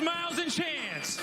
Miles and Chance.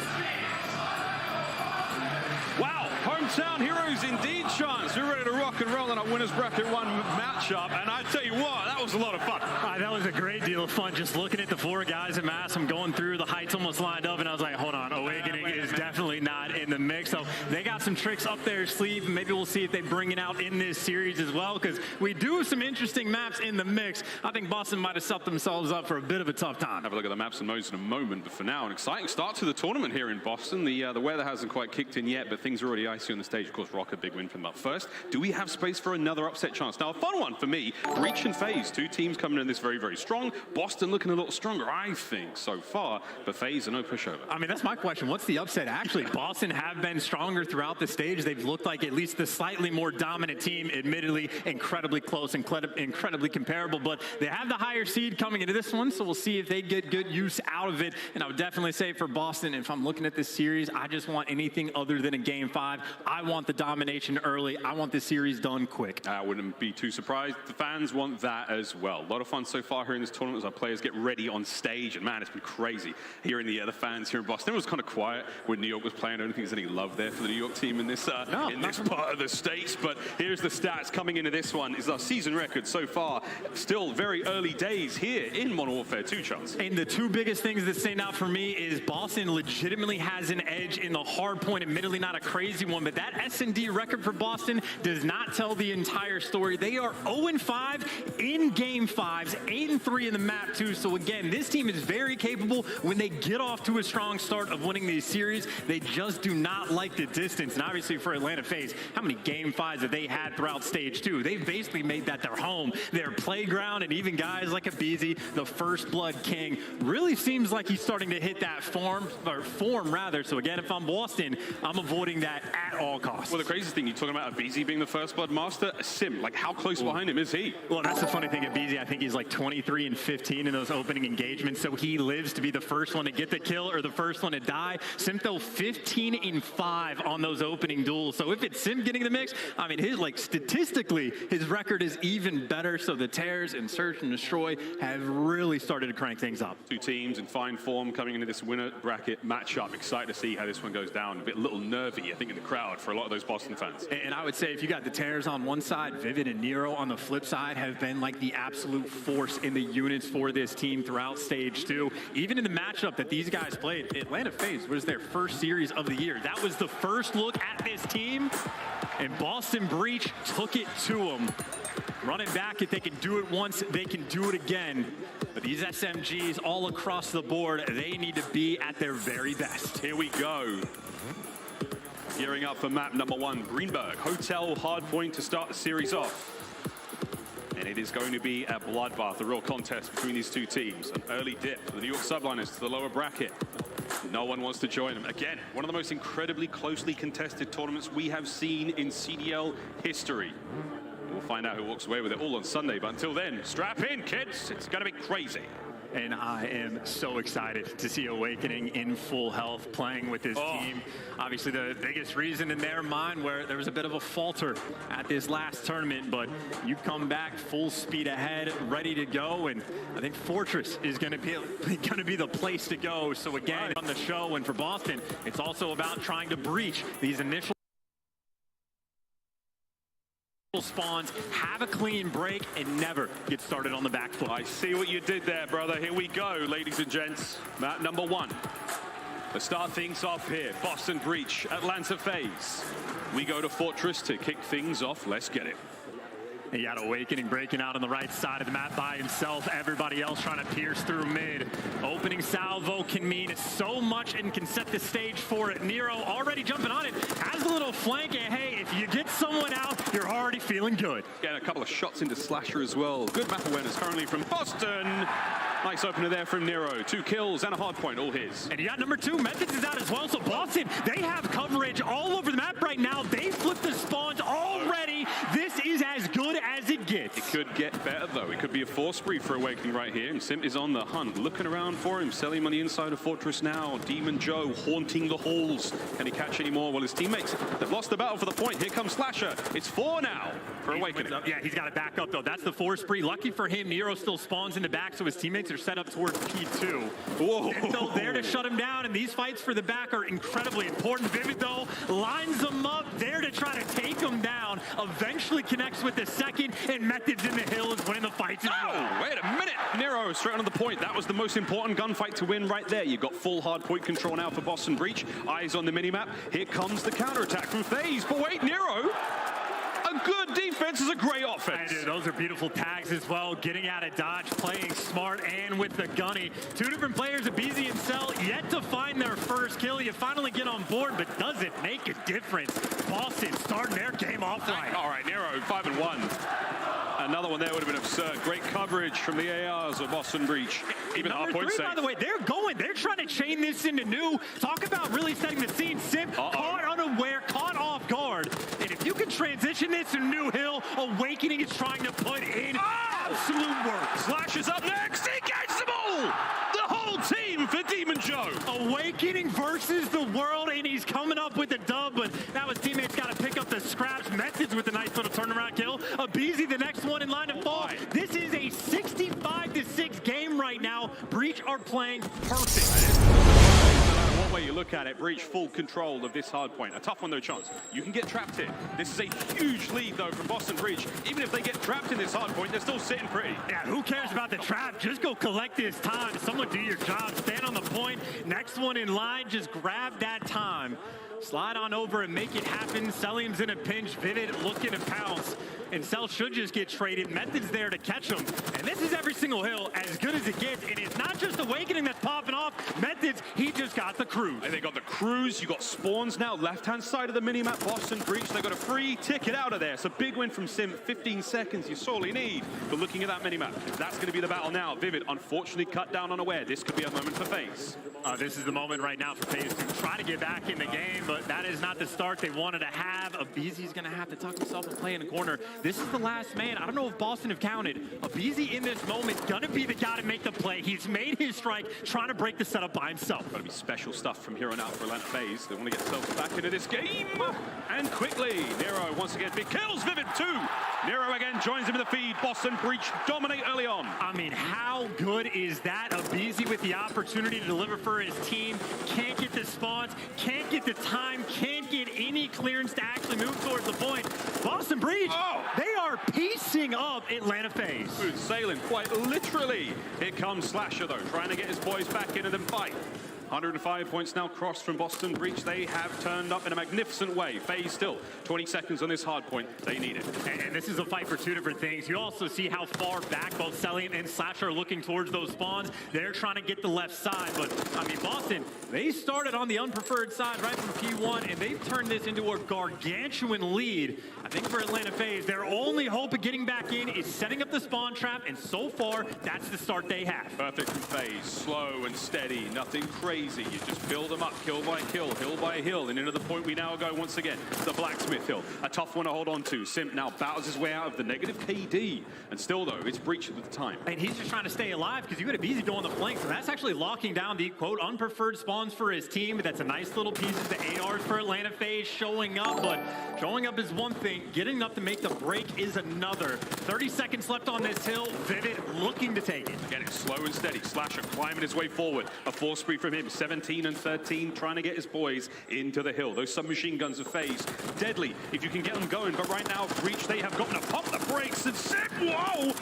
Wow, hometown heroes indeed, Chance. We're ready to rock and roll in our Winners Bracket 1 matchup, and I tell you what, that was a lot of fun. That was a great deal of fun, just looking at the four guys at Mass. I'm going through, the heights almost lined up, and I was like, hold on, Awakening is definitely not in the mix. So they got some tricks up their sleeve, and maybe we'll see if they bring it out in this series as well, because we do have some interesting maps in the mix. I think Boston might have set themselves up for a bit of a tough time. Have a look at the maps and modes in a moment, but for now, an exciting start to the tournament here in Boston. The weather hasn't quite kicked in yet, but things are already icy on the stage. Of course, Rock, a big win from that first. Do we have space for another upset chance? Now, a fun one for me, Breach and FaZe, two teams coming in this very, very strong. Boston looking a little stronger, I think, so far, but FaZe are no pushover. I mean, that's my question. What's the upset? Actually, Boston have been stronger throughout the stage. They've looked like at least the slightly more dominant team, admittedly incredibly close, incredibly comparable, but they have the higher seed coming into this one, so we'll see if they get good use out of it. And I would definitely say for Boston, if I'm looking at this series, I just want anything other than a Game 5. I want the domination early. I want the series done quick. I wouldn't be too surprised. The fans want that as well. A lot of fun so far here in this tournament as our players get ready on stage, and man, it's been crazy hearing the fans here in Boston. It was kind of quiet when New York was playing. I don't think there's any love there for the New York team in this part of the States, but here's the stats coming into this one. Is our season record so far. Still very early days here in Modern Warfare 2, Chance. And the two biggest things that stand out for me is Boston legitimately has an edge in the hard point, admittedly not a crazy one, but that S&D record for Boston does not tell the entire story. They are 0-5 in Game 5s, 8-3 in the map too. So again, this team is very capable when they get off to a strong start of winning these series. They just do not like the distance. And obviously for Atlanta FaZe, how many Game 5s have they had throughout stage 2? They've basically made that their home, their playground, and even guys like Abizi, the First Blood King, really seems like he's starting to hit that form rather. So again, if I'm Boston, I'm avoiding that at all costs. Well, the craziest thing, you're talking about Abizi being the First Blood Master, Sim, like how close behind him is he? Well, that's the funny thing, Abizi, I think he's like 23-15 in those opening engagements, so he lives to be the first one to get the kill or the first one to die. Sim, though, 15-5 on those opening duels. So if it's Sim getting the mix, I mean, statistically, his record is even better. So the Tears and Search and Destroy have really started to crank things up. Two teams in fine form coming into this winner bracket matchup. Excited to see how this one goes down. A little nervy, I think, in the crowd for a lot of those Boston fans. And I would say if you got the Tears on one side, Vivid and Nero on the flip side have been like the absolute force in the units for this team throughout stage 2. Even in the matchup that these guys played, Atlanta FaZe was their first series of the year. That was the first look at this team, and Boston Breach took it to them. Running back, if they can do it once, they can do it again. But these SMGs all across the board, they need to be at their very best. Here we go. Gearing up for map number 1, Greenberg Hotel Hardpoint to start the series off. And it is going to be a bloodbath, a real contest between these two teams. An early dip for the New York Subliners to the lower bracket. No one wants to join them. Again, one of the most incredibly closely contested tournaments we have seen in CDL history. We'll find out who walks away with it all on Sunday, but until then, strap in, kids. It's going to be crazy. And I am so excited to see Awakening in full health playing with this team. Obviously, the biggest reason in their mind where there was a bit of a falter at this last tournament, but you come back full speed ahead, ready to go, and I think Fortress is going to be the place to go. So again, on the show and for Boston, it's also about trying to breach these initial spawns, have a clean break, and never get started on the back foot. I see what you did there, brother. Here we go, ladies and gents. Map number 1. To start things off here, Boston Breach, Atlanta FaZe. We go to Fortress to kick things off. Let's get it. You got Awakening breaking out on the right side of the map by himself. Everybody else trying to pierce through mid. Opening salvo can mean so much and can set the stage for it. Nero already jumping on it. Has a little flank, and hey, if you get someone out, you're already feeling good. Getting a couple of shots into Slasher as well. Good map awareness currently from Boston. Nice opener there from Nero. 2 kills and a hard point, all his. And you got number 2, Methods is out as well. So Boston, they have coverage all over the map right now. They flipped the spawns already. This is as good good as it gets. It could get better, though. It could be a force spree for Awakening right here. And Sim is on the hunt, looking around for him. Selim on the inside of Fortress now. Demon Joe haunting the halls. Can he catch any more? Well, his teammates have lost the battle for the point. Here comes Slasher. It's 4 now for Awakening. Yeah, he's got to back up, though. That's the force spree. Lucky for him, Nero still spawns in the back, so his teammates are set up towards P2. Whoa. And so there to shut him down, and these fights for the back are incredibly important. Vivid, though, lines them up there to try to take him down. Eventually connects with the second, and Methods in the hill is winning the fight. Oh, wait a minute. Nero straight on the point. That was the most important gunfight to win right there. You've got full hard point control now for Boston Breach. Eyes on the minimap. Here comes the counterattack from FaZe. But wait, Nero, a good defense is a great offense. Dude, those are beautiful tags as well. Getting out of dodge, playing smart, and with the gunny. Two different players, Abizi and Cell, yet to find their first kill. You finally get on board, but does it make a difference? Boston starting their game off right. All right, Nero, 5-1. Another one there would have been absurd. Great coverage from the ARs of Boston Breach. Even Number hard point 3, safe. by the way, they're trying to chain this into new. Talk about really setting the scene. Sim caught unaware, caught off guard. And if you can transition this to New Hill, Awakening is trying to put in absolute work. Slash is up next. He gets them all. The whole team for Demon Joe. Awakening versus the world, and he's coming up with the dub, but now his teammates got to pick up the scraps. Methods with a nice little turnaround kill. Abizi, the next one in line to fall. This is a 65-6 game right now. Breach are playing perfect. One way you look at it, Breach full control of this hard point. A tough one though, Chance. You can get trapped here. This is a huge lead though from Boston Breach. Even if they get trapped in this hard point, they're still sitting pretty. Yeah, who cares about the trap? Just go collect this time. Someone do your job. Stand on the point. Next one in line, just grab that time. Slide on over and make it happen. Selim's in a pinch. Vivid looking to pounce. And Cell should just get traded. Methods there to catch him. And this is every single hill, as good as it gets. And it's not just Awakening that's popping off. Methods, he just got the cruise. And they got the cruise. You got spawns now. Left-hand side of the minimap, Boston Breach. They got a free ticket out of there. It's a big win from Sim. 15 seconds you sorely need. But looking at that minimap, that's going to be the battle now. Vivid, unfortunately, cut down unaware. This could be a moment for FaZe. This is the moment right now for FaZe to try to get back in the game, but that is not the start they wanted to have. Abizi's going to have to tuck himself and play in the corner. This is the last man. I don't know if Boston have counted. Abizi in this moment going to be the guy to make the play. He's made his strike, trying to break the setup by himself. Got to be special stuff from here on out for Atlanta FaZe. They want to get themselves back into this game. And quickly, Nero once again, big kills, Vivid 2. Nero again joins him in the feed. Boston Breach dominate early on. I mean, how good is that? Abizi with the opportunity to deliver for his team. Can't get the spawns, can't get the time, can't get any clearance to actually move towards the point. Boston Breach, they are piecing up Atlanta FaZe. Smooth sailing, quite literally. Here comes Slasher, though, trying to get his boys back into the fight. 105 points now crossed from Boston Breach. They have turned up in a magnificent way. FaZe still 20 seconds on this hard point. They need it. And this is a fight for two different things. You also see how far back both Selim and Slasher are looking towards those spawns. They're trying to get the left side. But, I mean, Boston, they started on the unpreferred side right from P1, and they've turned this into a gargantuan lead. I think for Atlanta FaZe, their only hope of getting back in is setting up the spawn trap, and so far, that's the start they have. Perfect from FaZe. Slow and steady. Nothing crazy. You just build them up, kill by kill, hill by hill, and into the point we now go once again. The Blacksmith Hill. A tough one to hold on to. Simp now battles his way out of the negative KD. And still, though, it's Breach at the time. And he's just trying to stay alive because you got Abizi doing the flank. So that's actually locking down the, quote, unpreferred spawns for his team. That's a nice little piece of the ARs for Atlanta FaZe showing up. But showing up is one thing. Getting up to make the break is another. 30 seconds left on this hill. Vivid looking to take it. Again, it's slow and steady. Slasher climbing his way forward. A force spree from him. 17 and 13, trying to get his boys into the hill. Those submachine guns of FaZe, deadly if you can get them going. But right now, Breach, they have gotten to pump the brakes, and Sim, whoa,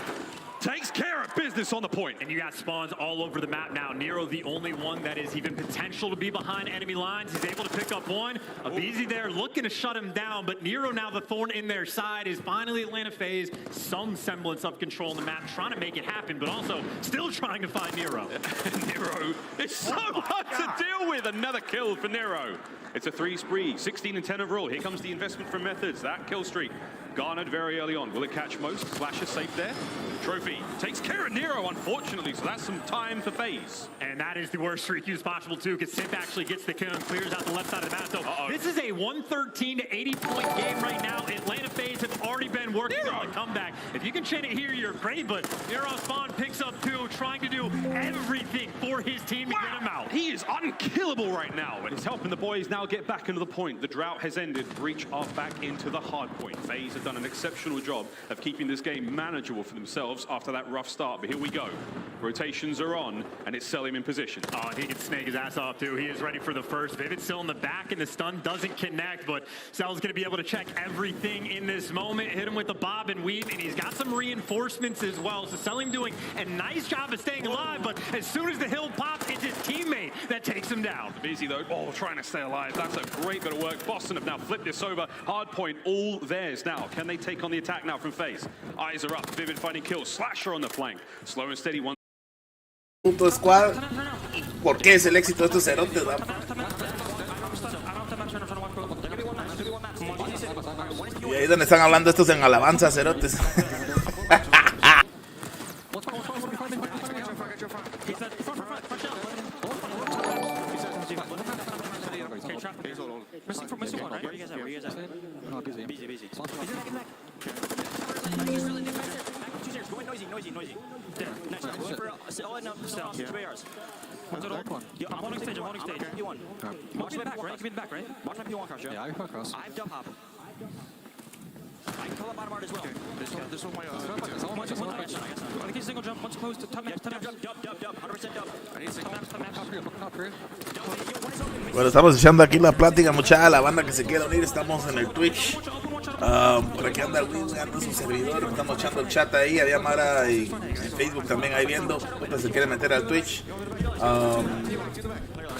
takes care of business on the point. And you got spawns all over the map now. Nero, the only one that is even potential to be behind enemy lines. He's able to pick up one. Abizi there looking to shut him down, but Nero now the thorn in their side is finally Atlanta FaZe. Some semblance of control on the map, trying to make it happen, but also still trying to find Nero. Nero is so hard to deal with. Another kill for Nero. It's a 3 spree, 16 and 10 overall. Here comes the investment from Methods. That kill streak garnered very early on. Will it catch most? Slasher safe there. Trophy takes care of Nero, unfortunately, so that's some time for FaZe. And that is the worst streak use possible, too, because Simp actually gets the kill and clears out the left side of the map. So this is a 113 to 80-point game right now. Atlanta FaZe have already been working on a comeback. If you can chain it here, you're great, but Nero Spawn picks up 2, trying to do everything for his team to get him out. He is unkillable right now, and he's helping the boys now get back into the point. The drought has ended. Breach are back into the hard point. FaZe have done an exceptional job of keeping this game manageable for themselves after that rough start, but here we go. Rotations are on, and it's Selim in position. Oh, he can snake his ass off, too. He is ready for the first. Vivid's still in the back, and the stun doesn't connect, but Cell's going to be able to check everything in this moment, hit him with the bob and weave, and he's got some reinforcements as well. So Selim doing a nice job of staying alive, but as soon as the hill pops, it's his teammate that takes him down. Busy, though. Oh, trying to stay alive. That's a great bit of work. Boston have now flipped this over. Hard point, all theirs now. Can they take on the attack now from FaZe? Eyes are up. Vivid finding kills. Slasher on the flank. Slow and steady. One. Punto squad. ¿Por qué es el éxito de estos cerotes? Y ahí es donde están hablando estos en alabanza, cerotes. I'm holding stage, I'm holding stage. P1. Watch me back, right? Give me the back, right? Watch my P1 crouch, yeah? I can cross. I have dub hop. I can call up bottom art as well. This one, I can single jump, once close to top map, dub, 100% dub. I need top map. Bueno, estamos echando aquí la plática, muchacha, la banda que se quiera unir, estamos en el Twitch. Por aquí anda Luis, anda su servidor, estamos echando el chat ahí, había Mara y en Facebook también ahí viendo, pues se quiere meter al Twitch.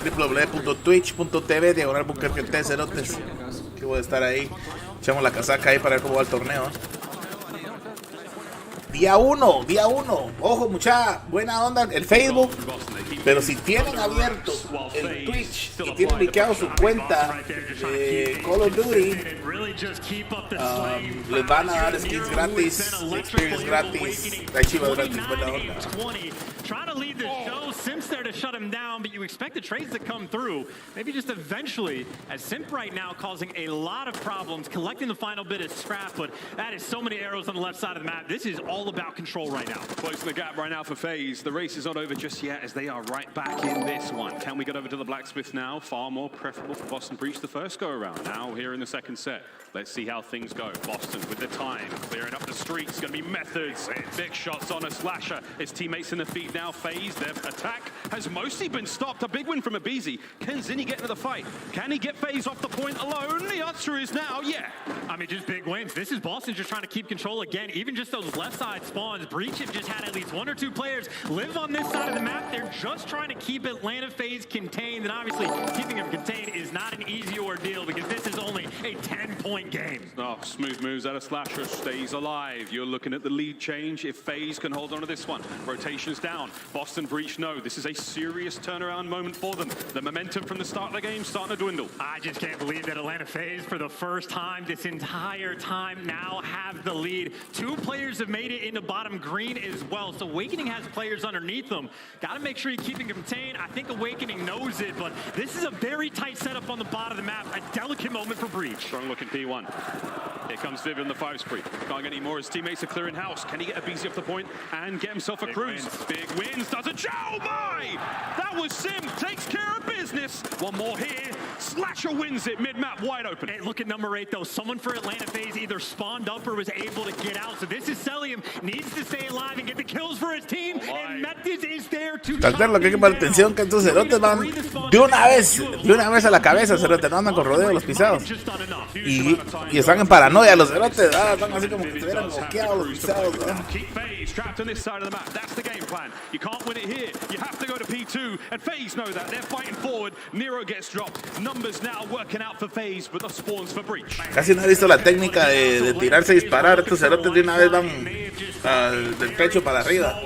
www.twitch.tv/bunkergt cerotes, que voy a estar ahí, echamos la casaca ahí para ver cómo va el torneo. Día 1, ojo muchacha, buena onda el Facebook, pero si tienen abierto el Twitch y tienen ubicado su cuenta de Call of Duty, les van a dar skins gratis, experience gratis, la chiva gratis, buena onda. Trying to lead the show, Simp's there to shut him down, but you expect the trades to come through. Maybe just eventually, as Simp right now causing a lot of problems, collecting the final bit of scrap, but that is so many arrows on the left side of the map. This is all about control right now. Closing the gap right now for FaZe. The race is not over just yet as they are right back in this one. Can we get over to the Blacksmith now? Far more preferable for Boston Breach the first go around. Now here in the second set. Let's see how things go. Boston with the time, clearing up the streets. Going to be methods. Big shots on a Slasher. His teammates in the feed now. FaZe, their attack has mostly been stopped. A big win from Abizi. Can Zinni get into the fight? Can he get FaZe off the point alone? The answer is now, yeah. I mean, just big wins. This is Boston just trying to keep control again. Even just those left side spawns. Breach have just had at least 1 or 2 players live on this side of the map. They're just trying to keep Atlanta FaZe contained. And obviously, keeping them contained is not an easy ordeal because this is only a 10-point game. Oh, smooth moves out of Slasher, stays alive. You're looking at the lead change if FaZe can hold on to this one. Rotations down. Boston Breach, no. This is a serious turnaround moment for them. The momentum from the start of the game starting to dwindle. I just can't believe that Atlanta FaZe, for the first time this entire time, now have the lead. 2 players have made it into bottom green as well. So Awakening has players underneath them. Got to make sure you're keeping them contained. I think Awakening knows it, but this is a very tight setup on the bottom of the map. A delicate moment for Breach. Strong looking P1. Here comes Viv in the 5 spree. Can't get any more. His teammates are clearing house. Can he get a BZ off the point and get himself a cruise? Big wins. Does it? Oh my! That was Sim. Takes care of business. One more here. Slasher wins it. Mid-map wide open. Hey, look at number 8 though. Someone for Atlanta FaZe either spawned up or was able to get out. So this is Selim. Needs to stay alive and get the kills for his team. And Methods is there to Talter lo que hay que poner atención, que estos cerotes van de una vez a la cabeza, cerotes, no andan con rodeo los pisados. Y están en paranoia los cerotes, están así como que estuvieran bloqueados los pisados. Keep FaZe trapped on this side of the map. That's the game plan. You can't win it here. You have to go to P2, and FaZe know that. They're fighting forward. Nero gets dropped. Numbers now working out for FaZe, but the spawns for Breach. Casi no he visto la técnica de tirarse y disparar. Estos cerotes de una vez van del pecho para arriba.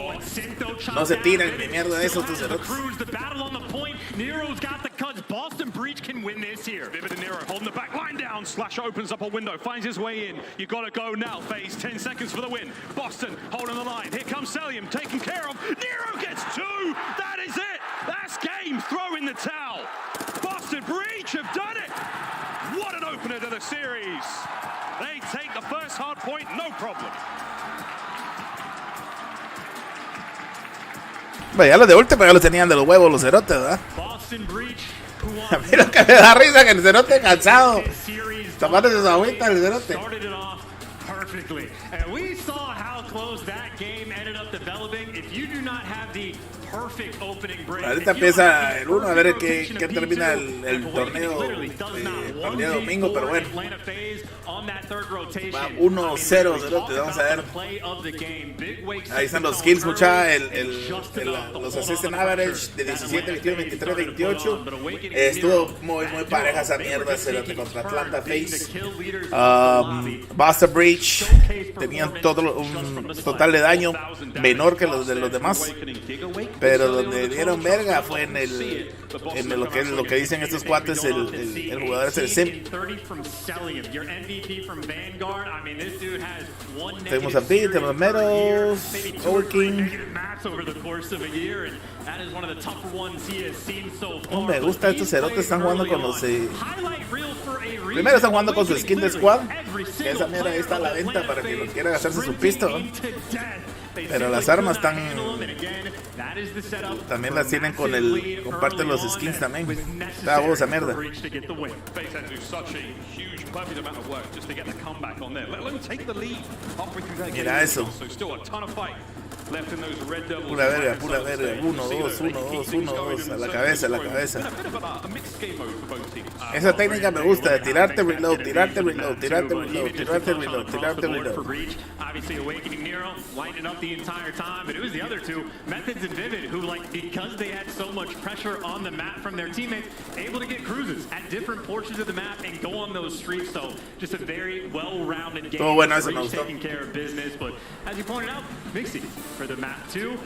No se tiran ni mierda de esos cerotes. The battle on the point. Nero's got the cuts. Boston Breach can win this here. Vivid and Nero holding the back line down. Slasher opens up a window, finds his way in. You gotta go now, FaZe. 10 seconds for the win. Boston holding the line. Here comes Celium, taken care of. Nero gets 2. That is it. That's game. Throw in the towel. Boston Breach have done it. What an opener to the series. They take the first hard point, no problem. Bueno, ya los de última ya los tenían de los huevos los cerotes, ¿verdad? Boston Breach. A mí lo que me da risa que el cerote cansado. Tomándose su agüita el cerote. Started it off perfectly. And we saw how close that game ended up developing. If you do not have the perfect opening break. Ahorita empieza el 1 a ver qué termina el torneo el día domingo, pero bueno. Va 1-0, cerote, vamos a ver. Ahí están los kills, mucha, los assistant average de 17, 21, 23, 28. Estuvo muy pareja esa mierda, cerote, contra Atlanta FaZe. Boston Breach tenían un total de daño menor que los de los demás. Pero donde dieron verga fue en lo que dicen estos cuates, el jugador es el Simp. Tenemos a Pete, tenemos a Meadows, Overking. No me gusta estos cerotes, están jugando con los... Primero están jugando con su skin de squad, que esa mierda ahí está a la venta para que los quieran hacerse su pisto, ¿no? Pero las armas están... También las tienen con comparten los skins también. Está bobo esa mierda. Mira eso. Pura verga, 1, 2, 1, 2, 1, 2, a la cabeza, Esa técnica me gusta, de tirarte, reload, tirarte, reload, tirarte, reload, tirarte, reload, tirarte, reload. Obviously awakening Nero, lighting up the entire time, but it was the other two, Methods and Vivid, who because they had so much pressure on the map from their teammates, able to get cruises at different portions of the map and go on those streaks. So just a very well-rounded game. Breach taking care of business, but as you pointed out, Mixie for the map too.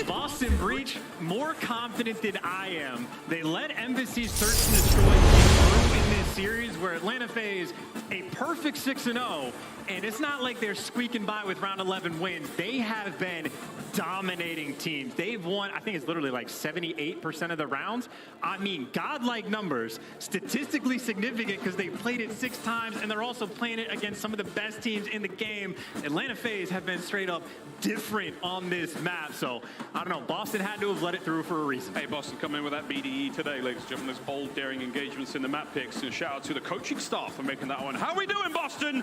Boston Breach, more confident than I am. They let Embassy search and destroy through in this series, where Atlanta FaZe a perfect 6-0, and it's not like they're squeaking by with round 11 wins. They have been dominating teams. They've won, I think it's literally like 78% of the rounds. I mean, godlike numbers, statistically significant because they played it 6 times, and they're also playing it against some of the best teams in the game. Atlanta FaZe have been straight up different on this map, so I don't know. Boston had to have let it through for a reason. Hey, Boston come in with that BDE today, ladies and gentlemen. Those bold, daring engagements in the map picks, and shout out to the coaching staff for making that one. How are we doing, Boston?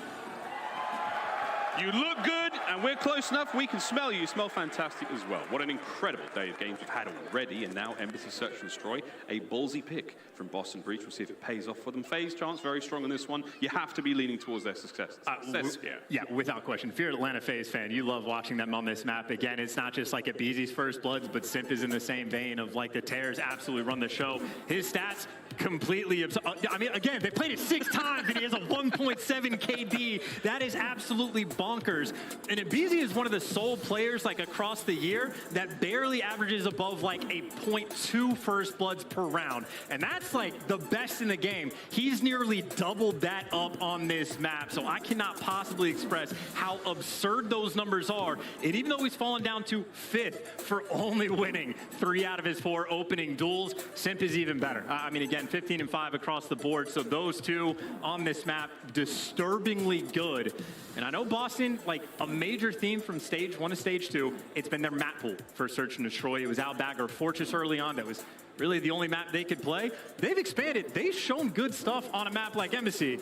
You look good, and we're close enough. We can smell you. You smell fantastic as well. What an incredible day of games we've had already, and now Embassy Search and Destroy. A ballsy pick from Boston Breach. We'll see if it pays off for them. FaZe chance very strong on this one. You have to be leaning towards their success. Yeah, without question. If you're an Atlanta FaZe fan, you love watching them on this map. Again, it's not just like at BZ's First Bloods, but Simp is in the same vein of like the Tears absolutely run the show. His stats completely absurd. I mean, again, they played it 6 times, and he has a 1.7 KD. That is absolutely bonkers. And BZ is one of the sole players like across the year that barely averages above like a 0.2 First Bloods per round. And that's like the best in the game. He's nearly doubled that up on this map. So I cannot possibly express how absurd those numbers are. And even though he's fallen down to 5th for only winning 3 out of his 4 opening duels, Simp is even better. I mean, again, 15 and 5 across the board. So those two on this map, disturbingly good. And I know Boston, like a major theme from stage 1 to stage 2, it's been their map pool for Search and Destroy. It was Outback or Fortress early on. That was really the only map they could play. They've expanded. They've shown good stuff on a map like Embassy.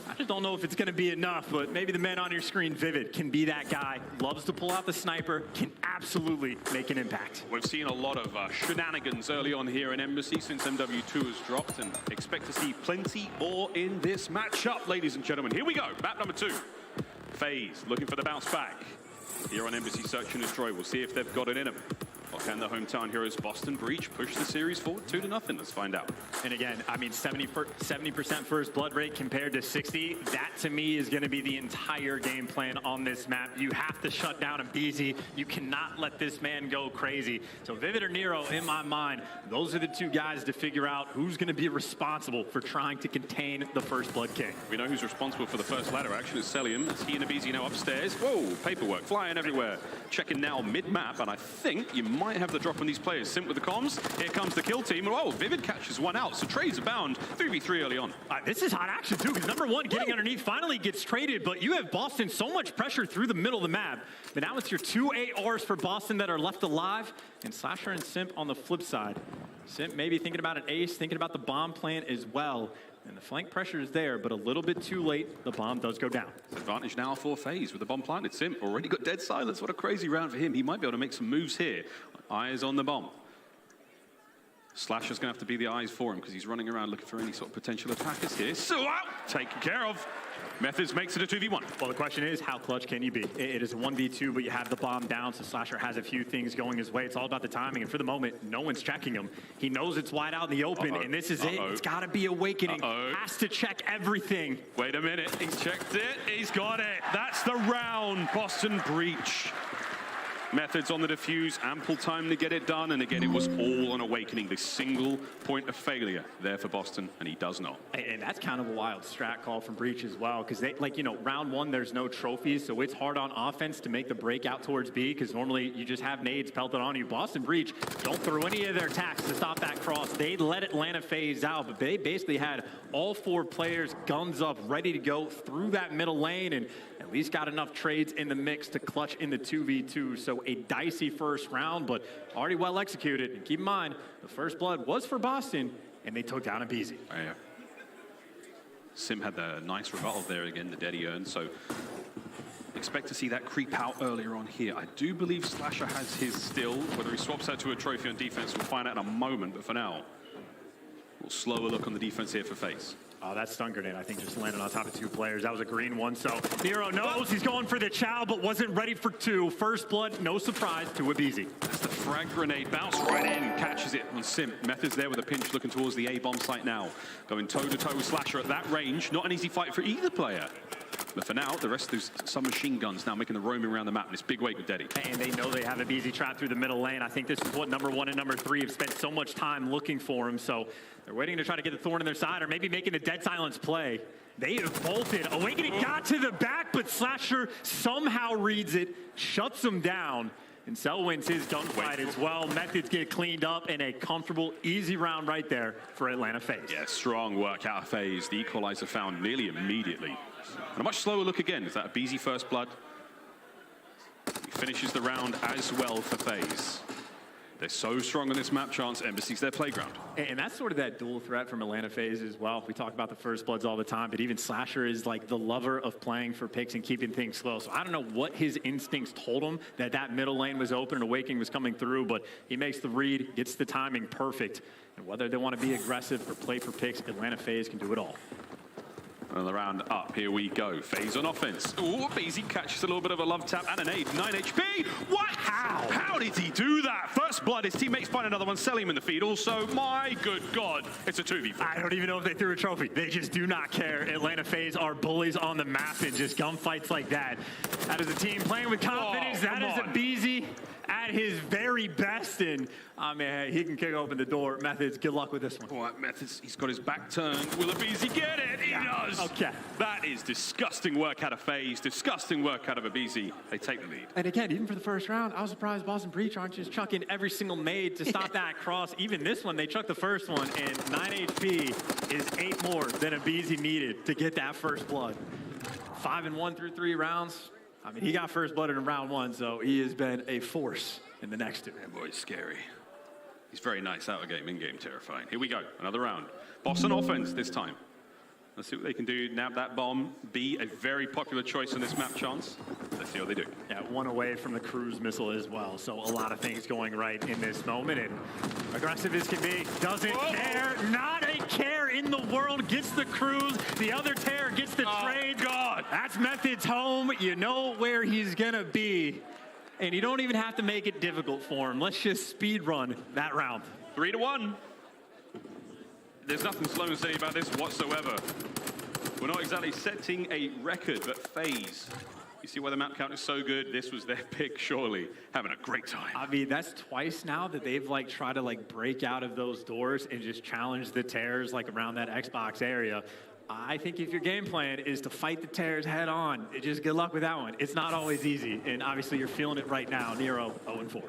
I just don't know if it's going to be enough, but maybe the man on your screen, Vivid, can be that guy. Loves to pull out the sniper, can absolutely make an impact. We've seen a lot of shenanigans early on here in Embassy since MW2 has dropped, and expect to see plenty more in this matchup, ladies and gentlemen. Here we go, map number 2. FaZe looking for the bounce back here on Embassy Search and Destroy. We'll see if they've got it in them. Or can the hometown heroes Boston Breach push the series forward 2-0? Let's find out. And again, I mean, 70% first blood rate compared to 60. That to me is going to be the entire game plan on this map. You have to shut down Abizi. You cannot let this man go crazy. So Vivid or Nero, in my mind, those are the two guys to figure out who's going to be responsible for trying to contain the first blood king. We know who's responsible for the first ladder action. It's Celium. It's he and Abizi now upstairs. Whoa, paperwork flying everywhere. Checking now mid-map, and I think you might have the drop on these players. Simp with the comms. Here comes the kill team. Oh, Vivid catches one out, so trades abound. 3v3 early on. This is hot action, too, because number one, getting underneath, finally gets traded, but you have Boston so much pressure through the middle of the map. But now it's your 2 ARs for Boston that are left alive, and Slasher and Simp on the flip side. Simp maybe thinking about an ace, thinking about the bomb plan as well. And the flank pressure is there, but a little bit too late. The bomb does go down. Advantage now for FaZe with the bomb planted. Simp already got dead silence. What a crazy round for him. He might be able to make some moves here. Eyes on the bomb. Slasher's going to have to be the eyes for him because he's running around looking for any sort of potential attackers here. So out! Taken care of. Methods makes it a 2v1. Well, the question is, how clutch can you be? It is a 1v2, but you have the bomb down, so Slasher has a few things going his way. It's all about the timing, and for the moment, no one's checking him. He knows it's wide out in the open, and this is it. It's got to be Awakening. Has to check everything. Wait a minute. He's checked it. He's got it. That's the round. Boston Breach. Methods on the defuse, ample time to get it done, and again, it was all on Awakening, the single point of failure there for Boston, and he does not. And that's kind of a wild strat call from Breach as well, because they, like, you know, round one, there's no trophies, so it's hard on offense to make the breakout towards B, because normally you just have nades pelted on you. Boston Breach don't throw any of their attacks to stop that cross. They let Atlanta phase out, but they basically had all 4 players guns up, ready to go through that middle lane, and at least got enough trades in the mix to clutch in the 2v2. So a dicey first round, but already well executed. And keep in mind, the first blood was for Boston, and they took down Abizi. Oh, yeah. Sim had the nice rebuttal there again, the dead he earned. So expect to see that creep out earlier on here. I do believe Slasher has his still. Whether he swaps out to a trophy on defense, we'll find out in a moment. But for now, we'll slower look on the defense here for FaZe. Oh, that stun grenade, I think, just landed on top of 2 players. That was a green one, so Nero knows he's going for the chow, but wasn't ready for 2. First blood, no surprise to Abizi. That's the frag grenade, bounce right in, catches it on Simp. Methods there with a pinch looking towards the A-bomb site now. Going toe-to-toe with Slasher at that range. Not an easy fight for either player. But for now, the rest of some machine guns now making the roaming around the map. This big wake with Deddy. And they know they have Abizi trapped through the middle lane. I think this is what number 1 and number 3 have spent so much time looking for him. So they're waiting to try to get the thorn in their side, or maybe making a dead silence play. They have bolted. Awakening got to the back, but Slasher somehow reads it, shuts him down. And Cell wins his gunfight as well. Methods get cleaned up, and a comfortable, easy round right there for Atlanta FaZe. Yeah, strong work out of FaZe. The equalizer found nearly immediately. And a much slower look again. Is that Abizi first blood? He finishes the round as well for FaZe. They're so strong on this map, Chance. Embassy's their playground. And that's sort of that dual threat from Atlanta FaZe as well. We talk about the first bloods all the time, but even Slasher is like the lover of playing for picks and keeping things slow. So I don't know what his instincts told him that that middle lane was open and Awakening was coming through, but he makes the read, gets the timing perfect. And whether they want to be aggressive or play for picks, Atlanta FaZe can do it all. Another round up. Here we go. FaZe on offense. Ooh, Abizi catches a little bit of a love tap and an aid. 9 HP. What? How did he do that? First blood. His teammates find another one, sell him in the feed. Also, my good God, it's a 2v4. I don't even know if they threw a trophy. They just do not care. Atlanta FaZe are bullies on the map and just gunfights like that. That is a team playing with confidence. That is Abizi at his very best. And I mean, hey, he can kick open the door. Methods, good luck with this one. All right, Methods, he's got his back turned. Will Abizi get it? He does. Okay. That is disgusting work out of FaZe. Disgusting work out of Abizi. They take the lead. And again, even for the first round, I was surprised Boston Breach aren't just chucking every single nade to stop that cross. Even this one, they chucked the first one, and 9 HP is 8 more than Abizi needed to get that first blood. 5-1 through 3 rounds. I mean, he got first blood in round 1, so he has been a force in the next 2. That boy's scary. He's very nice out of game, in-game terrifying. Here we go, another round. Boston offense this time. Let's see what they can do. Nab that bomb. Be a very popular choice on this map, Chance. Let's see what they do. Yeah, 1 away from the cruise missile as well. So a lot of things going right in this moment. And aggressive as can be. Doesn't care. Not a care in the world. Gets the cruise. The other tear gets the trade. God. That's Methods home. You know where he's going to be. And you don't even have to make it difficult for him. Let's just speed run that round. 3-1. There's nothing slow and steady about this whatsoever. We're not exactly setting a record, but FaZe. You see why the map count is so good? This was their pick, surely. Having a great time. I mean, that's twice now that they've like tried to like break out of those doors and just challenge the Terrors like around that Xbox area. I think if your game plan is to fight the Terrors head on, just good luck with that one. It's not always easy, and obviously you're feeling it right now. Nero 0-4.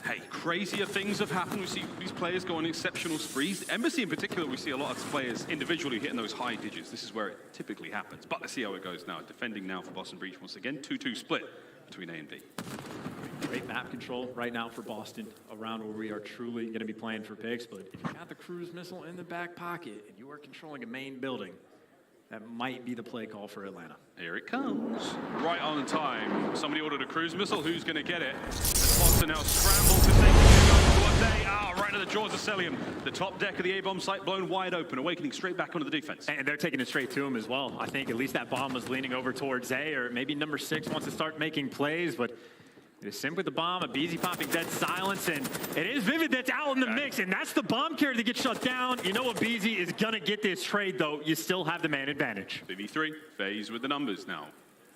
Hey, crazier things have happened. We see these players go on exceptional sprees. Embassy in particular, we see a lot of players individually hitting those high digits. This is where it typically happens. But let's see how it goes now. Defending now for Boston Breach once again. 2-2 split between A and B. Great map control right now for Boston, around where we are truly going to be playing for picks. But if you got the cruise missile in the back pocket and you are controlling a main building, that might be the play call for Atlanta. Here it comes. Right on time. Somebody ordered a cruise missile. Who's going to get it? As Boston now scramble to take what they are right into the jaws of Celium. The top deck of the A-bomb site blown wide open. Awakening straight back onto the defense. And they're taking it straight to him as well. I think at least that bomb was leaning over towards A, or maybe number 6 wants to start making plays, but it is Simp with the bomb, a BZ popping dead silence, and it is Vivid that's out in the mix, and that's the bomb carrier that gets shut down. You know what, BZ is gonna get this trade, though. You still have the man advantage. BB3, FaZe with the numbers now.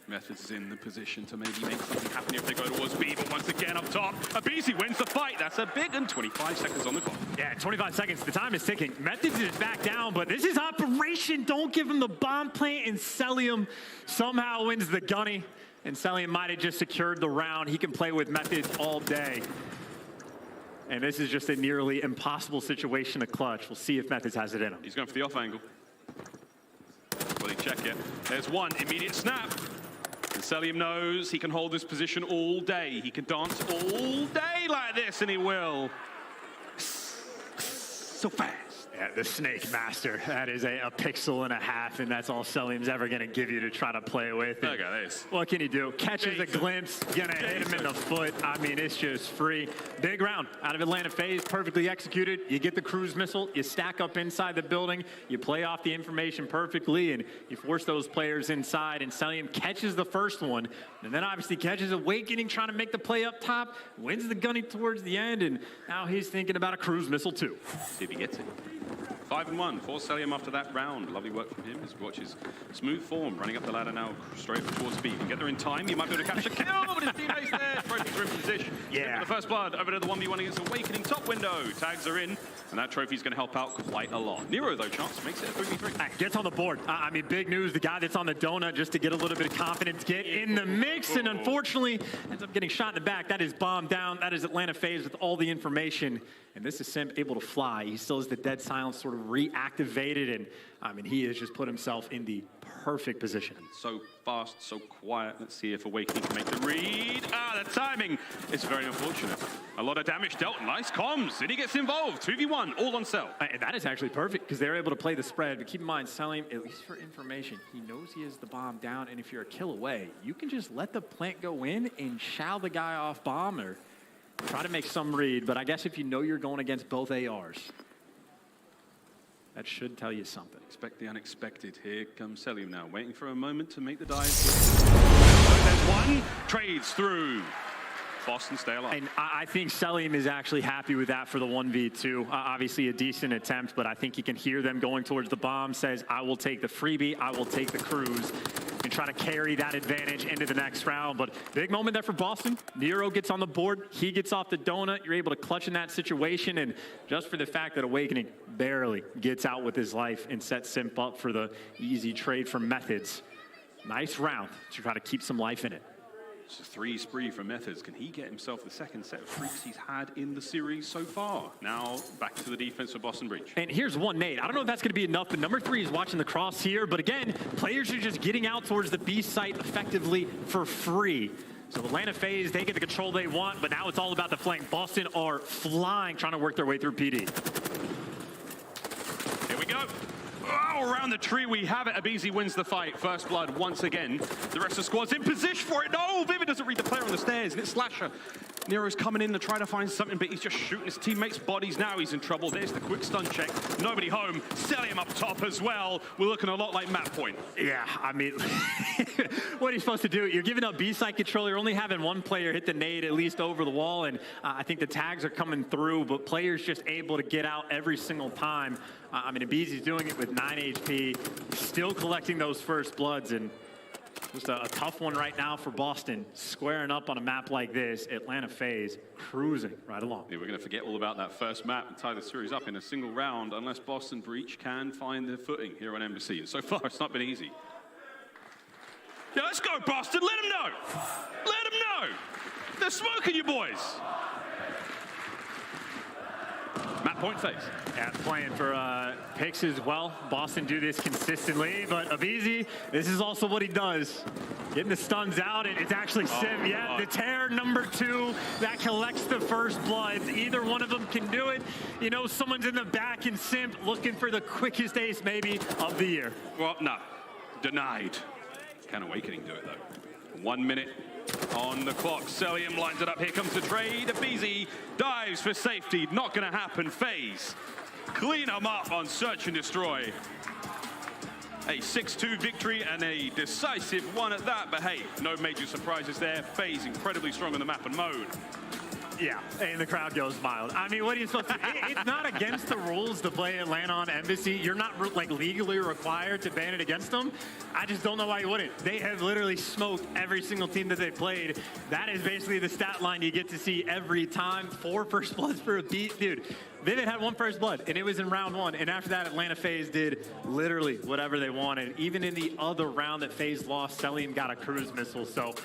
Methods is in the position to maybe make something happen if they go towards B, but once again up top, a BZ wins the fight. That's a big one. 25 seconds on the clock. Yeah, 25 seconds. The time is ticking. Methods is back down, but this is Operation. Don't give him the bomb plant, and Celium somehow wins the gunny. And Celium might have just secured the round. He can play with Methods all day. And this is just a nearly impossible situation to clutch. We'll see if Methods has it in him. He's going for the off angle. Will he check it? There's one. Immediate snap. And Celium knows he can hold this position all day. He can dance all day like this, and he will. So fast. Yeah, the Snake Master. That is a pixel and a half, and that's all Celium's ever going to give you to try to play with. Look at this. What can he do? Catches a glimpse, going to hit him in the foot. I mean, it's just free. Big round out of Atlanta FaZe, perfectly executed. You get the cruise missile, you stack up inside the building, you play off the information perfectly, and you force those players inside, and Celium catches the first one, and then obviously catches Awakening, trying to make the play up top, wins the gunny towards the end, and now he's thinking about a cruise missile too. See if he gets it. 5-1 for Celium after that round. Lovely work from him as we watch his smooth form running up the ladder now straight towards B. You can get there in time. You might be able to catch a kill, but his teammates there. Trophies are in position. Yeah. The first blood over to the 1v1 against Awakening top window. Tags are in, and that trophy's going to help out quite a lot. Nero, though, chance makes it a 3v3. Gets on the board. I mean, big news. The guy that's on the donut just to get a little bit of confidence, get in the mix, and unfortunately ends up getting shot in the back. That is bomb down. That is Atlanta FaZe with all the information. And this is Simp able to fly. He still has the dead silence sort of reactivated, and I mean, he has just put himself in the perfect position. So fast, so quiet. Let's see if Awakening can make the read. The timing is very unfortunate. A lot of damage dealt. Nice comms, and he gets involved. 2v1, all on Cell. And that is actually perfect because they're able to play the spread. But keep in mind, Celium, at least for information, he knows he has the bomb down, and if you're a kill away, you can just let the plant go in and shao the guy off bomb or try to make some read. But I guess if you know you're going against both ARs, that should tell you something. Expect the unexpected. Here comes Celium now, waiting for a moment to make the dive. There's one. Trades through. Boston stay alive. And I think Celium is actually happy with that for the 1v2. Obviously a decent attempt, but I think he can hear them going towards the bomb, says, I will take the freebie, I will take the cruise, and try to carry that advantage into the next round. But big moment there for Boston. Nero gets on the board, he gets off the donut, you're able to clutch in that situation, and just for the fact that Awakening barely gets out with his life and sets Simp up for the easy trade from Methods. Nice round to try to keep some life in it. It's a 3 spree from Methods. Can he get himself the second set of freaks he's had in the series so far? Now back to the defense for Boston Breach. And here's one, Nate. I don't know if that's going to be enough, but number 3 is watching the cross here. But again, players are just getting out towards the B site effectively for free. So Atlanta FaZe, they get the control they want, but now it's all about the flank. Boston are flying, trying to work their way through PD. Here we go. Oh, around the tree we have it. Abizi wins the fight. First blood once again. The rest of the squad's in position for it. No, Vivid doesn't read the player on the stairs. And it's Slasher Nero's coming in to try to find something, but he's just shooting his teammates' bodies. Now he's in trouble. There's the quick stun check. Nobody home. Celium up top as well. We're looking a lot like map point. Yeah, I mean, what are you supposed to do? You're giving up B-side control. You're only having one player hit the nade at least over the wall, and I think the tags are coming through, but players just able to get out every single time. I mean, Abizi's doing it with 9 HP, still collecting those first bloods, and just a tough one right now for Boston, squaring up on a map like this. Atlanta FaZe cruising right along. Yeah, we're going to forget all about that first map and tie the series up in a single round unless Boston Breach can find their footing here on Embassy. And so far, it's not been easy. Yeah, let's go, Boston. Let them know. Let them know. They're smoking you boys. Map point FaZe. Yeah, playing for picks as well. Boston do this consistently, but Abizi, this is also what he does. Getting the stuns out, and it's actually Sim. Yeah, the tear number 2 that collects the first bloods. Either one of them can do it. You know, someone's in the back and Sim looking for the quickest ace maybe of the year. Well, no. Denied. Can Awakening do it, though? 1 minute on the clock. Celium lines it up. Here comes the trade. Abizi dives for safety. Not going to happen. FaZe clean them up on Search and Destroy. A 6-2 victory and a decisive one at that. But hey, no major surprises there. FaZe incredibly strong on the map and mode. Yeah, and the crowd goes wild. I mean, what are you supposed to... It's not against the rules to play Atlanta on Embassy. You're not, like, legally required to ban it against them. I just don't know why you wouldn't. They have literally smoked every single team that they played. That is basically the stat line you get to see every time. 4 first bloods for a beat. Dude, Vivid had 1 first blood, and it was in round 1. And after that, Atlanta FaZe did literally whatever they wanted. Even in the other round that FaZe lost, Celium got a cruise missile. So,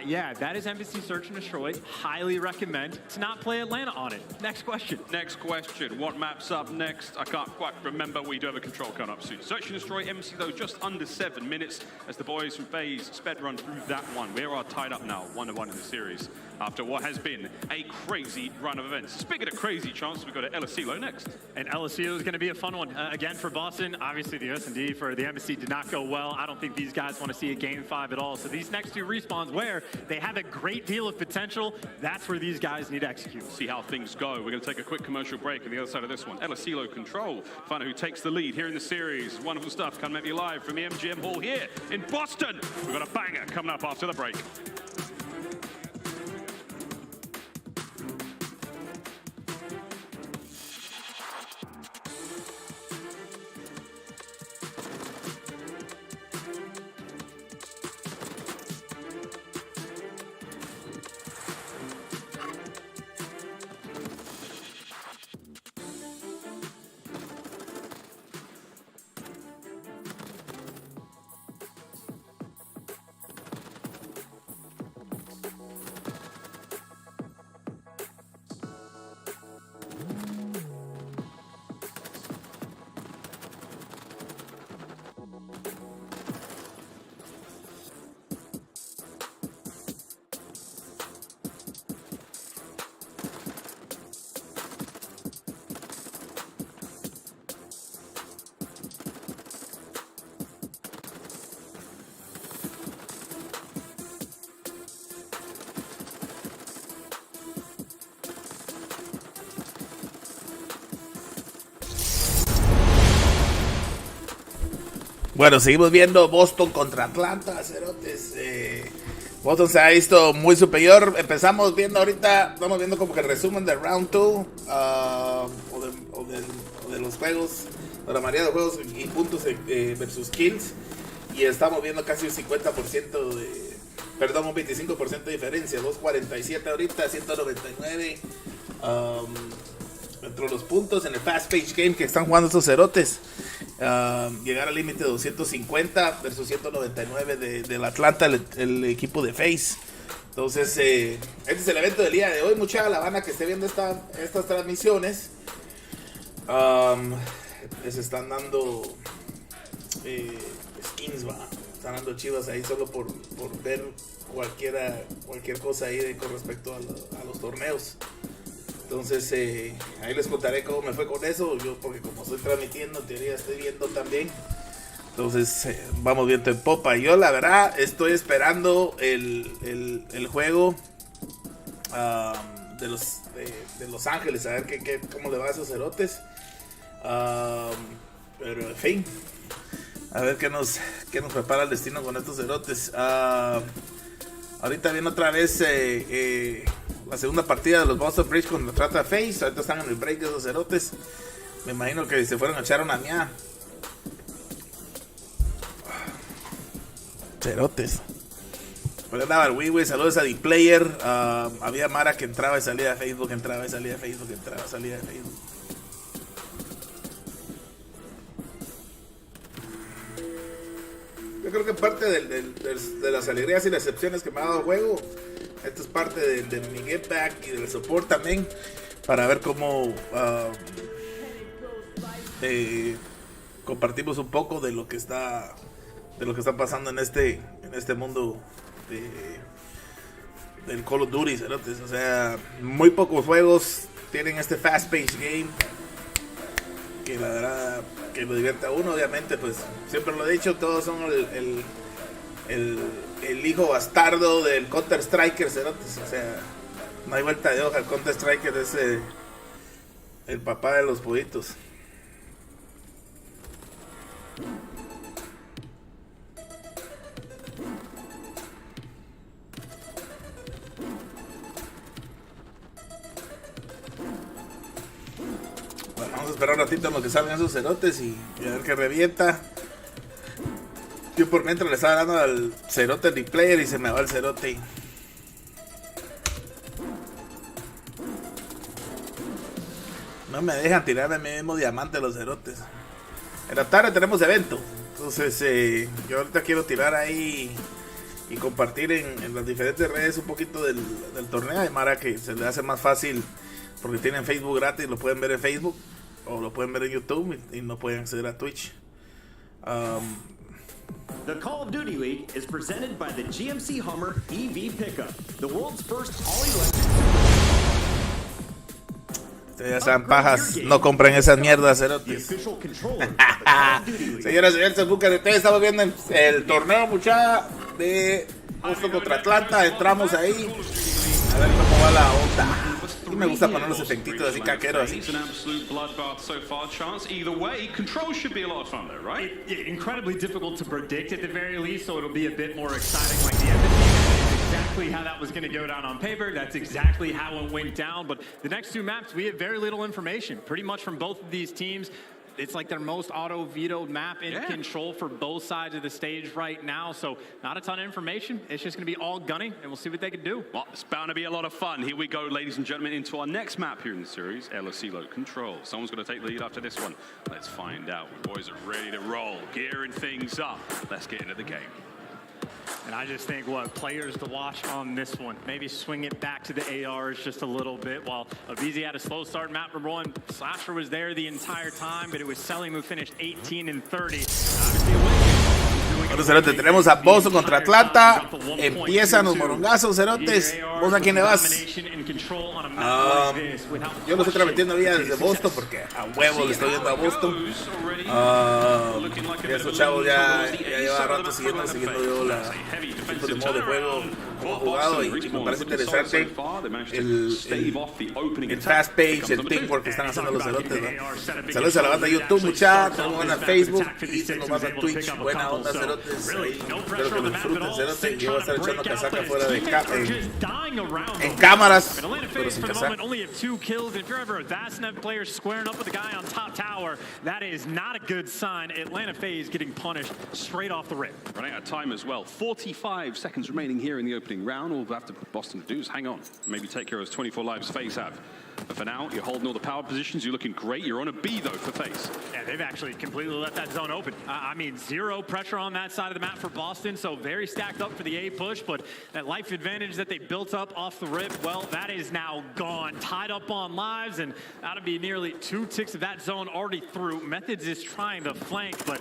yeah, that is Embassy Search and Destroy. Highly recommend to not play Atlanta on it. Next question. Next question. What map's up next? I can't quite remember. We do have a control coming up soon. Search and Destroy Embassy, though, just under 7 minutes as the boys from FaZe sped run through that one. We are tied up now, 1-1 in the series after what has been a crazy run of events. Speaking of crazy, Chance, we go to LSilo next. And LSU is going to be a fun one. Again, for Boston, obviously the S&D for the Embassy did not go well. I don't think these guys want to see a Game 5 at all. So these next 2 respawns where they have a great deal of potential, that's where these guys need to execute. See how things go. We're going to take a quick commercial break on the other side of this one. LSilo Control, find out who takes the lead here in the series. Wonderful stuff coming at you live from the MGM Hall here in Boston. We've got a banger coming up after the break. Bueno, seguimos viendo Boston contra Atlanta, cerotes. Boston se ha visto muy superior. Estamos viendo como que el resumen del round 2 o de los juegos, de la mayoría de juegos y puntos versus kills. Y estamos viendo casi un 50% un 25% de diferencia. 247 ahorita, 199. Entre los puntos en el Fast Page Game que están jugando estos cerotes. Llegar al límite de 250 versus 199 del Atlanta, el equipo de FaZe. Entonces, este es el evento del día de hoy. Mucha la banda que esté viendo estas transmisiones, les están dando skins, están dando chivas ahí solo por ver cualquier cosa ahí con respecto a los torneos. Entonces, ahí les contaré cómo me fue con eso. Yo, porque como estoy transmitiendo, en teoría estoy viendo también. Entonces, vamos viendo en popa. Yo, la verdad, estoy esperando el juego de Los Ángeles, a ver cómo le va a esos cerotes. Pero en fin, a ver qué nos prepara el destino con estos cerotes. Ahorita viene otra vez la segunda partida de los Boston Bridge contra Trata Face. Ahorita están en el break de esos cerotes. Me imagino que se fueron a echar una mía. Cerotes. Pues andaba el Wii, saludos a The Player. Había Mara que entraba y salía de Facebook, entraba y salía de Facebook, entraba y salía de Facebook. Yo creo que parte de las alegrías y las excepciones que me ha dado el juego, esto es parte de mi get back y del support también, para ver cómo compartimos un poco de lo que está pasando en este mundo del Call of Duty, cerotes. O sea, muy pocos juegos tienen este fast-paced game que la verdad que lo divierte a uno. Obviamente, pues siempre lo he dicho, todos son el hijo bastardo del Counter Striker, cerotes. O sea, no hay vuelta de hoja. El Counter Striker es el papá de los pollitos. Vamos a esperar un ratito en lo que salgan esos cerotes y a ver qué revienta. Yo por mientras le estaba dando al cerote el player y se me va el cerote. No me dejan tirar a mí mismo diamante los cerotes. En la tarde tenemos evento. Entonces yo ahorita quiero tirar ahí y compartir en las diferentes redes un poquito del torneo. De Mara que se le hace más fácil porque tienen Facebook gratis, lo pueden ver en Facebook o lo pueden ver en YouTube y no pueden acceder a Twitch. The Call of Duty League is presented by the GMC Hummer EV Pickup, the world's first all-electric. Ustedes sean pajas, no compren esas mierdas, cerotes. Señoras y señores, ustedes estamos viendo el torneo, muchacha, de Boston contra Atlanta. Entramos ahí a ver cómo va la onda. Y me gusta poner los efectitos así caqueros así. Incredibly difficult to predict at the very least, so it'll be a bit more exciting like the end of the game. Exactly how that was going to go down on paper. That's exactly how it went down. But the next two maps, we have very little information, pretty much from both of these teams. It's like their most auto-vetoed map in control for both sides of the stage right now. So not a ton of information. It's just going to be all gunning, and we'll see what they can do. Well, it's bound to be a lot of fun. Here we go, ladies and gentlemen, into our next map here in the series, LSC Control. Someone's going to take the lead after this one. Let's find out. The boys are ready to roll, gearing things up. Let's get into the game. And I just think, players to watch on this one. Maybe swing it back to the ARs just a little bit. While Avizi had a slow start, map number one, Slasher was there the entire time, but it was Selling who finished 18 and 30. Bueno, cerotes, tenemos a Boston contra Atlanta. Empiezan los morongazos, cerotes. ¿Vos a quién le vas? Yo lo estoy transmitiendo vía desde Boston porque a huevo le estoy yendo a Boston. Esos chavos ya lleva rato siguiendo yo la tipo de modo de juego como jugado y me parece interesante el fast page, el teamwork que están haciendo los cerotes, ¿no? Saludos a la banda de YouTube, muchachos, tengo banda Facebook y tengo banda Twitch, buena onda, cerotes. Espero que lo disfruten, cerotes. Yo voy a estar echando casaca fuera de en cámaras, pero sin casaca. Only have 2 kills. If you're ever a Vastnev player squaring up with a guy on top tower, that is not a good sign. Atlanta FaZe getting punished straight off the rip. Running out of time as well. 45 seconds remaining here in the opening round. All we'll have to Boston do is hang on. Maybe take care of those 24 lives FaZe have. But for now, you're holding all the power positions. You're looking great. You're on a B, though, for FaZe. Yeah, they've actually completely left that zone open. I mean, zero pressure on that side of the map for Boston, so very stacked up for the A push, but that life advantage that they built up off the rip, well, that is now gone. Tied up on lives, and that'll be nearly 2 ticks of that zone already through. Methods is trying to flank, but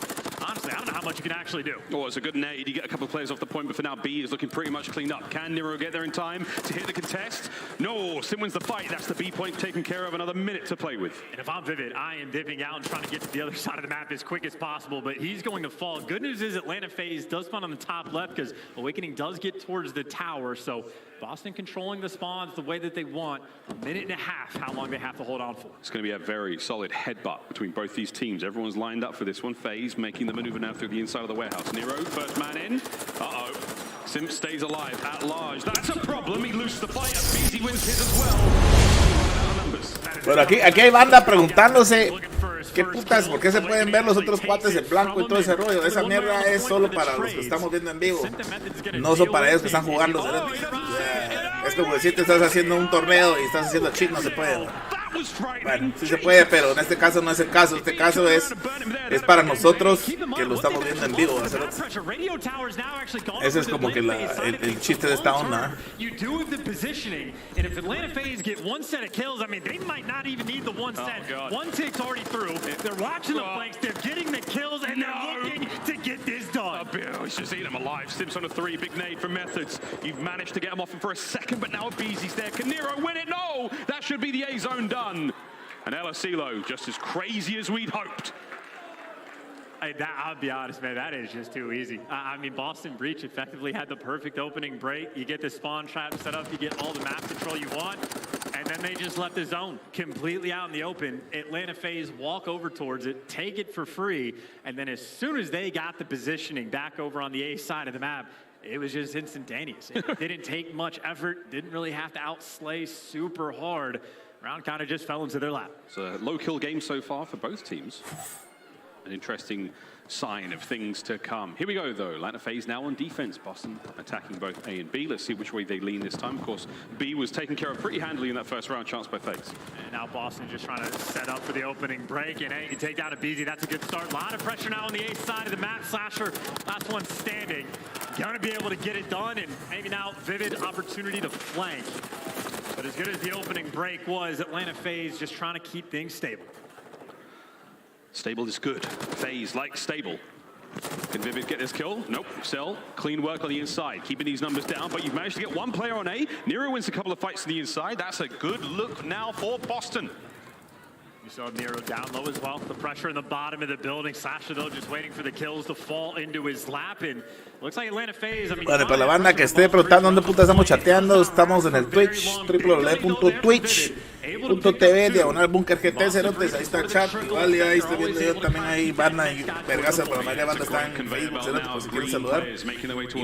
honestly, I don't know how much you can actually do. Oh, it's a good nade. You get a couple of players off the point, but for now, B is looking pretty much cleaned up. up. Can Nero get there in time to hit the contest? No, Sim wins the fight. That's the B point taken care of. Another minute to play with. And if I'm Vivid, I am dipping out and trying to get to the other side of the map as quick as possible, but he's going to fall. Good news is Atlanta FaZe does spawn on the top left because Awakening does get towards the tower, so Boston controlling the spawns the way that they want. A minute and a half, how long they have to hold on for. It's going to be a very solid headbutt between both these teams. Everyone's lined up for this one. FaZe making the maneuver now through the inside of the warehouse. Nero, first man in. Uh-oh. Sim stays alive at large. That's a problem. He loses the fight. BZ wins his as well. Bueno, aquí hay banda preguntándose qué putas, por qué se pueden ver los otros cuates en blanco y todo ese rollo. Esa mierda es solo para los que estamos viendo en vivo. No son para ellos que están jugando. Es como decir, te estás haciendo un torneo y estás haciendo cheat, no se puede. Bueno, sí se puede, pero en este caso no es el caso. Este caso es para nosotros que lo estamos viendo en vivo. Ese es como que el chiste de esta onda. One tick's already through. They're watching the flanks. They're getting the kills, and they're looking to get this done. He's just eating them alive. Sims on a 3. Big nade from Methods. You've managed to get him off him for a second, but now BZ's there. Can Nero win it? No! That should be the A zone done. And LSilo just as crazy as we'd hoped. I'll be honest, man, that is just too easy. I mean, Boston Breach effectively had the perfect opening break. You get the spawn trap set up, you get all the map control you want, and then they just left the zone completely out in the open. Atlanta FaZe walk over towards it, take it for free, and then as soon as they got the positioning back over on the A side of the map, it was just instantaneous. It didn't take much effort, didn't really have to outslay super hard. Round kind of just fell into their lap. It's a low kill game so far for both teams. An interesting sign of things to come. Here we go, though. Atlanta FaZe now on defense. Boston attacking both A and B. Let's see which way they lean this time. Of course, B was taken care of pretty handily in that first round chance by FaZe. And now Boston just trying to set up for the opening break. And A to take down a BZ. That's a good start. A lot of pressure now on the A side of the map. Slasher, last one standing. Gonna be able to get it done. And maybe now Vivid opportunity to flank. But as good as the opening break was, Atlanta FaZe just trying to keep things stable. Stable is good. FaZe like stable. Can Vivid get this kill? Nope. Cell, clean work on the inside. Keeping these numbers down, but you've managed to get one player on A. Nero wins a couple of fights on the inside. That's a good look now for Boston. You saw Nero down low as well. The pressure in the bottom of the building. Sasha, though, just waiting for the kills to fall into his lap. And looks like Atlanta FaZe. Bueno, para la banda que esté preguntando dónde puta estamos chateando, estamos en el Twitch, www.twitch.tv/bunkergt cerotes. Ahí está el chat. Igual ya ahí estoy viendo yo también ahí banda y vergaza, pero la mayoría de banda está en Facebook cerotes, por si quieren saludar. Y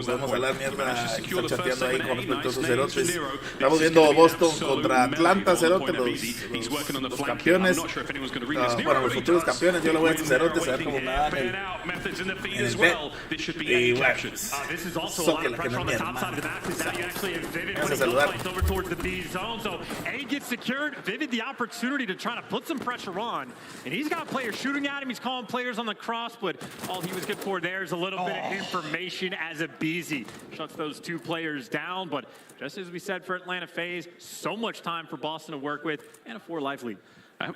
podemos hablar mierda, están chateando ahí con respecto a esos cerotes. Estamos viendo Boston contra Atlanta cerotes, los campeones. Bueno, los futuros campeones. Yo le voy a estos cerotes a ver cómo me dan en el bet. Y bueno, soque la que no es mierda. Vamos a saludar. A gets secured. Vivid the opportunity to try to put some pressure on. And he's got players shooting at him. He's calling players on the cross, but all he was good for there is a little bit of information as a BZ. Shuts those two players down, but just as we said for Atlanta FaZe, so much time for Boston to work with and a 4-life lead.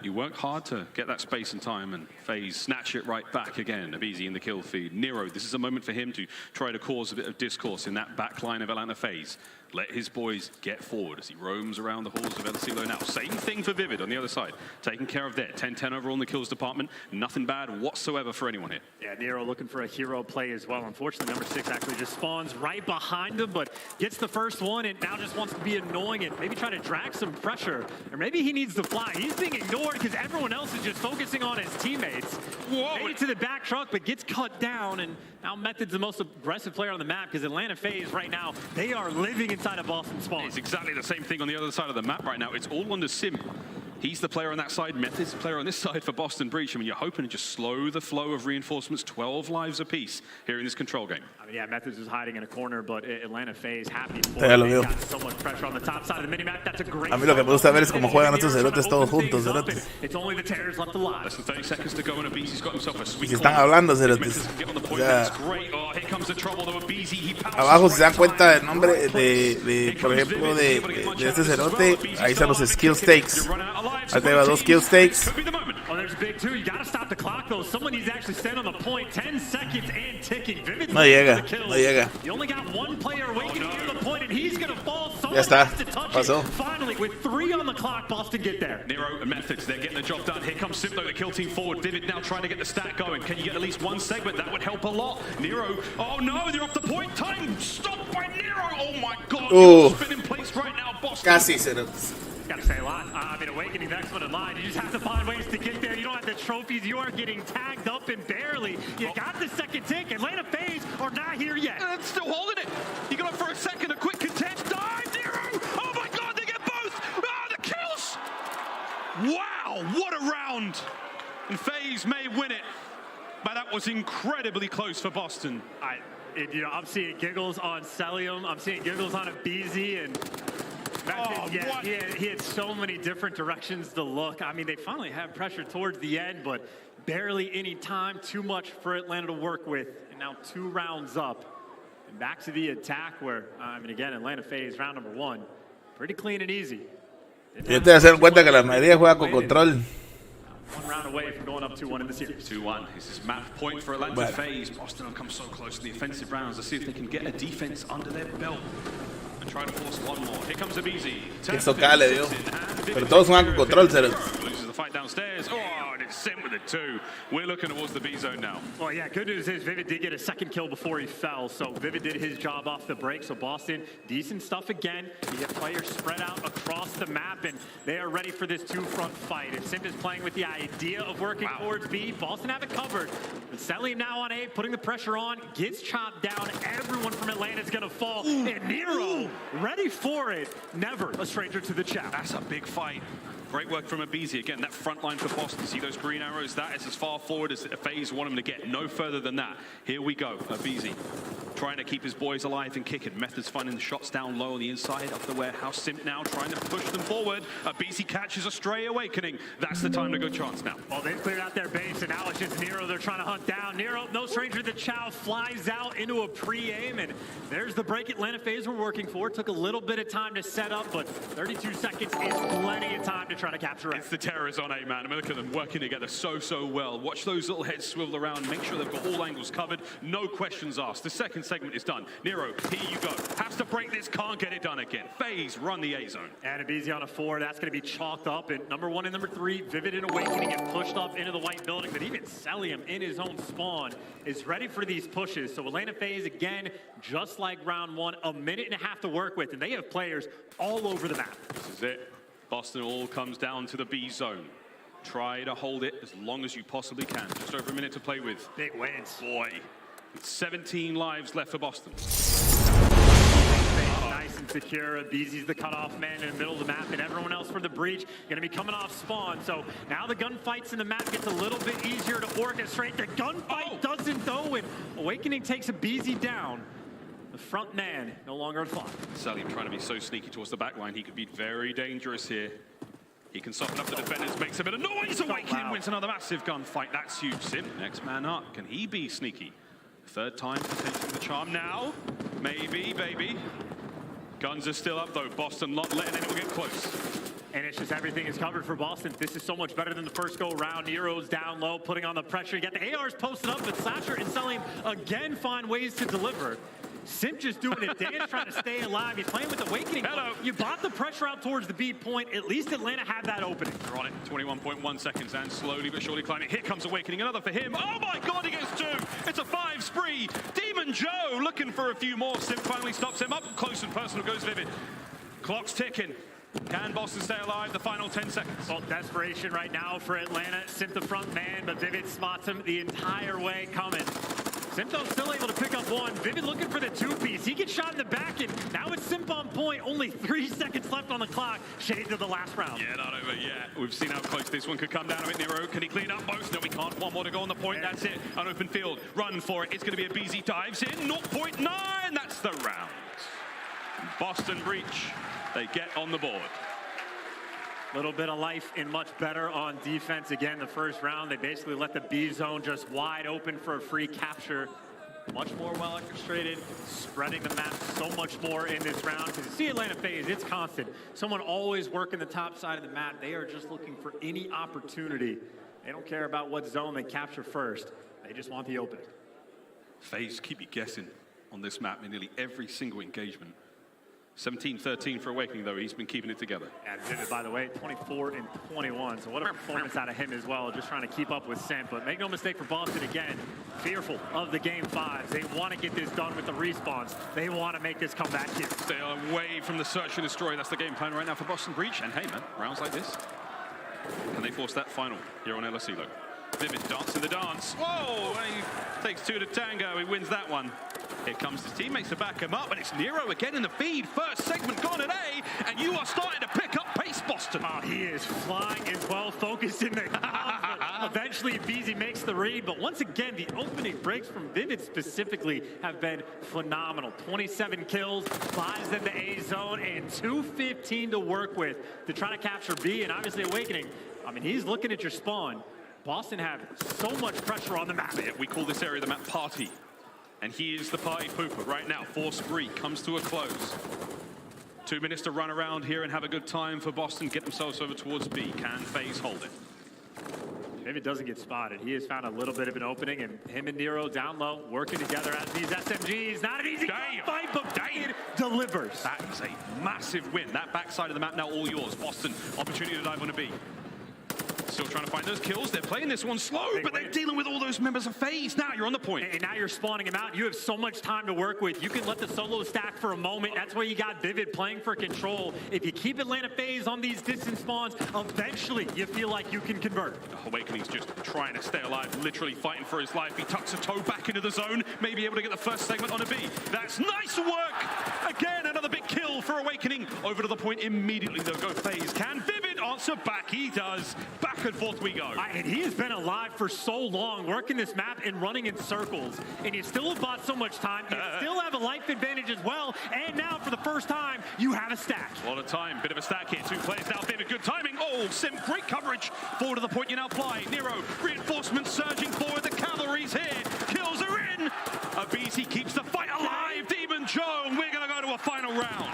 You worked hard to get that space and time, and FaZe snatch it right back again. Abizi in the kill feed. Nero, this is a moment for him to try to cause a bit of discourse in that back line of Atlanta FaZe. Let his boys get forward as he roams around the halls of LSilo now. Same thing for Vivid on the other side. Taken care of there. 10-10 overall in the kills department. Nothing bad whatsoever for anyone here. Yeah, Nero looking for a hero play as well. Unfortunately, number 6 actually just spawns right behind him, but gets the first one and now just wants to be annoying and maybe try to drag some pressure. Or maybe he needs to fly. He's being ignored because everyone else is just focusing on his teammates. Made it to the back truck, but gets cut down. And now Method's the most aggressive player on the map because Atlanta FaZe right now, they are living inside of Boston spawn. It's exactly the same thing on the other side of the map right now. It's all under Sim. He's the player on that side. Method's the player on this side for Boston Breach. I mean, you're hoping to just slow the flow of reinforcements, 12 lives apiece here in this control game. I mean, yeah, Method's is hiding in a corner, but Atlanta FaZe happy for it. They got so much pressure on the top side of the minimap. That's a great. A mí lo que me gusta ver es cómo juegan estos cerotes todos juntos, cerotes. It's only the Terrors left alive. Less than 30 seconds to go, and Abizi's got himself a sweet. Si están hablando, cerotes. Abajo, si se dan cuenta del nombre de por ejemplo, de este cerote, ahí están los skill stakes. Ahí te va 2 skill stakes. Oh, there's a big two. You got to stop the clock, though. Someone needs to actually stand on the point. 10 seconds and ticking. Vivid. No llega, no llega. You only got one player waiting near the point, and he's going to fall. Someone Ya está. has to touch Pasó. it. Finally, with 3 on the clock, Boston get there. Nero and Methods, they're getting the job done. Here comes Simplo, the kill team forward. Vivid now trying to get the stack going. Can you get at least one segment? That would help a lot. Nero, oh no, they're off the point. Time stopped by Nero. Oh my God. Ooh. Spin in place right now, Boston. Casi se nos... Got to say a lot. I mean, Awakening, next one in line. You just have to find ways to get there. You don't have the trophies. You are getting tagged up and barely. You got the second tick. Atlanta FaZe are not here yet. And it's still holding it. He got up for a second, a quick contest. Dive, Nero. Oh my God, they get both. Ah, the kills. Wow, what a round. And FaZe may win it. But that was incredibly close for Boston. I'm seeing giggles on Celium. I'm seeing giggles on Abizi, and he had so many different directions to look. I mean, they finally had pressure towards the end, but barely any time. Too much for Atlanta to work with. And now 2 rounds up. And back to the attack where, I mean, again, Atlanta FaZe, round number 1. Pretty clean and easy. Tienes que hacer cuenta que la mayoría juega con control. 1 round away from going up 2-1 in the series. 2-1. This is map point for Atlanta FaZe. Boston have come so close to the offensive rounds. Let's see if they can get a defense under their belt and try to force one more. Here comes Abizi. Eso cale, Dios. Pero todos juegan con control, Cero. Loses the fight downstairs. Oh, and it's sent with a 2. We're looking towards the B zone now. Well, yeah, good news is Vivid did get a second kill before he fell, so Vivid did his job off the break. So Boston, decent stuff again. You get players spread out across the map, and they are ready for this 2-front fight. If Simp is playing with the idea of working towards B, Boston have it covered. And Celium now on A, putting the pressure on, gets chopped down. Everyone from Atlanta is going to fall. And Nero, ready for it. Never a stranger to the chat. That's a big fight. Great work from Abizi. Again, that front line for Boston. See those green arrows? That is as far forward as FaZe want him to get. No further than that. Here we go. Abizi trying to keep his boys alive and kicking. Methods finding the shots down low on the inside of the warehouse. Simp now trying to push them forward. Abizi catches a stray Awakening. That's the time to go chance now. Well, they've cleared out their base, and now it's just Nero they're trying to hunt down. Nero, no stranger to the chow, flies out into a pre-aim, and there's the break Atlanta FaZe were working for. Took a little bit of time to set up, but 32 seconds is plenty of time to try to capture it. It's the terrors on A, man. I mean, look at them working together so well. Watch those little heads swivel around. Make sure they've got all angles covered. No questions asked. The second segment is done. Nero, here you go. Has to break this, can't get it done again. FaZe run the A zone. And Abizi on a 4. That's going to be chalked up. And number 1 and number 3, Vivid and Awakening get pushed up into the white building. But even Celium in his own spawn is ready for these pushes. So Atlanta FaZe, again, just like round 1, a minute and a half to work with. And they have players all over the map. This is it. Boston all comes down to the B zone. Try to hold it as long as you possibly can. Just over a minute to play with. Big wins. Boy, it's 17 lives left for Boston. Nice and secure. Abizi's the cutoff man in the middle of the map, and everyone else for the breach going to be coming off spawn. So now the gunfights in the map gets a little bit easier to orchestrate. The gunfight doesn't though, and Awakening takes Abizi down. The front man no longer on clock. Celium trying to be so sneaky towards the back line. He could be very dangerous here. He can soften up the defenders, makes a bit of noise. Awakening wins another massive gunfight. That's huge. Simp, next man up. Can he be sneaky? Third time, potentially the charm now. Maybe, baby. Guns are still up though. Boston not letting anyone get close. And it's just everything is covered for Boston. This is so much better than the first go round. Nero's down low, putting on the pressure. You got the ARs posted up, but Slasher and Celium again find ways to deliver. Simp just doing a dance, trying to stay alive. He's playing with Awakening. Hello. You bought the pressure out towards the B point. At least Atlanta had that opening. They're on it. 21.1 seconds and slowly but surely climbing. Here comes Awakening. Another for him. Oh my God, he gets 2. It's a 5 spree. Demon Joe looking for a few more. Simp finally stops him up. Close and personal goes Vivid. Clock's ticking. Can Boston stay alive? The final 10 seconds. Well, desperation right now for Atlanta. Simp the front man, but Vivid spots him the entire way coming. Simpto's still able to pick up 1. Vivid looking for the 2-piece. He gets shot in the back, and now it's Simp on point. Only 3 seconds left on the clock. Shades of the last round. Yeah, not over yet. We've seen how close this one could come down a bit. Nero, can he clean up both? No, he can't. One more to go on the point. That's it. An open field. Run for it. It's going to be a BZ dives in. 0.9. That's the round. Boston breach. They get on the board. Little bit of life and much better on defense. Again, the first round, they basically let the B zone just wide open for a free capture. Much more well orchestrated, spreading the map so much more in this round. Because you see Atlanta FaZe, it's constant. Someone always working the top side of the map. They are just looking for any opportunity. They don't care about what zone they capture first. They just want the opening. FaZe keep you guessing on this map in nearly every single engagement. 17-13 for Awakening, though. He's been keeping it together. And Vivid, by the way, 24 and 21. So what a performance out of him as well, just trying to keep up with Sim. But make no mistake for Boston, again, fearful of the game 5. They want to get this done with the respawns. They want to make this comeback here. Stay away from the search and destroy. That's the game plan right now for Boston Breach. And hey, man, rounds like this, can they force that final here on LSE, though? Vivid dancing the dance. Whoa! He takes 2 to tango. He wins that one. Here comes his teammates to back him up, and it's Nero again in the feed. First segment gone at A, and you are starting to pick up pace, Boston. Oh, he is flying as well, focused in the eventually, BZ makes the read, but once again, the opening breaks from Vivid specifically have been phenomenal. 27 kills, buys them the A zone, and 2:15 to work with to try to capture B, and obviously Awakening. I mean, he's looking at your spawn. Boston have so much pressure on the map. Yeah, we call this area the map party. And he is the party pooper right now. Force spree comes to a close. 2 minutes to run around here and have a good time for Boston. Get themselves over towards B. Can FaZe hold it? Maybe it doesn't get spotted. He has found a little bit of an opening, and him and Nero down low working together as these SMGs. Not an easy fight, but Dane delivers. That is a massive win. That backside of the map now all yours. Boston, opportunity to dive on a B. Still trying to find those kills. They're playing this one slow, but they're dealing with all those members of FaZe. Now you're on the point. And now you're spawning him out. You have so much time to work with. You can let the solo stack for a moment. That's why you got Vivid playing for control. If you keep Atlanta FaZe on these distance spawns, eventually you feel like you can convert. Awakening's just trying to stay alive, literally fighting for his life. He tucks a toe back into the zone, maybe able to get the first segment on a B. That's nice work. Again, another big kill for Awakening. Over to the point immediately, though. Go FaZe. Can Vivid answer back? He does. Back and forth we go. And he has been alive for so long, working this map and running in circles. And you still have bought so much time. You still have a life advantage as well. And now, for the first time, you have a stack. A lot of time. Bit of a stack here. 2 players now. Vivid, good timing. Oh, Sim, great coverage. Forward to the point you now fly. Nero, reinforcements surging forward. The cavalry's here. Kills are in. BZ keeps the fight alive. Demon Joe, and we're going to go to a final round.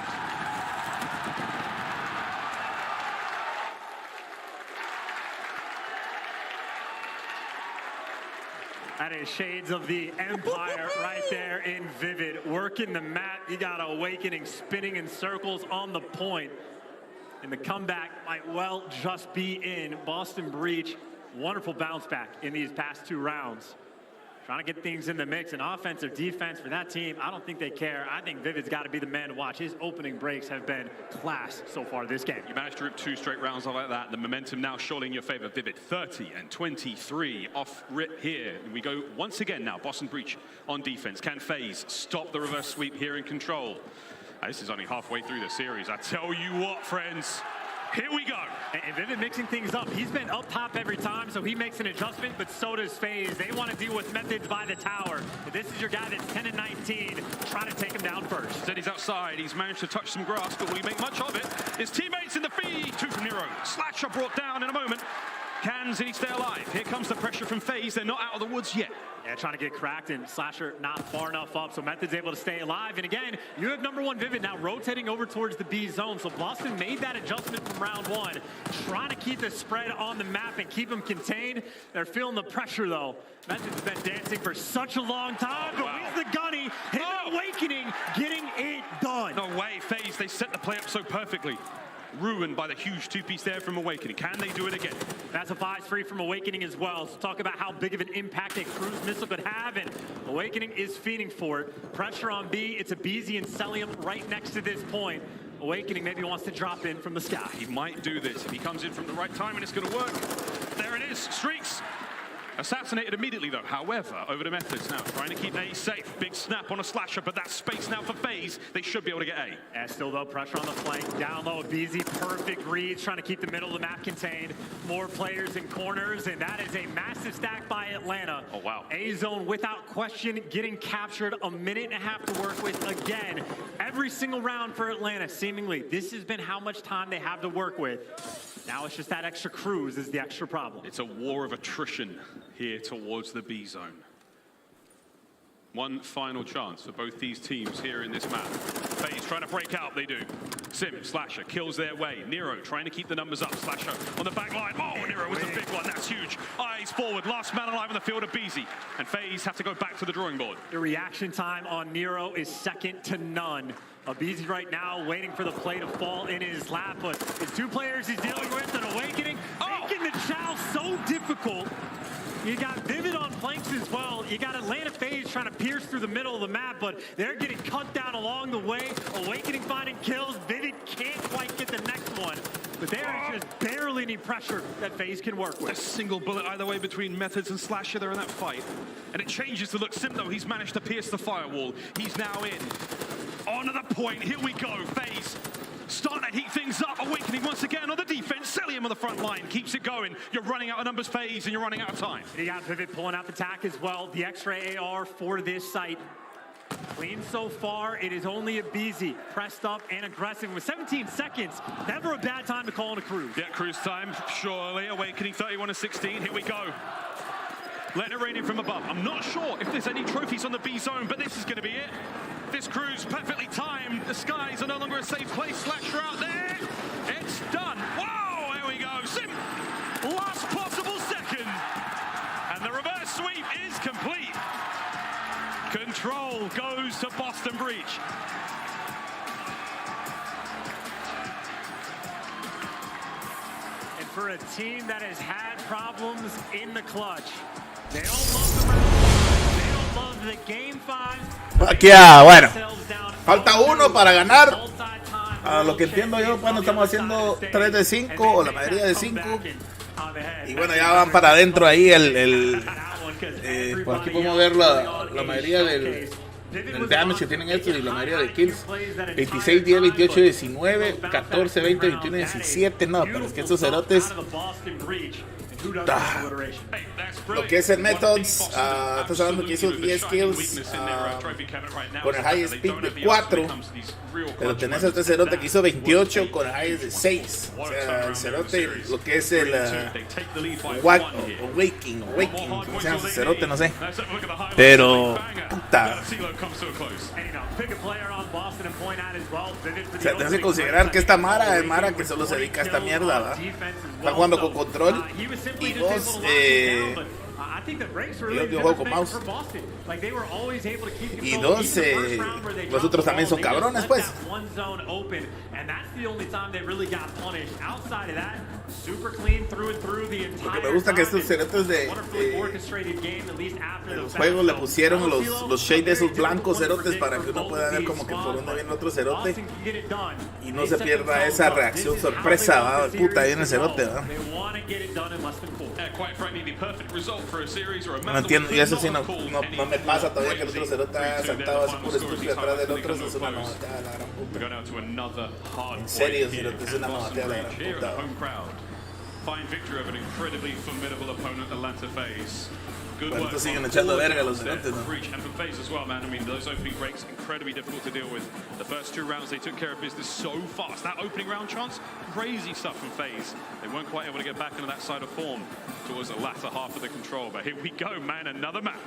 That is shades of the Empire right there in Vivid. Working the map, you got Awakening spinning in circles on the point. And the comeback might well just be in. Boston Breach, wonderful bounce back in these past 2 rounds. Trying to get things in the mix, and offense or defense for that team, I don't think they care. I think Vivid's got to be the man to watch. His opening breaks have been class so far this game. You managed to rip 2 straight rounds like that. The momentum now surely in your favor. Vivid 30 and 23 off rip here. And we go once again now. Boston Breach on defense. Can FaZe stop the reverse sweep here in control? This is only halfway through the series. I tell you what, friends. Here we go. And Vivid mixing things up. He's been up top every time, so he makes an adjustment, but so does FaZe. They want to deal with methods by the tower. But this is your guy that's 10 and 19. Try to take him down first. Instead, he's outside. He's managed to touch some grass, but will he make much of it? His teammates in the feed. 2 from Nero. Slasher brought down in a moment. Can Ziddy stay alive? Here comes the pressure from FaZe. They're not out of the woods yet. Yeah, trying to get cracked, and Slasher not far enough up, so Method's able to stay alive. And again, you have #1 Vivid now rotating over towards the B zone. So Boston made that adjustment from round 1, trying to keep the spread on the map and keep them contained. They're feeling the pressure, though. Method's been dancing for such a long time, but he's the gunny, him and Awakening getting it done. No way, FaZe, they set the play up so perfectly. Ruined by the huge 2-piece there from Awakening. Can they do it again? That's a 5-3 from Awakening as well. So talk about how big of an impact a cruise missile could have, and Awakening is feeding for it. Pressure on B, it's a BZ and Celium right next to this point. Awakening maybe wants to drop in from the sky. He might do this if he comes in from the right time, and it's going to work. There it is, streaks. Assassinated immediately, though. However, over to Methods now, trying to keep A safe. Big snap on a Slasher, but that's space now for FaZe. They should be able to get A. And still, though, pressure on the flank. Down low, BZ, perfect reads, trying to keep the middle of the map contained. More players in corners, and that is a massive stack by Atlanta. Oh, wow. A zone, without question, getting captured. A minute and a half to work with again. Every single round for Atlanta, seemingly. This has been how much time they have to work with. Now it's just that extra cruise is the extra problem. It's a war of attrition here towards the B zone. One final chance for both these teams here in this map. FaZe trying to break out, they do. Sim, Slasher kills their way. Nero trying to keep the numbers up. Slasher on the back line. Oh, Nero was a big one, that's huge. FaZe forward, last man alive on the field of BZ. And FaZe have to go back to the drawing board. The reaction time on Nero is second to none. BZ right now waiting for the play to fall in his lap, but the two players he's dealing with an Awakening, making the chow so difficult. You got Vivid on flanks as well. You got Atlanta FaZe trying to pierce through the middle of the map, but they're getting cut down along the way. Awakening finding kills. Vivid can't quite get the next one, but there is just barely any pressure that FaZe can work with. A single bullet either way between Methods and Slasher there in that fight. And it changes to look Sim, though. He's managed to pierce the firewall. He's now in. On to the point. Here we go. FaZe starting to heat things up. Awakening once again on the defense. Cellium on the front line. Keeps it going. You're running out of numbers, FaZe, and you're running out of time. You got Vivid pulling out the tack as well. The X-ray AR for this site. Clean so far. It is only a BZ. Pressed up and aggressive with 17 seconds. Never a bad time to call in a cruise. Yeah, cruise time, surely. Awakening 31-16. Here we go. Letting it rain in from above. I'm not sure if there's any trophies on the B zone, but this is going to be it. This cruise perfectly timed. The skies are no longer a safe place. Slasher out there. It's done. Whoa, here we go. Sim, last possible second. And the reverse sweep is complete. Control goes to Boston Breach. And for a team that has had problems in the clutch, they don't love the round. They don't love the game 5. Aquí, bueno, falta uno para ganar. A lo que entiendo yo, bueno, estamos haciendo 3 de 5 o la mayoría de 5. Y bueno, ya van para adentro ahí por aquí podemos ver la mayoría del damage que tienen estos y la mayoría de kills. 26, 10, 28, 19, 14, 20, 21, 17. No, pero es que estos cerotes... Lo que es el Methods, estás hablando que hizo 10 kills con el high speed de 4, pero tenés a este cerote que hizo 28 con el high de 6. O sea, el cerote, lo que es el Awakening, como se llama ese cerote, no sé. Pero, puta. O sea, tenés que considerar que esta Mara es Mara que solo se dedica a esta mierda, ¿va? Está jugando con control. Y dos, yo juego con mouse. Y dos, los otros también son cabrones, pues. Porque me gusta que estos cerotes de los juegos le pusieron los shades de esos blancos cerotes para que uno pueda ver como que por dónde viene otro cerote y no se pierda esa reacción sorpresa, ¿va? Puta, viene el cerote, ¿va? No entiendo, y eso sí no me pasa todavía que el otro cerote ha saltado así por estúpido atrás del otro. Eso es una novateada de la gran puta. En serio, cerote, es una novateada de la gran puta. Fine victory of an incredibly formidable opponent, Atlanta FaZe. Good work. Siguen echando verga los cerotes, ¿no? Breach and for FaZe as well, man. I mean, those opening breaks incredibly difficult to deal with. The first 2 rounds, they took care of business so fast. That opening round chance, crazy stuff from FaZe. They weren't quite able to get back into that side of form towards the latter half of the control. But here we go, man. Another map.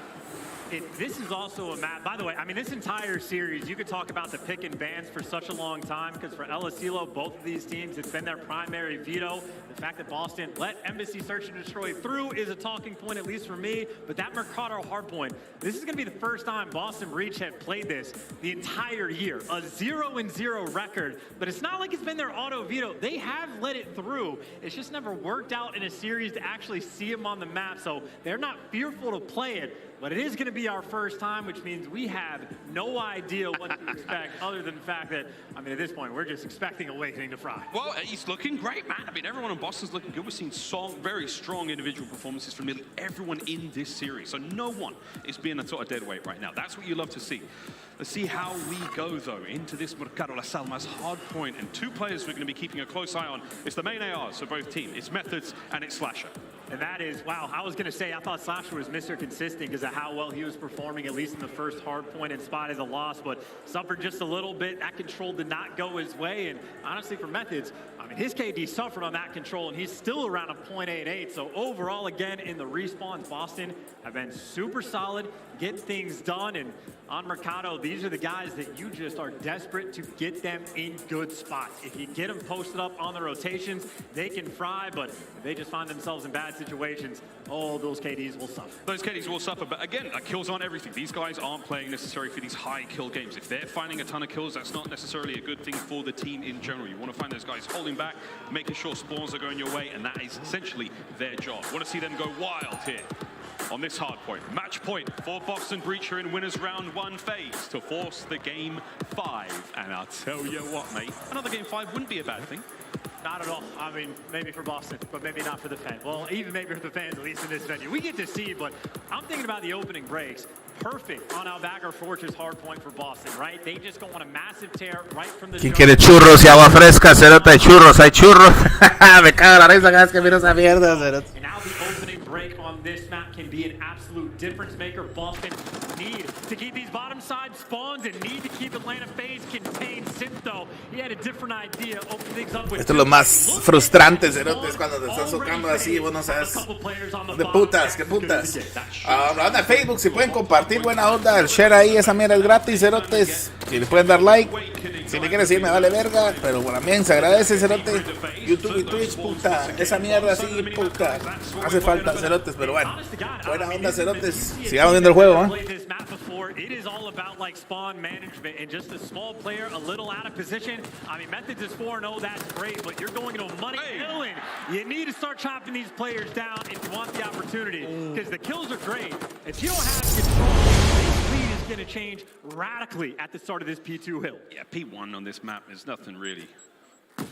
This is also a map, by the way, I mean, this entire series, you could talk about the pick and bans for such a long time, because for El Asilo, both of these teams, it's been their primary veto. The fact that Boston let Embassy Search and Destroy through is a talking point, at least for me, but that Mercado hardpoint, this is going to be the first time Boston Breach have played this the entire year. A 0-0 record, but it's not like it's been their auto veto. They have let it through. It's just never worked out in a series to actually see them on the map, so they're not fearful to play it. But it is going to be our first time, which means we have no idea what to expect other than the fact that, I mean, at this point, we're just expecting Awakening to fry. Well, he's looking great, man. I mean, everyone in Boston's looking good. We're seeing very strong individual performances from nearly everyone in this series. So no one is being a sort of dead weight right now. That's what you love to see. Let's see how we go, though, into this Mercado Las Almas hard point. And 2 players we're going to be keeping a close eye on. It's the main ARs for both teams. It's Methods and it's Slasher. And that is, wow, I was going to say, I thought Slasher was Mr. Consistent because of how well he was performing, at least in the first hard point and spot as a loss, but suffered just a little bit. That control did not go his way. And honestly, for Methods, I mean, his KD suffered on that control, and he's still around a .88. So overall, again, in the respawns, Boston have been super solid, get things done. And on Mercado, these are the guys that you just are desperate to get them in good spots. If you get them posted up on the rotations, they can fry, but if they just find themselves in bad situations, oh, those KDs will suffer. Those KDs will suffer, but again, kills aren't everything. These guys aren't playing necessarily for these high kill games. If they're finding a ton of kills, that's not necessarily a good thing for the team in general. You want to find those guys holding back, making sure spawns are going your way, and that is essentially their job. Want to see them go wild here on this hard point. Match point for Boston Breacher in winners round 1 phase to force the game 5. And I'll tell you what, mate, another game 5 wouldn't be a bad thing. Not at all. I mean, maybe for Boston, but maybe not for the fans. Well, even maybe for the fans, at least in this venue. We get to see, but I'm thinking about the opening breaks. Perfect on Albagar Fortress hard point for Boston, right? They just go on a massive tear right from the ¿Quién quiere churros y agua fresca? Cerote de churros, hay churros. Me cago la risa cada vez que miro esa mierda, cerote. And now the opening break on this map can be an absolute difference maker. Boston need to keep these bottom side spawns and need to keep Atlanta FaZe contained. Simpto, he had a different idea. Open things up with Esto es lo más frustrante, cerote, es cuando te estás socando así, vos no sabes de putas, qué putas. Banda de Facebook, si pueden compartir, buena onda, el share ahí, esa mierda es gratis, cerotes. Si le pueden dar like, si me quieres seguir me vale verga, pero también se agradece, cerote. YouTube y Twitch, puta, esa mierda así, puta, hace falta, cerotes, pero bueno, buena onda, cerotes, sigamos viendo el juego, It is all about like spawn management and just a small player a little out of position. I mean, Methods is 4-0, that's great, but you're going to a money hill and you need to start chopping these players down if you want the opportunity, because the kills are great. If you don't have control, this lead is going to change radically at the start of this P2 hill. Yeah, P1 on this map is nothing really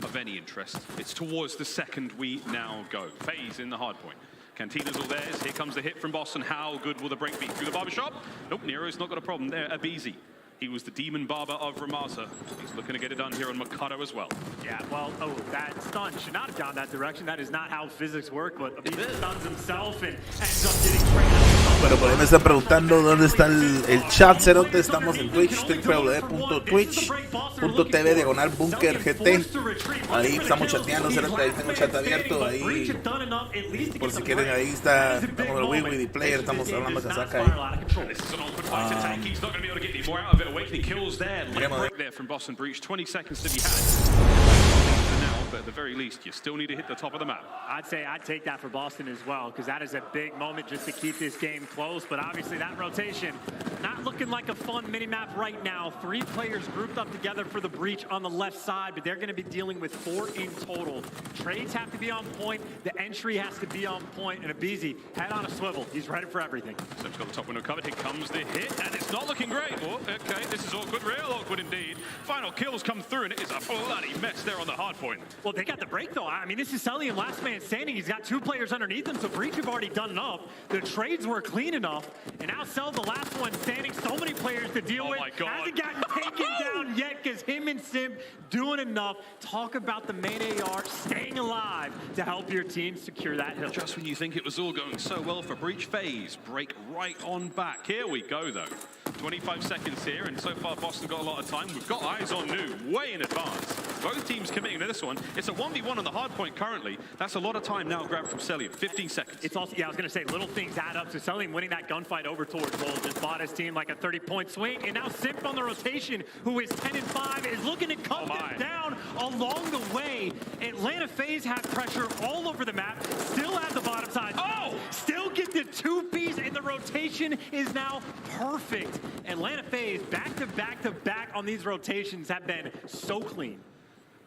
of any interest. It's towards the second we now go. FaZe in the hard point. Cantina's all theirs. Here comes the hit from Boston. How good will the break be? Through the barbershop? Nope, Nero's not got a problem there. Abizi. He was the demon barber of Ramasa. He's looking to get it done here on Mikado as well. Yeah, well, that stun should not have gone that direction. That is not how physics work, but Abizi stuns himself and ends up getting sprayed out. Pero por ahí me están preguntando dónde está el chat, cerote. Estamos en Twitch, www.twitch.tv/bunkergt. Ahí estamos chateando, cerote. Ahí tengo chat abierto. Ahí, por si quieren, ahí está. Estamos en el Wii Player, estamos hablando de Casaca ahí. Awakening kills there. Late break there from Boston Breach. 20 seconds to be had. For now, but at the very least, you still need to hit the top of the map. I'd say I'd take that for Boston as well, because that is a big moment just to keep this game close. But obviously that rotation, not looking like a fun mini-map right now. 3 players grouped up together for the breach on the left side, but they're going to be dealing with 4 in total. Trades have to be on point. The entry has to be on point. And Abizi, head on a swivel. He's ready for everything. So he's got the top window covered. Here comes the hit, and it's not looking great. Oh, okay, this is awkward, real awkward indeed. Final kills come through, and it is a bloody mess there on the hard point. Well, they got the break, though. I mean, this is Cellian last man standing. He's got 2 players underneath him, so Breach have already done enough. The trades were clean enough, and now Cell, the last one standing. So many players to deal with. My God. Hasn't gotten taken down yet, because him and Simp doing enough. Talk about the main AR staying alive to help your team secure that hill. Just when you think it was all going so well for Breach, FaZe break right on back. Here we go, though. 25 seconds here, and so far Boston got a lot of time. We've got eyes on New way in advance. Both teams committing to this one. It's a 1v1 on the hard point currently. That's a lot of time now grabbed from Cellian. 15 seconds. It's also, yeah, I was going to say, little things add up. So Cellian winning that gunfight over towards Gold just bought his team like a 30-point swing. And now Simp on the rotation, who is 10-5, is looking to cut them down along the way. Atlanta FaZe have pressure all over the map. Still have the bottom side. Oh! Still get the 2-piece, and the rotation is now perfect. Atlanta FaZe back to back on these rotations have been so clean.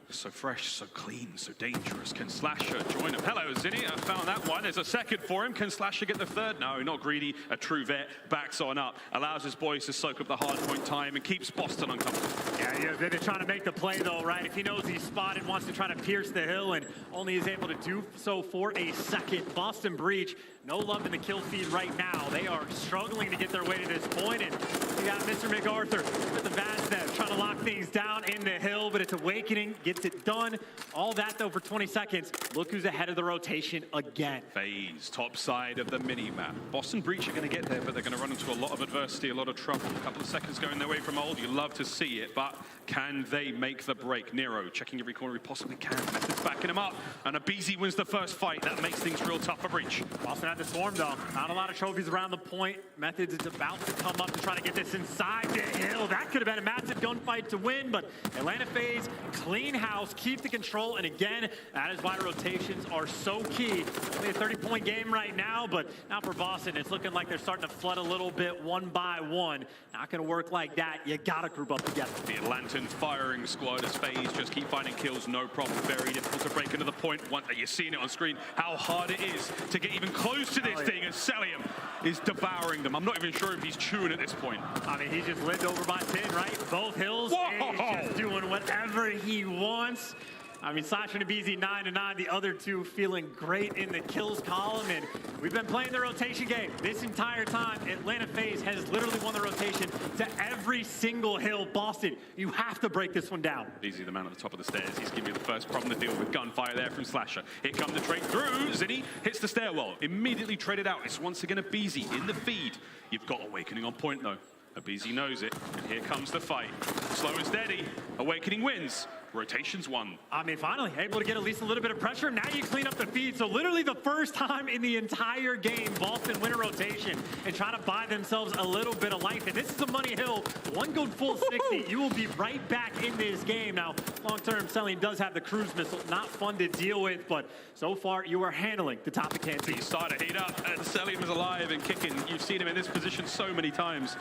So fresh, so clean, so dangerous. Can Slasher join him? Hello, Zinni. I found that one. There's a second for him. Can Slasher get the third? No, not greedy. A true vet. Backs on up. Allows his boys to soak up the hard point time and keeps Boston uncomfortable. Yeah, they've been trying to make the play, though, right? If he knows he's spotted, wants to try to pierce the hill, and only is able to do so for a second. Boston Breach, no love in the kill feed right now. They are struggling to get their way to this point, and you got Mr. MacArthur with the Vaznev trying to lock things down in the hill, but it's Awakening. Gets gets it done. All that, though, for 20 seconds. Look who's ahead of the rotation again. FaZe, top side of the mini-map. Boston Breach are going to get there, but they're going to run into a lot of adversity, a lot of trouble. A couple of seconds going their way from old. You love to see it, but can they make the break? Nero checking every corner he possibly can. Method's backing him up, and Abizi wins the first fight. That makes things real tough for Breach. Boston had the swarm, though. Not a lot of trophies around the point. Methods is about to come up to try to get this inside the hill. That could have been a massive gunfight to win, but Atlanta FaZe, clean house, keep the control, and again, that is why rotations are so key. Only a 30-point game right now, but now for Boston, it's looking like they're starting to flood a little bit one by one. Not going to work like that. You got to group up together. The Atlantan firing squad as FaZe just keep finding kills, no problem. Very difficult to break into the point. You're seeing it on screen, how hard it is to get even close to this thing as Celium is devouring them. I'm not even sure if he's chewing at this point. I mean, he just lived over by 10, right? Both hills. Whoa! He's just doing whatever he wants. I mean, Sasha and Abizi 9-9, the other two feeling great in the kills column, and we've been playing the rotation game this entire time. Atlanta FaZe has literally won the rotation to every single hill. Boston, you have to break this one down. Easy, the man at the top of the stairs. He's giving you the first problem to deal with. Gunfire there from Slasher. Here comes the trade through. Zinni hits the stairwell. Immediately traded out. It's once again Abizi in the feed. You've got Awakening on point, though. Abizi knows it, and here comes the fight. Slow and steady. Awakening wins. Rotations won. I mean, finally able to get at least a little bit of pressure. Now you clean up the feed. So literally the first time in the entire game, Boston win a rotation and try to buy themselves a little bit of life. And this is a money hill. One good full 60. You will be right back in this game. Now, long-term selling does have the cruise missile. Not fun to deal with, but so far you are handling the top of canteen. He's starting to heat up, and Celium is alive and kicking. You've seen him in this position so many times.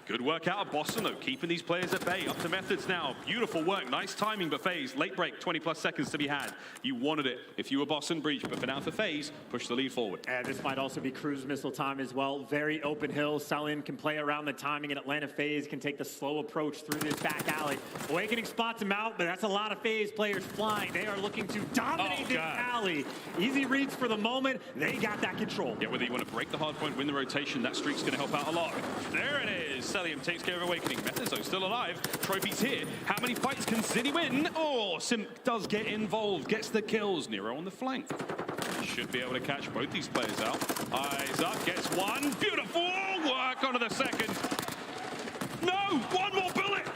Good work out of Boston, though, keeping these players at bay. Up to Methods now. Beautiful work. Nice timing, but FaZe, late break, 20-plus seconds to be had. You wanted it if you were Boston Breach, but for now for FaZe, push the lead forward. And this might also be cruise missile time as well. Very open hill. Selin can play around the timing, and Atlanta FaZe can take the slow approach through this back alley. Awakening spots him out, but that's a lot of FaZe players flying. They are looking to dominate this alley. Easy reads for the moment. They got that control. Yeah, whether you want to break the hard point, win the rotation, that streak's going to help out a lot. There it is. Celium takes care of Awakening. Methods still alive. Trophies here. How many fights can Zinni win? Oh, Simp does get involved. Gets the kills. Nero on the flank. Should be able to catch both these players out. Eyes up. Gets one. Beautiful work onto the second. No! One more bullet!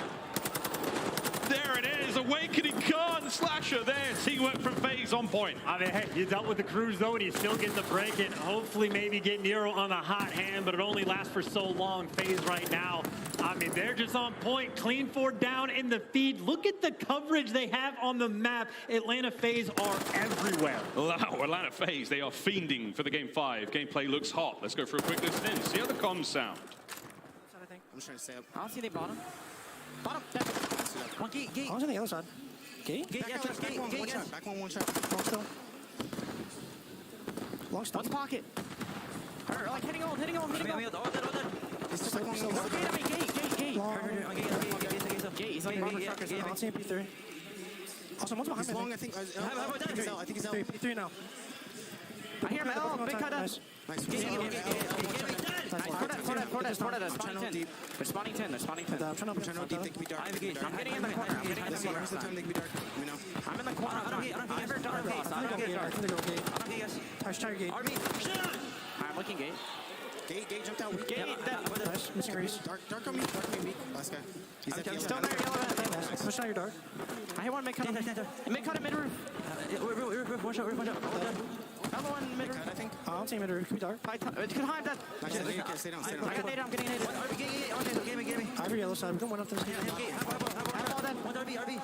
There it is. Awakening card. Slasher there. Teamwork from FaZe on point. I mean, hey, you dealt with the cruise, though, and you still get the break, and hopefully maybe get Nero on the hot hand, but it only lasts for so long. FaZe right now, I mean, they're just on point. Clean 4 down in the feed. Look at the coverage they have on the map. Atlanta FaZe are everywhere. Wow, Atlanta FaZe, they are fiending for the Game 5. Gameplay looks hot. Let's go for a quick listen in. See how the comms sound. I'm just trying to stay up. I don't see any bottom. Bottom. One gate. I was on the other side. Gate? Gate, yeah, just gate. One shot. Back one shot. Long still. Long still. One's pocket. Like hitting home. It's just like one still. Gate. Long. Gate. He's like I'll see P3. Also, one's behind me. long, I think. I think he's out. P3 now. I hear him. Oh, big cut. Nice. They're spawning 10. I'm trying to open deep. They can be dark. I'm getting in the corner. Here's the time they can be dark. Let me know. I'm in the corner. I heard dark. I think they go gate. Nice, try your gate. I'm looking gate. Gate jumped out. Gate. Nice, missing Reese. Dark on me. Weak. Last guy. He's at Still there, yellow. Nice. Push out your dark. I hit one mid-cut. Mid-cut at mid-roof. Roof. Watch out. Another one mid-roof. I think. I'll team it. Could be dark. It's good high. That. Stay down. I got nade. I'm getting nade. Give me. Ivory yellow side. We can win up this game. Have all that. One RB.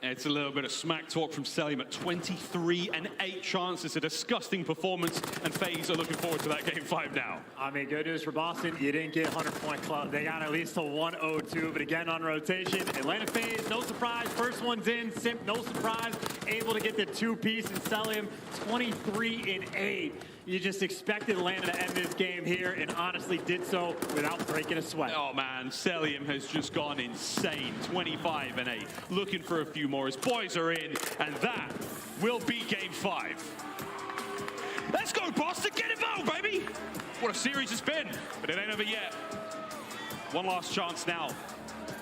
It's a little bit of smack talk from Celium at 23 and 8 chances. A disgusting performance, and FaZe are looking forward to that Game 5 now. I mean, good news for Boston. You didn't get 100-point club. They got at least a 102, but again on rotation. Atlanta FaZe, no surprise. First one's in. Simp, no surprise. Able to get the 2-piece and Celium 23 and 8. You just expected Atlanta to end this game here, and honestly did so without breaking a sweat. Oh man, Celium has just gone insane. 25 and 8. Looking for a few more. His boys are in, and that will be Game 5. Let's go, Boston. Get involved, baby. What a series it's been, but it ain't over yet. One last chance now.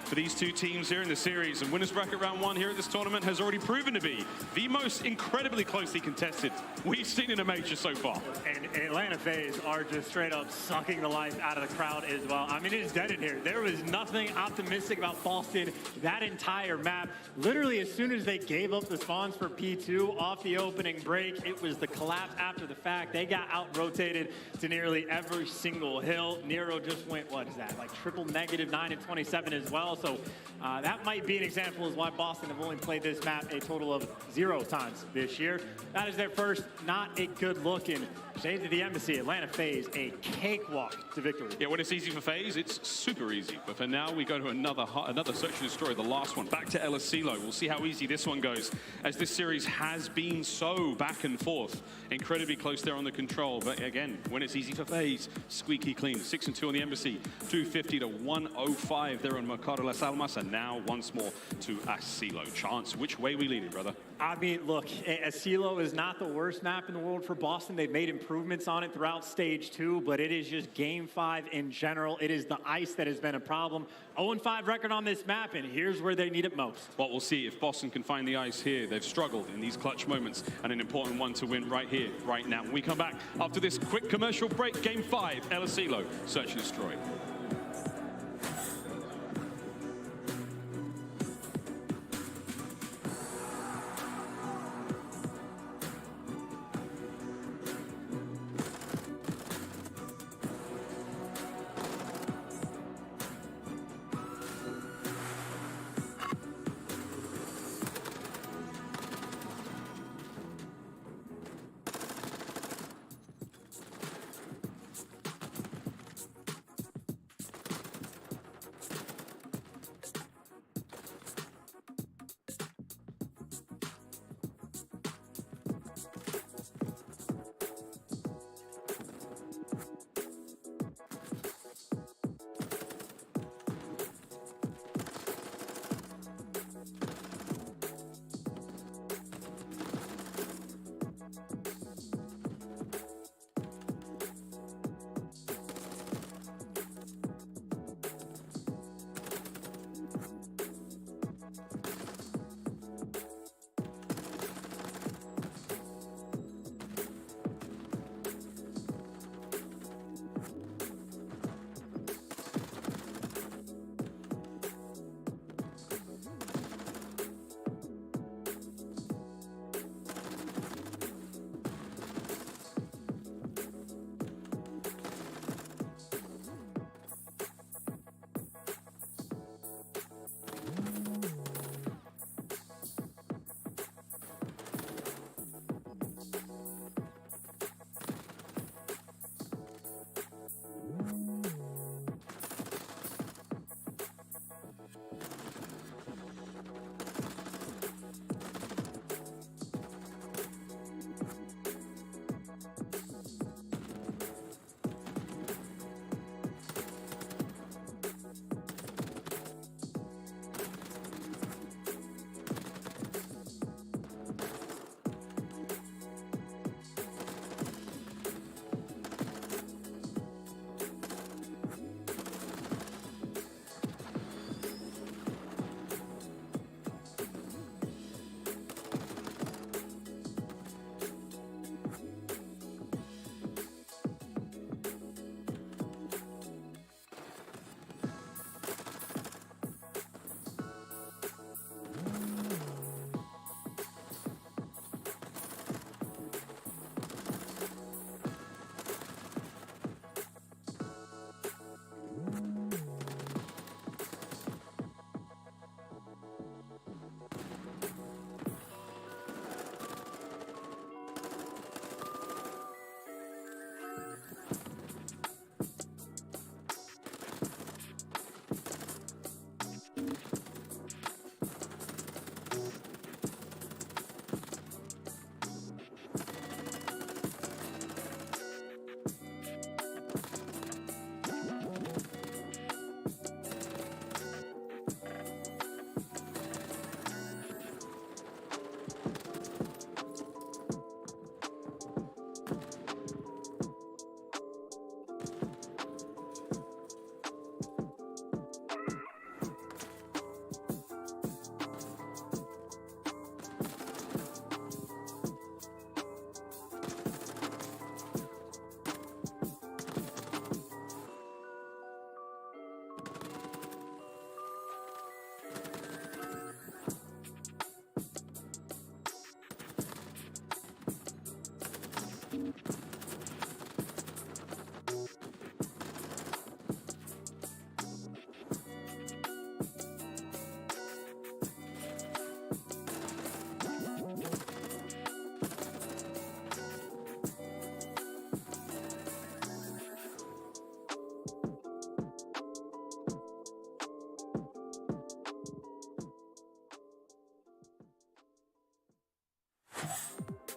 for these two teams here in the series. And winners bracket round 1 here at this tournament has already proven to be the most incredibly closely contested we've seen in a major so far. And Atlanta FaZe are just straight up sucking the life out of the crowd as well. I mean, it is dead in here. There was nothing optimistic about Boston that entire map. Literally, as soon as they gave up the spawns for P2 off the opening break, it was the collapse after the fact. They got out-rotated to nearly every single hill. Nero just went, what is that, like triple negative 9 and 27 as well. So that might be an example as why Boston have only played this map a total of 0 times this year. That is their first, not a good look in. Shades of the Embassy, Atlanta FaZe, a cakewalk to victory. Yeah, when it's easy for FaZe, it's super easy. But for now, we go to another search and destroy, the last one. Back to El Asilo. We'll see how easy this one goes, as this series has been so back and forth. Incredibly close there on the control. But again, when it's easy for FaZe, squeaky clean. 6 and 2 on the Embassy. 250 to 105 there on Mercado Las Almas. And now once more to Asilo. Chance, which way we leaning, brother? I mean, look, Asilo is not the worst map in the world for Boston. They've made improvements on it throughout stage 2, but it is just game 5 in general. It is the ice that has been a problem. 0-5 record on this map, and here's where they need it most. Well, we'll see if Boston can find the ice here. They've struggled in these clutch moments, and an important one to win right here, right now. When we come back after this quick commercial break, game 5, El Asilo, search and destroy.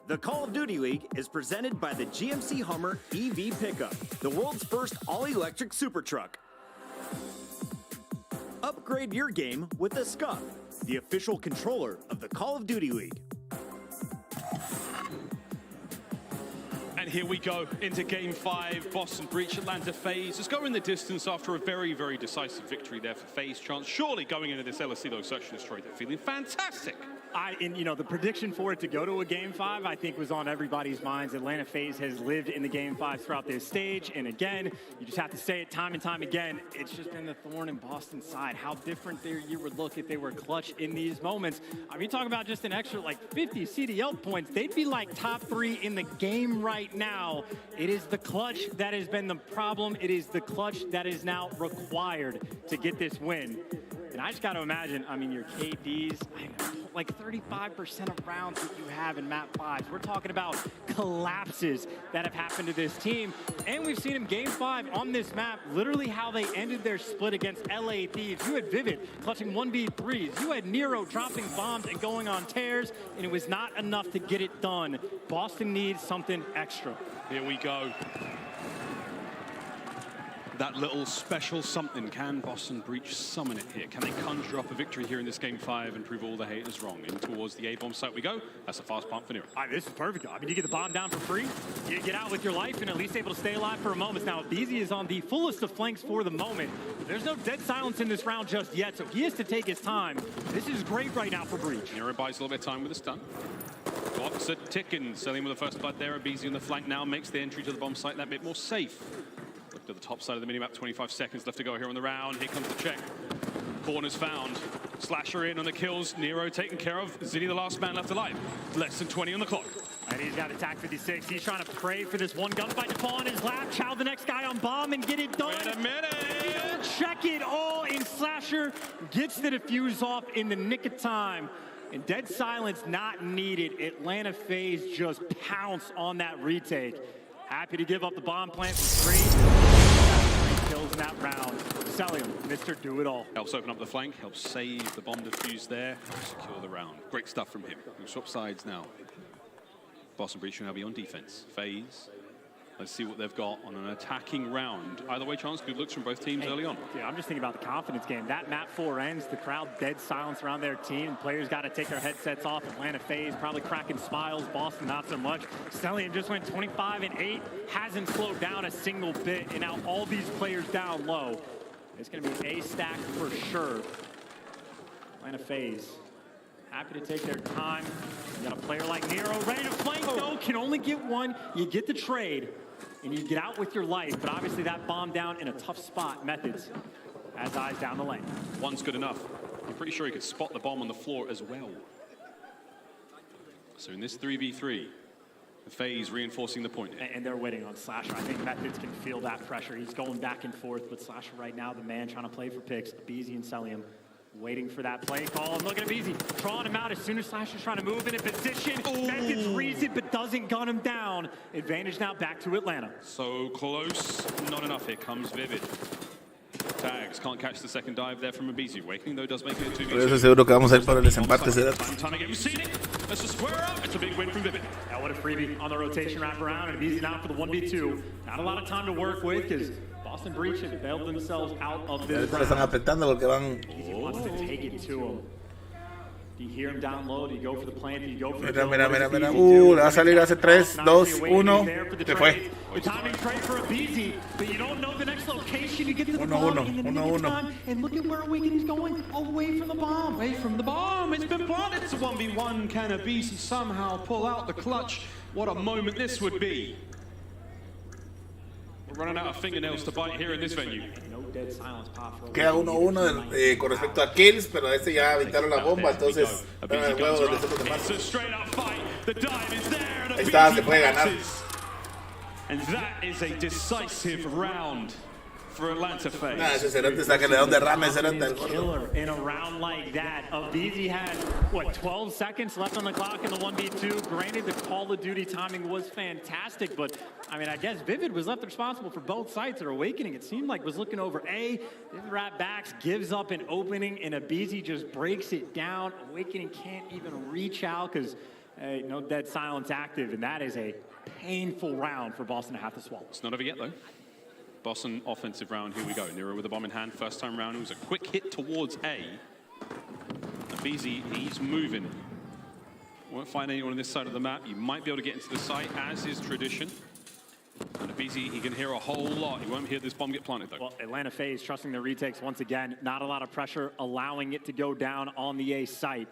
The Call of Duty League is presented by the GMC Hummer EV Pickup, the world's first all-electric super truck. Upgrade your game with the Scuff, the official controller of the Call of Duty League. And here we go into Game 5. Boston Breach, Atlanta FaZe. Let's go in the distance after a very, very decisive victory there for FaZe. Chance surely going into this LSC though, Search and Destroy, they're feeling fantastic. You know, the prediction for it to go to a Game 5, I think, was on everybody's minds. Atlanta FaZe has lived in the Game 5s throughout this stage. And again, you just have to say it time and time again. It's just been the thorn in Boston's side. How different their year would look if they were clutch in these moments. I mean, talk about just an extra like 50 CDL points. They'd be like top 3 in the game right now. It is the clutch that has been the problem. It is the clutch that is now required to get this win. And I just got to imagine, I mean, your KDs, I know, like 35% of rounds that you have in map 5s. We're talking about collapses that have happened to this team. And we've seen in Game 5 on this map, literally how they ended their split against LA Thieves. You had Vivid clutching 1v3s. You had Nero dropping bombs and going on tears, and it was not enough to get it done. Boston needs something extra. Here we go. That little special something. Can Boston Breach summon it here? Can they conjure up a victory here in this Game 5 and prove all the haters wrong? In towards the A-bomb site we go. That's a fast pump for Nero. This is perfect. I mean, you get the bomb down for free. You get out with your life and at least able to stay alive for a moment. Now, Beezy is on the fullest of flanks for the moment. There's no dead silence in this round just yet, so he has to take his time. This is great right now for Breach. Nero buys a little bit of time with a stun. Clock's a ticking. Selling with the first blood there. Beezy on the flank now makes the entry to the bomb site that bit more safe. Look to the top side of the minimap, 25 seconds left to go here on the round. Here comes the check. Corners found. Slasher in on the kills. Nero taken care of. Zinni the last man left alive. Less than 20 on the clock. And he's got attack 56. He's trying to pray for this one gunfight to fall on his lap. Chow the next guy on bomb and get it done. Wait a minute. You don't check it all, and Slasher gets the defuse off in the nick of time. And dead silence not needed. Atlanta FaZe just pounce on that retake. Happy to give up the bomb plant for free. 3 kills in that round. Celium, Mr. Do-It-All. Helps open up the flank, helps save the bomb defuse there, secure the round. Great stuff from him. We'll swap sides now. Boston Breach will now be on defense. FaZe. Let's see what they've got on an attacking round. Either way, Chance, good looks from both teams early on. Yeah, I'm just thinking about the confidence game. That map 4 ends, the crowd dead silence around their team. Players got to take their headsets off. Atlanta FaZe probably cracking smiles. Boston not so much. Celium just went 25-8. Hasn't slowed down a single bit. And now all these players down low. It's going to be an A-stack for sure. Atlanta FaZe. Happy to take their time. You got a player like Nero ready to flank, though. Can only get one. You get the trade. And you get out with your life, but obviously that bomb down in a tough spot. Methods has eyes down the lane. One's good enough. I'm pretty sure he could spot the bomb on the floor as well. So in this 3v3, the FaZe reinforcing the point here. And they're waiting on Slasher. I think Methods can feel that pressure. He's going back and forth, but Slasher right now, the man trying to play for picks. Beezy and Celium waiting for that play call. And look at Beezy drawing him out as soon as Slasher's trying to move in a position. Methods reads it, but doesn't gun him down. Advantage now back to Atlanta. So close, not enough. Here comes Vivid. Tags, can't catch the second dive there from Abizi. Awakening, though, does make it a 2v2. Por eso seguro que vamos a ir para el desempate, ¿será? Let's just square up. It's a big win from Vivid. Now what a freebie on the rotation wraparound, and Abizi now for the 1v2. Not a lot of time to work with because Boston Breach have bailed themselves out of this. Ahorita le están apretando porque van. He wants to take it to him. Do you hear him down low? Do you go for the plant? Do you go for the Mira, mira, mira. Le va a salir hace 3, 2, 1. Se fue. The timing trade for Abizi, but you don't know the next location. You get to the bomb in the nick of time, and look at where Awakening's going, away from the bomb. Away from the bomb. It's been planted. It's a 1v1. Can Abizi somehow pull out the clutch? What a moment this would be. We're running out of fingernails to bite here in this venue. Queda 1-1 con respecto a kills, pero este ya evitaron la bomba, entonces están en el juego de segundos de más. Ahí está, se puede ganar. And that is a decisive round for Atlanta FaZe. Ese Cerante está que le da un derrame, Cerante al gordo. Killer in a round like that. Abizi had, what, 12 seconds left on the clock in the 1v2. Granted, the Call of Duty timing was fantastic, but, I mean, I guess Vivid was left responsible for both sites. Or Awakening, it seemed like, was looking over A. Vivid wrap backs, gives up an opening, and Abizi just breaks it down. Awakening can't even reach out because Hey, no dead silence active, and that is a painful round for Boston to have to swallow. It's not over yet, though. Boston offensive round, here we go. Nero with the bomb in hand, first time round. It was a quick hit towards A. BZ, he's moving. Won't find anyone on this side of the map. You might be able to get into the site, as is tradition. And BZ, he can hear a whole lot. He won't hear this bomb get planted, though. Well, Atlanta FaZe trusting the retakes once again. Not a lot of pressure, allowing it to go down on the A site.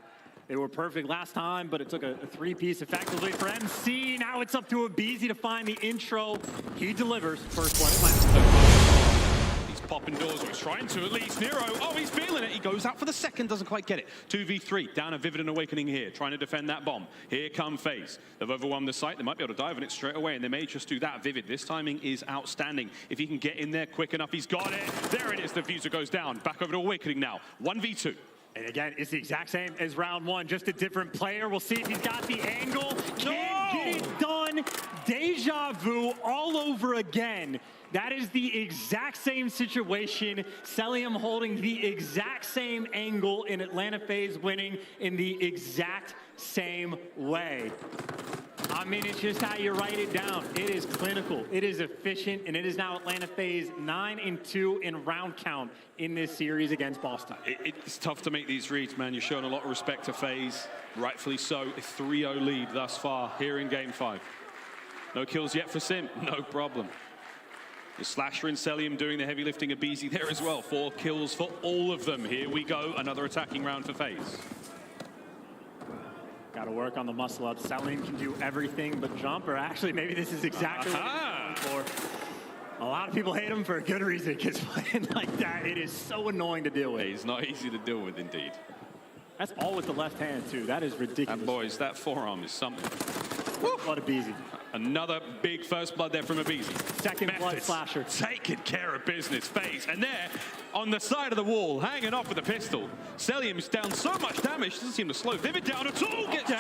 They were perfect last time, but it took a three-piece effectively for MC. Now it's up to a BZ to find the intro. He delivers. First one Atlanta. He's popping doors, or he's trying to at least. Nero, oh, he's feeling it. He goes out for the second, doesn't quite get it. 2v3, down a Vivid and Awakening here, trying to defend that bomb. Here come FaZe. They've overwhelmed the site. They might be able to dive on it straight away, and they may just do that. Vivid, this timing is outstanding. If he can get in there quick enough, he's got it. There it is, the Fuser goes down. Back over to Awakening now. 1v2. And again, it's the exact same as round one, just a different player. We'll see if he's got the angle. Can't get it done. Deja vu all over again. That is the exact same situation. Celium holding the exact same angle in Atlanta FaZe winning in the exact same way. I mean, it's just how you write it down. It is clinical, it is efficient, and it is now Atlanta FaZe 9-2 in round count in this series against Boston. It's tough to make these reads, man. You're showing a lot of respect to FaZe, rightfully so. A 3-0 lead thus far here in Game 5. No kills yet for Sim, no problem. The Slasher and Celium doing the heavy lifting of BZ there as well. 4 kills for all of them. Here we go, another attacking round for FaZe. Got to work on the muscle up. Celium can do everything but jump, or actually maybe this is exactly what he's going for. A lot of people hate him for a good reason, because playing like that, it is so annoying to deal with. He's not easy to deal with, indeed. That's all with the left hand, too. That is ridiculous. And boys, that forearm is something. What a BZ. Another big first blood there from a BZ. Second blood Slasher. Taking care of business, FaZe. And there, on the side of the wall, hanging off with a pistol. Celium's down so much damage, doesn't seem to slow Vivid down at all. Gets 2.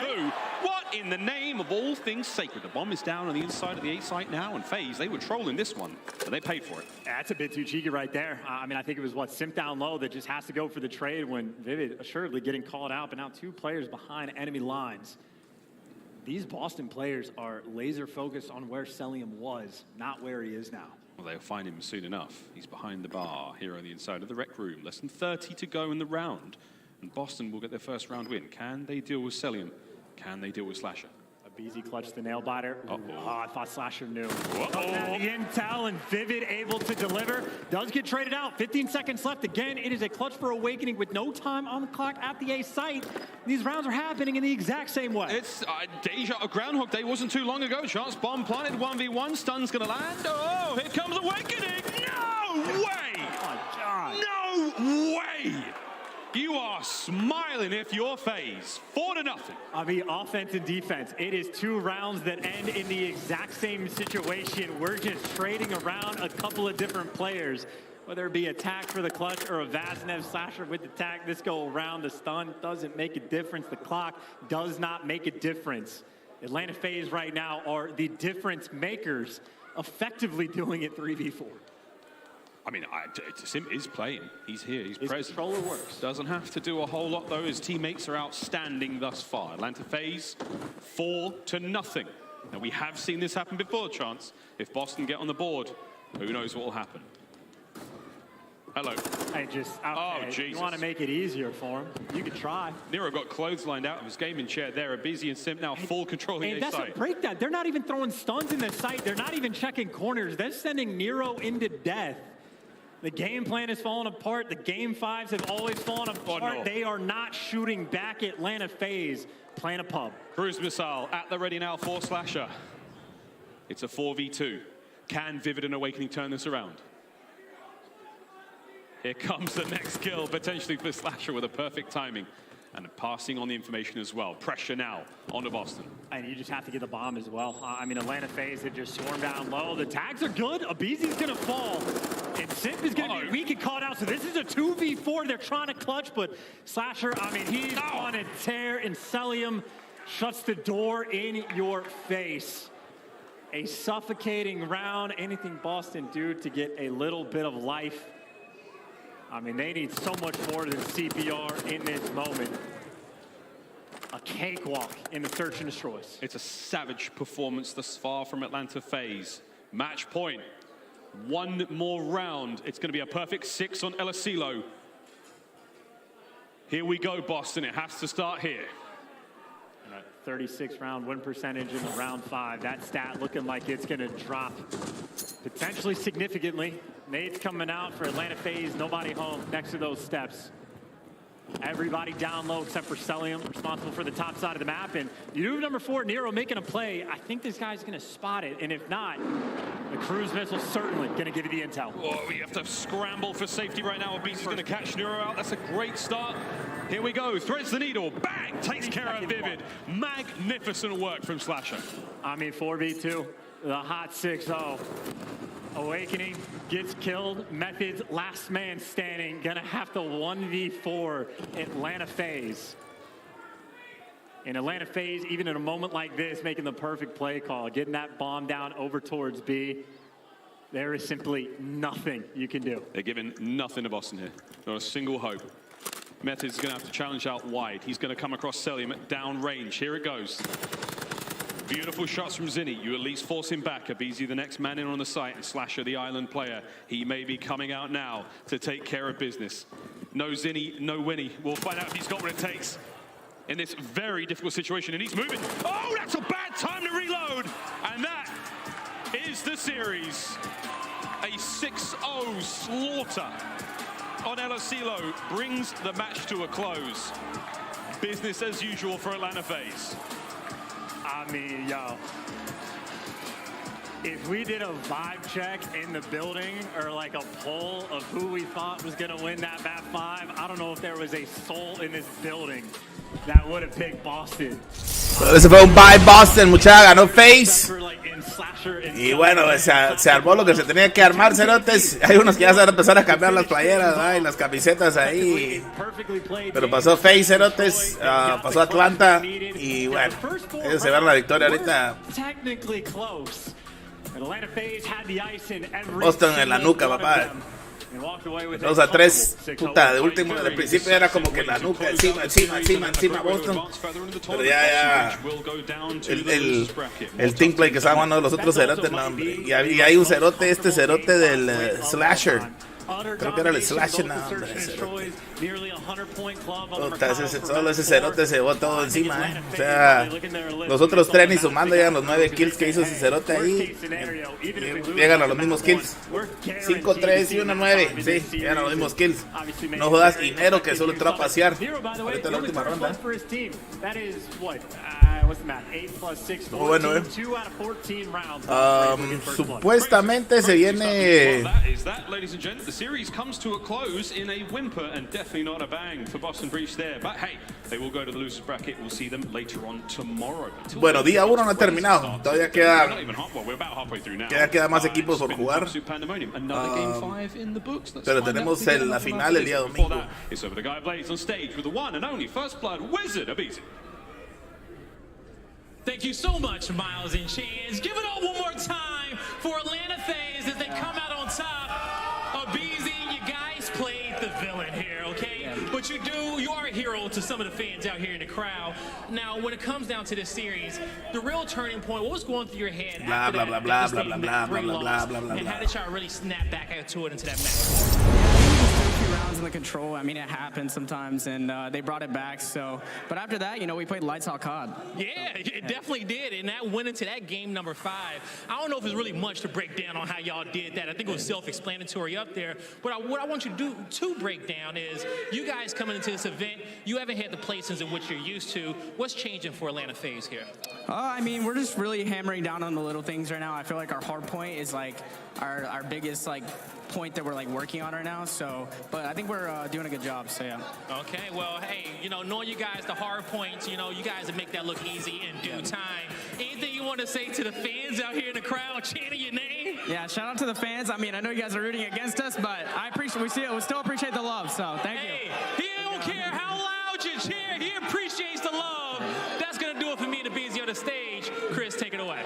What in the name of all things sacred? The bomb is down on the inside of the A site now, and FaZe, they were trolling this one, but they paid for it. That's a bit too cheeky right there. I mean, I think it was, what, Simp down low that just has to go for the trade when Vivid assuredly getting called out, but now 2 players behind enemy lines. These Boston players are laser focused on where Celium was, not where he is now. Well, they'll find him soon enough. He's behind the bar here on the inside of the rec room. Less than 30 to go in the round. And Boston will get their first round win. Can they deal with Celium? Can they deal with Slasher? A BZ clutch the nail biter. Oh, I thought Slasher knew. Uh-oh. The intel and Vivid able to deliver. Does get traded out. 15 seconds left. Again, it is a clutch for Awakening with no time on the clock at the A site. These rounds are happening in the exact same way. It's Groundhog Day wasn't too long ago. Chance bomb planted, 1v1. Stun's gonna land. Oh, here comes Awakening. No way! Oh, my God. No way! You are smiling if you're FaZe. 4-0. I mean, offense and defense. It is 2 rounds that end in the exact same situation. We're just trading around a couple of different players. Whether it be attack for the clutch or a Vaznev Slasher with the tag, this go around the stun doesn't make a difference. The clock does not make a difference. Atlanta FaZe right now are the difference makers, effectively doing it 3v4. I mean, Sim is playing. He's here. He's His present. controller works. Doesn't have to do a whole lot, though. His teammates are outstanding thus far. Atlanta FaZe, 4-0. Now, we have seen this happen before, Chance. If Boston get on the board, who knows what will happen. Hello. Hey, just, okay, Oh, Jesus. you want to make it easier for him, you could try. Nero got clotheslined out of his gaming chair there. A BZ and Simp now full controlling And A that's site. what break that. They're not even throwing stuns in the site. They're not even checking corners. They're sending Nero into death. The game plan is falling apart. The game 5s have always fallen apart. Oh, no. They are not shooting back at Atlanta FaZe. Playing a pub. Cruise missile at the ready now for Slasher. It's a 4v2. Can Vivid and Awakening turn this around? Here comes the next kill, potentially for Slasher with a perfect timing. And passing on the information as well. Pressure now onto Boston. And you just have to get the bomb as well. I mean, Atlanta FaZe have just swarmed down low. The tags are good. Abizi's going to fall. And Simp is going to be weak and caught out. So this is a 2v4. They're trying to clutch, but Slasher, I mean, he's on a tear. And Celium shuts the door in your face. A suffocating round. Anything Boston do to get a little bit of life. I mean, they need so much more than CPR in this moment. a cakewalk in the search and destroys. It's a savage performance thus far from Atlanta FaZe. Match point. One more round. It's going to be a perfect 6 on El Asilo. Here we go, Boston. It has to start here. 36 round win percentage in the round 5. That stat looking like it's going to drop potentially significantly. Nate's coming out for Atlanta FaZe. Nobody home next to those steps. Everybody down low except for Celium, responsible for the top side of the map. And you do number 4, Nero, making a play. I think this guy's going to spot it. And if not, the cruise missile's certainly going to give you the intel. Oh, we have to scramble for safety right now. Abizi's going to catch Nero out. That's a great start. Here we go. Threads the needle. Bang! Takes care of Vivid. Magnificent work from Slasher. I mean, 4v2, the hot 6-0. Awakening gets killed. Method's last man standing. Gonna have to 1v4 Atlanta FaZe. And Atlanta FaZe, even in a moment like this, making the perfect play call, getting that bomb down over towards B. There is simply nothing you can do. They're giving nothing to Boston here. Not a single hope. Method's gonna have to challenge out wide. He's gonna come across Celium at down range. Here it goes. Beautiful shots from Zinni. You at least force him back. Abizi, the next man in on the site, and Slasher, the island player. He may be coming out now to take care of business. No Zinni, no Winnie. We'll find out if he's got what it takes in this very difficult situation, and he's moving. Oh, that's a bad time to reload. And that is the series. A 6-0 slaughter on El Asilo brings the match to a close. Business as usual for Atlanta FaZe. I mean, yo, if we did a vibe check in the building or like a poll of who we thought was going to win that map 5, I don't know if there was a soul in this building that would have picked Boston. Ese fue un bye Boston, muchacha, ganó FaZe. Y bueno, se armó lo que se tenía que armar, cerotes. Hay unos que ya se van a empezar a cambiar las playeras, ¿verdad? Y las camisetas ahí. Pero pasó FaZe, cerotes, pasó Atlanta. Y bueno, ellos se van la victoria ahorita. Boston en la nuca, papá. 2-3, puta, de último, del principio era como que la nuca, encima Boston, pero ya, el team play que estaba jugando los otros cerotes, no, hombre, y hay un cerote, este cerote del Slasher, creo que era el Slasher, no, hombre, puta, solo ese cerote se llevó todo encima, o sea, los otros 3 ni sumando llegan los 9 kills que hizo ese cerote ahí, llegan a los mismos kills, 5-3 y 1-9, sí, llegan a los mismos kills, no jodas, y Nero que solo entró a pasear, ahorita en la última ronda, muy bueno, supuestamente se viene... Series comes to a close in a whimper and definitely not a bang for Boston Breach there. But hey, they will go to the losers bracket. We'll see them later on tomorrow. Bueno, día 1 no ha terminado. Todavía queda más equipos por jugar. Pero tenemos la final el día domingo. It's over the guy Blaze on stage with the one and only First Blood Wizard Abizi. Thank you so much, Miles and Chance. Give it all one more time for Atlanta FaZe as they come out on top. Abizi, you guys played the villain here, okay? Yeah. But you are a hero to some of the fans out here in the crowd. Now, when it comes down to this series, the real turning point, what was going through your head after that, and how did y'all really snap back to it into that match? Rounds in the control. I mean, it happens sometimes, and they brought it back. So, but after that, you know, we played lights out COD. Yeah, so, it definitely did, and that went into that game number 5. I don't know if there's really much to break down on how y'all did that. I think it was self-explanatory up there. But what I want you to do to break down is you guys coming into this event, you haven't had the placings in which you're used to. What's changing for Atlanta FaZe here? I mean, we're just really hammering down on the little things right now. I feel like our hard point is like our biggest like point that we're like working on right now. So, but I think we're doing a good job. So yeah. Okay. Well, hey, you know, knowing you guys the hard points, you know, you guys will make that look easy in due time. Anything you want to say to the fans out here in the crowd chanting your name? Yeah. Shout out to the fans. I mean, I know you guys are rooting against us, but I appreciate we still appreciate the love. So thank you. He don't care how loud you cheer. He appreciates the love. That's gonna do it for me and the Abizi on the stage. Chris, take it away.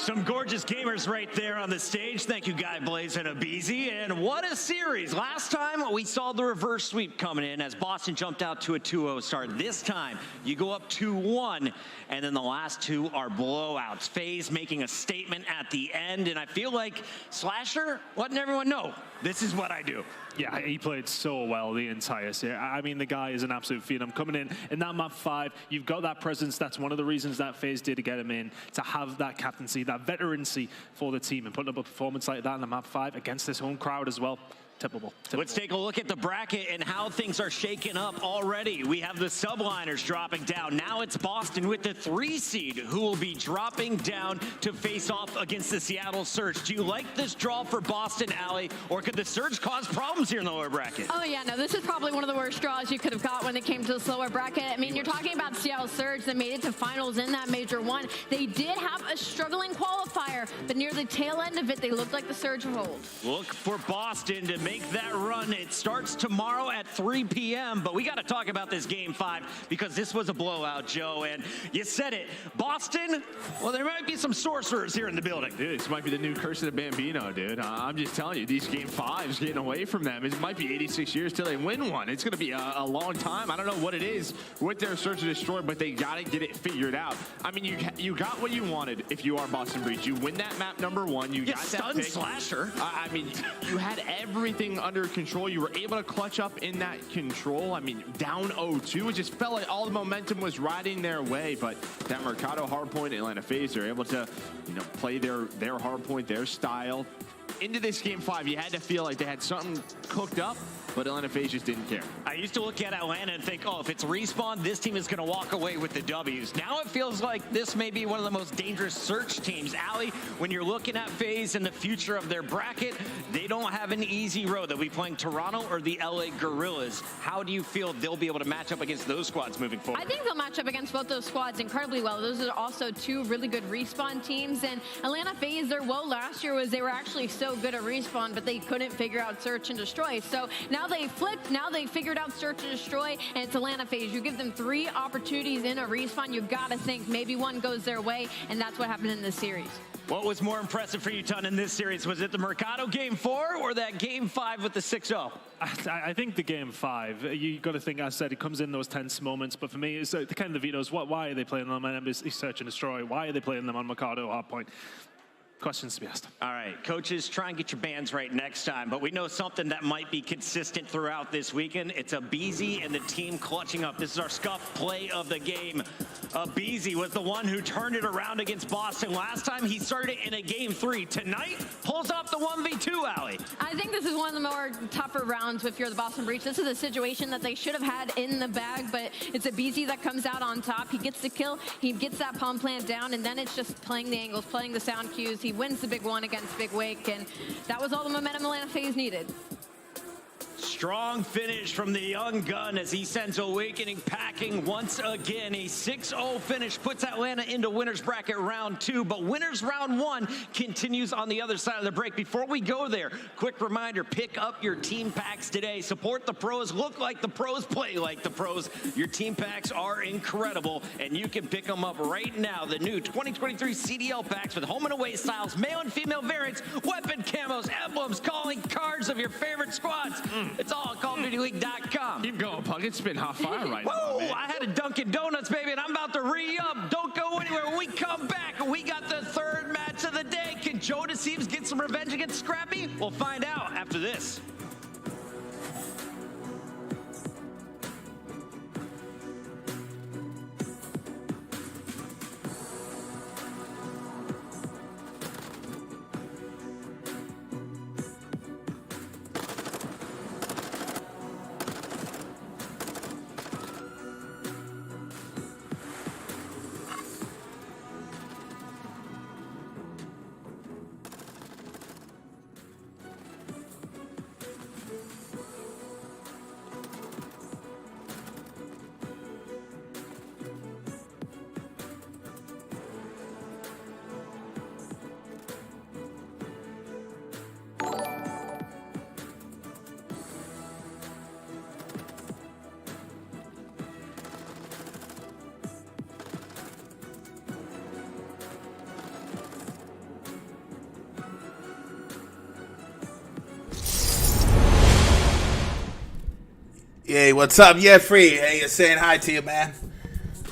Some gorgeous gamers right there on the stage. Thank you, Guy Blaze and Abizi. And what a series. Last time we saw the reverse sweep coming in as Boston jumped out to a 2-0 start. This time you go up 2-1, and then the last two are blowouts. FaZe making a statement at the end, and I feel like Slasher letting everyone know, this is what I do. Yeah, he played so well the entire series. I mean, the guy is an absolute phenom. Coming in that map 5, you've got that presence. That's one of the reasons that FaZe did to get him in, to have that captaincy, that veterancy for the team, and putting up a performance like that in the map 5 against this home crowd as well. Tippable. Let's take a look at the bracket and how things are shaking up already. We have the subliners dropping down. Now it's Boston with the 3 seed who will be dropping down to face off against the Seattle Surge. Do you like this draw for Boston, Allie, or could the Surge cause problems here in the lower bracket? Oh yeah, no, this is probably one of the worst draws you could have got when it came to the lower bracket. I mean, you're talking about Seattle Surge that made it to finals in that Major 1. They did have a struggling qualifier, but near the tail end of it, they looked like the Surge of old. Look for Boston to make that run. It starts tomorrow at 3 p.m., but we got to talk about this Game 5 because this was a blowout, Joe, and you said it. Boston, well, there might be some sorcerers here in the building. Dude, this might be the new curse of the Bambino, dude. I'm just telling you, these Game 5s getting away from them. It might be 86 years till they win one. It's going to be a long time. I don't know what it is with their search to destroy, but they got to get it figured out. I mean, you got what you wanted if you are Boston Breach. You win that map number 1. You got stunned that pick. Slasher. I mean, you had everything under control. You were able to clutch up in that control. I mean, down 0-2. It just felt like all the momentum was riding their way, but that Mercado hardpoint, Atlanta FaZe, they're able to, play their hardpoint, their style. Into this Game 5, you had to feel like they had something cooked up, but Atlanta FaZe just didn't care. I used to look at Atlanta and think, oh, if it's Respawn, this team is going to walk away with the W's. Now it feels like this may be one of the most dangerous search teams. Allie, when you're looking at FaZe and the future of their bracket, they don't have an easy road. They'll be playing Toronto or the LA Gorillas. How do you feel they'll be able to match up against those squads moving forward? I think they'll match up against both those squads incredibly well. Those are also 2 really good Respawn teams, and Atlanta FaZe, their woe last year was they were actually so good at Respawn, but they couldn't figure out search and destroy. So now they flipped, now they figured out search and destroy, and it's Atlanta FaZe. You give them 3 opportunities in a Respawn, you gotta think maybe one goes their way, and that's what happened in this series. What was more impressive for you, Ton, in this series? Was it the Mercado Game 4 or that Game 5 with the 6-0? I think the Game 5, you got to think, as I said, it comes in those tense moments, but for me, it's the kind of the vetoes. Why are they playing them on Search and Destroy? Why are they playing them on Mercado Hardpoint? Questions to be asked. All right, coaches, try and get your bands right next time, but we know something that might be consistent throughout this weekend. It's Abizi and the team clutching up. This is our scuff play of the game. Abizi was the one who turned it around against Boston last time. He started in a Game 3. Tonight, pulls off the 1v2, Allie. I think this is one of the more tougher rounds if you're the Boston Breach. This is a situation that they should have had in the bag, but it's Abizi that comes out on top. He gets the kill, he gets that palm plant down, and then it's just playing the angles, playing the sound cues. He wins the big one against Big Wake, and that was all the momentum Atlanta FaZe needed. Strong finish from the young gun as he sends Awakening packing once again. A 6-0 finish puts Atlanta into winner's bracket round 2, but winner's round 1 continues on the other side of the break. Before we go there, quick reminder, pick up your team packs today. Support the pros, look like the pros, play like the pros. Your team packs are incredible, and you can pick them up right now. The new 2023 CDL packs with home and away styles, male and female variants, weapon camos, emblems, calling cards of your favorite squads. It's all at CallOfDutyLeague.com. Keep going, Puck. It's been hot fire right now, man. I had a Dunkin' Donuts, baby, and I'm about to re-up. Don't go anywhere. When we come back, we got the 3rd match of the day. Can Joe Deceives get some revenge against Scrappy? We'll find out after this. Hey, what's up? Yeah, free. Hey, you're saying hi to you, man.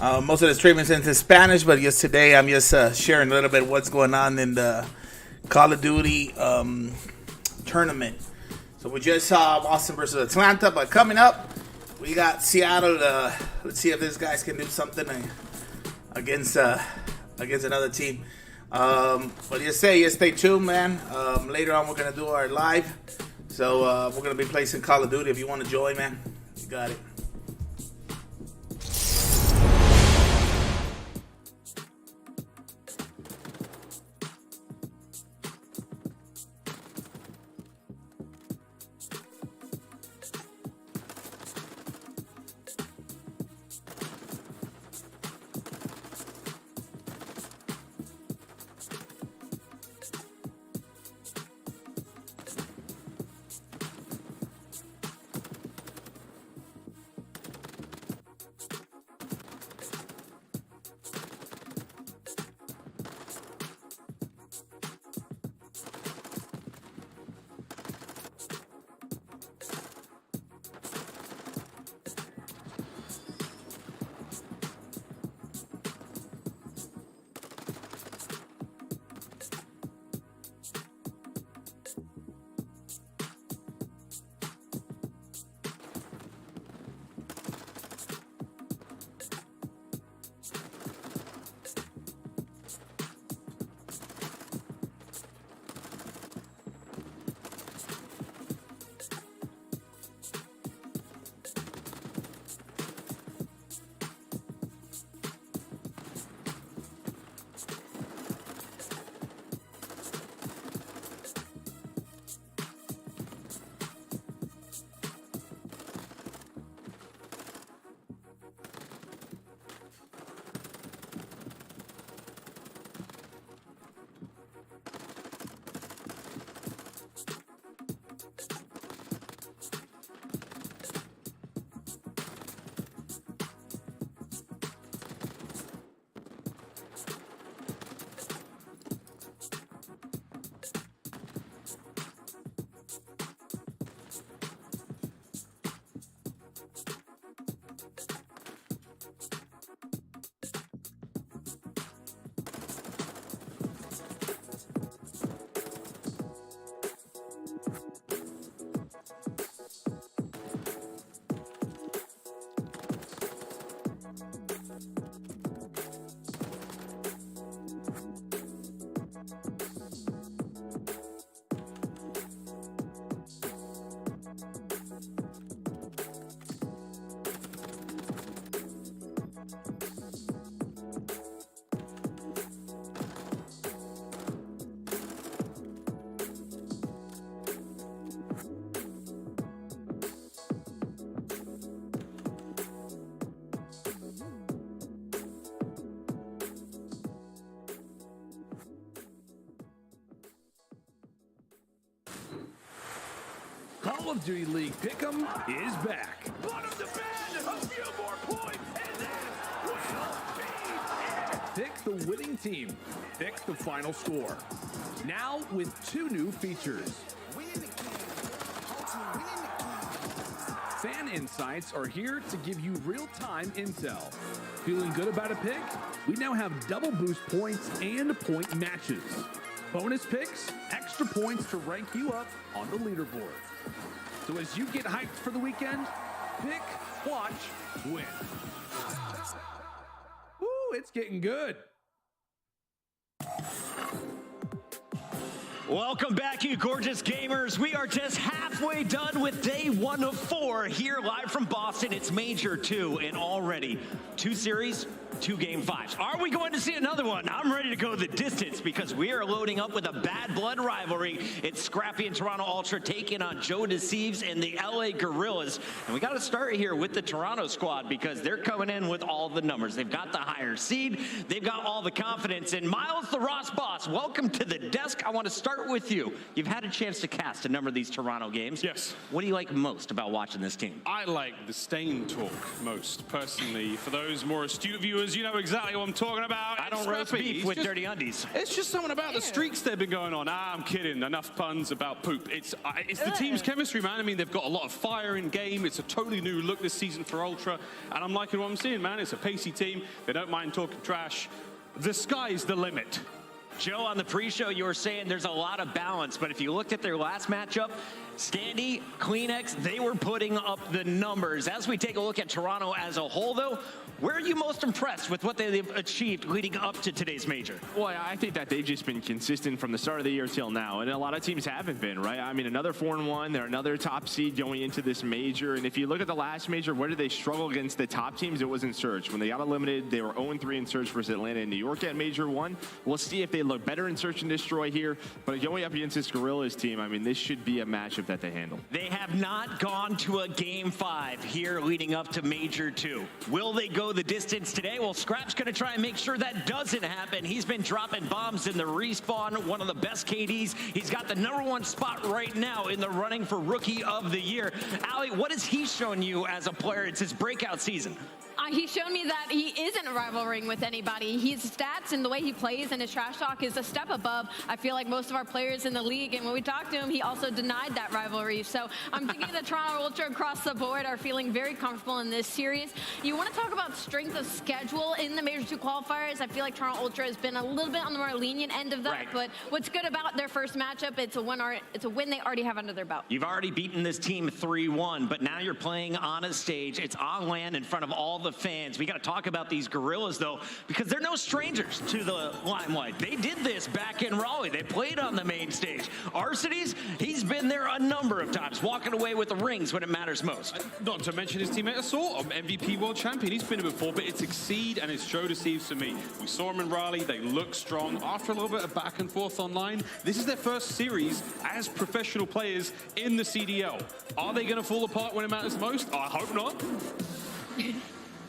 Most of the streaming is into Spanish, but just today I'm just sharing a little bit of what's going on in the Call of Duty tournament. So we just saw Boston versus Atlanta, but coming up, we got Seattle. Let's see if these guys can do something against another team. But just stay tuned, man. Later on, we're gonna do our live. So we're gonna be playing some Call of Duty. If you want to join, man, you got it. Call of Duty League Pick'em is back. Bottom defend, a few more points, and this will be it. Pick the winning team. Pick the final score. Now with 2 new features. Fan Insights are here to give you real-time intel. Feeling good about a pick? We now have double boost points and point matches. Bonus picks, extra points to rank you up on the leaderboard. So as you get hyped for the weekend, pick, watch, win. Ooh, it's getting good. Welcome back, you gorgeous gamers. We are just halfway done with day 1 of 4 here live from Boston. It's Major 2, and already 2 series, 2 game 5s. Are we going to see another one? I'm ready to go the distance because we are loading up with a bad blood rivalry. It's Scrappy and Toronto Ultra taking on Joe Deceives and the LA Gorillas. And we got to start here with the Toronto squad because they're coming in with all the numbers. They've got the higher seed. They've got all the confidence. And Miles, the Ross boss, welcome to the desk. I want to start with you. You've had a chance to cast a number of these Toronto games. Yes. What do you like most about watching this team? I like the Stain talk most, personally. For those more astute viewers, Ultras, you know exactly what I'm talking about. I don't roast beef with dirty undies. It's just something about the streaks they've been going on. I'm kidding. Enough puns about poop. It's the team's chemistry, man. I mean, they've got a lot of fire in game. It's a totally new look this season for Ultra, and I'm liking what I'm seeing, man. It's a pacey team. They don't mind talking trash. The sky's the limit. Joe, on the pre-show, you were saying there's a lot of balance, but if you looked at their last matchup, Standy, Kleenex, they were putting up the numbers. As we take a look at Toronto as a whole, though, where are you most impressed with what they've achieved leading up to today's major? Well, I think that they've just been consistent from the start of the year till now, and a lot of teams haven't been, right? I mean, another 4-1, they're another top seed going into this major, and if you look at the last major, where did they struggle against the top teams? It was in Surge. When they got eliminated, they were 0-3 in Surge versus Atlanta and New York at Major 1. We'll see if they look better in Search and Destroy here, but going up against this Gorillas team, I mean, this should be a matchup that they handle. They have not gone to a Game 5 here leading up to Major 2. Will they go the distance today? Well, Scrap's going to try and make sure that doesn't happen. He's been dropping bombs in the respawn, one of the best KDs. He's got the #1 spot right now in the running for Rookie of the Year. Allie, what has he shown you as a player? It's his breakout season. He's shown me that he isn't rivaling with anybody. His stats and the way he plays and his trash talk is a step above, I feel like, most of our players in the league. And when we talked to him, he also denied that rivalry. So I'm thinking the Toronto Ultra across the board are feeling very comfortable in this series. You want to talk about strength of schedule in the Major 2 qualifiers. I feel like Toronto Ultra has been a little bit on the more lenient end of that. Right. But what's good about their first matchup, it's a win they already have under their belt. You've already beaten this team 3-1, but now you're playing on a stage. It's on land in front of all the fans. We got to talk about these Gorillas, though, because they're no strangers to the limelight. They did this back in Raleigh. They played on the main stage. Arcitys, he's been there a number of times, walking away with the rings when it matters most. Not to mention his teammate Assault, MVP world champion. He's been here before, but it's Exceed and it's Joe Deceives for me. We saw him in Raleigh. They look strong. After a little bit of back and forth online, this is their first series as professional players in the CDL. Are they going to fall apart when it matters most? I hope not.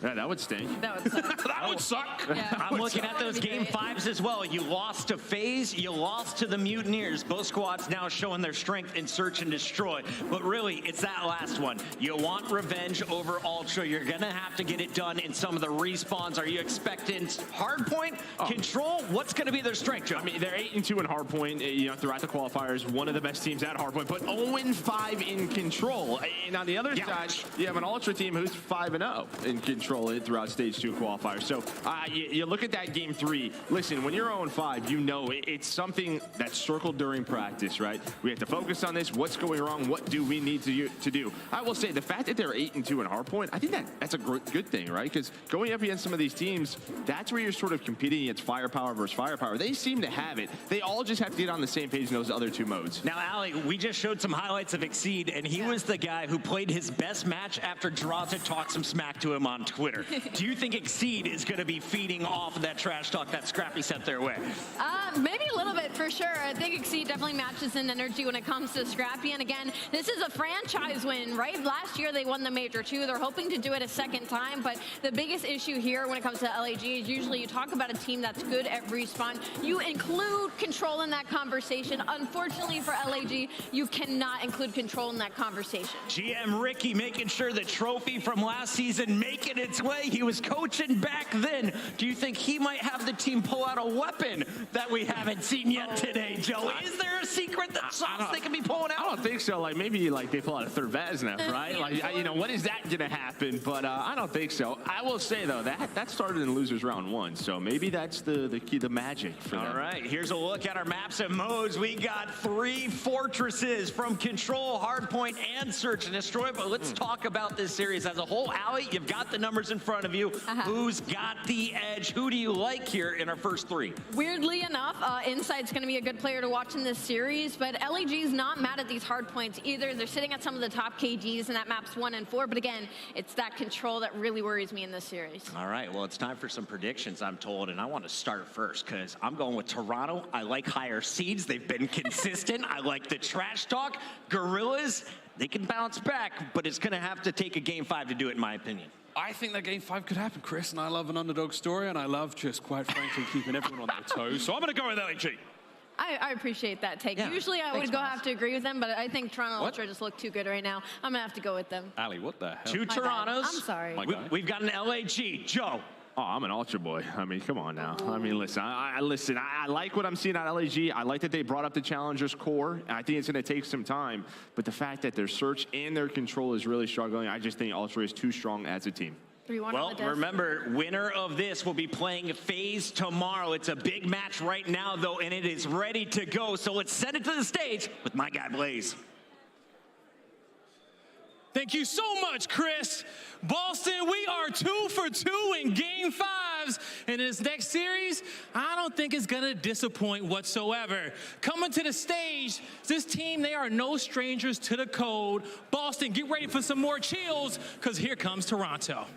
Yeah, that would stink. That would suck. That would suck. Yeah. I'm looking at those Game 5s as well. You lost to FaZe, you lost to the Mutineers. Both squads now showing their strength in Search and Destroy. But really, it's that last one. You want revenge over Ultra. You're going to have to get it done in some of the respawns. Are you expecting Hardpoint, Control? What's going to be their strength, Joe? I mean, they're 8-2 in Hardpoint, you know, throughout the qualifiers. One of the best teams at Hardpoint, but 0-5 in Control. And on the other side, you have an Ultra team who's 5-0 in Control throughout Stage 2 qualifiers. So you look at that Game 3. Listen, when you're 0-5, you know it's something that's circled during practice, right? We have to focus on this. What's going wrong? What do we need to do? I will say the fact that they're 8-2 in Hardpoint, I think that's a good thing, right? Because going up against some of these teams, that's where you're sort of competing against firepower versus firepower. They seem to have it. They all just have to get on the same page in those other two modes. Now, Allie, we just showed some highlights of Exceed, and he was the guy who played his best match after Drazah talked some smack to him on Twitter. Do you think Exceed is going to be feeding off of that trash talk that Scrappy sent their way? Maybe a little bit, for sure. I think Exceed definitely matches in energy when it comes to Scrappy. And again, this is a franchise win, right? Last year they won the Major 2. They're hoping to do it a second time. But the biggest issue here when it comes to LAG is usually you talk about a team that's good at respawn. You include Control in that conversation. Unfortunately for LAG, you cannot include Control in that conversation. GM Ricky making sure the trophy from last season making its way. He was coaching back then. Do you think he might have the team pull out a weapon that we haven't seen yet today, Joe? Is there a secret sauce they can be pulling out? I don't think so. Like, maybe they pull out a third Vaznev, right? Like, you know, when is that going to happen? But I don't think so. I will say, though, that started in Losers Round 1, so maybe that's the key, the magic for them. All right, here's a look at our maps and modes. We got 3 fortresses from Control, Hardpoint, and Search and Destroy, but let's talk about this series as a whole. Allie, you've got the numbers in front of you. Who's got the edge? Who do you like here in our first 3? Weirdly enough, Insight's going to be a good player to watch in this series, but LEG's not mad at these hard points either. They're sitting at some of the top KDs in that maps 1 and 4, but again, it's that Control that really worries me in this series. All right, well, it's time for some predictions, I'm told, and I want to start first because I'm going with Toronto. I like higher seeds. They've been consistent. I like the trash talk. Gorillas, they can bounce back, but it's going to have to take a Game 5 to do it, in my opinion. I think that Game 5 could happen, Chris, and I love an underdog story, and I love just, quite frankly, keeping everyone on their toes. So I'm going to go with LEG. I appreciate that take. Yeah. Usually I would have to agree with them, but I think Toronto Ultra just look too good right now. I'm going to have to go with them. Allie, what the hell? 2 Torontos. I'm sorry. We've got an LAG. Joe, Oh, I'm an Ultra boy. I mean, come on now. I mean, listen, I like what I'm seeing at LAG. I like that they brought up the Challengers core. I think it's going to take some time. But the fact that their search and their control is really struggling, I just think Ultra is too strong as a team. Well, remember, winner of this will be playing FaZe tomorrow. It's a big match right now, though, and it is ready to go. So let's send it to the stage with my guy, Blaze. Thank you so much, Chris. Boston, we are 2 for 2 in Game 5s. In this next series, I don't think it's going to disappoint whatsoever. Coming to the stage, this team, they are no strangers to the code. Boston, get ready for some more chills, because here comes Toronto.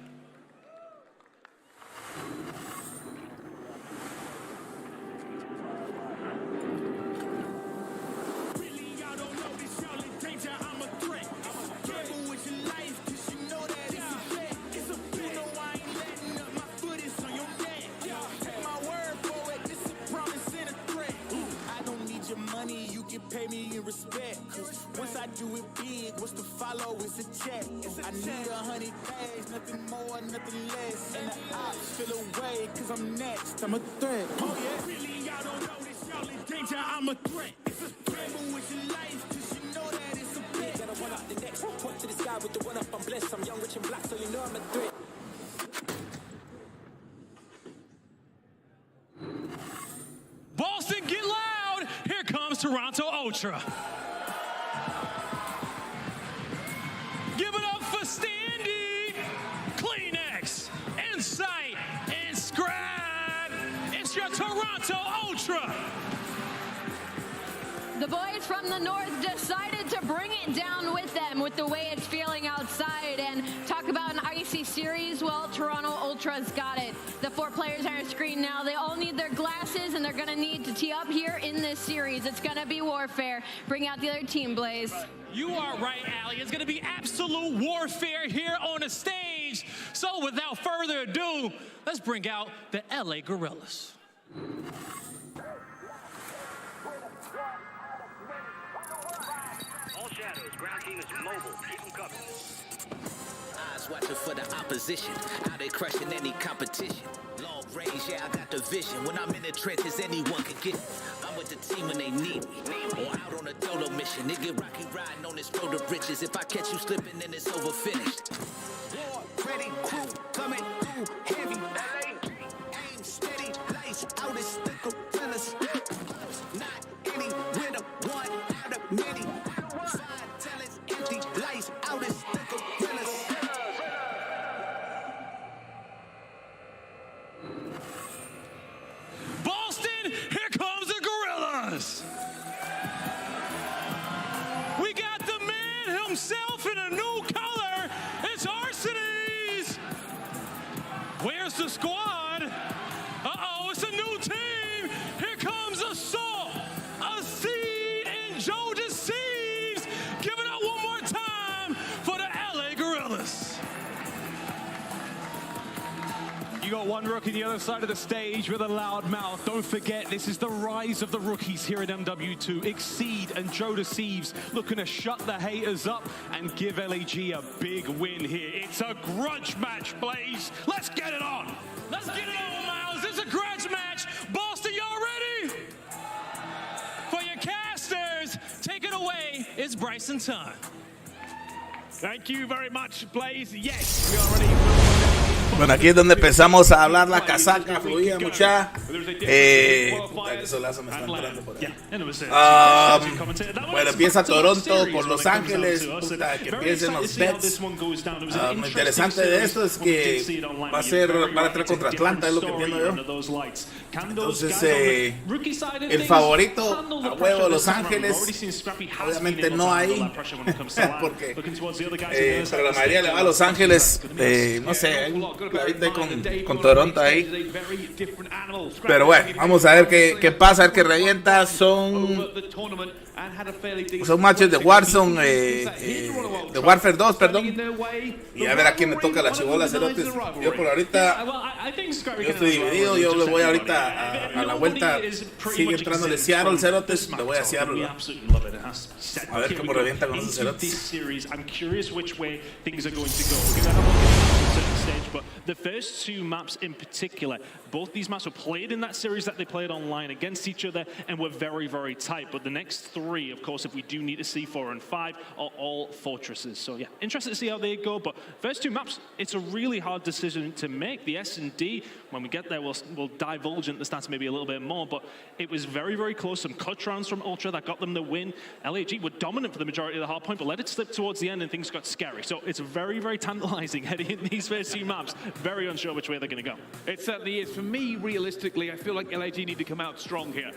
Pay me in respect, cause once I do it big, what's to follow is a check. I need 100 days, nothing more, nothing less. And the ops feel away, cause I'm next, I'm a threat. Oh yeah, really, y'all don't know this, y'all in danger, I'm a threat. It's a gamble with your life, cause you know that it's a bet. Gotta one up the next, point to the sky with the one up, I'm blessed. I'm young, rich, and black, so you know I'm a threat. Boston, get loud! Here comes Toronto Ultra. Give it up for Standy, Kleenex, Insight, and Scrap. It's your Toronto Ultra. The boys from the north decided to bring it down with them with the way it's feeling outside. And talk about an icy series. Well, Toronto Ultra's got it. The 4 players on our screen now, they all need their glasses, and they're going to need to tee up here in this series. It's going to be warfare. Bring out the other team, Blaze. You are right, Allie. It's going to be absolute warfare here on the stage. So without further ado, let's bring out the LA Gorillas. All shadows, ground team is mobile. Keep them covered. Eyes watching for the opposition. How they crushing any competition. Long range, yeah, I got the vision. When I'm in the trenches, anyone can get me. I'm with the team when they need me. Or out on a dolo mission. Nigga rocky riding on this road of riches. If I catch you slipping, then it's over finished. War, ready, crew, coming through, heavy. Aim steady, lights out, it's the gorillas. Not any winner, one out of many. Side talents empty, lights out, it's the gorillas. Boston, here comes the Gorillas. We got the man himself in a new color. It's Arsenes. Where's the squad? Uh-oh, it's a new team. Here comes Assault, Seed, and Joe Deceives. Give it up one more time for the LA Gorillas. You got one rookie on the other side of the stage with a loud mouth. Don't forget, this is the rise of the rookies here at MW2. Exceed and Joe Deceives looking to shut the haters up and give LAG a big win here. It's a grudge match, Blaze. Let's get it on. Let's get it on, Miles. It's a grudge match. Boston, y'all ready? For your casters, take it away. It's Bryson time. Thank you very much, Blaze. Yes, we are ready. Bueno, aquí es donde empezamos a hablar la casaca fluida, mucha. Eso me está entrando por ahí. Bueno, empieza Toronto con Los Ángeles, puta, que empiecen los bets. Lo interesante de esto es que van a entrar contra Atlanta, es lo que entiendo yo. Entonces, el favorito a huevo Los Ángeles, obviamente no hay, porque pero la mayoría le va a Los Ángeles, no sé, hay un clavito con Toronto ahí. Pero bueno, vamos a ver qué pasa, a ver qué revienta. Son matches de Warzone, de Warfare 2, perdón. Y a ver a quién me toca la chibola, cerotes. Yo por ahorita, yo estoy dividido. Yo le voy ahorita a la vuelta. Sigue entrándole Seattle, cerotes. Le voy a Seattle, ¿no? A ver cómo revienta con esos cerotes. stage, but the first 2 maps in particular, both these maps were played in that series that they played online against each other and were very, very tight. But the next 3, of course, if we do need to see 4 and 5, are all fortresses. So yeah, interested to see how they go. But first 2 maps, it's a really hard decision to make. The S&D, when we get there, we'll divulge into the stats maybe a little bit more, but it was very, very close. Some clutch rounds from Ultra that got them the win. LAG were dominant for the majority of the hard point, but let it slip towards the end and things got scary. So it's very, very tantalizing heading in these first 2 maps. Very unsure which way they're going to go. It certainly is. For me, realistically, I feel like LAG need to come out strong here.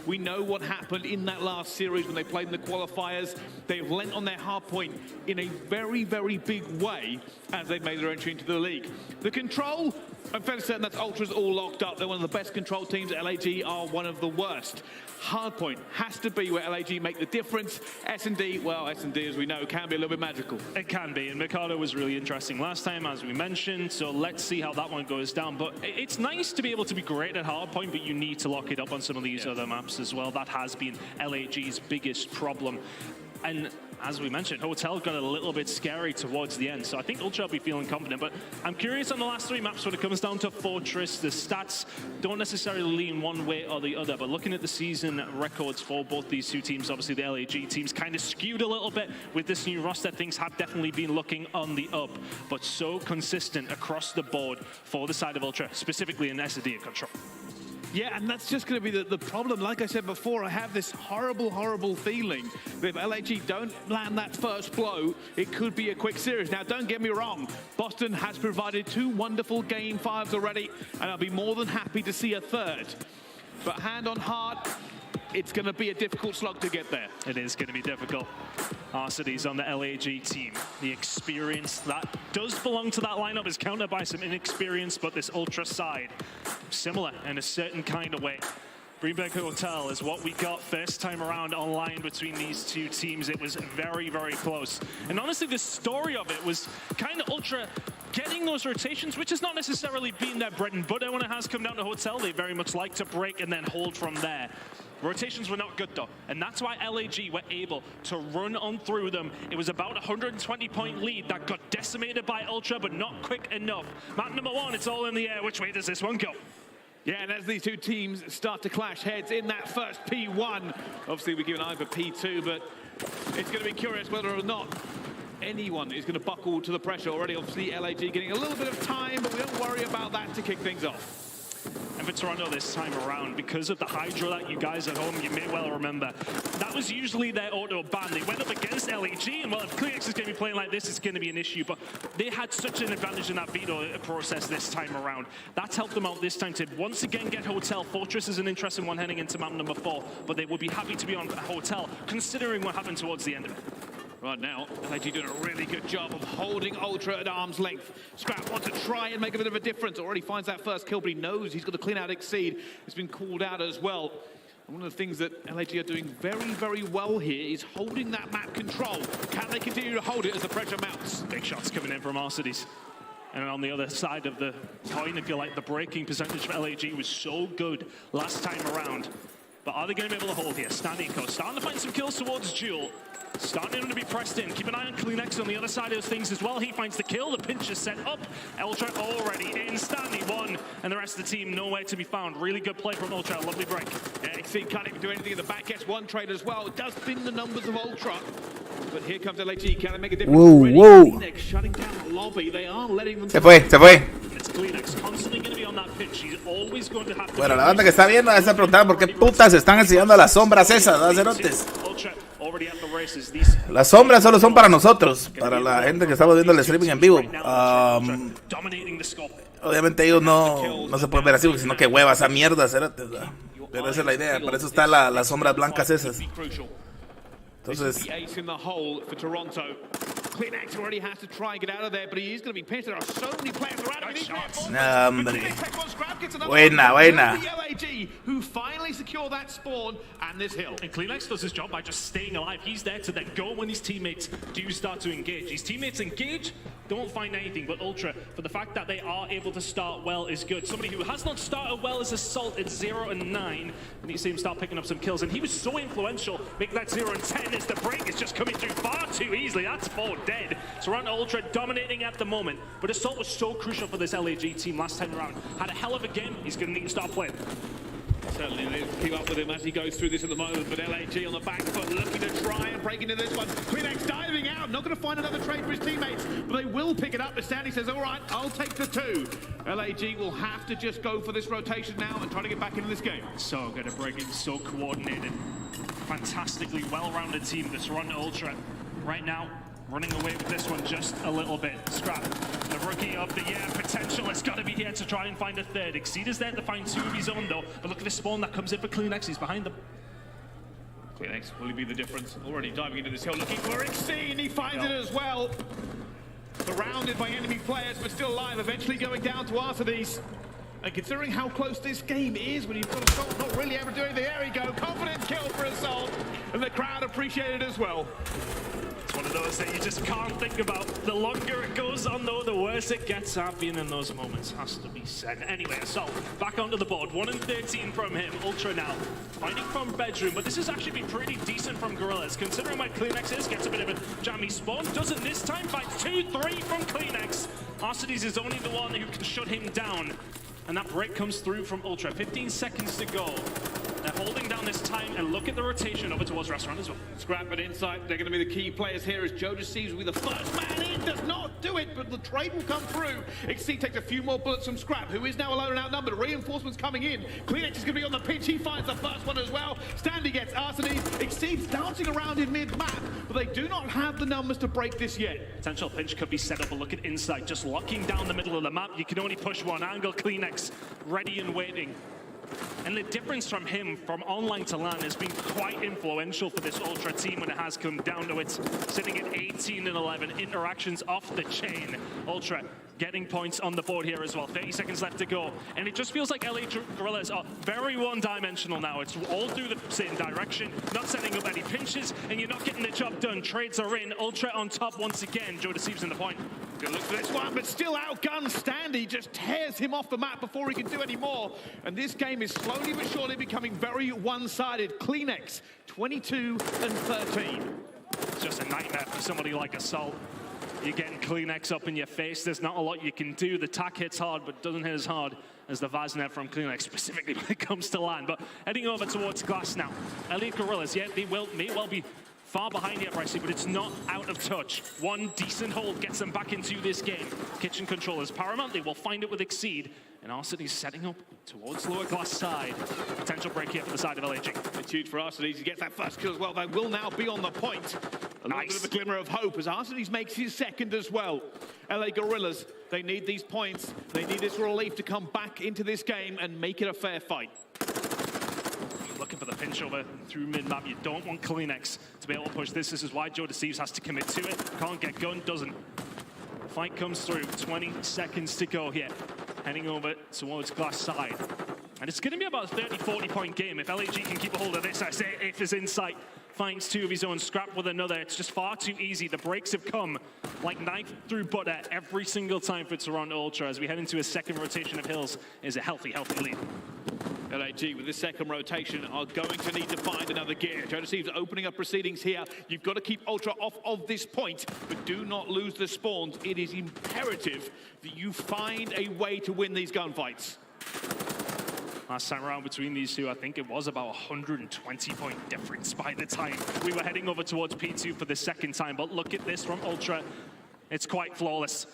We know what happened in that last series when they played in the qualifiers. They've lent on their hard point in a very, very big way as they've made their entry into the league. The control, I'm fairly certain that Ultra's all locked up. They're one of the best control teams. LAG are one of the worst. Hardpoint has to be where LAG make the difference. S&D, well, S&D, as we know, can be a little bit magical. It can be, and Mikado was really interesting last time, as we mentioned, so let's see how that one goes down. But it's nice to be able to be great at hardpoint, but you need to lock it up on some of these other maps as well. That has been LAG's biggest problem. And as we mentioned, Hotel got a little bit scary towards the end, so I think Ultra will be feeling confident. But I'm curious on the last 3 maps when it comes down to Fortress. The stats don't necessarily lean one way or the other, but looking at the season records for both these 2 teams, obviously the LAG teams kind of skewed a little bit with this new roster. Things have definitely been looking on the up, but so consistent across the board for the side of Ultra, specifically in SD and Control. Yeah, and that's just going to be the problem. Like I said before, I have this horrible, horrible feeling that if LAG don't land that first blow, it could be a quick series. Now, don't get me wrong. Boston has provided 2 wonderful game 5s already, and I'll be more than happy to see a 3rd. But hand on heart, it's going to be a difficult slog to get there. It is going to be difficult. Arcides on the LAG team. The experience that does belong to that lineup is countered by some inexperience, but this Ultra side, similar in a certain kind of way. Greenberg Hotel is what we got first time around online between these 2 teams. It was very, very close. And honestly, the story of it was kind of Ultra getting those rotations, which has not necessarily been their bread and butter when it has come down to Hotel. They very much like to break and then hold from there. Rotations were not good though, and that's why LAG were able to run on through them. It was about a 120-point lead that got decimated by Ultra, but not quick enough. Map number 1, it's all in the air. Which way does this one go? Yeah, and as these 2 teams start to clash heads in that first P1, obviously we give an eye for P2, but it's going to be curious whether or not anyone is going to buckle to the pressure. Already, obviously, LAG getting a little bit of time, but we don't worry about that to kick things off. And for Toronto this time around, because of the Hydra that you guys at home, you may well remember, that was usually their auto ban. They went up against LAG, and well, if Cleax is going to be playing like this, it's going to be an issue, but they had such an advantage in that veto process this time around. That's helped them out this time to once again get Hotel. Fortress is an interesting one heading into map number 4, but they would be happy to be on Hotel, considering what happened towards the end of it. Right now, LAG doing a really good job of holding Ultra at arm's length. Scrap wants to try and make a bit of a difference. Already finds that first kill, but he knows he's got to clean out Exceed. It's been called out as well. And one of the things that LAG are doing very, very well here is holding that map control. Can they continue to hold it as the pressure mounts? Big shots coming in from Arcides. And on the other side of the coin, if you like, the breaking percentage for LAG was so good last time around. But are they going to be able to hold here? Standing Co starting to find some kills towards Jewel. Starting to be pressed in. Keep an eye on Kleenex on the other side of things as well. He finds the kill. The pinch is set up. Ultra already in. Stanley 1, and the rest of the team nowhere to be found. Really good play from Ultra. Lovely break. Yeah, Exceed can't even do anything in the back. Gets 1 trade as well. It does thin the numbers of Ultra. But here comes LAG. Can they make a difference? Whoa. Kleenex shutting down the lobby. They are letting them... Se fue. It's Kleenex constantly going to be on that pitch. He's always going to have to... Bueno, la banda que está viendo se preguntar por qué putas están enseñando las sombras esas, ¿no, cerotes? Las sombras solo son para nosotros, para la gente que estamos viendo el streaming en vivo. Obviamente ellos no se pueden ver así, porque si no, que hueva esa mierda, cerotes. Pero esa es la idea, para eso están las sombras blancas esas. Entonces... Kleenex already has to try and get out of there, but he is going to be pinched. There are so many players around him. Hombre. Buena. LAG, who finally secure that spawn and this hill. And Kleenex does his job by just staying alive. He's there to then go when his teammates do start to engage. His teammates engage, don't find anything, but Ultra, for the fact that they are able to start well, is good. Somebody who has not started well is Assault at 0 and 9. And you see him start picking up some kills, and he was so influential. Make that 0 and 10 as the break is just coming through far too easily. That's Ford. dead. Toronto Ultra dominating at the moment, but Assault was so crucial for this LAG team last time around. Had a hell of a game. He's going to need to start playing. Certainly they keep up with him as he goes through this at the moment, but LAG on the back foot looking to try and break into this one. Kleenex diving out, not going to find another trade for his teammates, but they will pick it up. The Sandy says, all right, I'll take the 2. LAG will have to just go for this rotation now and try to get back into this game. So good at breaking, so coordinated. Fantastically well-rounded team, the Toronto Ultra. Right now, running away with this one just a little bit. Scrap, the rookie of the year potential has got to be here to try and find a third. Exceed is there to find 2 of his own though, but look at the spawn that comes in for Kleenex. He's behind them. Kleenex, will he be the difference? Already diving into this hill, looking for Exceed, he finds it as well. Surrounded by enemy players, but still alive, eventually going down to Arcades. And considering how close this game is, when you've got Assault not really ever doing anything, there we go, confident kill for Assault, and the crowd appreciate it as well. It's one of those that you just can't think about. The longer it goes on though, the worse it gets. I've been in those moments, has to be said. Anyway, Assault back onto the board, 1 and 13 from him. Ultra now, finding from Bedroom, but this has actually been pretty decent from Gorillas, considering where Kleenex is. Gets a bit of a jammy spawn, doesn't this time, finds 2-3 from Kleenex. Arcades is only the one who can shut him down. And that break comes through from Ultra. 15 seconds to go. They're holding down this time, and look at the rotation over towards Restaurant as well. Scrap and Insight, they're going to be the key players here as Joe Deceives will be the first man in. Does not do it, but the trade will come through. Exceed takes a few more bullets from Scrap, who is now alone and outnumbered. Reinforcements coming in. Kleenex is going to be on the pitch. He finds the first one as well. Standy gets Arcades. Exceed's dancing around in mid-map, but they do not have the numbers to break this yet. Potential pinch could be set up, but look at Insight just locking down the middle of the map. You can only push one angle. Kleenex ready and waiting. And the difference from him from online to LAN has been quite influential for this Ultra team when it has come down to it. Sitting at 18 and 11 interactions off the chain. Ultra getting points on the board here as well. 30 seconds left to go. And it just feels like LA Gorillas are very one-dimensional now. It's all through the same direction, not setting up any pinches, and you're not getting the job done. Trades are in. Ultra on top once again. Joe Deceives in the point. Good look for this one, but still outgunned. Standy just tears him off the map before he can do any more. And this game is slowly but surely becoming very one-sided. Kleenex, 22 and 13. It's just a nightmare for somebody like Assault. You're getting Kleenex up in your face. There's not a lot you can do. The tack hits hard, but doesn't hit as hard as the Vaznev from Kleenex, specifically when it comes to land. But heading over towards Glass now. Elite Gorillas, yeah, they may well be far behind yet, Brycey, but it's not out of touch. One decent hold gets them back into this game. Kitchen control is paramount. They will find it with Exceed. And Arcades setting up towards lower glass side. Potential break here for the side of LAG. It's huge for Arcades. He gets that first kill as well. They will now be on the point. A little bit of a glimmer of hope as Arcades makes his second as well. LA Gorillas, they need these points. They need this relief to come back into this game and make it a fair fight. Looking for the pinch over through mid-map. You don't want Kleenex to be able to push this. This is why Joe Deceives has to commit to it. Can't get gun, doesn't. Fight comes through. 20 seconds to go here. Heading over towards glass side. And it's going to be about a 30-40 point game. If LAG can keep a hold of this, I say if his Insight finds 2 of his own, Scrap with another. It's just far too easy. The breaks have come like knife through butter every single time for Toronto Ultra as we head into a second rotation of hills. Is a healthy lead. LAG with this second rotation are going to need to find another gear. Joe Deceives opening up proceedings here. You've got to keep Ultra off of this point, but do not lose the spawns. It is imperative that you find a way to win these gunfights. Last time around between these two, I think it was about 120 point difference by the time we were heading over towards P2 for the second time. But look at this from Ultra. It's quite flawless.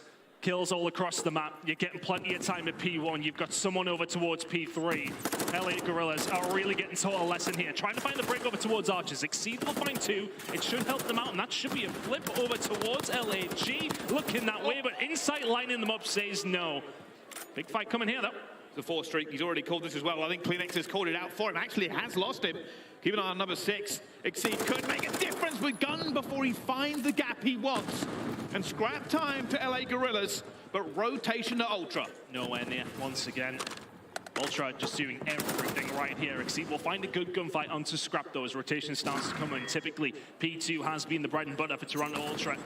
Kills all across the map. You're getting plenty of time at P1. You've got someone over towards P3. LA Gorillas are really getting taught a lesson here. Trying to find the break over towards Archers. Exceed will find 2. It should help them out, and that should be a flip over towards LAG. Looking that way, but Insight lining them up says no. Big fight coming here, though. The 4 streak, he's already called this as well. I think Kleenex has called it out for him. Actually has lost him. Keep an eye on number 6. Exceed could make a difference with gun before he finds the gap he wants. And scrap time to LA Gorillas, but rotation to Ultra. Nowhere near once again. Ultra just doing everything right here. Exceed will find a good gunfight onto Scrap though as rotation starts to come in. Typically, P2 has been the bread and butter for Toronto Ultra.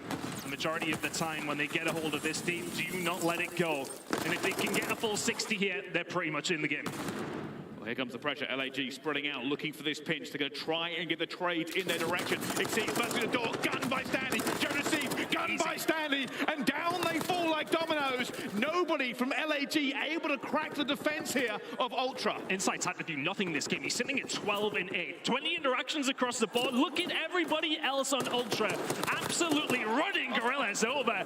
The majority of the time when they get a hold of this, they do not let it go. And if they can get a full 60 here, they're pretty much in the game. Here comes the pressure. LAG spreading out, looking for this pinch. They're going to try and get the trade in their direction. Exceed first in the door, gun by Standy. Joe Deceives gun by Stanley, and down they fall like dominoes. Nobody from LAG able to crack the defense here of Ultra. Insight's had to do nothing this game. He's sitting at 12 and 8. 20 interactions across the board. Look at everybody else on Ultra. Absolutely running Gorillas over.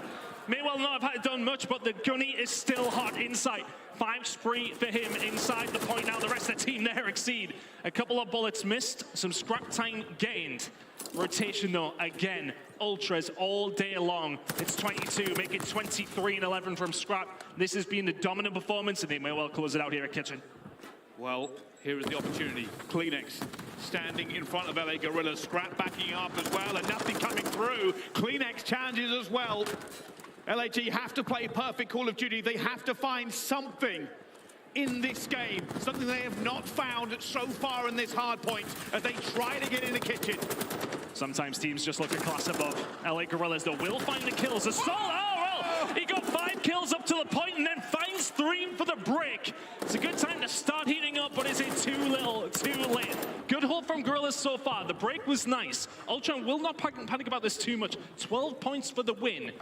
May well not have done much, but the gunny is still hot. Insight. 5 spree for him inside the point now. The rest of the team there exceed. A couple of bullets missed. Some scrap time gained. Rotation though, again. Ultras all day long. It's 22, make it 23 and 11 from scrap. This has been the dominant performance, and they may well close it out here at Kitchen. Well, here is the opportunity. Kleenex standing in front of LA Gorillas. Scrap backing up as well, and nothing coming through. Kleenex challenges as well. LAG have to play perfect Call of Duty. They have to find something in this game, something they have not found so far in this hard point as they try to get in the kitchen. Sometimes teams just look a class above. LA Gorillas, though, will find the kills. Assault, oh, well, he got 5 kills up to the point and then finds 3 for the break. It's a good time to start heating up, but is it too little, too late? Good hold from Gorillas so far. The break was nice. Ultra will not panic about this too much. 12 points for the win.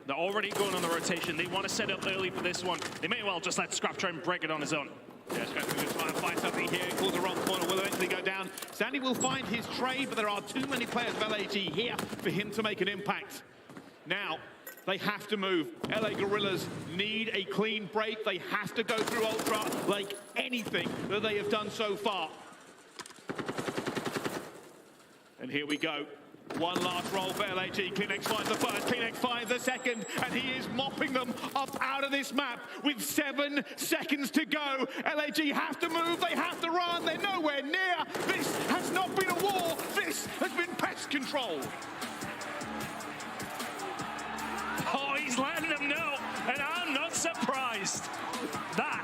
They're already going on the rotation. They want to set up early for this one. They may well just let Scrap try and break it on his own. Yeah, Scrap's going to try and find something here. Calls the wrong corner, will eventually go down. Sandy will find his trade, but there are too many players of LAG here for him to make an impact. Now, they have to move. LA Gorillas need a clean break. They have to go through Ultra like anything that they have done so far. And here we go. One last roll for LAG. Kleenex finds the first, Kleenex finds the second, and he is mopping them up out of this map with 7 seconds to go. LAG have to move, they have to run, they're nowhere near. This has not been a war, this has been pest control. Oh, he's letting them know, and I'm not surprised. That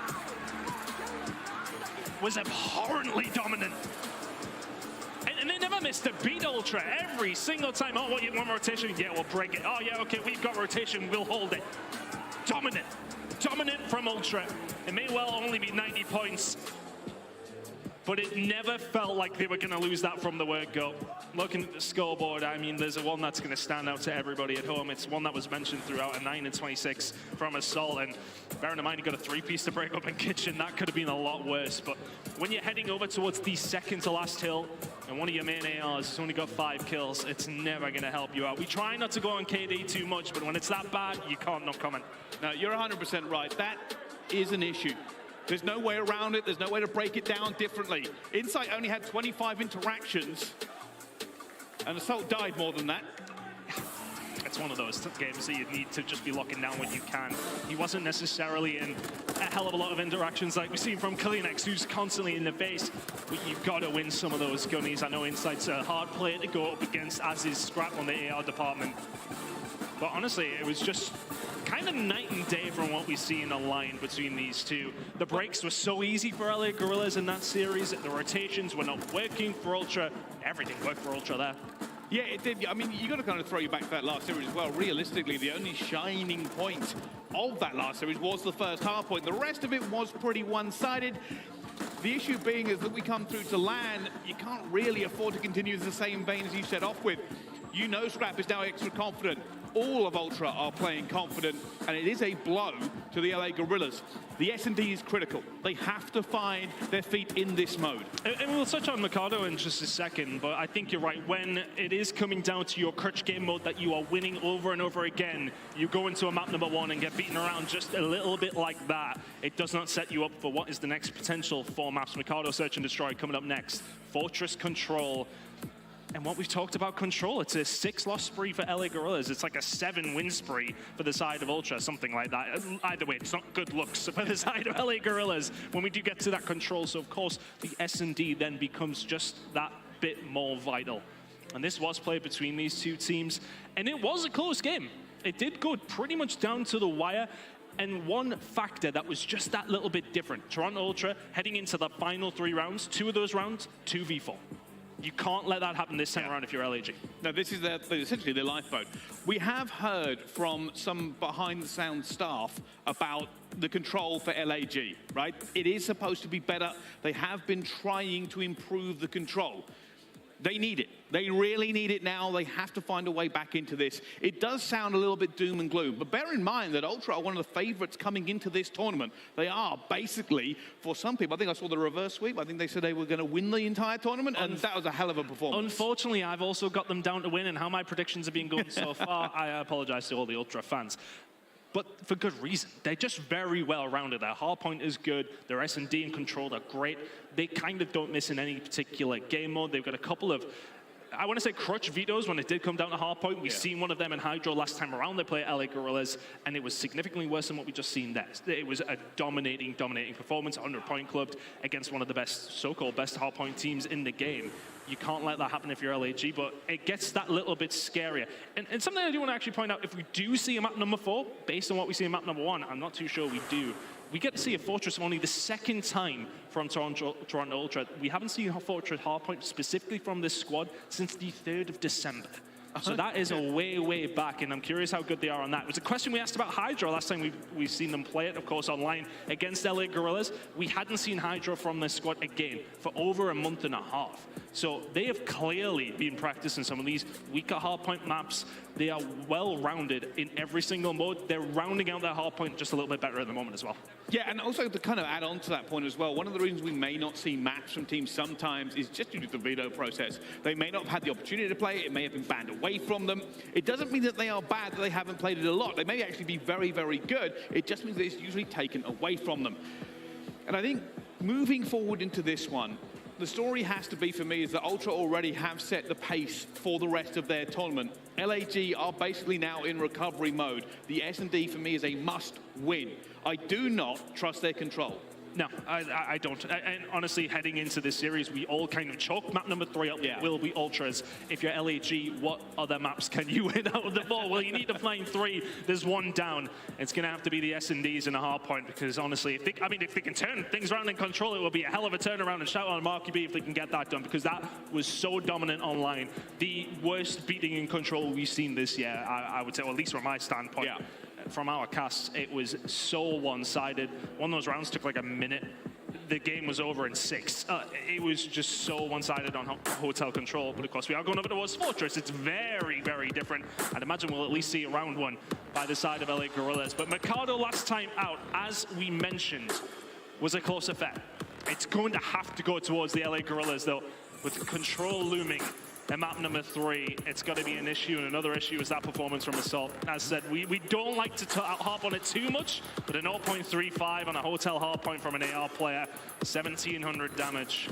was abhorrently dominant. And they never missed a beat, Ultra. Every single time. Oh, what, you want rotation? Yeah, we'll break it. Oh, yeah, okay, we've got rotation. We'll hold it. Dominant. Dominant from Ultra. It may well only be 90 points. But it never felt like they were going to lose that from the word go. Looking at the scoreboard, I mean, there's one that's going to stand out to everybody at home. It's one that was mentioned throughout, a 9 and 26 from Assault. And bearing in mind, you got a 3-piece to break up in Kitchen. That could have been a lot worse. But when you're heading over towards the second to last hill, and one of your main ARs has only got 5 kills, it's never going to help you out. We try not to go on KD too much, but when it's that bad, you can't not comment. No, you're 100% right. That is an issue. There's no way around it. There's no way to break it down differently. Insight only had 25 interactions, and Assault died more than that. It's one of those games that you need to just be locking down when you can. He wasn't necessarily in a hell of a lot of interactions like we've seen from Kleenex, who's constantly in the face. But you've got to win some of those gunnies. I know Insight's a hard player to go up against, as is Scrap on the AR department. But honestly, it was just kind of night and day from what we see in the line between these two. The breaks were so easy for LA Gorillas in that series. The rotations were not working for Ultra. Everything worked for Ultra there. Yeah, it did. I mean, you got to kind of throw you back to that last series as well. Realistically, the only shining point of that last series was the first hard point. The rest of it was pretty one-sided. The issue being is that we come through to LAN, you can't really afford to continue the same vein as you set off with. You know Scrap is now extra confident. All of Ultra are playing confident, and it is a blow to the LA Gorillas. The S&D is critical. They have to find their feet in this mode. And we'll touch on Mikado in just a second, but I think you're right. When it is coming down to your crutch game mode that you are winning over and over again, you go into a map number 1 and get beaten around just a little bit like that. It does not set you up for what is the next potential 4 maps. Mikado, Search and Destroy coming up next. Fortress Control. And what we've talked about Control, it's a 6-loss spree for LA Gorillas. It's like a 7-win spree for the side of Ultra, something like that. Either way, it's not good looks for the side of LA Gorillas when we do get to that Control. So, of course, the S&D then becomes just that bit more vital. And this was played between these two teams, and it was a close game. It did go pretty much down to the wire. And one factor that was just that little bit different, Toronto Ultra heading into the final 3 rounds, 2 of those rounds, 2v4. You can't let that happen this time around if you're LAG. No, this is essentially their lifeboat. We have heard from some behind-the-sound staff about the Control for LAG, right? It is supposed to be better. They have been trying to improve the Control. They need it. They really need it now. They have to find a way back into this. It does sound a little bit doom and gloom, but bear in mind that Ultra are one of the favorites coming into this tournament. They are basically, for some people, I think I saw the reverse sweep. I think they said they were going to win the entire tournament, and that was a hell of a performance. Unfortunately, I've also got them down to win, and how my predictions have been going so far, I apologize to all the Ultra fans. But for good reason. They're just very well-rounded. Their hardpoint is good. Their S&D and control are great. They kind of don't miss in any particular game mode. They've got a couple of, I want to say, crutch vetoes when it did come down to hardpoint. We've seen one of them in Hydro last time around. They played LA Gorillas, and it was significantly worse than what we just seen there. It was a dominating performance, 100-point clubbed against one of the best, so-called best hardpoint teams in the game. You can't let that happen if you're LAG, but it gets that little bit scarier. And something I do want to actually point out, if we do see a map number 4, based on what we see in map number 1, I'm not too sure we do, we get to see a Fortress only the second time from Toronto Ultra. We haven't seen a Fortress hardpoint specifically from this squad since the 3rd of December. So that is a way, way back, and I'm curious how good they are on that. It was a question we asked about Hydro last time we've seen them play it, of course, online against LA Gorillas. We hadn't seen Hydro from this squad again for over a month and a half. So they have clearly been practicing some of these weaker hardpoint maps. They are well-rounded in every single mode. They're rounding out their hardpoint just a little bit better at the moment as well. Yeah, and also to kind of add on to that point as well, one of the reasons we may not see maps from teams sometimes is just due to the veto process. They may not have had the opportunity to play it. It may have been banned away from them. It doesn't mean that they are bad, that they haven't played it a lot. They may actually be very, very good. It just means that it's usually taken away from them. And I think moving forward into this one, the story has to be, for me, is that Ultra already have set the pace for the rest of their tournament. LAG are basically now in recovery mode. The S&D, for me, is a must-win. I do not trust their control. No, I don't. And honestly, heading into this series, we all kind of chalk map number 3 up. Yeah. Will be Ultras. If you're LAG, what other maps can you win out of the 4? Well, you need to find 3. There's 1 down. It's going to have to be the S&Ds in a hard point because honestly, if they can turn things around and control it, will be a hell of a turnaround, and shout out to Marky B if they can get that done because that was so dominant online. The worst beating in control we've seen this year, I would say, or at least from my standpoint. Yeah. From our casts, it was so one-sided. One of those rounds took like a minute. The game was over in 6. It was just so one-sided on hotel control. But of course, we are going over towards Fortress. It's very, very different. I'd imagine we'll at least see a round 1 by the side of LA Gorillas. But Mikado last time out, as we mentioned, was a close affair. It's going to have to go towards the LA Gorillas, though, with control looming. And map number 3, it's got to be an issue, and another issue is that performance from Assault. As said, we don't like to harp on it too much, but a 0.35 on a hotel hard point from an AR player, 1,700 damage,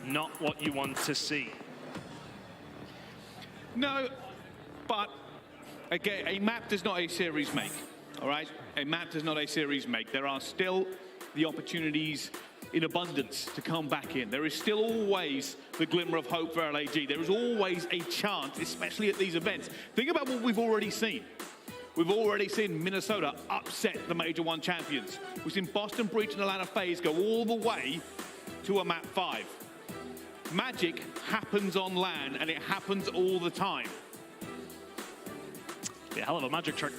not what you want to see. No, but again, a map does not a series make, all right? A map does not a series make. There are still the opportunities in abundance to come back in. There is still always the glimmer of hope for LAG. There is always a chance, especially at these events. Think about what we've already seen. We've already seen Minnesota upset the Major 1 champions. We've seen Boston Breach and Atlanta FaZe go all the way to a map 5. Magic happens on LAN, and it happens all the time. Yeah, hell of a magic trick.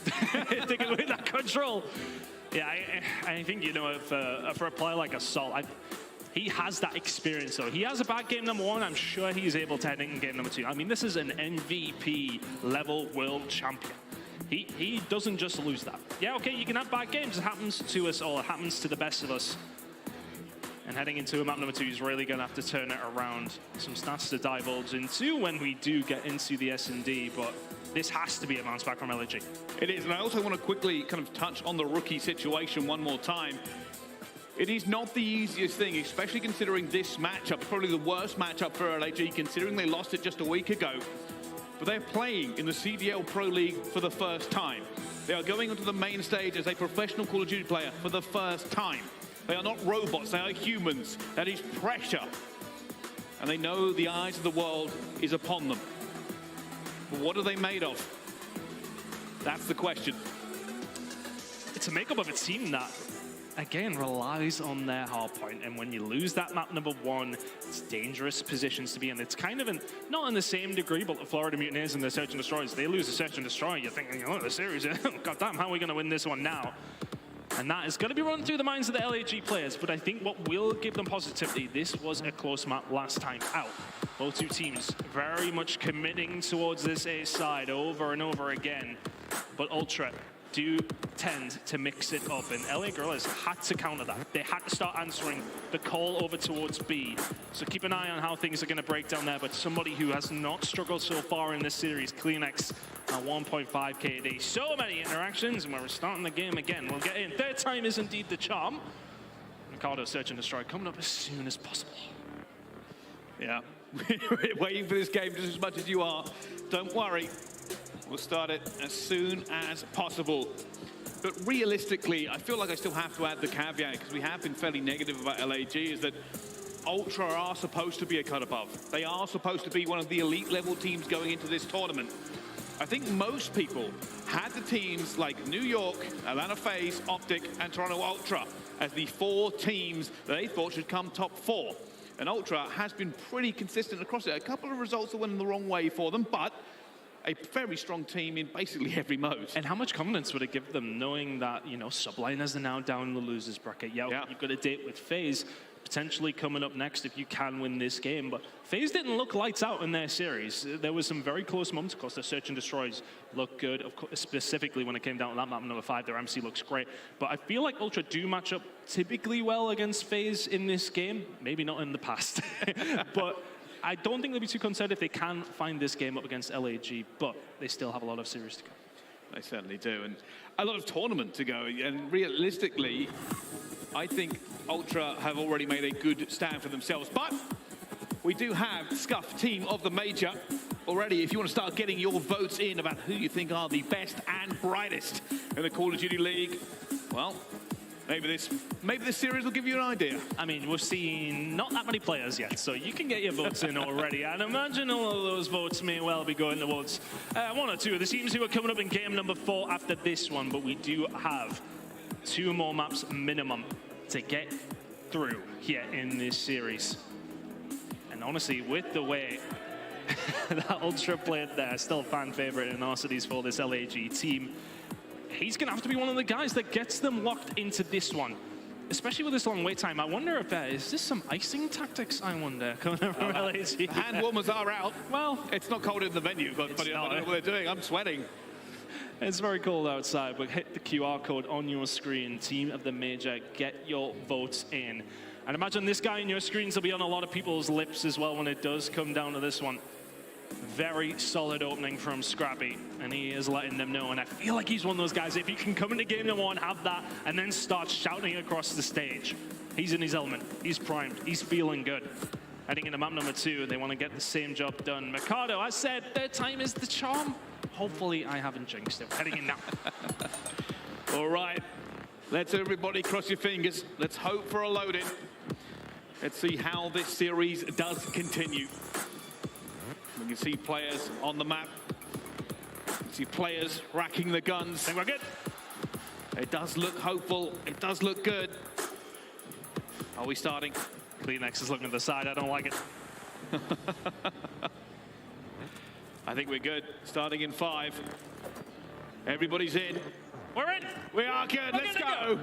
Taking away that control. Yeah, I think, you know, for a player like Assault, he has that experience, though. He has a bad game number 1. I'm sure he's able to head in game number 2. I mean, this is an MVP-level world champion. He doesn't just lose that. Yeah, okay, you can have bad games. It happens to us all. It happens to the best of us. And heading into a map number 2, he's really going to have to turn it around. Some stats to divulge into when we do get into the S&D, but this has to be a bounce back from LAG. It is, and I also want to quickly kind of touch on the rookie situation one more time. It is not the easiest thing, especially considering this matchup, probably the worst matchup for LAG, considering they lost it just a week ago. But they're playing in the CDL Pro League for the first time. They are going onto the main stage as a professional Call of Duty player for the first time. They are not robots, they are humans. That is pressure. And they know the eyes of the world is upon them. But what are they made of? That's the question. It's a makeup of a team that, again, relies on their hardpoint. And when you lose that map number 1, it's dangerous positions to be in. It's kind of not in the same degree, but the Florida Mutineers and their Search and Destroys, they lose a Search and Destroy. You're thinking, oh, the series, God damn, how are we going to win this one now? And that is going to be running through the minds of the LAG players. But I think what will give them positivity, this was a close map last time out. Both two teams very much committing towards this A side over and over again. But Ultra do tend to mix it up, and LA Guerrillas had to counter that. They had to start answering the call over towards B. So keep an eye on how things are going to break down there. But somebody who has not struggled so far in this series, Kleenex, at 1.5 KD. So many interactions, and we're starting the game again. We'll get in. Third time is indeed the charm. Mikado search and destroy coming up as soon as possible. Yeah, waiting for this game just as much as you are. Don't worry. We'll start it as soon as possible. But realistically, I feel like I still have to add the caveat, because we have been fairly negative about LAG, is that Ultra are supposed to be a cut above. They are supposed to be one of the elite level teams going into this tournament. I think most people had the teams like New York, Atlanta FaZe, Optic, and Toronto Ultra as the 4 teams that they thought should come top 4. And Ultra has been pretty consistent across it. A couple of results that went in the wrong way for them, but a very strong team in basically every mode. And how much confidence would it give them knowing that, you know, Subliners are now down in the losers bracket? Yeah, you've got a date with FaZe potentially coming up next if you can win this game. But FaZe didn't look lights out in their series. There was some very close moments. Of course, their search and destroys look good. Of course, specifically when it came down to that map number 5, their MC looks great. But I feel like Ultra do match up typically well against FaZe in this game. Maybe not in the past. But I don't think they'll be too concerned if they can find this game up against LAG, but they still have a lot of series to go. They certainly do, and a lot of tournament to go. And realistically, I think Ultra have already made a good stand for themselves. But we do have Scuff Team of the Major already. If you want to start getting your votes in about who you think are the best and brightest in the Call of Duty League, well, maybe this series will give you an idea. I mean, we've seen not that many players yet, so you can get your votes in already. I'd imagine all of those votes may well be going towards 1 or 2 of the teams who are coming up in game number 4 after this one, but we do have 2 more maps minimum to get through here in this series. And honestly, with the way that Ultra played there, still a fan favorite in Arcides for this LAG team, he's going to have to be one of the guys that gets them locked into this one. Especially with this long wait time. I wonder if is this some icing tactics, I wonder, coming from LAG? Hand warmers are out. Well, it's not cold in the venue, but I don't know what they're doing. I'm sweating. It's very cold outside, but hit the QR code on your screen. Team of the Major, get your votes in. And imagine this guy in your screens will be on a lot of people's lips as well when it does come down to this one. Very solid opening from Scrappy, and he is letting them know. And I feel like he's one of those guys, if you can come into game number 1, have that, and then start shouting across the stage, he's in his element. He's primed. He's feeling good. Heading into map number 2, they want to get the same job done. Mikado, I said, third time is the charm. Hopefully, I haven't jinxed it. Heading in now. All right. Let's everybody cross your fingers. Let's hope for a load-in. Let's see how this series does continue. We can see players on the map. See players racking the guns. I think we're good. It does look hopeful. It does look good. Are we starting? Kleenex is looking at the side. I don't like it. I think we're good. Starting in 5. Everybody's in. We're in. We are good. Let's go.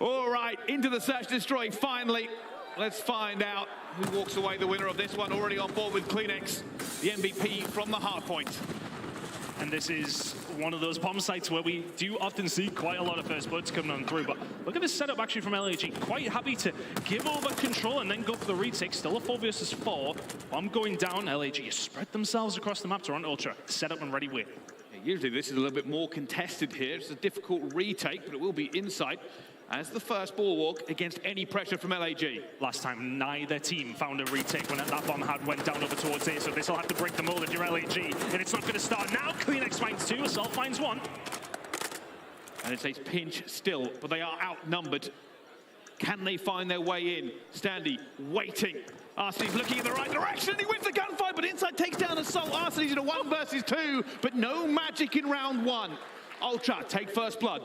All right, into the search destroy finally. Let's find out who walks away the winner of this one. Already on board with Kleenex, the MVP from the hard point. And this is one of those bomb sites where we do often see quite a lot of first bloods coming on through. But look at this setup actually from LAG. Quite happy to give over control and then go for the retake. Still a 4 versus 4. Bomb going down. LAG spread themselves across the map to run Ultra. Set up and ready with. Usually this is a little bit more contested here. It's a difficult retake, but it will be inside as the first bulwark against any pressure from LAG. Last time, neither team found a retake when that bomb went down over towards A, so this will have to break the mold if you're LAG, and it's not going to start now. Kleenex finds 2, Assault finds 1. And it's a pinch still, but they are outnumbered. Can they find their way in? Standy waiting. Arcides looking in the right direction. He wins the gunfight, but inside takes down Assault. Arcides in a 1 versus 2, but no magic in round 1. Ultra take first blood.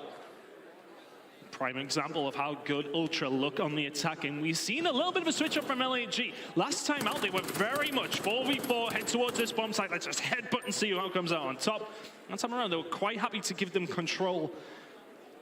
Prime example of how good Ultra look on the attack, and we've seen a little bit of a switch up from LAG. Last time out, they were very much 4v4, head towards this bomb site. Let's just headbutt and see who comes out on top. That time around, they were quite happy to give them control.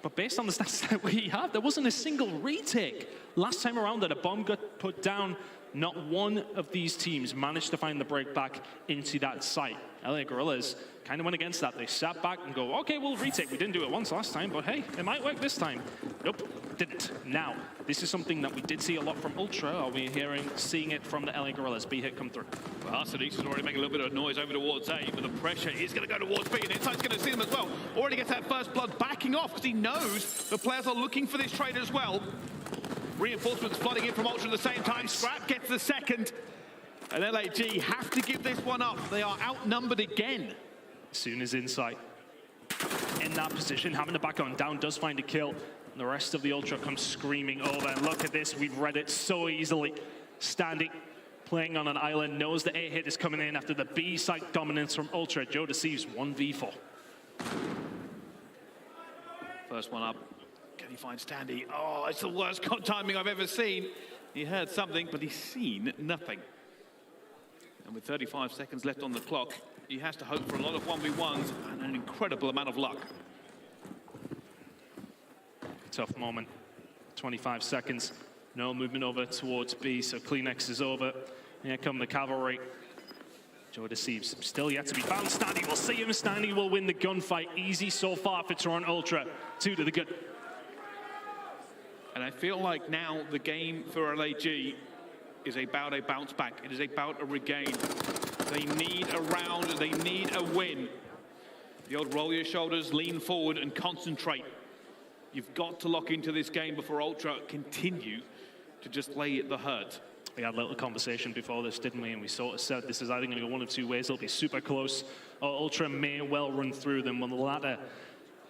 But based on the stats that we have, there wasn't a single retake. Last time around that a bomb got put down, Not one of these teams managed to find the break back into that site. LA Guerrillas kind of went against that. They sat back and go, okay, we'll retake. We didn't do it once last time, but hey, it might work this time. Nope, didn't. Now, this is something that we did see a lot from Ultra. Are we seeing it from the LA Guerrillas? B hit come through. Well, Arsenal is already making a little bit of noise over towards A, but the pressure is going to go towards B, and Insight's going to see them as well. Already gets that first blood backing off because he knows the players are looking for this trade as well. Reinforcements flooding in from Ultra at the same time. Scrap gets the second. And LAG have to give this one up. They are outnumbered again. As soon as Insight in that position, having to back on down, does find a kill. And the rest of the Ultra comes screaming over. And look at this, we've read it so easily. Standing, playing on an island, knows the A hit is coming in after the B site dominance from Ultra. Joe deceives 1v4. First one up. Can he find Standy? Oh, it's the worst timing I've ever seen. He heard something, but he's seen nothing. And with 35 seconds left on the clock, he has to hope for a lot of 1v1s and an incredible amount of luck. Tough moment. 25 seconds. No movement over towards B, so CleanX is over. Here come the cavalry. Joe deceives. Still yet to be found. Standy will see him. Standy will win the gunfight. Easy so far for Toronto Ultra. 2 to the good. And I feel like now the game for LAG is about a bounce back. It is about a regain. They need a round, they need a win. The old roll your shoulders, lean forward and concentrate. You've got to lock into this game before Ultra continue to just lay the hurt. We had a little conversation before this, didn't we? And we sort of said this is either going to go one of two ways. It'll be super close, or Ultra may well run through them. Well, the latter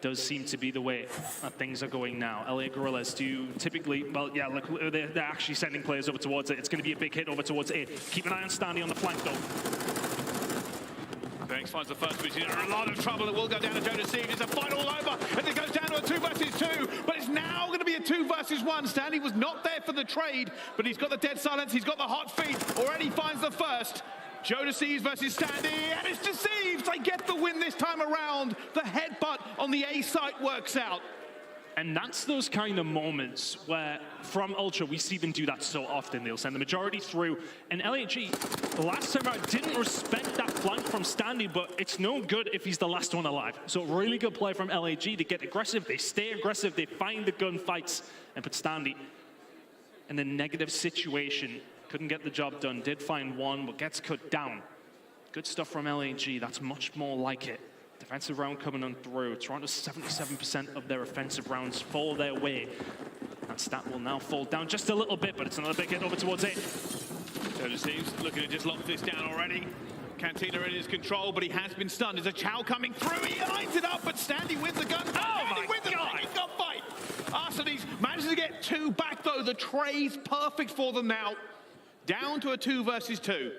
does seem to be the way that things are going now. LA Guerrillas do typically, well, yeah, look, they're actually sending players over towards it. It's going to be a big hit over towards A. Keep an eye on Standy on the flank, though. Banks finds the first, which is in a lot of trouble. It will go down to Joe Deceive. It's a fight all over, and it goes down to a 2 versus 2. But it's now going to be a 2 versus 1. Standy was not there for the trade, but he's got the dead silence. He's got the hot feet. Already finds the first. Joe Deceives versus Standy, and it's Deceives. They get the win this time around. The headbutt on the A site works out. And that's those kind of moments where, from Ultra, we see them do that so often. They'll send the majority through. And LAG, the last time out, didn't respect that flank from Standy, but it's no good if he's the last one alive. So really good play from LAG. They get aggressive, they stay aggressive, they find the gunfights, and put Standy in a negative situation. Couldn't get the job done, did find one, but gets cut down. Good stuff from LAG, that's much more like it. Defensive round coming on through. Toronto 77% of their offensive rounds fall their way. That stat will now fall down just a little bit, but it's another big hit over towards it. So it seems looking to just lock this down already. Cantina in his control, but he has been stunned. There's a Chow coming through. He lines it up, but Standy wins the gun. Oh my God! He's got fight. Arsenes manages to get 2 back though. The tray's perfect for them now. Down to a 2 versus 2.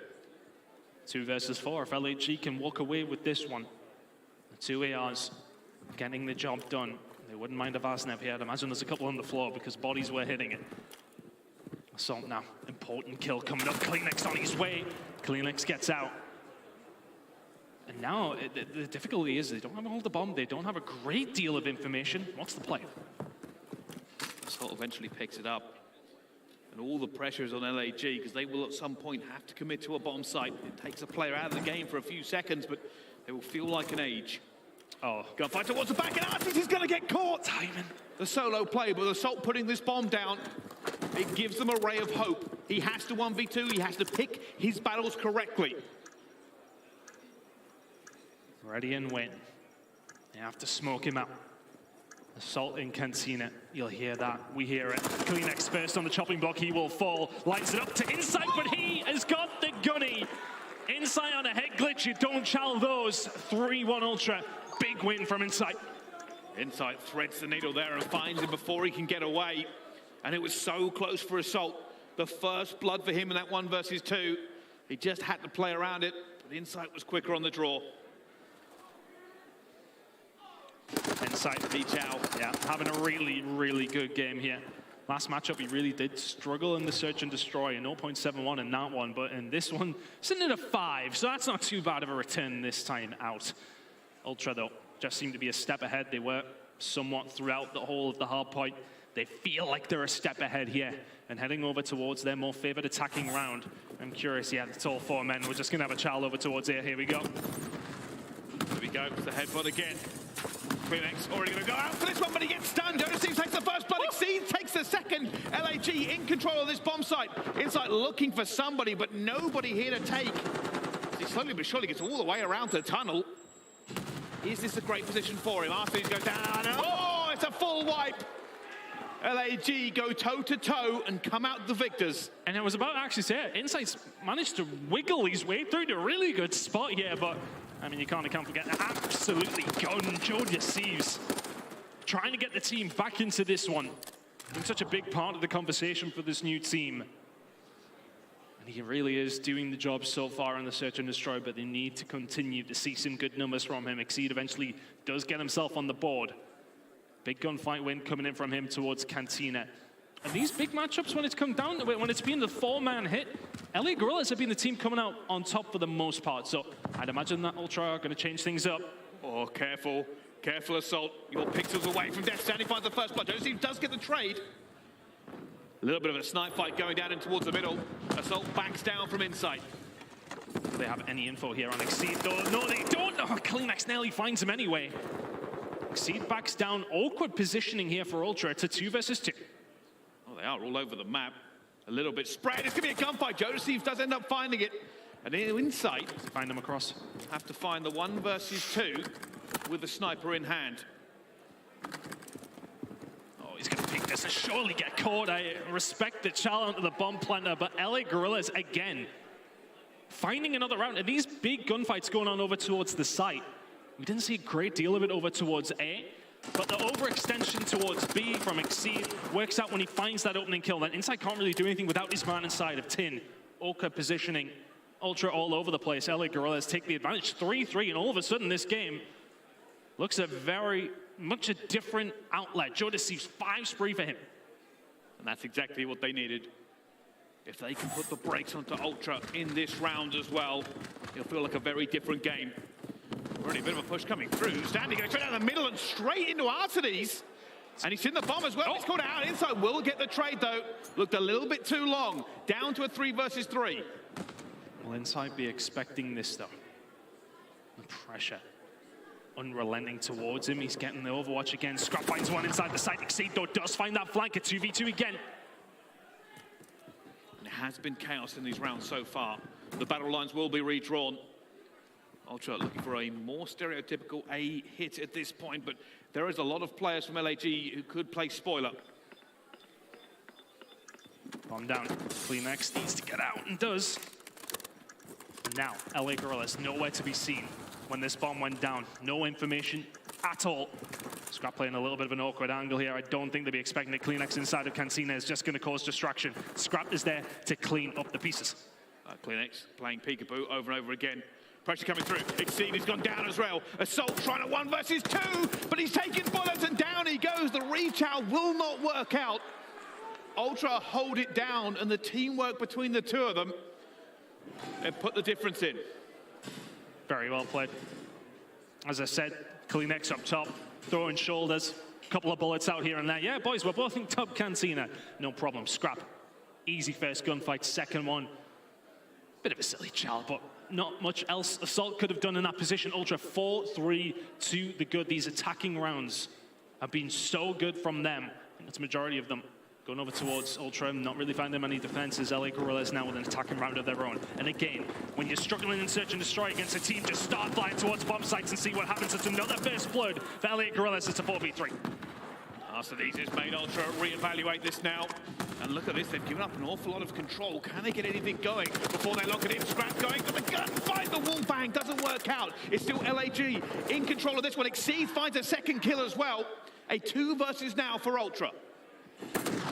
2 versus 4. If LAG can walk away with this one, the 2 ARs getting the job done. They wouldn't mind a Vasnev here. I'd imagine there's a couple on the floor because bodies were hitting it. Assault now. Important kill coming up. CleanX on his way. CleanX gets out. And now the difficulty is they don't have all the bomb. They don't have a great deal of information. What's the play? Assault eventually picks it up. And all the pressure is on LAG because they will at some point have to commit to a bomb site. It takes a player out of the game for a few seconds, but they will feel like an age. Oh. Gunfight towards the back, and Artis is going to get caught. Timing. The solo play, but Assault putting this bomb down, it gives them a ray of hope. He has to 1v2, he has to pick his battles correctly. Ready and win. They have to smoke him out. Assault in Cantina. You'll hear that. We hear it. CleanX first on the chopping block. He will fall. Lights it up to Insight, but he has got the gunny. Insight on a head glitch. You don't chow those. 3-1 Ultra. Big win from Insight. Insight threads the needle there and finds him before he can get away. And it was so close for Assault. The first blood for him in that 1 versus 2. He just had to play around it, but Insight was quicker on the draw. Insight, Chow, yeah, having a really, really good game here. Last matchup, he really did struggle in the search and destroy, a 0.71 in that one, but in this one, sitting at a 5, so that's not too bad of a return this time out. Ultra, though, just seemed to be a step ahead. They were somewhat throughout the whole of the hard point. They feel like they're a step ahead here and heading over towards their more favored attacking round. I'm curious, yeah, it's all 4 men. We're just going to have a child over towards here. Here we go. There we go. It's the headbutt again. Kleenex already going to go out for this one, but he gets stunned. Jonas takes the first blood. Exceed takes the second. LAG in control of this bomb site. Inside looking for somebody, but nobody here to take. He slowly but surely gets all the way around to the tunnel. Is this a great position for him? Arsenal goes down. Oh, it's a full wipe. LAG go toe-to-toe and come out the victors. And I was about to actually say it. Insight's managed to wiggle his way through to a really good spot here, but I mean, you can't forget the absolutely gun Joe Deceives. Trying to get the team back into this one. Been such a big part of the conversation for this new team. And he really is doing the job so far in the search and destroy, but they need to continue to see some good numbers from him. Exceed eventually does get himself on the board. Big gunfight win coming in from him towards Cantina. And these big matchups, when it's come down to it, when it's been the 4-man hit, LA Gorillas have been the team coming out on top for the most part. So I'd imagine that Ultra are going to change things up. Oh, careful. Careful, Assault. Your pixels away from Death Stand. He finds the first blood. Josie does get the trade. A little bit of a snipe fight going down in towards the middle. Assault backs down from inside. Do they have any info here on Exceed? No, they don't. Oh, Kleenex nearly finds him anyway. Exceed backs down. Awkward positioning here for Ultra. It's a 2 versus 2. Oh, they are all over the map. A little bit spread. It's going to be a gunfight. Joe Steve does end up finding it. And inside, find them across. Have to find the 1 versus 2 with the sniper in hand. Oh, he's going to pick this and surely get caught. I respect the challenge of the bomb planter, but LA Gorillas again finding another round. And these big gunfights going on over towards the site. We didn't see a great deal of it over towards A, but the overextension towards B from Exceed works out when he finds that opening kill. Then Inside can't really do anything without his man inside of Tin. Oka positioning Ultra all over the place. LA Gorillas take the advantage 3-3, and all of a sudden this game looks a very much a different outlet. Joe Deceives 5 spree for him. And that's exactly what they needed. If they can put the brakes onto Ultra in this round as well, it'll feel like a very different game. Already a bit of a push coming through. Standing goes straight down the middle and straight into Arcades. And he's in the bomb as well. He's caught out. Inside will get the trade, though. Looked a little bit too long. Down to a 3 versus 3. Will Inside be expecting this, though? The pressure unrelenting towards him. He's getting the Overwatch again. Scrap finds one inside the site. Exceed, though, does find that flank. A 2v2 again. There has been chaos in these rounds so far. The battle lines will be redrawn. Ultra looking for a more stereotypical A hit at this point, but there is a lot of players from LAG who could play spoiler. Bomb down. Kleenex needs to get out and does. Now, LA Gorillas nowhere to be seen when this bomb went down. No information at all. Scrap playing a little bit of an awkward angle here. I don't think they'll be expecting it. Kleenex inside of Cantina is just going to cause distraction. Scrap is there to clean up the pieces. Kleenex playing peekaboo over and over again. Pressure coming through. Exceed has gone down as well. Assault trying to 1 versus 2, but he's taking bullets and down he goes. The reach out will not work out. Ultra hold it down, and the teamwork between the two of them and put the difference in. Very well played. As I said, Kleenex up top, throwing shoulders, a couple of bullets out here and there. Yeah, boys, we're both in top Cantina. No problem. Scrap. Easy first gunfight. Second one, bit of a silly child, but not much else Assault could have done in that position. Ultra 4-3 to the good. These attacking rounds have been so good from them. I think that's the majority of them. Going over towards Ultra, not really finding many defenses. LA Gorillas now with an attacking round of their own. And again, when you're struggling in search and destroy against a team, just start flying towards bomb sites and see what happens. It's another first blood for LA Gorillas. It's a 4v3. Arcades has made Ultra reevaluate this now. And look at this, they've given up an awful lot of control. Can they get anything going before they lock it in? Scrap going for the gunfight. The wall bang doesn't work out. It's still LAG in control of this one. Exceed finds a second kill as well. A 2 versus now for Ultra.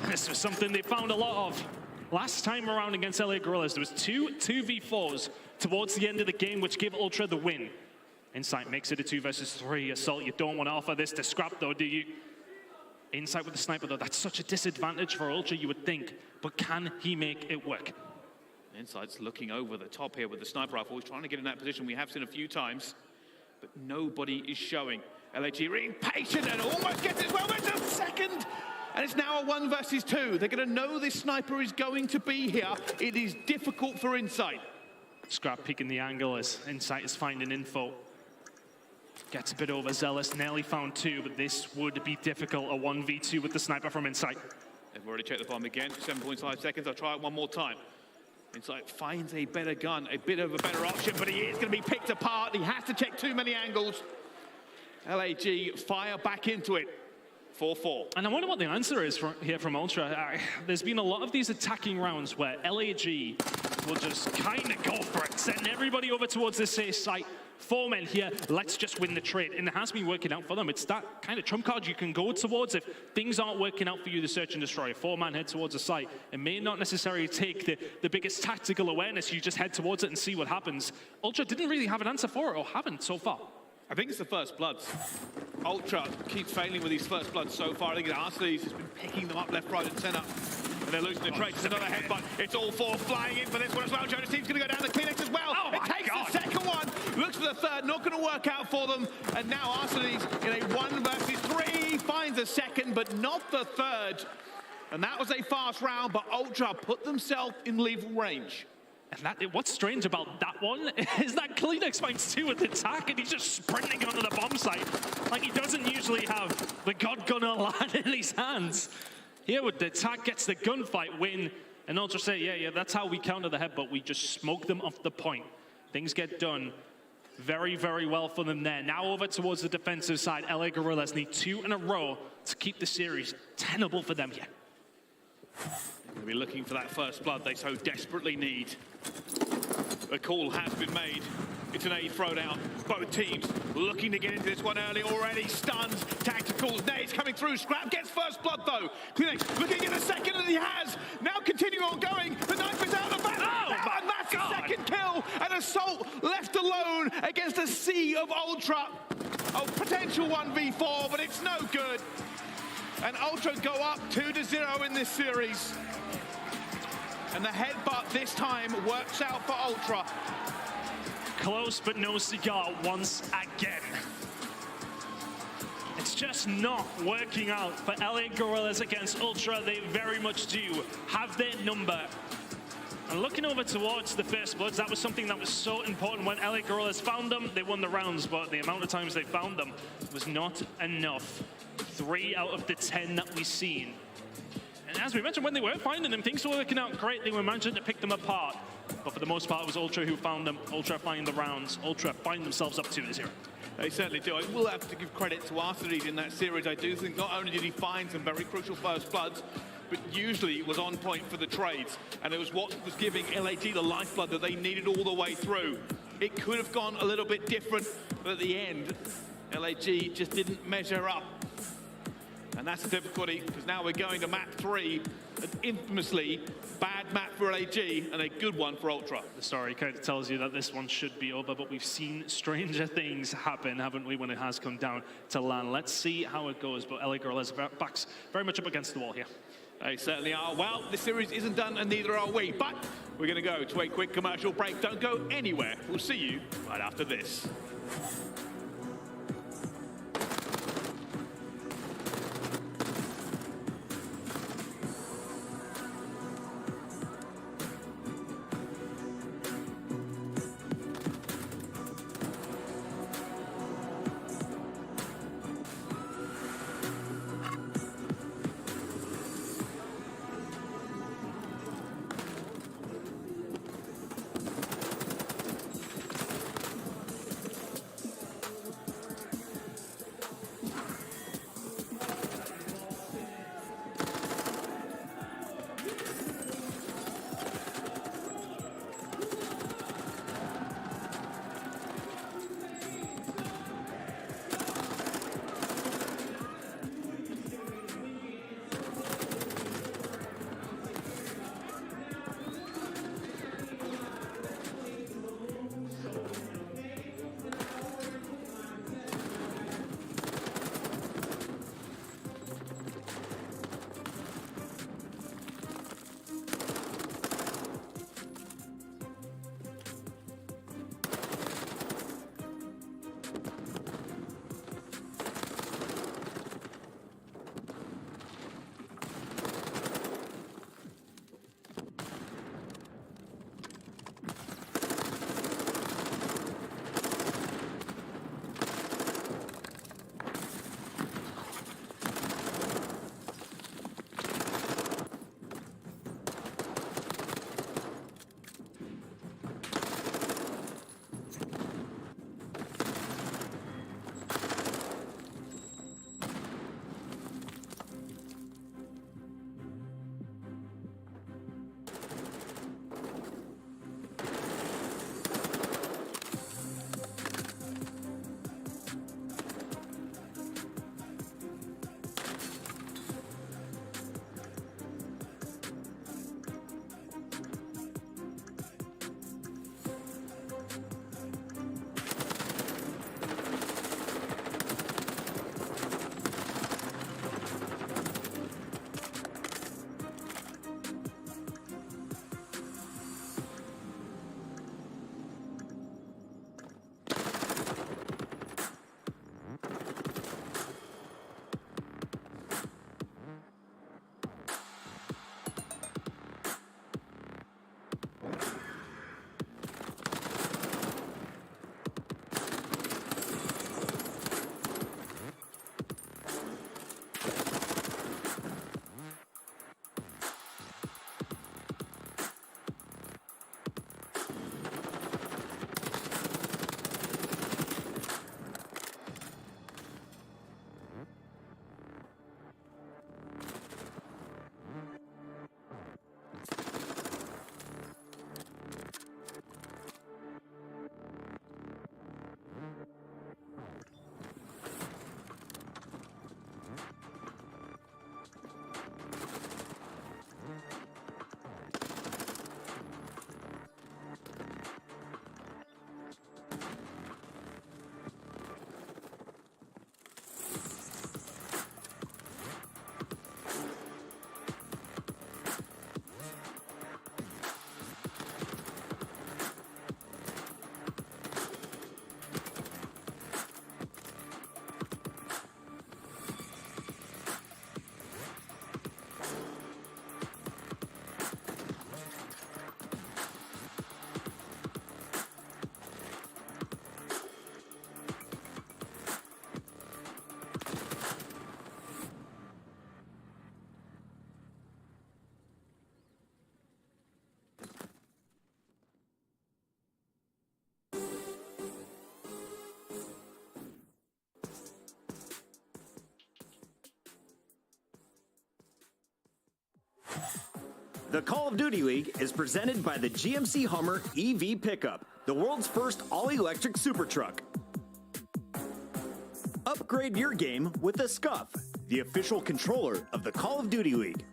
This was something they found a lot of last time around against LA Gorillas. There was 2v4s towards the end of the game, which gave Ultra the win. Insight makes it a 2 versus 3. Assault, you don't want to offer this to Scrap, though, do you? Insight with the sniper, though, that's such a disadvantage for Ultra, you would think. But can he make it work? Insight's looking over the top here with the sniper rifle. He's trying to get in that position we have seen a few times, but nobody is showing. LAG being patient and almost gets it. Well, there's a second. And it's now a 1 versus 2. They're going to know this sniper is going to be here. It is difficult for Insight. Scrap picking the angle as Insight is finding info. Gets a bit overzealous, nearly found 2, but this would be difficult, a 1v2 with the sniper from Insight. They've already checked the bomb again, 7.5 seconds. I'll try it one more time. Insight finds a better gun, a bit of a better option, but he is going to be picked apart. He has to check too many angles. LAG fire back into it. 4-4. And I wonder what the answer is here from Ultra. There's been a lot of these attacking rounds where LAG will just kind of go for it, send everybody over towards this safe site. 4 men here, let's just win the trade. And it has been working out for them. It's that kind of trump card you can go towards if things aren't working out for you to search and destroy. A 4-man head towards a site. It may not necessarily take the biggest tactical awareness. You just head towards it and see what happens. Ultra didn't really have an answer for it, or haven't so far. I think it's the first bloods. Ultra keeps failing with these first bloods so far. I think Arsenal's has been picking them up left, right, and center. And they're losing the trade. It's another headbutt. It's all 4 flying in for this one as well. Jonas team's going to go down the Kleenex as well. Oh, it takes the second one. Looks for the third. Not going to work out for them. And now Arsenal's in a 1 versus 3. Finds a second, but not the third. And that was a fast round, but Ultra put themselves in lethal range. And what's strange about that one is that Kleenex finds 2 with the attack, and he's just sprinting onto the bomb site. Like he doesn't usually have the God Gunner lad in his hands. Here with the attack gets the gunfight win, and Ultra say, yeah, that's how we counter the headbutt. We just smoke them off the point. Things get done very, very well for them there. Now over towards the defensive side. LA Gorillas need 2 in a row to keep the series tenable for them here. They'll be looking for that first blood they so desperately need. A call has been made. It's an A throwdown. Both teams looking to get into this one early already. Stuns, tacticals, nades coming through. Scrap gets first blood though. Kleenex looking at the second that he has. Now continue on going. The knife is out of the back. Oh, and that's a second kill. And Assault left alone against a sea of Ultra. Oh, potential 1v4, but it's no good. And Ultra go up 2-0 in this series. And the headbutt this time works out for Ultra. Close but no cigar once again. It's just not working out for LA Gorillas against Ultra. They very much do have their number. And looking over towards the first bloods, that was something that was so important. When LA Gorillas found them, they won the rounds, but the amount of times they found them was not enough. 3 out of the 10 that we've seen. And as we mentioned, when they were finding them, things were working out great. They were managing to pick them apart. But for the most part, it was Ultra who found them. Ultra finding the rounds. Ultra find themselves up 2-0. They certainly do. I will have to give credit to Arsenal in that series. I do think not only did he find some very crucial first bloods, but usually it was on point for the trades. And it was what was giving LAG the lifeblood that they needed all the way through. It could have gone a little bit different, but at the end, LAG just didn't measure up. And that's the difficulty, because now we're going to map 3, an infamously bad map for LAG and a good one for Ultra. The story kind of tells you that this one should be over, but we've seen stranger things happen, haven't we, when it has come down to land. Let's see how it goes, but LA Gorillas backs very much up against the wall here. They certainly are. Well, this series isn't done, and neither are we, but we're going to go to a quick commercial break. Don't go anywhere. We'll see you right after this. The Call of Duty League is presented by the GMC Hummer EV Pickup, the world's first all-electric super truck. Upgrade your game with the Scuff, the official controller of the Call of Duty League.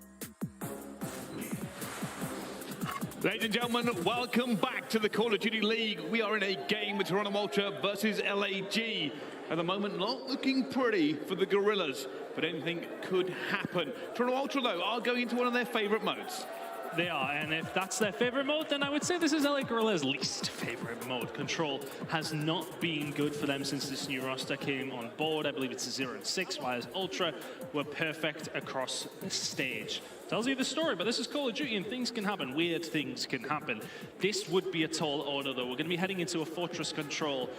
Ladies and gentlemen, welcome back to the Call of Duty League. We are in a game with Toronto Ultra versus LAG. At the moment, not looking pretty for the Gorillas, but anything could happen. Toronto Ultra, though, are going into one of their favorite modes. They are, and if that's their favorite mode, then I would say this is LA Gorilla's least favorite mode. Control has not been good for them since this new roster came on board. I believe it's 0 and 6, whereas Ultra were perfect across the stage. Tells you the story, but this is Call of Duty and things can happen. Weird things can happen. This would be a tall order, though. We're going to be heading into a Fortress Control.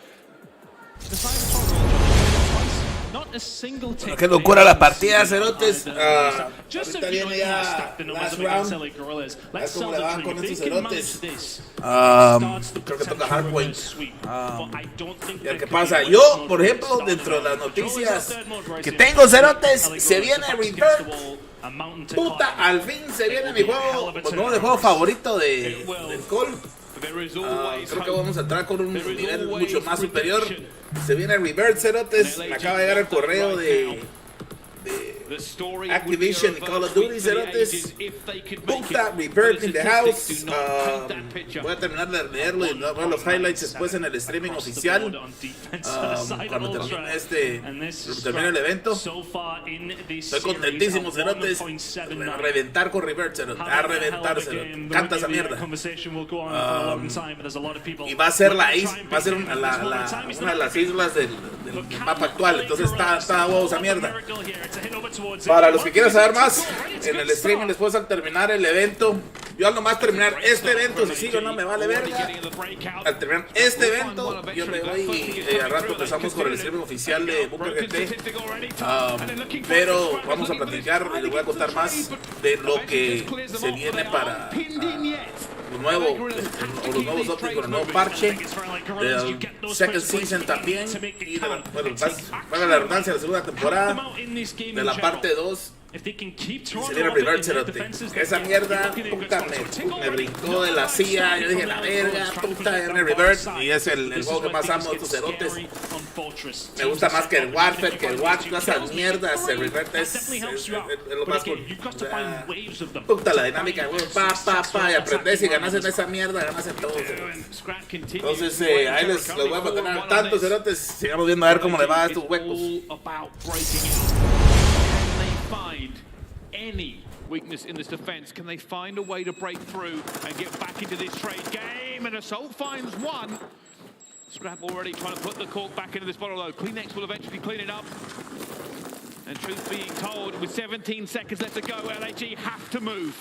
Not a single take. Qué locura la partida, cerotes. Ahorita viene ya last round. ¿Ves cómo le van con estos cerotes? Creo que toca Hardpoint. Y el que pasa, yo, por ejemplo, dentro de las noticias que tengo, cerotes, se viene Rebirth. Puta, al fin se viene mi juego, pues no, el juego favorito del Call. Creo que vamos a entrar con un nivel mucho más superior. Se viene Rebirth, cerotes. Me acaba de llegar el correo de Activision y Call of Duty, cerotes. Puta, Rebirth in the house. Voy a terminar de leerlo y ver los highlights después en el streaming oficial. Cuando termine el evento. Estoy contentísimo, cerotes. A reventar con Rebirth, cerotes. A reventar, cerotes. Canta esa mierda. Y va a ser va a ser una de las islas del mapa actual. Entonces está huevo esa mierda. Para los que quieran saber más, en el streaming después al terminar el evento, yo al nomás terminar este evento, si sigo no me vale verga. Al terminar este evento, yo me voy y al rato empezamos con el streaming oficial de Bunker GT. Pero vamos a platicar y les voy a contar más de lo que se viene para lo nuevo, o los nuevos updates con el nuevo parche del second season también, y para la redundancia de la segunda temporada de la parte 2. Y se viene Rebirth, cerote. Esa mierda, puta, me brincó de la silla. Yo dije, la verga, puta, viene Rebirth. Y es el juego que más amo de estos cerotes. Me gusta más que el Warfare, que el Watch, todas esas mierdas. El Rebirth es lo más cool. Puta, la dinámica, güey, y aprendes y ganas en esa mierda, ganas en todo. Entonces, ahí les voy a mantener tantos cerotes. Sigamos viendo a ver cómo le va a estos huecos. Find any weakness in this defense? Can they find a way to break through and get back into this trade game? And Assault finds one. Scrap already trying to put the cork back into this bottle, though. Kleenex will eventually clean it up. And truth being told, with 17 seconds left to go, LAG have to move.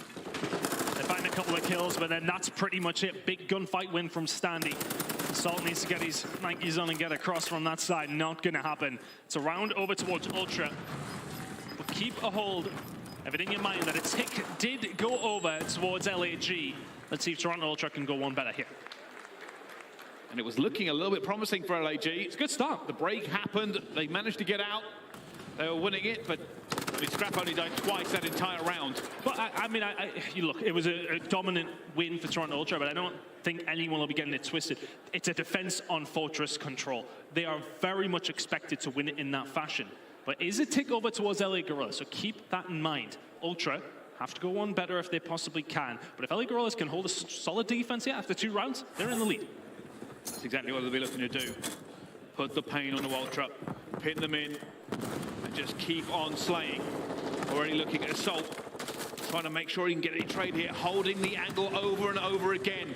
They find a couple of kills, but then that's pretty much it. Big gunfight win from Standy. Assault needs to get his Nikes on and get across from that side. Not going to happen. It's a round over towards Ultra. Keep a hold of it in your mind that a tick did go over towards LAG. Let's see if Toronto Ultra can go one better here. And it was looking a little bit promising for LAG. It's a good start. The break happened. They managed to get out. They were winning it, but I mean, Scrap only died twice that entire round. But you look, it was a dominant win for Toronto Ultra, but I don't think anyone will be getting it twisted. It's a defense on Fortress Control. They are very much expected to win it in that fashion. But is a tick over towards LA Gorillas, so keep that in mind. Ultra have to go one better if they possibly can. But if LA Gorillas can hold a solid defense here after 2 rounds, they're in the lead. That's exactly what they'll be looking to do. Put the pain on the Ultra, pin them in, and just keep on slaying. Already looking at Assault, trying to make sure he can get a trade here, holding the angle over and over again.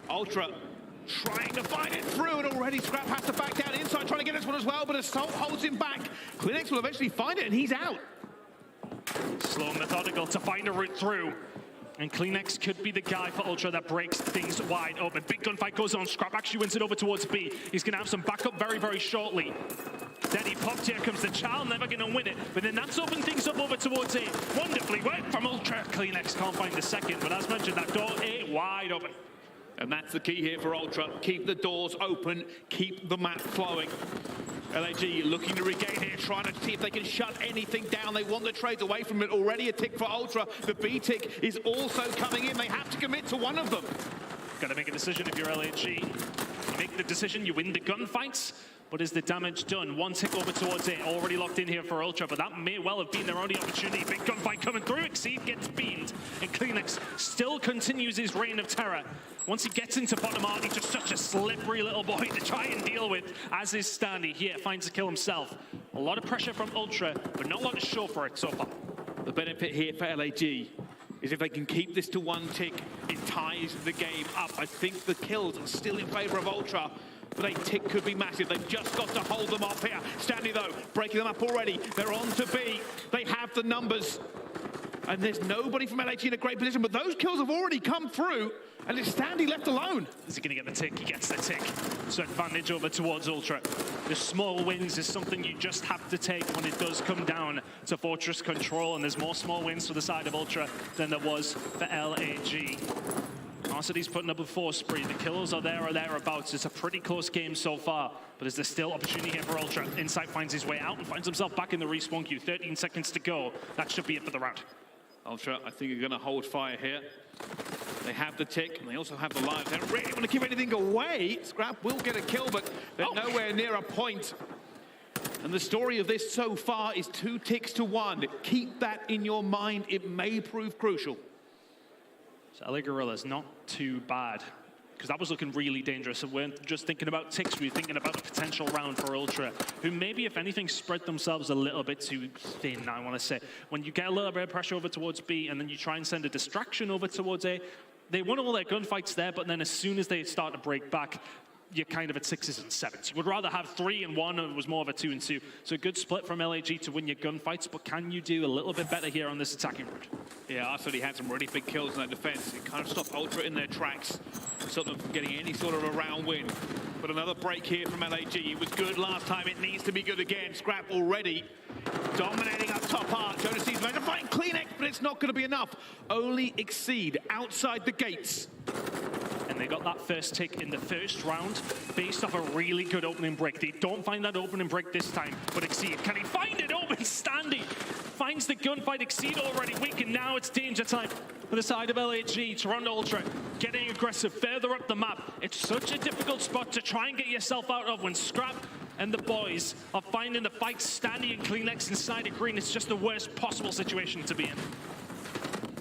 Ultra trying to find it through, and already Scrap has to back down inside, trying to get this one as well, but Assault holds him back. Kleenex will eventually find it, and he's out. Slow and methodical to find a route through. And Kleenex could be the guy for Ultra that breaks things wide open. Big gunfight goes on. Scrap actually wins it over towards B. He's going to have some backup very, very shortly. Then he popped. Here comes the child, never going to win it. But then that's opened things up over towards A. Wonderfully worked from Ultra. Kleenex can't find the second, but as mentioned, that door A wide open. And that's the key here for Ultra. Keep the doors open, keep the map flowing. LAG looking to regain here, trying to see if they can shut anything down. They want the trades away from it. Already a tick for Ultra. The B tick is also coming in. They have to commit to one of them. Got to make a decision if you're LAG. You make the decision, you win the gunfights. But is the damage done? One tick over towards it, already locked in here for Ultra, but that may well have been their only opportunity. Big gunfight coming through, Exceed gets beamed, and Kleenex still continues his reign of terror. Once he gets into bottom art, he's just such a slippery little boy to try and deal with, as is Standy. Here, finds the kill himself. A lot of pressure from Ultra, but not a lot to show for it so far. The benefit here for LAG is if they can keep this to one tick, it ties the game up. I think the kills are still in favor of Ultra, but a tick could be massive. They've just got to hold them off here. Standy, though, breaking them up already. They're on to B. They have the numbers. And there's nobody from LAG in a great position, but those kills have already come through, and it's Standy left alone. Is he going to get the tick? He gets the tick. So advantage over towards Ultra. The small wins is something you just have to take when it does come down to Fortress control, and there's more small wins for the side of Ultra than there was for LAG. Arcity's putting up a 4 spree. The kills are there or thereabouts. It's a pretty close game so far, but is there still opportunity here for Ultra? Insight finds his way out and finds himself back in the respawn queue. 13 seconds to go. That should be it for the round. Ultra, I think, are going to hold fire here. They have the tick, and they also have the lives. They don't really want to give anything away. Scrap will get a kill, but they're nowhere near a point. And the story of this so far is 2 ticks to 1. Keep that in your mind. It may prove crucial. So LA Gorillas, not too bad, because that was looking really dangerous. And we weren't just thinking about ticks, we were thinking about a potential round for Ultra, who maybe, if anything, spread themselves a little bit too thin, I want to say. When you get a little bit of pressure over towards B, and then you try and send a distraction over towards A, they won all their gunfights there, but then as soon as they start to break back, you're kind of at 6s and 7s. You would rather have 3 and 1, and it was more of a 2 and 2. So a good split from LAG to win your gunfights, but can you do a little bit better here on this attacking route? Yeah, Arcity had some really big kills in that defense. It kind of stopped Ultra in their tracks, stopped them from getting any sort of a round win. But another break here from LAG. It was good last time, it needs to be good again. Scrap already dominating up top art. Jonas sees to find Kleenex, but it's not going to be enough. Only Exceed outside the gates. And they got that first tick in the first round based off a really good opening break. They don't find that opening break this time, but Exceed, can he find it? Open Standy finds the gunfight. Exceed already weak, and now it's danger time for the side of LAG. Toronto Ultra getting aggressive further up the map. It's such a difficult spot to try and get yourself out of when Scrap and the boys are finding the fight. Standy and Kleenex inside of green. It's just the worst possible situation to be in.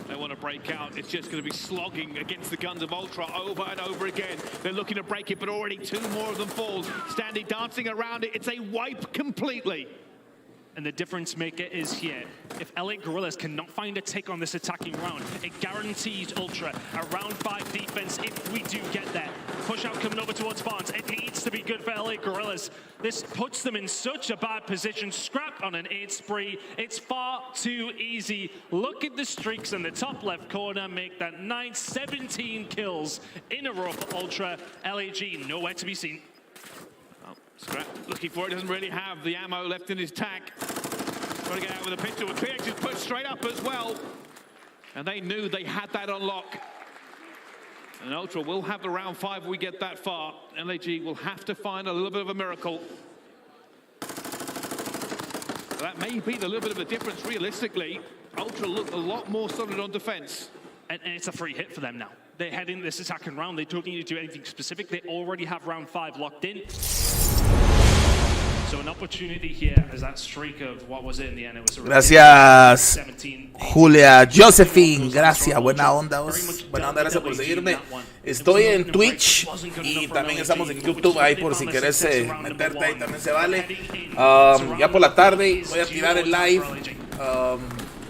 They want to break out. It's just going to be slogging against the guns of Ultra over and over again. They're looking to break it, but already 2 more of them fall. Standy dancing around it. It's a wipe completely. And the difference maker is here. If LA Gorillas cannot find a tick on this attacking round, it guarantees Ultra a round 5 defense if we do get there. Push out coming over towards Barnes. It needs to be good for LA Gorillas. This puts them in such a bad position. Scrap on an 8 spree. It's far too easy. Look at the streaks in the top left corner. Make that 9, 17 kills in a row for Ultra. LAG nowhere to be seen. Scrap looking for it, doesn't really have the ammo left in his tack. Trying to get out with a pistol. Kleenex is put straight up as well. And they knew they had that on lock. And Ultra will have the round 5 if we get that far. LAG will have to find a little bit of a miracle. That may be the little bit of a difference realistically. Ultra look a lot more solid on defense. And it's a free hit for them now. They head into this attacking round. They don't need to do anything specific. They already have round 5 locked in. So an opportunity here as that streak of, what was it in the end? It was a Gracias, 17, Julia Josephine. Gracias, buena onda, gracias por seguirme. Estoy en Twitch y también estamos en YouTube ahí por si querés meterte ahí también se vale. Ya por la tarde voy a tirar el live.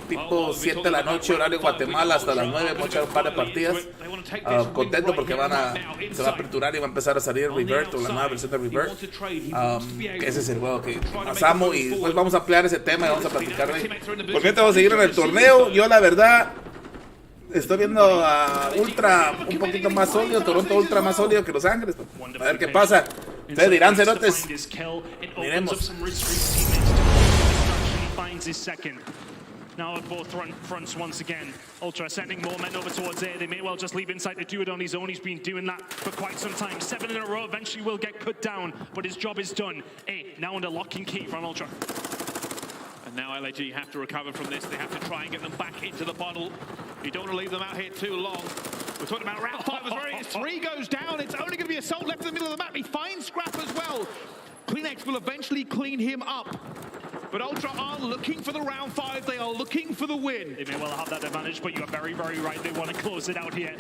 Tipo 7 de la noche, horario Guatemala, hasta las 9, vamos a echar un par de partidas. Contento porque se va a aperturar y va a empezar a salir Revert, o la nueva versión de Revert. Ese es el juego que pasamos y después vamos a ampliar ese tema y vamos a platicar de. Por mientras vamos a seguir en el torneo. Yo la verdad estoy viendo a Ultra un poquito más sólido, Toronto Ultra más sólido que Los Ángeles. A ver qué pasa. Ustedes dirán, cerotes. Miremos. now at both fronts once again. Ultra sending more men over towards A. They may well just leave Insight to do it on his own. He's been doing that for quite some time. 7 in a row, eventually will get cut down, but his job is done. A now under lock and key from Ultra. And now LAG have to recover from this. They have to try and get them back into the bottle. You don't want to leave them out here too long. We're talking about round 5 as well. 3 goes down. It's only going to be Assault left in the middle of the map. He finds Scrap as well. Kleenex will eventually clean him up. But Ultra are looking for the round 5. They are looking for the win. They may well have that advantage, but you are very, very right. They want to close it out here.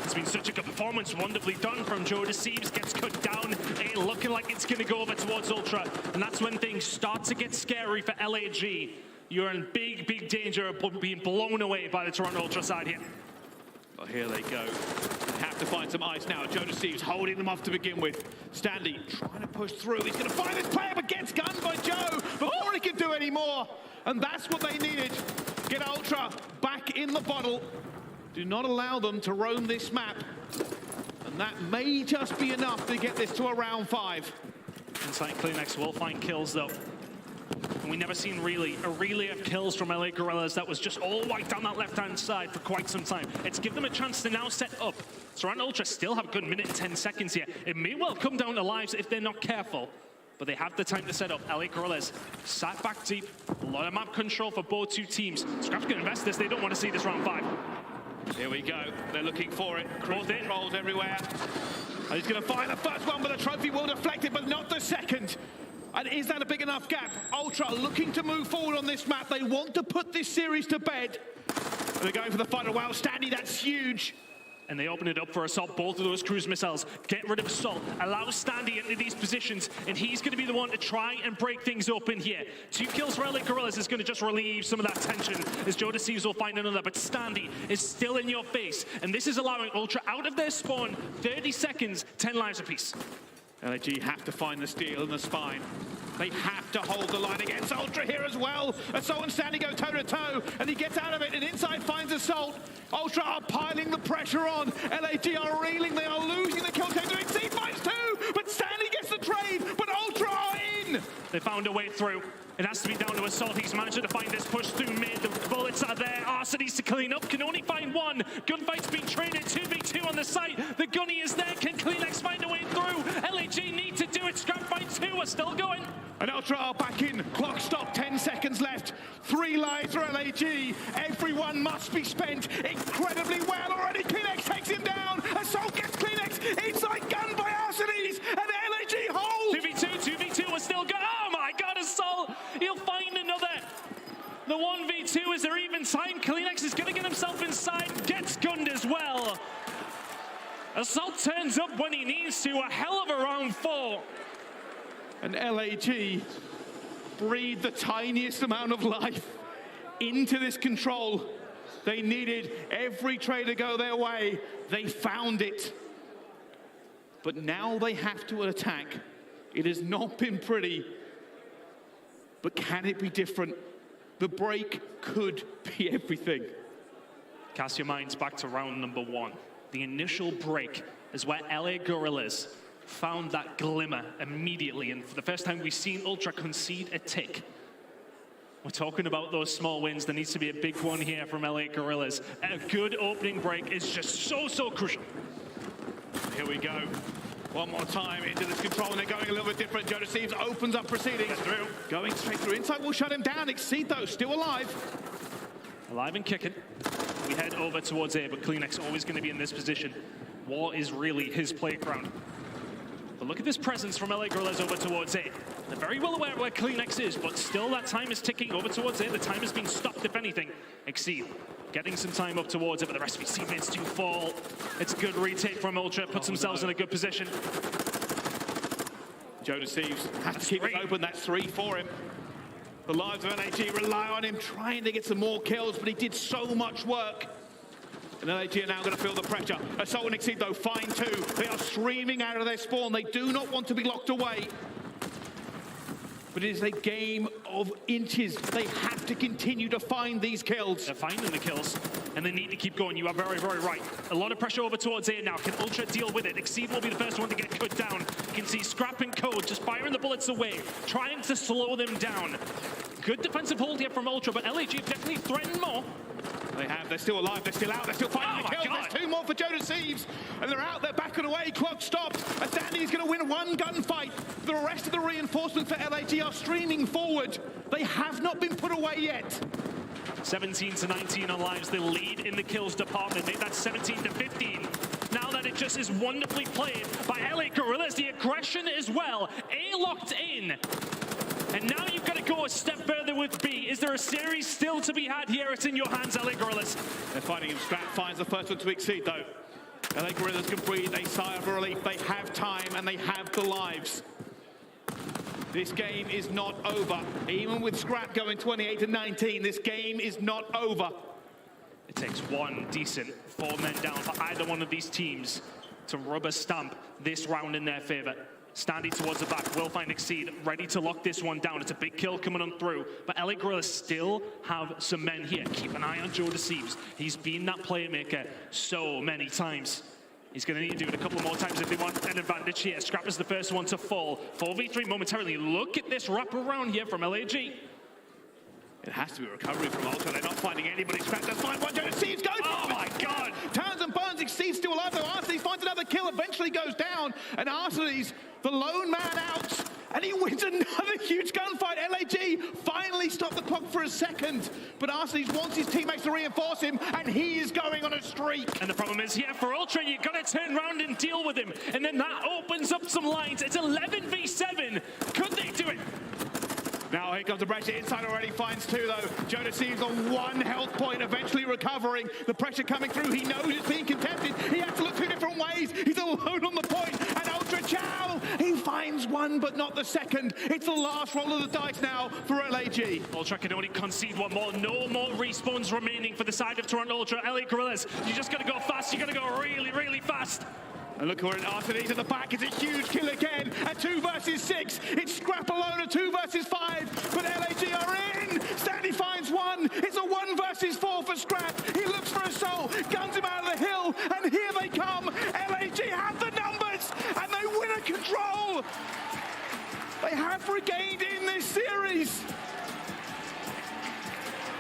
It's been such a good performance, wonderfully done from Joe Deceives. Gets cut down, A looking like it's going to go over towards Ultra. And that's when things start to get scary for LAG. You're in big, big danger of being blown away by the Toronto Ultra side here. Well, here they go. They have to find some ice now. Joe Deceives holding them off to begin with. Standy trying to push through. He's going to find this player, but gets gunned by Joe before he can do any more. And that's what they needed. Get Ultra back in the bottle. Do not allow them to roam this map. And that may just be enough to get this to a round 5. Inside Kleenex will find kills, though. And we never seen really a relay of kills from LA Gorillas that was just all white down that left-hand side for quite some time. It's given them a chance to now set up. Toronto Ultra still have a good minute and 10 seconds here. It may well come down to lives if they're not careful, but they have the time to set up. LA Gorillas sat back deep. A lot of map control for both two teams. Scrap's gonna invest this. They don't want to see this round 5. Here we go. They're looking for it. Cruise controls everywhere. And he's going to find the first one, but the trophy will deflect it, but not the second. And is that a big enough gap? Ultra looking to move forward on this map. They want to put this series to bed. And they're going for the final. Wow, Standy, that's huge. And they open it up for Assault, both of those cruise missiles. Get rid of Assault, allow Standy into these positions, and he's going to be the one to try and break things open here. 2 kills for LA Gorillas is going to just relieve some of that tension, as Joe Deceives will find another, but Standy is still in your face, and this is allowing Ultra out of their spawn, 30 seconds, 10 lives apiece. LAG have to find the steel in the spine. They have to hold the line against Ultra here as well. Assault and Standy go toe-to-toe, and he gets out of it, and Inside finds Assault. Ultra are piling the pressure on. LAG are reeling, they are losing the kill count. Exceed finds 2, but Standy gets the trade, but Ultra are in! They found a way through. It has to be down to Assault. He's managed to find this push through mid. The bullets are there. Arson needs to clean up. Can only find 1. Gunfight's been traded. 2v2 on the site. The gunny is there. Can Kleenex find a way through? LAG need to do it. Scrap fight 2 are still going. And Ultra are back in. Clock stop, 10 seconds left. 3 lives for LAG. Everyone must be spent incredibly well already. Kleenex takes him down. Assault gets Kleenex. Inside gun by Arsenes. And LAG holds. 2v2 are still going. Oh my God, Assault. He'll find another. The 1v2 is there even time. Kleenex is going to get himself inside. Gets gunned as well. Assault turns up when he needs to. A hell of a round 4. And LAG breathed the tiniest amount of life into this control. They needed every trade to go their way. They found it. But now they have to attack. It has not been pretty. But can it be different? The break could be everything. Cast your minds back to round number 1. The initial break is where LA Gorillas found that glimmer immediately, and for the first time we've seen Ultra concede a tick. We're talking about those small wins. There needs to be a big one here from LA Gorillas. A good opening break is just so crucial. Here we go. One more time into this control, and they're going a little bit different. Joe Deceives opens up proceedings. Through. Going straight through. Inside will shut him down. Exceed though, still alive. Alive and kicking. We head over towards A, but Kleenex always going to be in this position. War is really his playground. But look at this presence from LA Gorillas over towards A. They're very well aware of where Kleenex is, but still that time is ticking over towards A. The time has been stopped, if anything. Exceed getting some time up towards it, but the rest of his teammates do fall. It's a good retake from Ultra, puts themselves in a good position. Joe Deceives has to keep it open. That's 3 for him. The lives of LAG rely on him trying to get some more kills, but he did so much work. And LAG are now going to feel the pressure. Assault and Exceed, though, find 2. They are streaming out of their spawn. They do not want to be locked away. but it is a game of inches. They have to continue to find these kills. They're finding the kills, and they need to keep going. You are very, very right. A lot of pressure over towards A now. Can Ultra deal with it? Exceed will be the first one to get cut down. You can see Scrap and Code just firing the bullets away, trying to slow them down. Good defensive hold here from Ultra, but LAG have definitely threatened more. They have. They're still alive. They're still out. They're still fighting the kills. There's 2 more for Joe Deceives. And they're out. They're back and away. Clock stops. And Sandy's going to win one gunfight. The rest of the reinforcements for LAG are streaming forward. They have not been put away yet. 17 to 19 on lives. The lead in the kills department. Made that 17 to 15. Now that it just is wonderfully played by LA Gorillas. The aggression as well. A locked in. And now you've got to go a step further with B. Is there a series still to be had here? It's in your hands, LA Gorillas. They're fighting him. Strat finds the first one to exceed, though. LA Gorillas can breathe a sigh of relief. They have time, and they have the lives. This game is not over. Even with Scrap going 28 to 19, this game is not over. It takes one decent 4 men down for either one of these teams to rubber stamp this round in their favor. Standing towards the back, will find Exceed, ready to lock this one down. It's a big kill coming on through, but LA Gorillas still have some men here. Keep an eye on Joe Deceives. He's been that playmaker so many times. He's going to need to do it a couple more times if they want an advantage here. Scrap is the first one to fall. 4v3 momentarily. Look at this wraparound here from LAG. It has to be a recovery from Ultra. They're not finding anybody. Scrap does find one. Joe Deceives goes. Oh my God! Turns and burns. Exceed's still alive though. Arsenes finds another kill. Eventually goes down. And Arsenes, the lone man out. And he wins another huge gunfight. LAG finally stopped the clock for a second. But Arsenes wants his teammates to reinforce him. And he is going on a streak. And the problem is here for Ultra, you've got to turn around and deal with him. And then that opens up some lines. It's 11v7. Could they do it? Now here comes the pressure. Inside already finds 2 though. Joe Deceives on 1 health point, eventually recovering. The pressure coming through. He knows it's being contested. He has to look 2 different ways. He's alone on the point. And Ultra Chow, he finds 1 but not the second. It's the last roll of the dice now for LAG. Ultra can only concede 1 more. No more respawns remaining for the side of Toronto Ultra. LA Gorillas, you just got to go fast. You got to go really, really fast. And look where Arsenes at the back. It's a huge kill again. At 2 versus 6. It's Scrap alone at 2 versus 5. But LAG are in. Sandy finds 1. It's a 1 versus 4 for Scrap. He looks for a soul. Guns him out of the hill. And here they come. LAG have the numbers. And they win a control. They have regained in this series.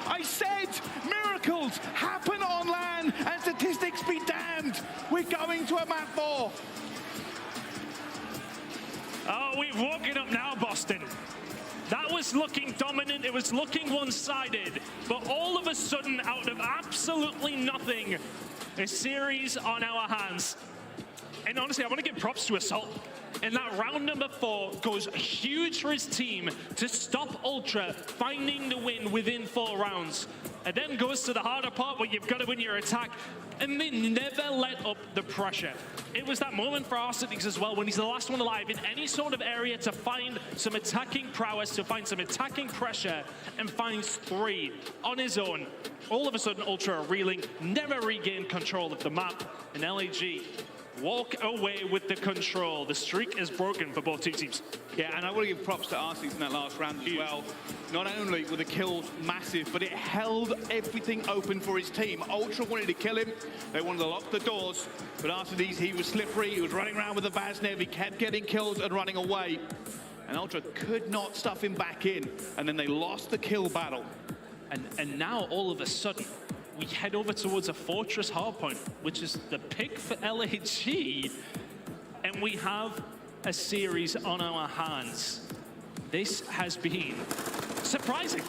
I said miracles happen on land and statistics be damned. We're going to a map 4. Oh, we've woken up now, Boston. That was looking dominant. It was looking one-sided. But all of a sudden, out of absolutely nothing, a series on our hands. And honestly, I want to give props to Assault. And that round number 4 goes huge for his team to stop Ultra finding the win within 4 rounds. And then goes to the harder part where you've got to win your attack. And they never let up the pressure. It was that moment for Arsenes as well when he's the last one alive in any sort of area to find some attacking prowess, to find some attacking pressure, and finds 3 on his own. All of a sudden, Ultra are reeling, never regained control of the map, and LAG walk away with the control. The streak is broken for both teams. Yeah, and I want to give props to Arsenes in that last round as well. Not only were the kills massive, but it held everything open for his team. Ultra wanted to kill him. They wanted to lock the doors. But Arsenes, he was slippery. He was running around with the Vaznev. He kept getting kills and running away. And Ultra could not stuff him back in. And then they lost the kill battle. And now, all of a sudden, we head over towards a Fortress hardpoint, which is the pick for LAG, and we have a series on our hands. This has been surprising.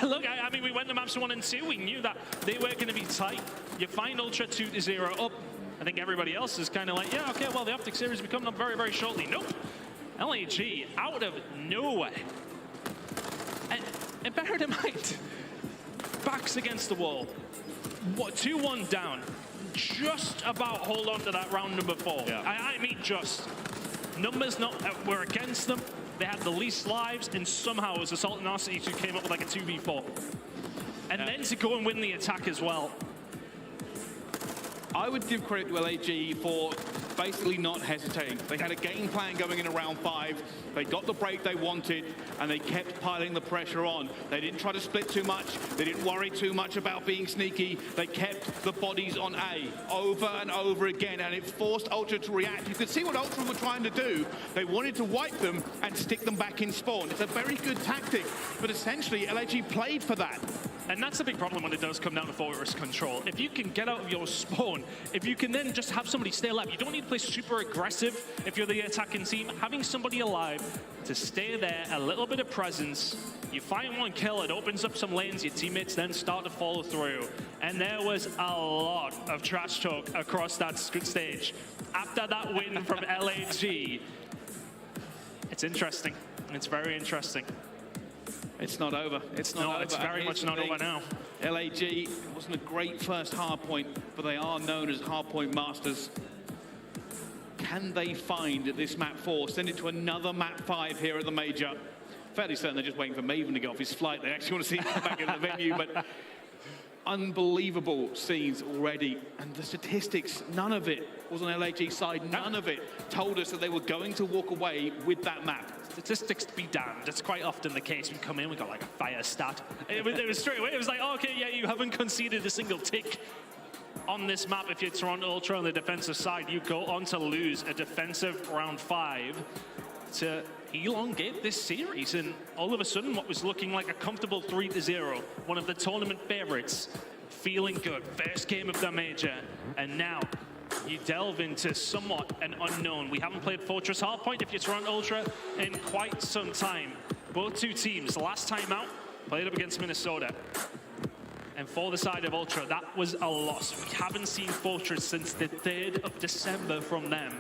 Look, I mean, we went to maps 1 and 2. We knew that they were going to be tight. You find Ultra 2-0 up. I think everybody else is kind of like, yeah, okay, well, the Optic series will be coming up very, very shortly. Nope. LAG out of nowhere. And bear in mind, backs against the wall. 2-1 down. Just about hold on to that round number 4. Yeah. I mean, just. Numbers were against them. They had the least lives, and somehow it was Assault and Arsenes who came up with like a 2v4. And then to go and win the attack as well. I would give credit to LAG for basically not hesitating. They had a game plan going in around 5. They got the break they wanted, and they kept piling the pressure on. They didn't try to split too much. They didn't worry too much about being sneaky. They kept the bodies on A over and over again, and it forced Ultra to react. You could see what Ultra were trying to do. They wanted to wipe them and stick them back in spawn. It's a very good tactic, but essentially LAG played for that. And that's a big problem when it does come down to fortress control. If you can get out of your spawn, if you can then just have somebody stay alive, you don't need to play super aggressive if you're the attacking team. Having somebody alive to stay there, a little bit of presence, you find one kill, it opens up some lanes, your teammates then start to follow through. And there was a lot of trash talk across that stage. After that win from LAG, it's interesting. It's very interesting. It's not over. It's not over. It's very much not over now. LAG, it wasn't a great first hardpoint, but they are known as hardpoint masters. Can they find this map 4? Send it to another map 5 here at the major. Fairly certain they're just waiting for Maven to get off his flight. They actually want to see him back in the venue, but unbelievable scenes already. And the statistics, none of it was on LAG's side. None of it told us that they were going to walk away with that map. Statistics to be damned. It's quite often the case. We come in, we got like a fire stat. It was straight away. It was like, oh, okay, yeah, you haven't conceded a single tick on this map. If you're Toronto Ultra on the defensive side, you go on to lose a defensive round 5 to elongate this series. And all of a sudden, what was looking like a comfortable 3-0, one of the tournament favorites, feeling good. First game of the major, and now you delve into somewhat an unknown. We haven't played Fortress Hardpoint if you're Toronto Ultra in quite some time. Both two teams, last time out, played up against Minnesota. And for the side of Ultra, that was a loss. We haven't seen Fortress since the 3rd of December from them.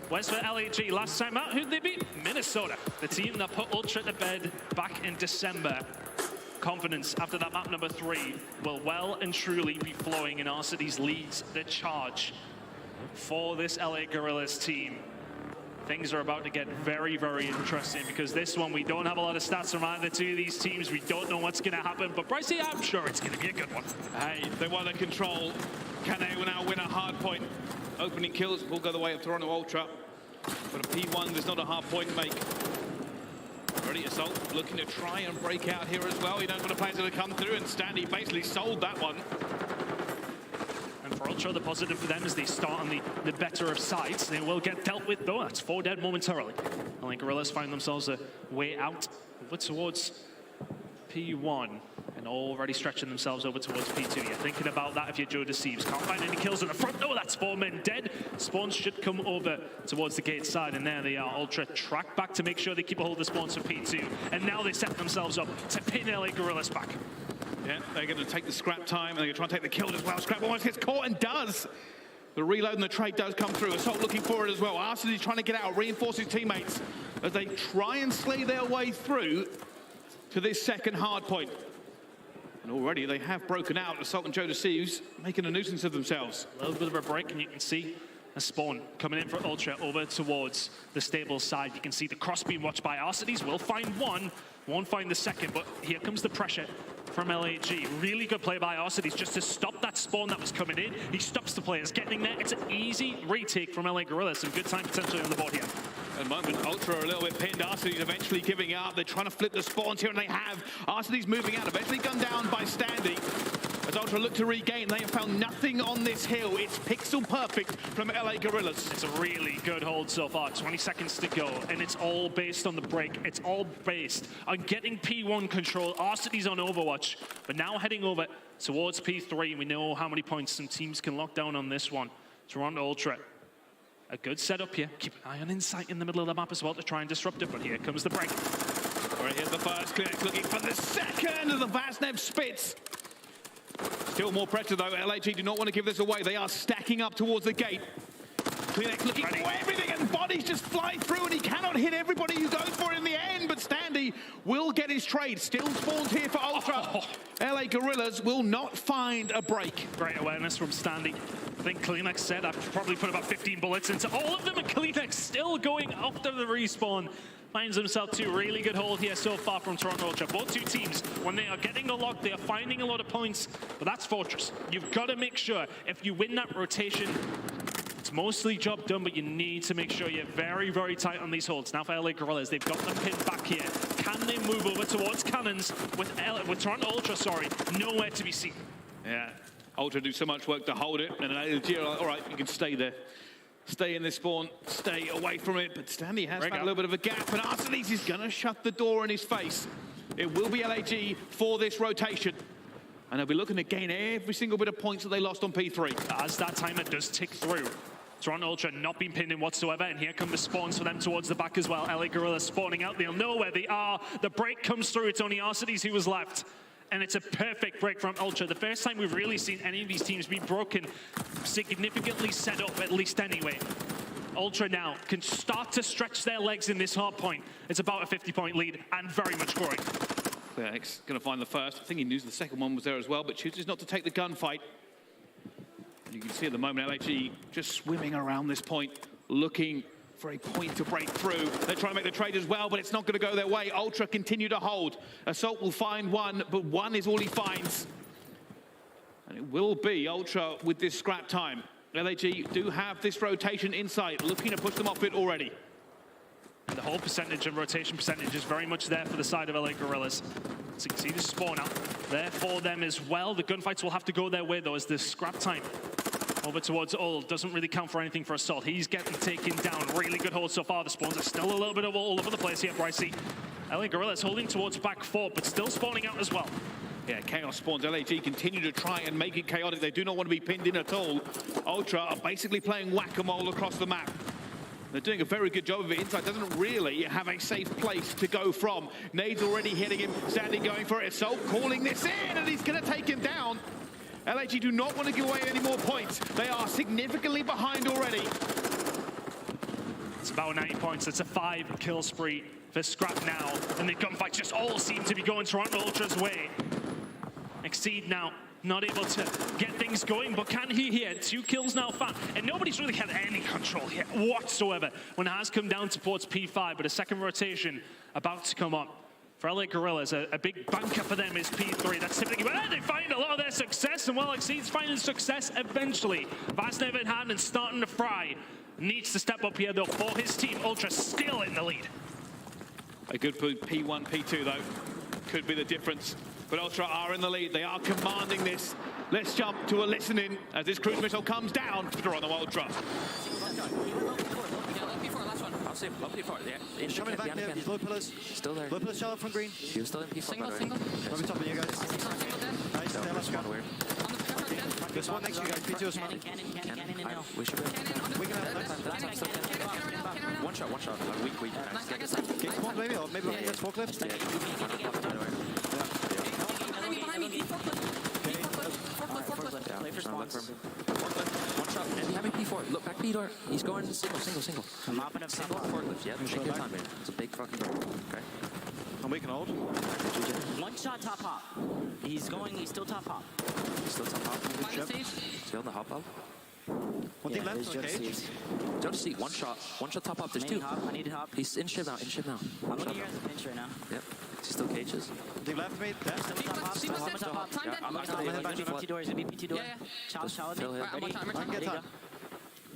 Whereas for LAG, last time out, who'd they beat? Minnesota, the team that put Ultra to bed back in December. Confidence after that map number 3 will well and truly be flowing, and Arcides leads the charge for this LA Gorillas team. Things are about to get very, very interesting because this one, we don't have a lot of stats from either two of these teams. We don't know what's going to happen, but Brycey, I'm sure it's going to be a good one. Hey, they want to control. Can they now win a hard point? Opening kills will go the way of Toronto Ultra, but a P1 does not a hard point make. Ready Assault looking to try and break out here as well. He knows what the plans are to come through, and Standy basically sold that one. And for Ultra, the positive for them is they start on the better of sides. They will get dealt with, though. That's 4 dead momentarily. I think Gorillas find themselves a way out over towards P1 and already stretching themselves over towards P2. You're thinking about that if you're Joe Deceives. Can't find any kills in the front. No, that's 4 men dead. Spawns should come over towards the gate side, and there they are. Ultra track back to make sure they keep a hold of the spawns for P2. And now they set themselves up to pin LA Gorillas back. Yeah, they're going to take the scrap time, and they're going to try and take the kill as well. Scrap almost gets caught and does. The reload and the trade does come through. Assault looking for it as well. Arcides trying to get out, reinforce his teammates as they try and slay their way through to this second hard point. And already they have broken out. Assault and Joe Deceives making a nuisance of themselves. A little bit of a break, and you can see a spawn coming in for Ultra over towards the stable side. You can see the cross being watched by Arcides. Will find one, won't find the second, but here comes the pressure from LAG. Really good play by Arcides just to stop that spawn that was coming in. He stops the players getting there. It's an easy retake from LA Gorillas. Some good time potentially on the board here. At the moment, Ultra are a little bit pinned. Arcides eventually giving up. They're trying to flip the spawns here, and they have. Arcides moving out, eventually gunned down by Standy. As Ultra look to regain, they have found nothing on this hill. It's pixel perfect from LA Gorillas. It's a really good hold so far. 20 seconds to go, and it's all based on the break. It's all based on getting P1 control. Arcides on Overwatch, but now heading over towards P3. We know how many points some teams can lock down on this one. Toronto Ultra, a good setup here. Keep an eye on Insight in the middle of the map as well to try and disrupt it, but here comes the break. All right, here's the first. Klinex looking for the second of the Vasnev spits. Still more pressure though. LAG do not want to give this away. They are stacking up towards the gate. Klinex looking for everything, and bodies just fly through, and he cannot hit everybody who goes for it in the end, but Standy will get his trade. Still spawns here for Ultra. LA Gorillas will not find a break. Great awareness from Standy. I think Klinex said I've probably put about 15 bullets into all of them, and Klinex still going after the respawn. Finds himself two really good hold here so far from Toronto Ultra. Both two teams, when they are getting the lock, they are finding a lot of points, but that's Fortress. You've got to make sure if you win that rotation It's mostly job done, but you need to make sure you're very, very tight on these holds. Now for LA Gorillas, they've got them pinned back here. Can they move over towards Cannons with Toronto Ultra, nowhere to be seen? Yeah, Ultra do so much work to hold it, and LG are like, all right, you can stay there. Stay in this spawn, stay away from it, but Stanley has found a little bit of a gap, and Arsenis is going to shut the door in his face. It will be LAG for this rotation. And they'll be looking to gain every single bit of points that they lost on P3. As that timer does tick through, Toronto Ultra not being pinned in whatsoever, and here come the spawns for them towards the back as well. LA Gorillas spawning out, they'll know where they are. The break comes through, it's only Arsenis who was left. And it's a perfect break from Ultra. The first time we've really seen any of these teams be broken, significantly set up, at least anyway. Ultra now can start to stretch their legs in this hard point. It's about a 50-point lead and very much growing. Clearx going to find the first. I think he knew the second one was there as well, but chooses not to take the gunfight. You can see at the moment LAG just swimming around this point, looking for a point to break through. They're trying to make the trade as well, but it's not going to go their way. Ultra continue to hold. Assault will find one, but one is all he finds. And it will be Ultra with this scrap time. LAG do have this rotation inside, looking to push them off it already. And the whole percentage and rotation percentage is very much there for the side of LA Gorillas. So you can see the spawn out there for them as well. The gunfights will have to go their way though, as the scrap time over towards Ul doesn't really count for anything for Assault. He's getting taken down. Really good hold so far. The spawns are still a little bit of all over the place here, Brycey. LA Gorillas holding towards back four, but still spawning out as well. Yeah, Chaos spawns. LAG continue to try and make it chaotic. They do not want to be pinned in at all. Ultra are basically playing whack-a-mole across the map. They're doing a very good job of it. Inside doesn't really have a safe place to go from. Nade's already hitting him. Sandy going for it. Assault calling this in, and he's going to take him down. LAG do not want to give away any more points. They are significantly behind already. It's about 90 points. It's a 5-kill spree for Scrap now. And the gunfights just all seem to be going Toronto Ultra's way. Exceed now. Not able to get things going, but can he here? 2 kills now found, and nobody's really had any control here whatsoever when it has come down towards P5, but a second rotation about to come on. For LA Gorillas, a big banker for them is P3. That's typically where they find a lot of their success, and while Exceed's finding success eventually, Vasnev in hand and starting to fry. Needs to step up here though for his team. Ultra still in the lead. A good P1, P2 though, could be the difference. But Ultra are in the lead. They are commanding this. Let's jump to a listening as this cruise missile comes down for Toronto Ultra. He's coming back there. These low pillars. Still there. Low pillars, Charlotte from green. He was still in P4. Single. Over top of you guys. Nice. There, let's go. There's one next to you guys. P2 is smart. Cannon. We should be. We can have one shot. Weak. Get spawned maybe, or maybe we can get forklift. One shot. And having P4. Look back, P-door. He's going single. I'm mopping up single forklift. Yeah, take your time, man. It's a big fucking door. Okay. And we can hold. One shot top hop. He's still top hop. Still in the hop. One thing left on the cage. Don't see one shot top hop. There's 2. I need hop. He's in ship now. I'm looking here as a pinch right now. Yep. He's still cages. Thing left mate. Still hop. I'm heading back to PT door. He's gonna be PT door. Child. Ready? I can get time.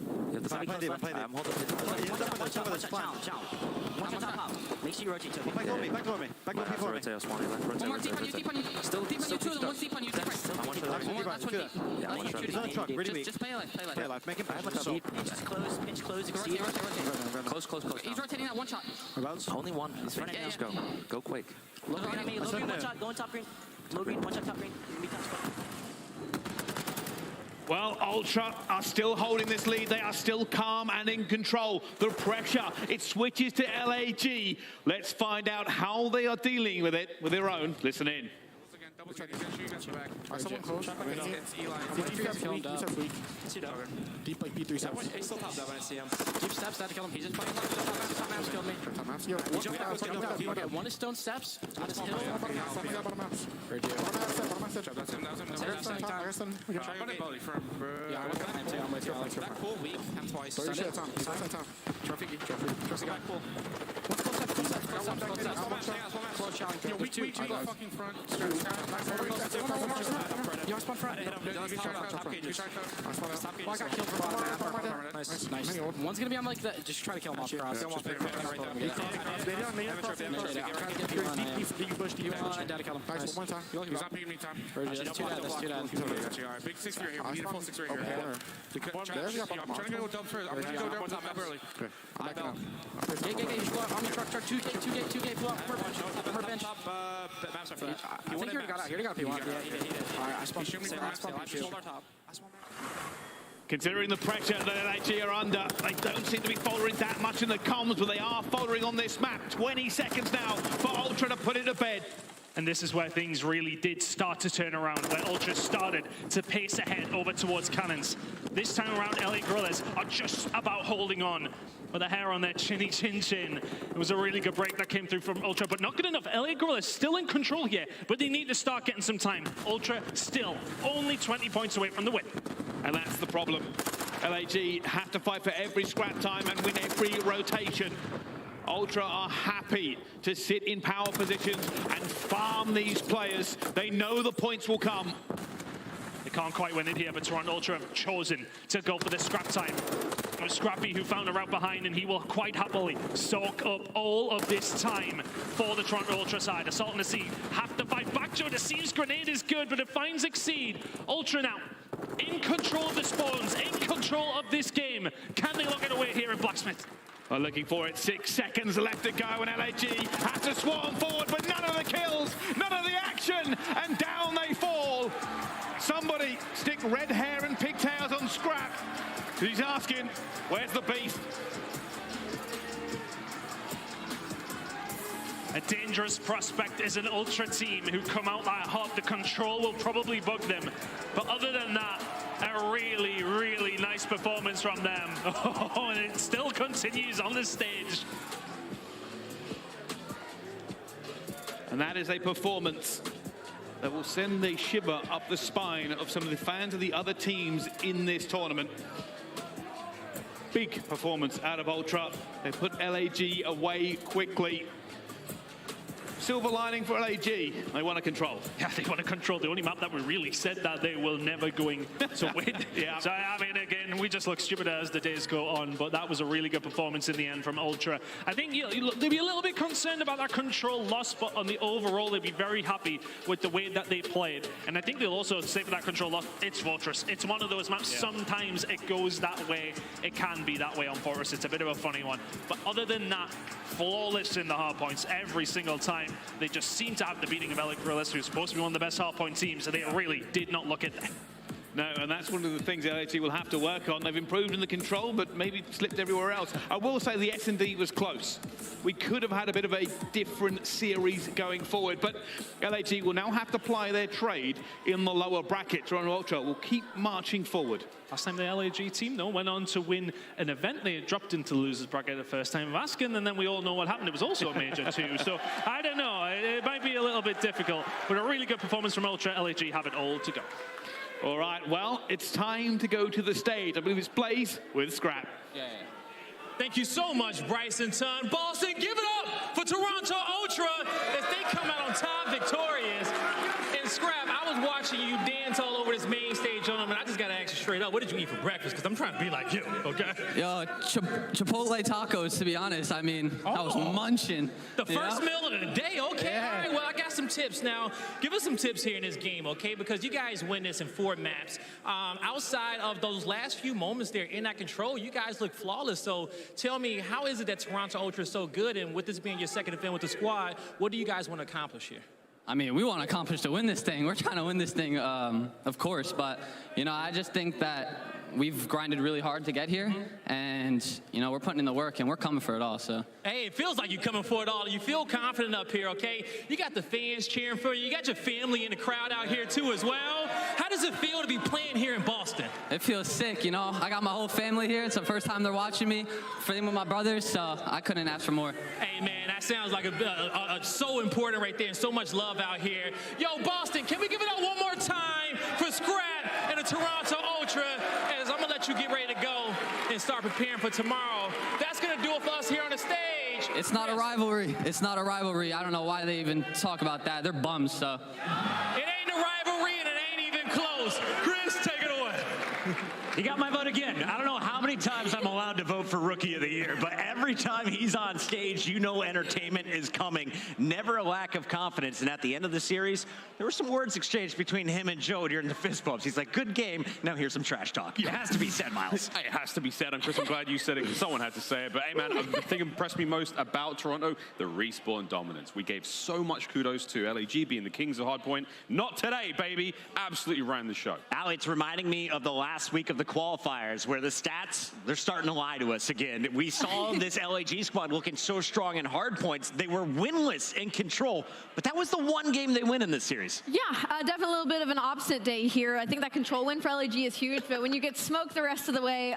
You have the time. I'm holding it. One shot top hop. Make sure you rotate to me. Back door me. Back door before me. One more deep on you. Still deep on one deep on you. He's on the truck. Really weak. Just play life. Make him back. Pinch close. Close. He's rotating that one shot. Only one. He's running now. Let's go. Go quick. Low green, one shot. Go on top green. Low green, one shot top green. Well, Ultra are still holding this lead. They are still calm and in control. The pressure, it switches to LAG. Let's find out how they are dealing with it with their own. Listen in. Are someone close? Deep like P3 steps. He's still top down, I see him. Deep steps, that to kill him. He's just playing top maps killed me. Okay, one is stone steps, one is hill. Bottom maps. Right here. That's him. That cool weak, him twice. Trophy. Close Yo, we to the fucking front. You want spawn front? I got killed from bottom. Nice. One's gonna be on like the. Just try to kill him off cross. Data kill him. Nice. One time. He's not picking me time. That's too dead. Big 6 right here. We need a full 6 right here. I'm trying to go dump first. I'm trying to go down top early. I'm backing up. You should go out on your truck. 2K, pull up. Per bench. I think he already got out. He already got a P1. Yeah. Alright, I spawned. Considering the pressure that LAG are under, they don't seem to be following that much in the comms, but they are following on this map. 20 seconds now for Ultra to put it to bed. And this is where things really did start to turn around, where Ultra started to pace ahead over towards Cannons. This time around, LA Gorillas are just about holding on with the hair on their chinny chin. It was a really good break that came through from Ultra, but not good enough. LA Gorillas still in control here, but they need to start getting some time. Ultra still only 20 points away from the win. And that's the problem. LAG have to fight for every scrap time and win every rotation. Ultra are happy to sit in power positions and farm these players. They know the points will come. They can't quite win it here, but Toronto Ultra have chosen to go for the scrap time. It was Scrappy who found a route behind, and he will quite happily soak up all of this time for the Toronto Ultra side. Assault and Exceed have to fight back. Joe Deceive's grenade is good, but it finds Exceed. Ultra now in control of the spawns, in control of this game. Can they lock it away here in Blacksmith? Well, looking for it. 6 seconds left to go, and LAG has to swarm forward, but none of the kills, none of the action, and down they fall. Somebody stick red hair and pigtails on Scrap. He's asking, where's the beef? A dangerous prospect is an Ultra team who come out that hot. The control will probably bug them. But other than that, a really, really nice performance from them. Oh, and it still continues on the stage. And that is a performance that will send the shiver up the spine of some of the fans of the other teams in this tournament. Big performance out of Ultra. They put LAG away quickly. Silver lining for LAG, they want to control. Yeah, they want to control the only map that we really said that they will never going to win. Yeah. So, I mean, again, we just look stupider as the days go on, but that was a really good performance in the end from Ultra. I think they'd be a little bit concerned about that control loss, but on the overall, they'd be very happy with the way that they played. And I think they'll also say for that control loss, it's Fortress. It's one of those maps, sometimes it goes that way. It can be that way on Fortress. It's a bit of a funny one. But other than that, flawless in the hard points every single time. They just seem to have the beating of LA Gorillas, who's supposed to be one of the best hardpoint teams, so they really did not look at that. No, and that's one of the things LAG will have to work on. They've improved in the control, but maybe slipped everywhere else. I will say the S&D was close. We could have had a bit of a different series going forward, but LAG will now have to ply their trade in the lower bracket. Toronto Ultra will keep marching forward. Last time the LAG team, though, went on to win an event. They had dropped into the losers bracket the first time of asking, and then we all know what happened. It was also a major, too. So, I don't know. It might be a little bit difficult, but a really good performance from Ultra. LAG have it all to go. All right, well, it's time to go to the stage. I believe it's Blaze with Scrap. Yeah. Thank you so much, Bryson Ton. Boston, give it up for Toronto Ultra as they come out on top victorious. And Scrap, I was watching you dance all over this main stage on them, and I just got to ask you straight up, what did you eat for breakfast? Because I'm trying to be like you, okay? Yo, Chipotle tacos, to be honest. I mean, I was munching. The first meal of the day, okay. Yeah. All right, well, I got some tips now. Give us some tips here in this game, okay? Because you guys win this in 4 maps. Outside of those last few moments there in that control, you guys look flawless. So tell me, how is it that Toronto Ultra is so good? And with this being your second event with the squad, what do you guys want to accomplish here? I mean, we want to accomplish to win this thing. We're trying to win this thing, of course. But, you know, I just think that we've grinded really hard to get here. And, you know, we're putting in the work, and we're coming for it all, so. Hey, it feels like you're coming for it all. You feel confident up here, okay? You got the fans cheering for you. You got your family in the crowd out here, too, as well. How does it feel to be playing here in Boston? It feels sick, you know. I got my whole family here. It's the first time they're watching me. Playing with my brothers, so I couldn't ask for more. Hey, man, that sounds like so important right there, and so much love out here. Yo, Boston, can we give it up one more time for Scrap and the Toronto Ultra? As I'm going to let you get ready to go and start preparing for tomorrow. That's going to do it for us here on the stage. It's not a rivalry. It's not a rivalry. I don't know why they even talk about that. They're bums, so. It ain't a rivalry and it ain't even close. Chris, take it away. He got my vote again. I don't know how many times I'm allowed to vote for Rookie of the Year, but every time he's on stage, you know entertainment is coming. Never a lack of confidence. And at the end of the series, there were some words exchanged between him and Joe during the fist bumps. He's like, good game. Now here's some trash talk. It has to be said, Miles. It has to be said, and Chris, I'm glad you said it because someone had to say it. But hey, man, the thing that impressed me most about Toronto, the respawn dominance. We gave so much kudos to LAG being the kings of hardpoint. Not today, baby. Absolutely ran the show. Al, it's reminding me of the last week of the qualifiers where the stats, they're starting to lie to us again. We saw this LAG squad looking so strong in hard points. They were winless in control, but that was the one game they win in this series. Yeah, definitely a little bit of an opposite day here. I think that control win for LAG is huge, but when you get smoked the rest of the way,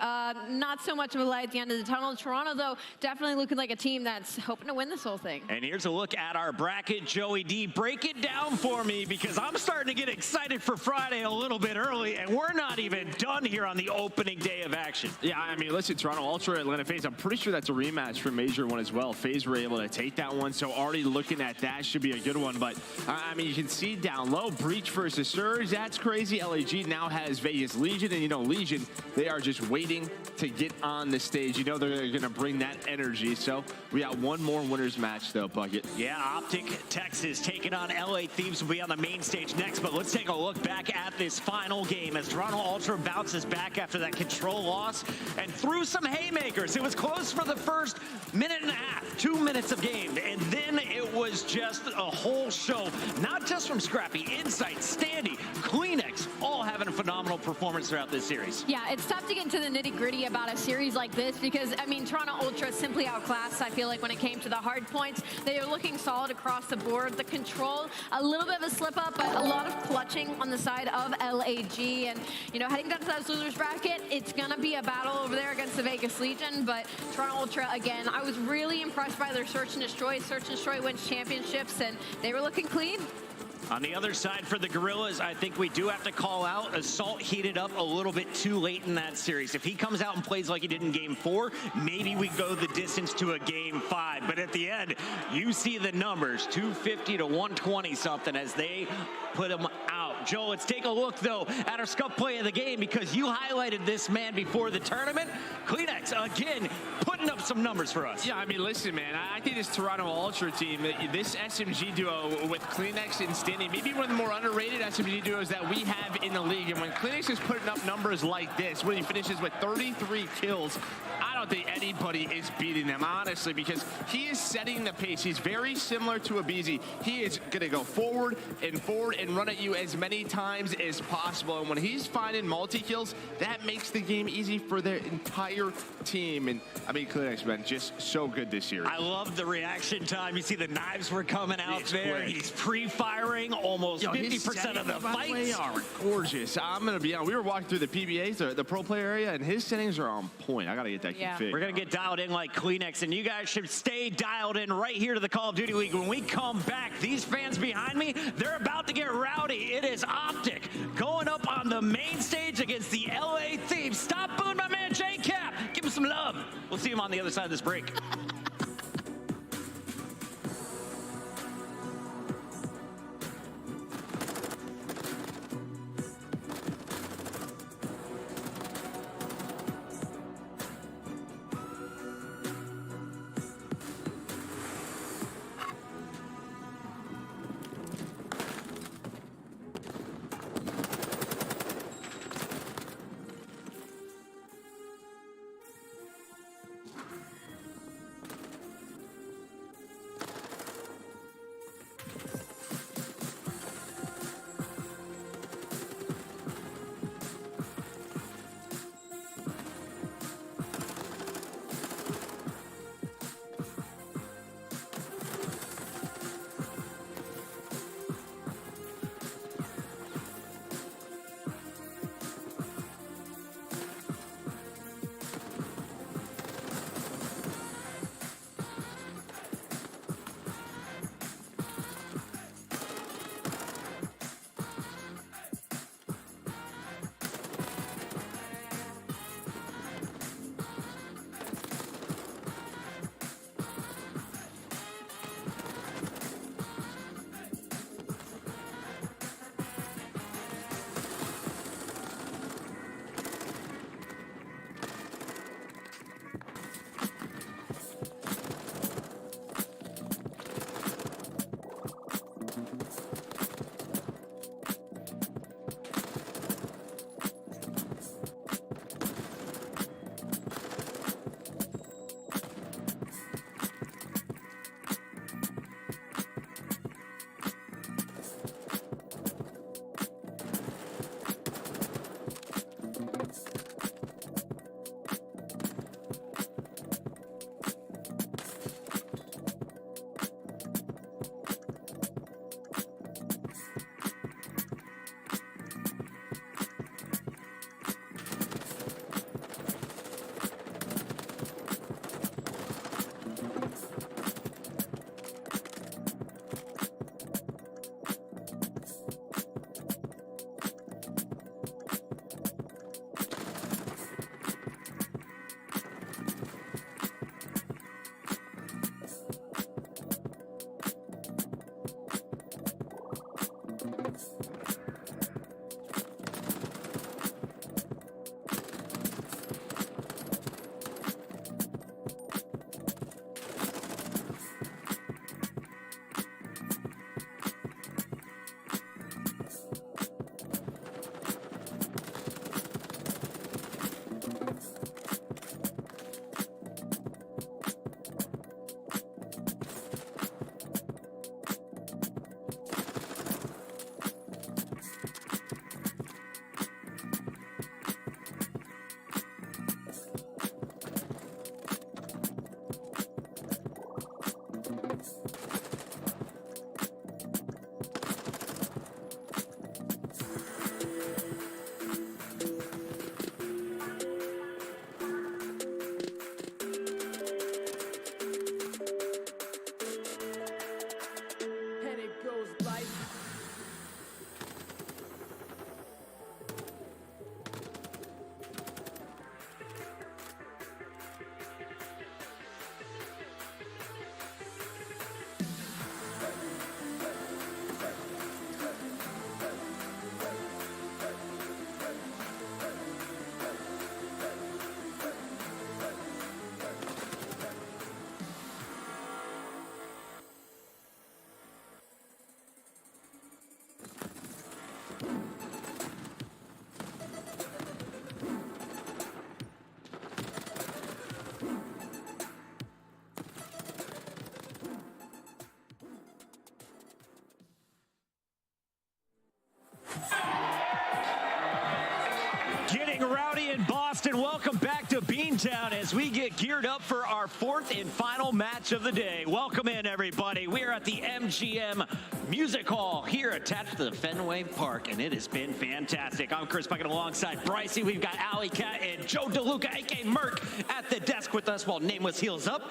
not so much of a light at the end of the tunnel. Toronto, though, definitely looking like a team that's hoping to win this whole thing. And here's a look at our bracket. Joey D, break it down for me because I'm starting to get excited for Friday a little bit early, and we're not even done here on the opening day of action. Yeah, I mean, listen, Toronto Ultra, Atlanta FaZe, I'm pretty sure that's a rematch from Major 1 as well. FaZe were able to take that one, so already looking at that should be a good one. But, I mean, you can see down low, Breach versus Surge, that's crazy. LAG now has Vegas Legion, and, you know, Legion, they are just waiting to get on the stage. You know they're going to bring that energy. So we got one more winners match, though, Bucket. Yeah, Optic Texas taking on LA Thieves will be on the main stage next. But let's take a look back at this final game as Toronto Ultra bounces back after that control loss and threw some haymakers. It was close for the first minute and a half, 2 minutes of game. And then it was just a whole show, not just from Scrappy, Insight, Standy, Kleenex, all having a phenomenal performance throughout this series. Yeah, it's tough to get into the nitty-gritty about a series like this because, I mean, Toronto Ultra simply outclassed, I feel like, when it came to the hard points. They are looking solid across the board. The control, a little bit of a slip-up, but a lot of clutching on the side of LAG. And, you know, heading down to that losers bracket, it's going to be a battle over there against the Vegas Legion, but Toronto Ultra, again, I was really impressed by their Search and Destroy. Search and Destroy wins championships, and they were looking clean. On the other side for the Gorillas, I think we do have to call out Assault heated up a little bit too late in that series. If he comes out and plays like he did in Game 4, maybe we go the distance to a Game 5. But at the end, you see the numbers, 250 to 120 something as they put him out. Joe, let's take a look, though, at our scuff play of the game because you highlighted this man before the tournament. Kleenex, again, putting up some numbers for us. Yeah, I mean, listen, man, I think this Toronto Ultra team, this SMG duo with Kleenex and Standy, maybe one of the more underrated SMG duos that we have in the league. And when Kleenex is putting up numbers like this, when he finishes with 33 kills, I don't think anybody is beating them, honestly, because he is setting the pace. He's very similar to Abizi. He is going to go forward and run at you as many times as possible. And when he's finding multi-kills, that makes the game easy for their entire team. And, I mean, Kleenex, man, just so good this year. I love the reaction time. You see the knives were coming out it's there. quick. He's pre-firing almost 50% of the fights. Are gorgeous. I'm going to be honest. We were walking through the PBAs, the pro player area, and his settings are on point. I got to get that config. We're going to get dialed in like Kleenex, and you guys should stay dialed in right here to the Call of Duty League. When we come back, these fans behind me, they're about to get rowdy. It is Optic going up on the main stage against the LA Thieves. Stop booing my man J-Cap. Give him some love. We'll see him on the other side of this break. Boston, welcome back to Beantown as we get geared up for our fourth and final match of the day. Welcome in, everybody. We are at the MGM Music Hall here attached to the Fenway Park, and it has been fantastic. I'm Chris Bucket alongside Brycey. We've got Alley Cat and Joe DeLuca, a.k.a. Merc, at the desk with us while Nameless heals up.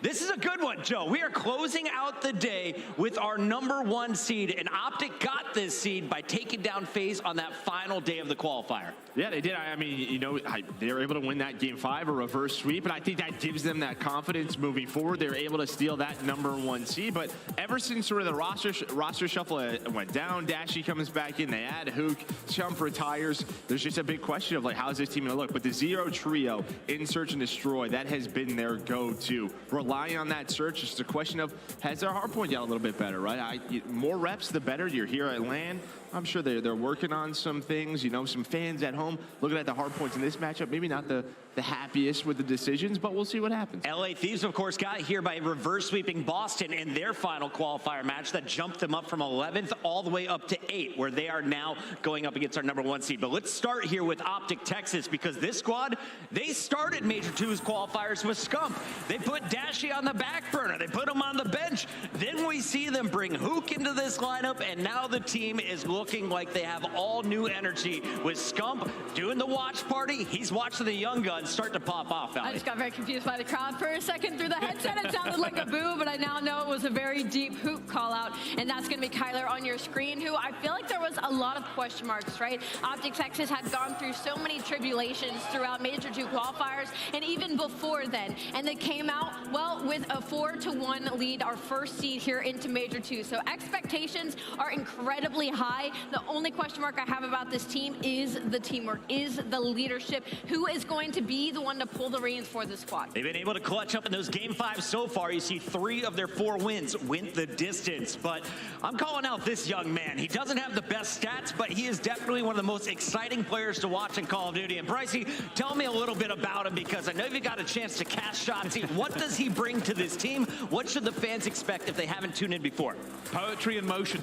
This is a good one, Joe. We are closing out the day with our #1 seed, and Optic got this seed by taking down FaZe on that final day of the qualifier. Yeah, they did. I mean, you know, they were able to win that Game 5, a reverse sweep, and I think that gives them that confidence moving forward. They were able to steal that #1 seed, but ever since sort of the roster shuffle went down, Dashy comes back in, they add Hook, Chump retires. There's just a big question of, like, how's this team going to look? But the Zero trio in Search and Destroy, that has been their go-to. Relying on that search, it's a question of, has their hardpoint got a little bit better, right? More reps, the better. You're here at LAN. I'm sure they're working on some things, you know, some fans at home looking at the hard points in this matchup. Maybe not the happiest with the decisions, but we'll see what happens. LA Thieves, of course, got here by reverse sweeping Boston in their final qualifier match that jumped them up from 11th all the way up to 8, where they are now going up against our #1 seed. But let's start here with Optic Texas, because this squad, they started Major 2's qualifiers with Scump. They put Dashy on the back burner. They put him on the bench. Then we see them bring Hook into this lineup, and now the team is looking like they have all new energy with Scump doing the watch party. He's watching the young guns start to pop off. I just got very confused by the crowd for a second. Through the headset, it sounded like a boo, but I now know it was a very deep Hook call out, and that's going to be Kyler on your screen, who I feel like there was a lot of question marks, right? Optic Texas had gone through so many tribulations throughout Major 2 qualifiers, and even before then, and they came out, well, with a 4-1 lead, our first seed here into Major 2. So expectations are incredibly high. The only question mark I have about this team is the teamwork, is the leadership. Who is going to be the one to pull the reins for the squad? They've been able to clutch up in those Game 5s so far. You see 3 of their 4 wins went the distance. But I'm calling out this young man. He doesn't have the best stats, but he is definitely one of the most exciting players to watch in Call of Duty. And Brycey, tell me a little bit about him, because I know you got a chance to cast shots. What does he bring to this team? What should the fans expect if they haven't tuned in before? Poetry in motion.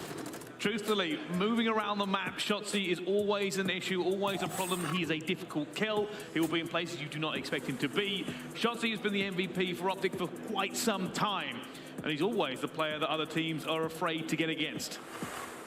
Truthfully, moving around the map, Shotzzy is always an issue, always a problem. He is a difficult kill. He will be in places you do not expect him to be. Shotzzy has been the MVP for Optic for quite some time, and he's always the player that other teams are afraid to get against.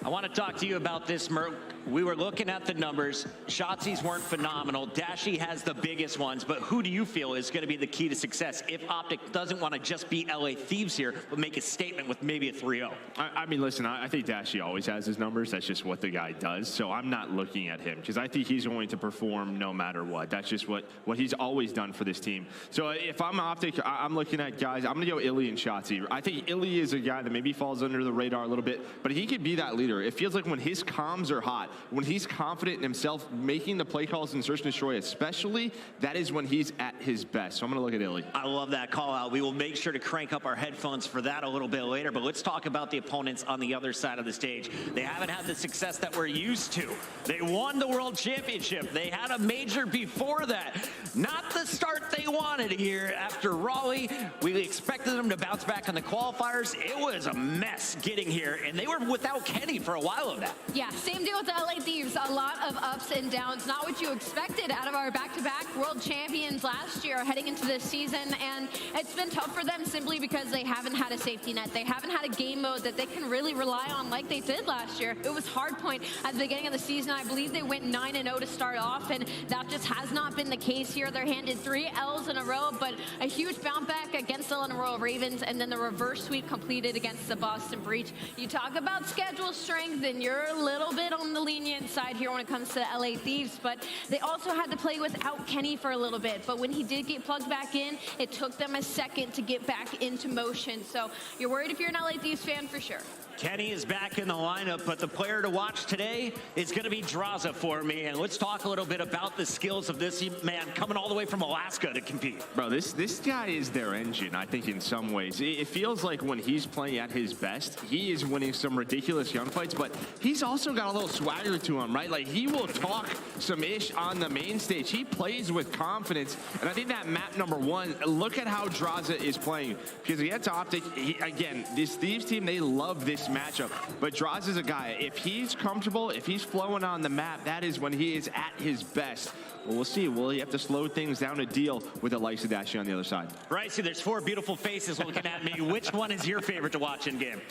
I want to talk to you about this, Merc. We were looking at the numbers. Shotzies weren't phenomenal. Dashy has the biggest ones, but who do you feel is going to be the key to success if Optic doesn't want to just beat LA Thieves here, but make a statement with maybe a 3-0? I mean, listen, I think Dashy always has his numbers. That's just what the guy does. So I'm not looking at him, because I think he's going to perform no matter what. That's just what he's always done for this team. So if I'm Optic, I'm looking at guys. I'm going to go Illy and Shotzzy. I think Illy is a guy that maybe falls under the radar a little bit, but he could be that leader. It feels like when his comms are hot, when he's confident in himself, making the play calls in Search and Destroy especially, that is when he's at his best. So I'm going to look at Illy. I love that call out. We will make sure to crank up our headphones for that a little bit later, but let's talk about the opponents on the other side of the stage. They haven't had the success that we're used to. They won the World Championship. They had a major before that. Not the start they wanted here after Raleigh. We expected them to bounce back on the qualifiers. It was a mess getting here, and they were without Kenny for a while of that. Yeah, same deal with the LA Thieves. A lot of ups and downs. Not what you expected out of our back-to-back world champions last year heading into this season. And it's been tough for them simply because they haven't had a safety net. They haven't had a game mode that they can really rely on like they did last year. It was hardpoint at the beginning of the season. I believe they went 9-0 to start off, and that just has not been the case here. They're handed 3 L's in a row, but a huge bounce back against the Royal Ravens, and then the reverse sweep completed against the Boston Breach. You talk about schedule strength, and you're a little bit on the lenient side here when it comes to the LA Thieves, but they also had to play without Kenny for a little bit. But when he did get plugged back in, it took them a second to get back into motion. So you're worried if you're an LA Thieves fan for sure. Kenny is back in the lineup, but the player to watch today is going to be Draza for me. And let's talk a little bit about the skills of this man coming all the way from Alaska to compete. Bro, this guy is their engine, I think, in some ways. It feels like when he's playing at his best, he is winning some ridiculous gunfights, but he's also got a little swagger swagger to him, right? Like, he will talk some ish on the main stage. He plays with confidence, and I think that map number 1, look at how Draza is playing, because against Optic, again, this Thieves team, they love this matchup, but Draza's a guy, if he's comfortable, if he's flowing on the map, that is when he is at his best. Well, we'll see. Will he have to slow things down to deal with Alexa Dashi on the other side? Right, so there's 4 beautiful faces looking at me. Which one is your favorite to watch in game?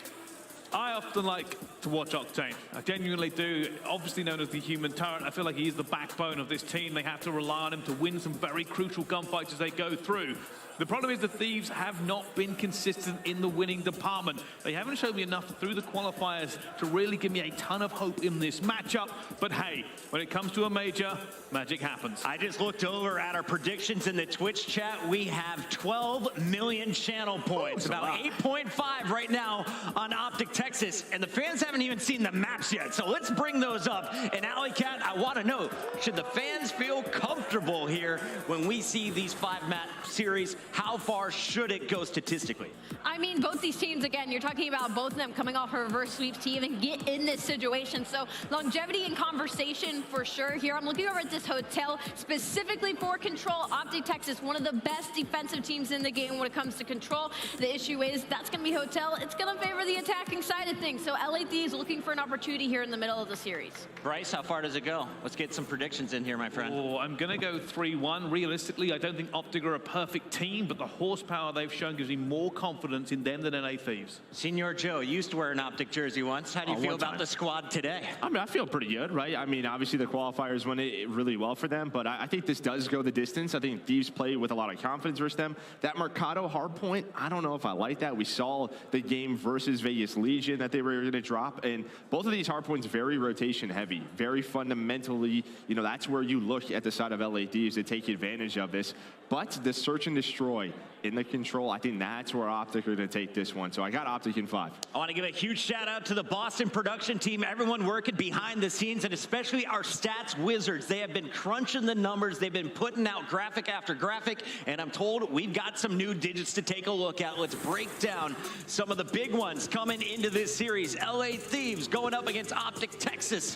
I often like to watch Octane. I genuinely do. Obviously known as the human turret, I feel like he's the backbone of this team. They have to rely on him to win some very crucial gunfights as they go through. The problem is the Thieves have not been consistent in the winning department. They haven't shown me enough through the qualifiers to really give me a ton of hope in this matchup. But hey, when it comes to a major, magic happens. I just looked over at our predictions in the Twitch chat. We have 12 million channel points, about 8.5 right now on Optic Texas, and the fans haven't even seen the maps yet. So let's bring those up. And Alley Cat, I want to know, should the fans feel comfortable here when we see these 5-map series? How far should it go statistically? I mean, both these teams, again, you're talking about both of them coming off a reverse sweep to even get in this situation. So longevity and conversation for sure here. I'm looking over at this hotel specifically for control. Optic Texas, one of the best defensive teams in the game when it comes to control. The issue is that's going to be hotel. It's going to favor the attacking side of things. So LA Thieves looking for an opportunity here in the middle of the series. Bryce, how far does it go? Let's get some predictions in here, my friend. Oh, I'm going to go 3-1. Realistically, I don't think Optic are a perfect team, but the horsepower they've shown gives me more confidence in them than LA Thieves. Senior Joe used to wear an Optic jersey once. How do you feel about the squad today? I mean, I feel pretty good, right? I mean, obviously the qualifiers went really well for them, but I think this does go the distance. I think Thieves play with a lot of confidence versus them. That Mercado hardpoint, I don't know if I like that. We saw the game versus Vegas Legion that they were going to drop, and both of these hardpoints very rotation heavy, very fundamentally, you know, that's where you look at the side of LA Thieves to take advantage of this. But the search and destroy in the control, I think that's where Optic are going to take this one. So I got Optic in 5. I want to give a huge shout out to the Boston production team, everyone working behind the scenes, and especially our stats wizards. They have been crunching the numbers. They've been putting out graphic after graphic, and I'm told we've got some new digits to take a look at. Let's break down some of the big ones coming into this series. LA Thieves going up against Optic Texas.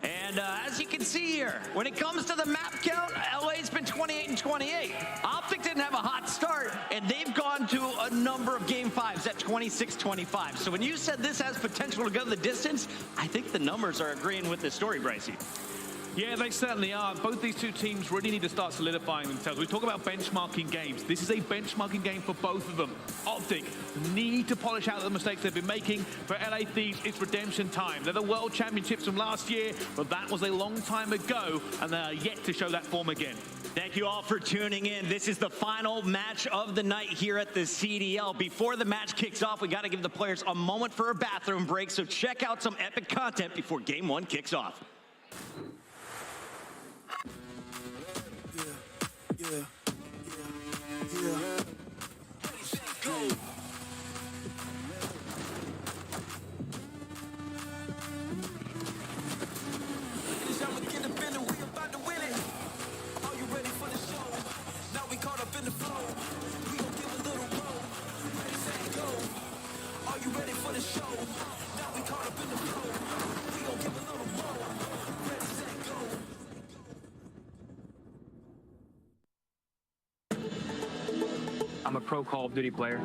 And as you can see here, when it comes to the map count, LA's been 28 and 28. Optic didn't have a hot start, and they've gone to a number of game 5s at 26-25. So when you said this has potential to go the distance, I think the numbers are agreeing with this story, Brycey. Yeah, they certainly are. Both these two teams really need to start solidifying themselves. We talk about benchmarking games. This is a benchmarking game for both of them. Optic need to polish out the mistakes they've been making. For LA Thieves, it's redemption time. They're the World Championships from last year, but that was a long time ago, and they're yet to show that form again. Thank you all for tuning in. This is the final match of the night here at the CDL. Before the match kicks off, we got to give the players a moment for a bathroom break, so check out some epic content before Game 1 kicks off. Yeah. Go. I'ma get up in it, we about to win it. Are you ready for the show? Now we caught up in the flow. We gon' give a little roll. Ready, set, go. Are you ready for the show? Now we caught up in the flow. We gon' give a little roll. Ready, set, go. I'm a pro Call of Duty player.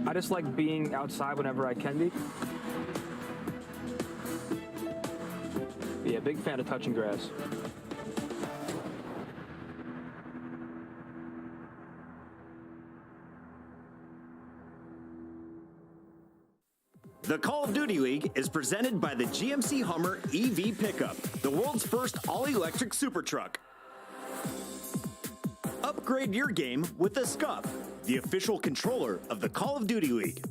I just like being outside whenever I can be. But yeah, big fan of touching grass. The Call of Duty League is presented by the GMC Hummer EV Pickup, the world's first all-electric super truck. Upgrade your game with the Scuff, the official controller of the Call of Duty League.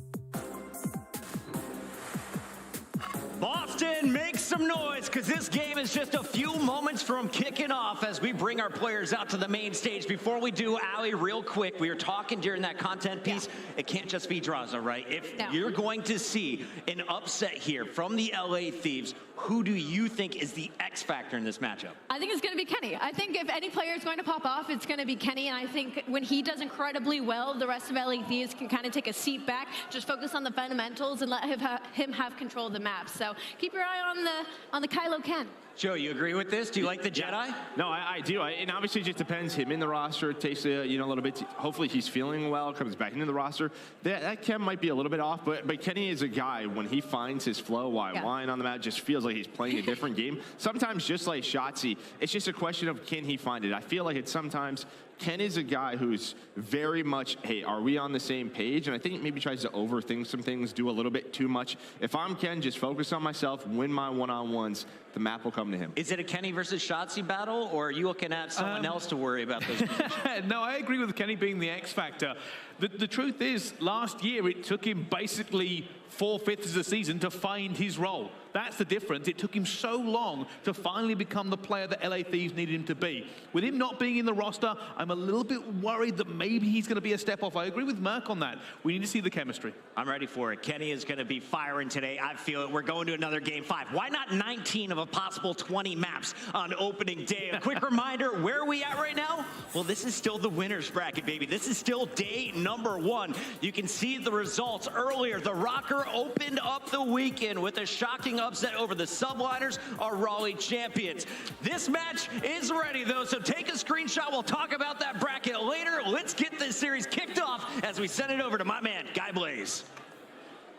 Boston, make some noise, because this game is just a few moments from kicking off as we bring our players out to the main stage. Before we do, Allie, real quick, we were talking during that content piece, it can't just be Draza, right? If you're going to see an upset here from the LA Thieves, Who do you think is the X factor in this matchup? I think it's going to be Kenny. I think if any player is going to pop off, it's going to be Kenny. And I think when he does incredibly well, the rest of LA Thieves can kind of take a seat back, just focus on the fundamentals, and let him have control of the map. So keep your eye on the Kylo Ken. Joe, you agree with this? Do you like the Jedi? No, I do. And obviously it just depends. Him in the roster takes a little bit. Hopefully he's feeling well, comes back into the roster. That Ken might be a little bit off, but Kenny is a guy, when he finds his flow while lying on the mat, just feels like he's playing a different game. Sometimes just like Shotzi, it's just a question of can he find it. I feel like it's sometimes Ken is a guy who's very much, hey, are we on the same page? And I think he maybe tries to overthink some things, do a little bit too much. If I'm Ken, just focus on myself, win my one-on-ones, the map will come to him. Is it a Kenny versus Shotzi battle, or are you looking at someone else to worry about those positions? No, I agree with Kenny being the X factor. The truth is, last year it took him basically 4/5 of the season to find his role. That's the difference. It took him so long to finally become the player that LA Thieves needed him to be. With him not being in the roster, I'm a little bit worried that maybe he's going to be a step off. I agree with Merck on that. We need to see the chemistry. I'm ready for it. Kenny is going to be firing today. I feel it. We're going to another Game 5. Why not 19 of a possible 20 maps on opening day? A quick reminder, where are we at right now? Well, this is still the winner's bracket, baby. This is still day number 1. You can see the results earlier. The Rocker opened up the weekend with a shocking upset over the Subliners, our Raleigh champions. This match is ready, though, so take a screenshot. We'll talk about that bracket later. Let's get this series kicked off as we send it over to my man, Guy Blaze.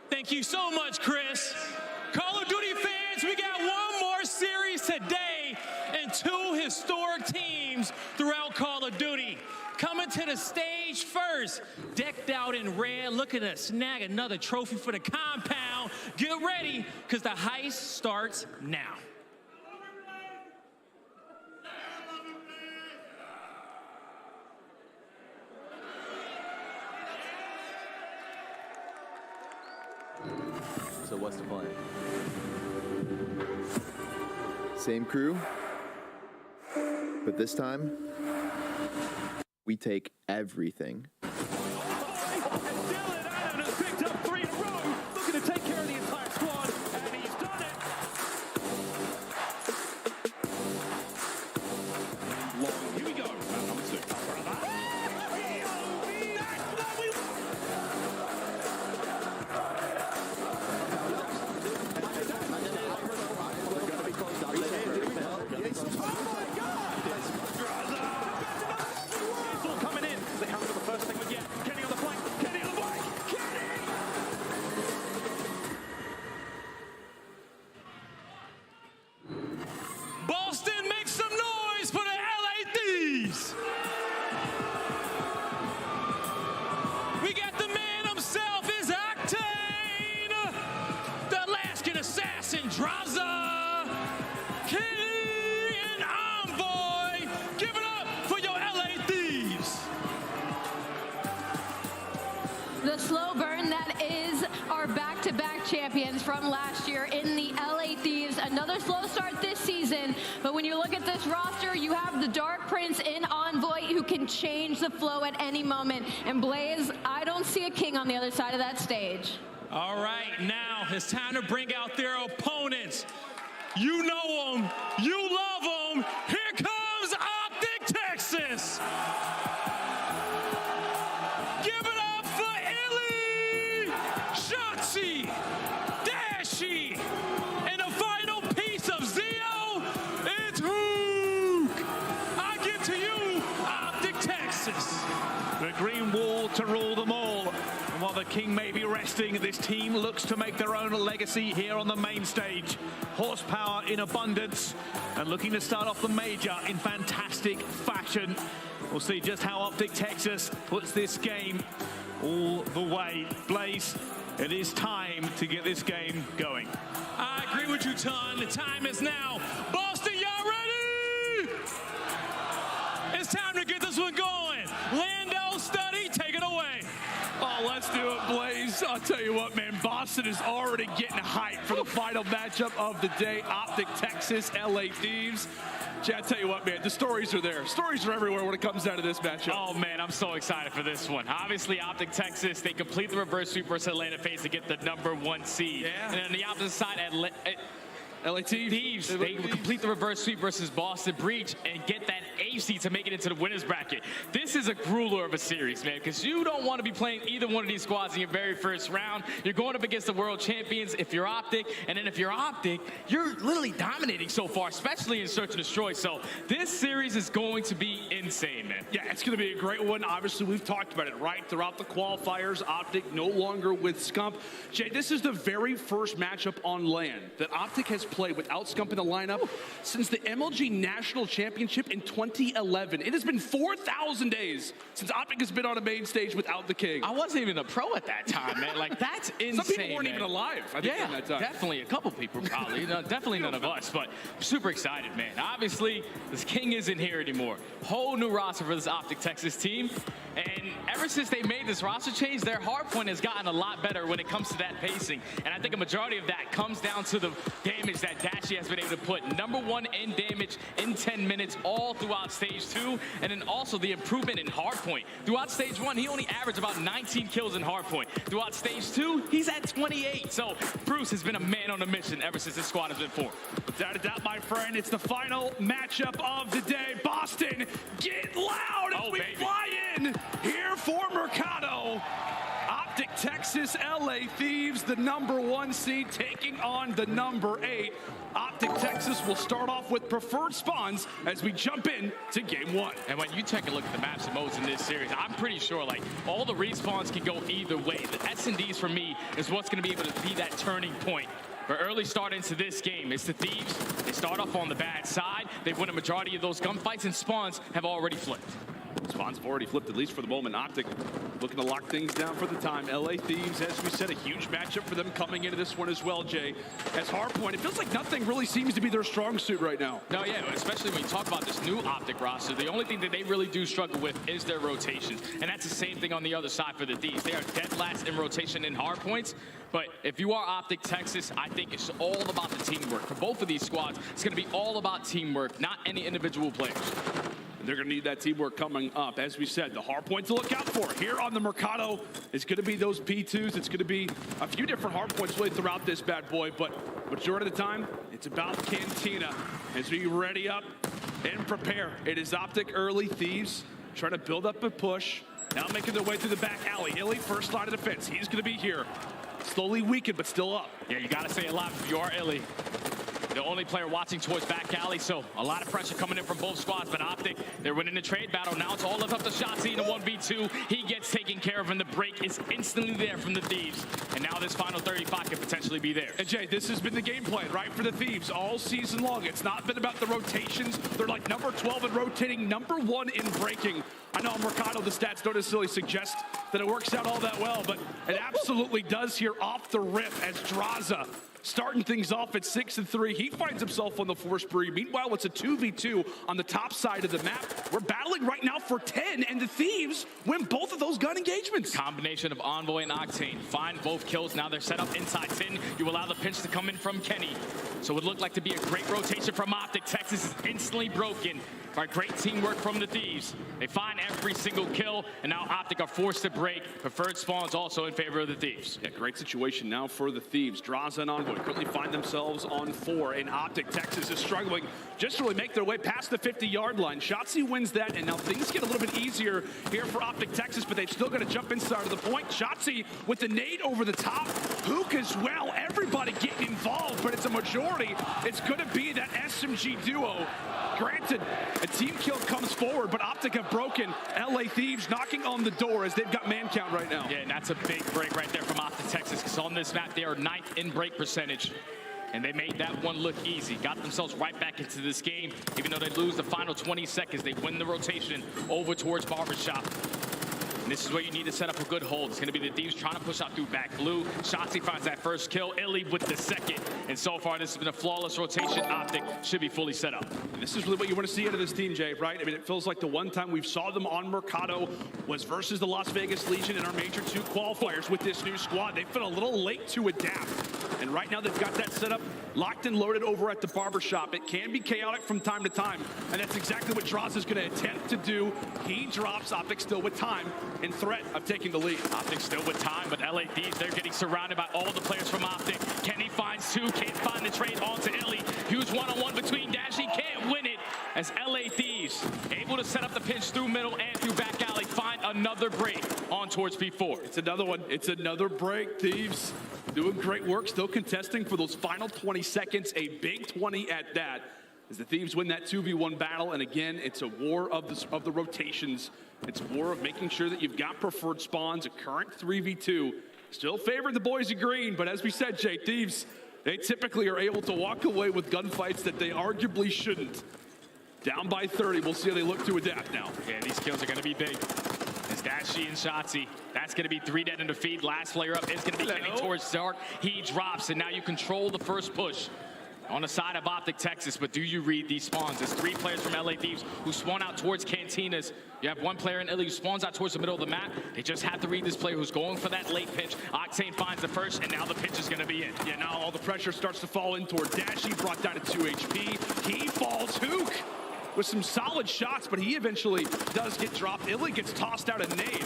Thank you so much, Chris. Call of Duty fans, we got one more series today and 2 historic teams throughout Call of Duty. Coming to the stage first, decked out in red, looking to snag another trophy for the compound. Get ready, because the heist starts now. So what's the plan? Same crew, but this time, we take everything. Dylan Allen has picked up 3 in a row, looking to take care of the entire squad, and he's done it. Here we go. Round number 6. Boston, make some noise for the LA Thieves. We got the man himself, is Octane, the Alaskan assassin, Draza, Kenny, and Envoy. Give it up for your LA Thieves. The slow burn that is our back-to-back champions from last year in the LA Thieves. Another slow start this season, but when you look at this roster, you have the Dark Prince in Envoy who can change the flow at any moment. And Blaze, I don't see a king on the other side of that stage. All right, now it's time to bring out their opponents. You know them, you love them. Here comes Optic Texas. Give it up for Illy, Shotzi, Dashi, and the final piece of Zio, it's Hook. I give to you, Optic Texas. The green wall to rule them all. And while the king may be resting, this team looks to make their own legacy here on the main stage. Horsepower in abundance and looking to start off the major in fantastic fashion. We'll see just how Optic Texas puts this game all the way. Blaze, it is time to get this game going. I agree with you, Ton. The time is now. Boston, y'all ready? It's time to get this one going. Lando, Study, take it away. Oh, let's do it, Blaze. I'll tell you what, man, Boston is already getting hyped for the final matchup of the day. Optic Texas, LA Thieves. Chad, I tell you what, man, the stories are there. Stories are everywhere when it comes down to this matchup. Oh, man, I'm so excited for this one. Obviously, Optic Texas, they complete the reverse sweep versus Atlanta FaZe to get the #1 seed. Yeah. And on the opposite side, Thieves, they complete the reverse sweep versus Boston Breach and get that AC to make it into the winner's bracket. This is a grueler of a series, man, because you don't want to be playing either one of these squads in your very first round. You're going up against the world champions if you're Optic, and then if you're Optic, you're literally dominating so far, especially in Search and Destroy. So this series is going to be insane, man. Yeah, it's going to be a great one. Obviously, we've talked about it, right? Throughout the qualifiers, Optic no longer with Scump. Jay, this is the very first matchup on LAN that Optic has played without Scump in the lineup since the MLG National Championship in 2011. It has been 4,000 days since Optic has been on a main stage without the King. I wasn't even a pro at that time, man. Like, that's insane, Some people weren't man. even alive, I think, in that time. Definitely a couple people probably. No, definitely none of us, but super excited, man. Obviously, this King isn't here anymore. Whole new roster for this Optic Texas team. And ever since they made this roster change, their hardpoint has gotten a lot better when it comes to that pacing. And I think a majority of that comes down to the damage that Dashi has been able to put. #1 in damage in 10 minutes all throughout stage 2. And then also the improvement in hardpoint. Throughout stage 1, he only averaged about 19 kills in hardpoint. Throughout stage 2, he's at 28. So Bruce has been a man on a mission ever since this squad has been formed. Without a doubt, my friend, it's the final matchup of the day. Boston, get loud as we fly in here for Mercado. Optic Texas, LA Thieves, the #1 seed, taking on the #8. Optic Texas will start off with preferred spawns as we jump in to game 1. And when you take a look at the maps and modes in this series, I'm pretty sure like all the respawns can go either way. The S&Ds for me is what's going to be able to be that turning point. For early start into this game, it's the Thieves. They start off on the bad side. They win a majority of those gunfights, and spawns have already flipped. Spawns have already flipped, at least for the moment. Optic looking to lock things down for the time. LA Thieves, as we said, a huge matchup for them coming into this one as well, Jay. As hardpoint, it feels like nothing really seems to be their strong suit right now. No, yeah, especially when you talk about this new Optic roster, the only thing that they really do struggle with is their rotations. And that's the same thing on the other side for the Thieves. They are dead last in rotation in hardpoints. But if you are Optic Texas, I think it's all about the teamwork. For both of these squads, it's going to be all about teamwork, not any individual players. They're going to need that teamwork coming up. As we said, the hard point to look out for here on the Mercado is going to be those P2s. It's going to be a few different hard points played throughout this bad boy, but majority of the time, it's about Cantina as we ready up and prepare. It is Optic early Thieves trying to build up a push. Now making their way through the back alley. Illy, first line of defense. He's going to be here. Slowly weakened, but still up. Yeah, you got to stay alive if you are Illy. The only player watching towards back alley, so a lot of pressure coming in from both squads, but Optic, they're winning the trade battle. Now it's all left up to Shotzi in a 1v2. He gets taken care of, and the break is instantly there from the Thieves. And now this final 35 could potentially be there. And Jay, this has been the game plan, right, for the Thieves all season long. It's not been about the rotations. They're like number 12 in rotating, number 1 in breaking. I know on Mercado, the stats don't necessarily suggest that it works out all that well, but it absolutely does here off the rip as Draza starting things off at 6-3. He finds himself on the 4 spree. Meanwhile, it's a 2v2 on the top side of the map. We're battling right now for 10, and the Thieves win both of those gun engagements. Combination of Envoy and Octane. Find both kills. Now they're set up inside 10. You allow the pinch to come in from Kenny. So it would look like to be a great rotation from Optic. Texas is instantly broken. All right, great teamwork from the Thieves. They find every single kill, and now Optic are forced to break. Preferred spawns also in favor of the Thieves. Yeah, great situation now for the Thieves. Draza and Envoy quickly find themselves on 4, and Optic Texas is struggling just to really make their way past the 50-yard line. Shotzi wins that, and now things get a little bit easier here for Optic Texas, but they've still got to jump inside of the point. Shotzi with the nade over the top. Hook as well. Everybody getting involved, but it's a majority. It's going to be that SMG duo. Granted, a team kill comes forward, but Optic have broken. LA Thieves knocking on the door as they've got man count right now. Yeah, and that's a big break right there from Optic Texas, because on this map, they are 9th in break percentage. And they made that one look easy. Got themselves right back into this game. Even though they lose the final 20 seconds, they win the rotation over towards Barbershop. And this is where you need to set up a good hold. It's going to be the Thieves trying to push out through back blue. Shotzi finds that first kill. Illy with the second. And so far, this has been a flawless rotation. Optic should be fully set up. And this is really what you want to see out of this team, Jay, right? I mean, it feels like the one time we saw them on Mercado was versus the Las Vegas Legion in our Major 2 qualifiers with this new squad. They've been a little late to adapt. And right now, they've got that set up locked and loaded over at the Barbershop. It can be chaotic from time to time. And that's exactly what Draza is going to attempt to do. He drops. Optic still with time and threat of taking the lead. Optic still with time, but LA Thieves, they're getting surrounded by all the players from Optic. Kenny finds 2, can't find the trade onto Illy. another break on towards P4. It's another one. It's another break. Thieves doing great work, still contesting for those final 20 seconds, a big 20 at that. As the Thieves win that 2v1 battle, and again, it's a war of the rotations. It's a war of making sure that you've got preferred spawns, a current 3v2. Still favored the boys in green, but as we said, Jay, Thieves, they typically are able to walk away with gunfights that they arguably shouldn't. Down by 30, we'll see how they look to adapt now. Yeah, these kills are gonna be big. It's Dashi and Shotzi. That's gonna be 3 dead in the feed. Last player up is gonna be Kenny towards Dark. He drops, and now you control the first push on the side of Optic Texas, but do you read these spawns? There's 3 players from LA Thieves who spawn out towards Cantinas. You have 1 player in LA who spawns out towards the middle of the map. They just have to read this player who's going for that late pitch. Octane finds the first, and now the pitch is gonna be in. Yeah, now all the pressure starts to fall in toward Dashi, brought down to 2 HP. He falls Hook with some solid shots, but he eventually does get dropped. Illy gets tossed out a nade.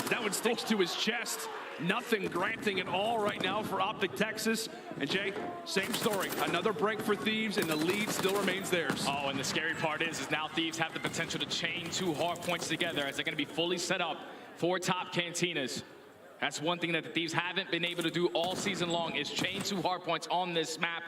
That one sticks to his chest. Nothing granting at all right now for Optic Texas. And Jay, same story. Another break for Thieves, and the lead still remains theirs. Oh, and the scary part is now Thieves have the potential to chain 2 hard points together as they're going to be fully set up for top Cantinas. That's one thing that the Thieves haven't been able to do all season long is chain 2 hard points on this map.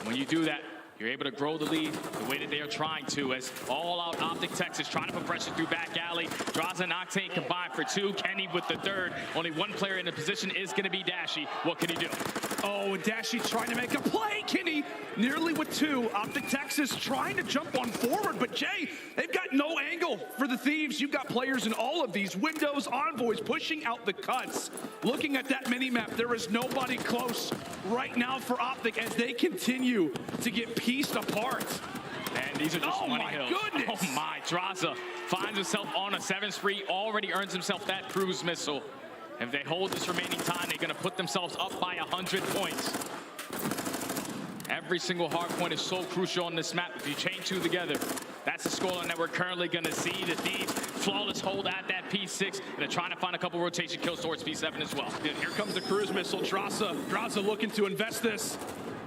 When you do that, you're able to grow the lead the way that they are trying to, as all-out Optic Texas trying to put pressure through back alley. Draza and Octane combined for 2. Kenny with the 3rd. Only 1 player in the position is going to be Dashi. What can he do? Oh, and Dashi trying to make a play. Kenny nearly with 2. Optic Texas trying to jump on forward, but Jay, they've got no angle for the Thieves. You've got players in all of these windows, envoys pushing out the cuts. Looking at that mini-map, there is nobody close right now for Optic as they continue to get pieced apart. And these are just money hills. Goodness. Oh my, Draza finds himself on a 7 spree, already earns himself that cruise missile. If they hold this remaining time, they're gonna put themselves up by 100 points. Every single hard point is so crucial on this map. If you chain 2 together, that's the scoreline that we're currently gonna see. The Thieves, flawless hold at that P6, and they're trying to find a couple rotation kills towards P7 as well. And here comes the cruise missile. Draza looking to invest this.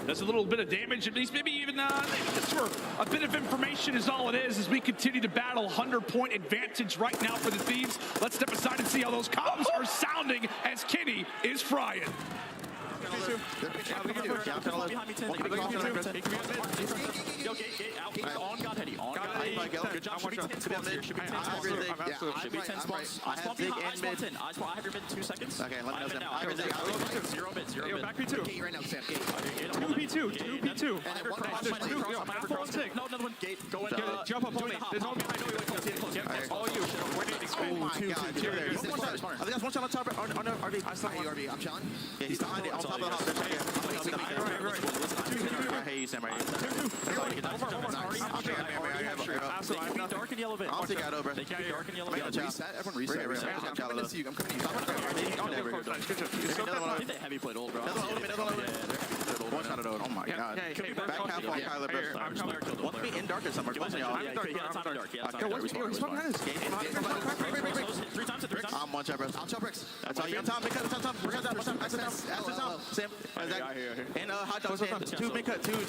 Does a little bit of damage, at least maybe even just for a bit of information is all it is as we continue to battle 100-point advantage right now for the Thieves. Let's step aside and see how those comms are sounding as Kenny is frying. Yo, gate out. On God, Heady. On God, Heady. Good job. Should be 10 spots here. Should be 10 spots. Should be 10 spots. I spawn behind. I spawn 10. I have your mid in 2 seconds. Okay, let me know. Now. I have mid. 0 mid. 0 mid. Back P2. Gate right now, Sam. Gate. 2P2. 2P2. No, another one. Gate. Go in. Jump up on me. There's no behind. All you. Oh my God. I think that's one shot on top. On RV. I saw RV. I'm Sean. Yeah, he's behind it. On top of the house. I hate you, Sam. Dark and yellow bit. I'll take out over. They can be dark and yellow bit. Reset. Everyone reset. I'm coming to you. I'm coming to you. Heavy played old, bro. One shot at old. Oh my God. Back half on Kyler Best. I'm coming. Want to be in dark or somewhere? Close to y'all. Yeah, dark. He's fucking behind us. 3 times. I'm one shot, bro. I'll chop bricks. That's all you got. Tom, big cut. Tom. We're gonna Tom. Sam. And hot dog. 2 big cut. 2 mid.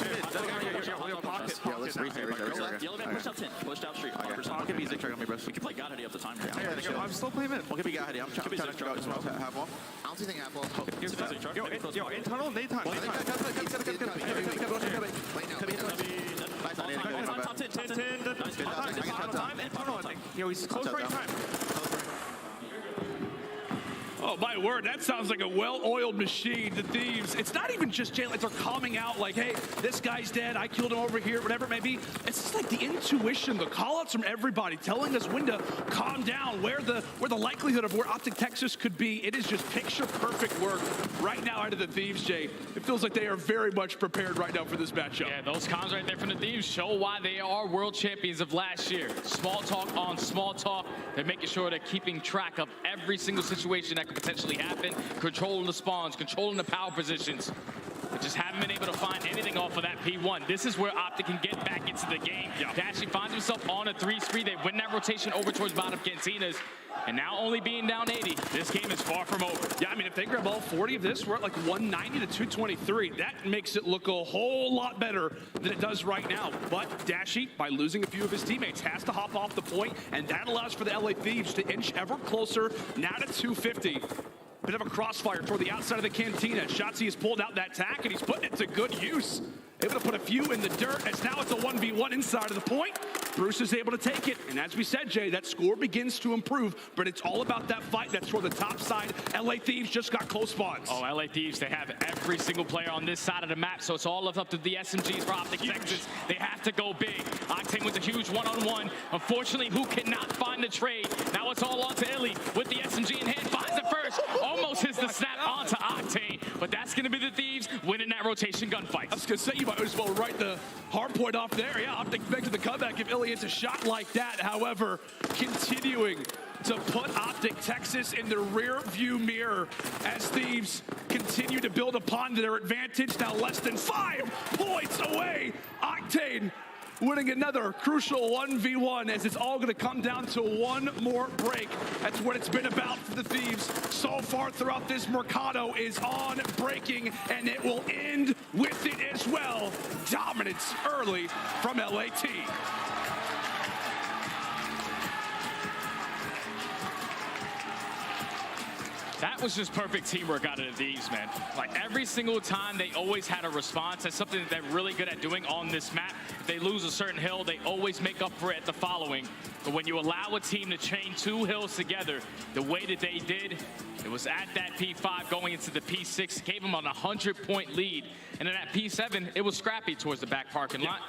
Yeah, let's reset. Yellow man, push out 10. Push down street. I'll give you a trick on me, bro. We can play God Heady up the time. I'm still playing mid. We'll give you I'm trying to go half wall. I don't see anything half wall. Yo, internal daytime. Yo, he's close right time. Oh, my word, that sounds like a well-oiled machine. The Thieves, it's not even just Jalen. They're calming out like, hey, this guy's dead. I killed him over here, whatever it may be. It's just like the intuition, the call-outs from everybody telling us when to calm down, where the likelihood of where Optic Texas could be. It is just picture-perfect work right now out of the Thieves, Jay. It feels like they are very much prepared right now for this matchup. Yeah, those comms right there from the Thieves show why they are world champions of last year. Small talk on small talk. They're making sure they're keeping track of every single situation that could potentially happen, controlling the spawns, controlling the power positions. But just haven't been able to find anything off of that P1. This is where Optic can get back into the game. Dashi finds himself on a 3 spree. They win that rotation over towards bottom Cantinas. And now only being down 80, this game is far from over. Yeah, I mean, if they grab all 40 of this, we're at like 190 to 223. That makes it look a whole lot better than it does right now. But Dashy, by losing a few of his teammates, has to hop off the point, and that allows for the LA Thieves to inch ever closer, now to 250. Bit of a crossfire toward the outside of the cantina. Shotzi has pulled out that tack, and he's putting it to good use. Able to put a few in the dirt, as now it's a 1v1 inside of the point. Bruce is able to take it, and as we said, Jay, that score begins to improve, but it's all about that fight that's toward the top side. LA Thieves just got close spawns. Oh, LA Thieves, they have every single player on this side of the map, so it's all left up to the SMGs for Optic Texas. They have to go big. Octane with a huge one-on-one. Unfortunately, who cannot find the trade? Now it's all on to Illy with the SMG in hand. Finds it first. Almost hits the snap onto Octane, but that's going to be the Thieves winning that rotation gunfight. I was going to say, you might as well write the hard point off there. Yeah, Optic making the comeback if Illy hits a shot like that. However, continuing to put Optic Texas in the rear view mirror as Thieves continue to build upon their advantage. Now less than 5 points away. Octane winning another crucial 1v1 as it's all going to come down to one more break. That's what it's been about for the Thieves so far throughout this Mercado is on breaking, and it will end with it as well. Dominance early from LAT. That was just perfect teamwork out of the Thieves, man. Like every single time, they always had a response. That's something that they're really good at doing on this map. If they lose a certain hill, they always make up for it at the following. But when you allow a team to chain 2 hills together, the way that they did, it was at that P5 going into the P6, gave them an 100-point lead. And then at P7, it was scrappy towards the back parking lot.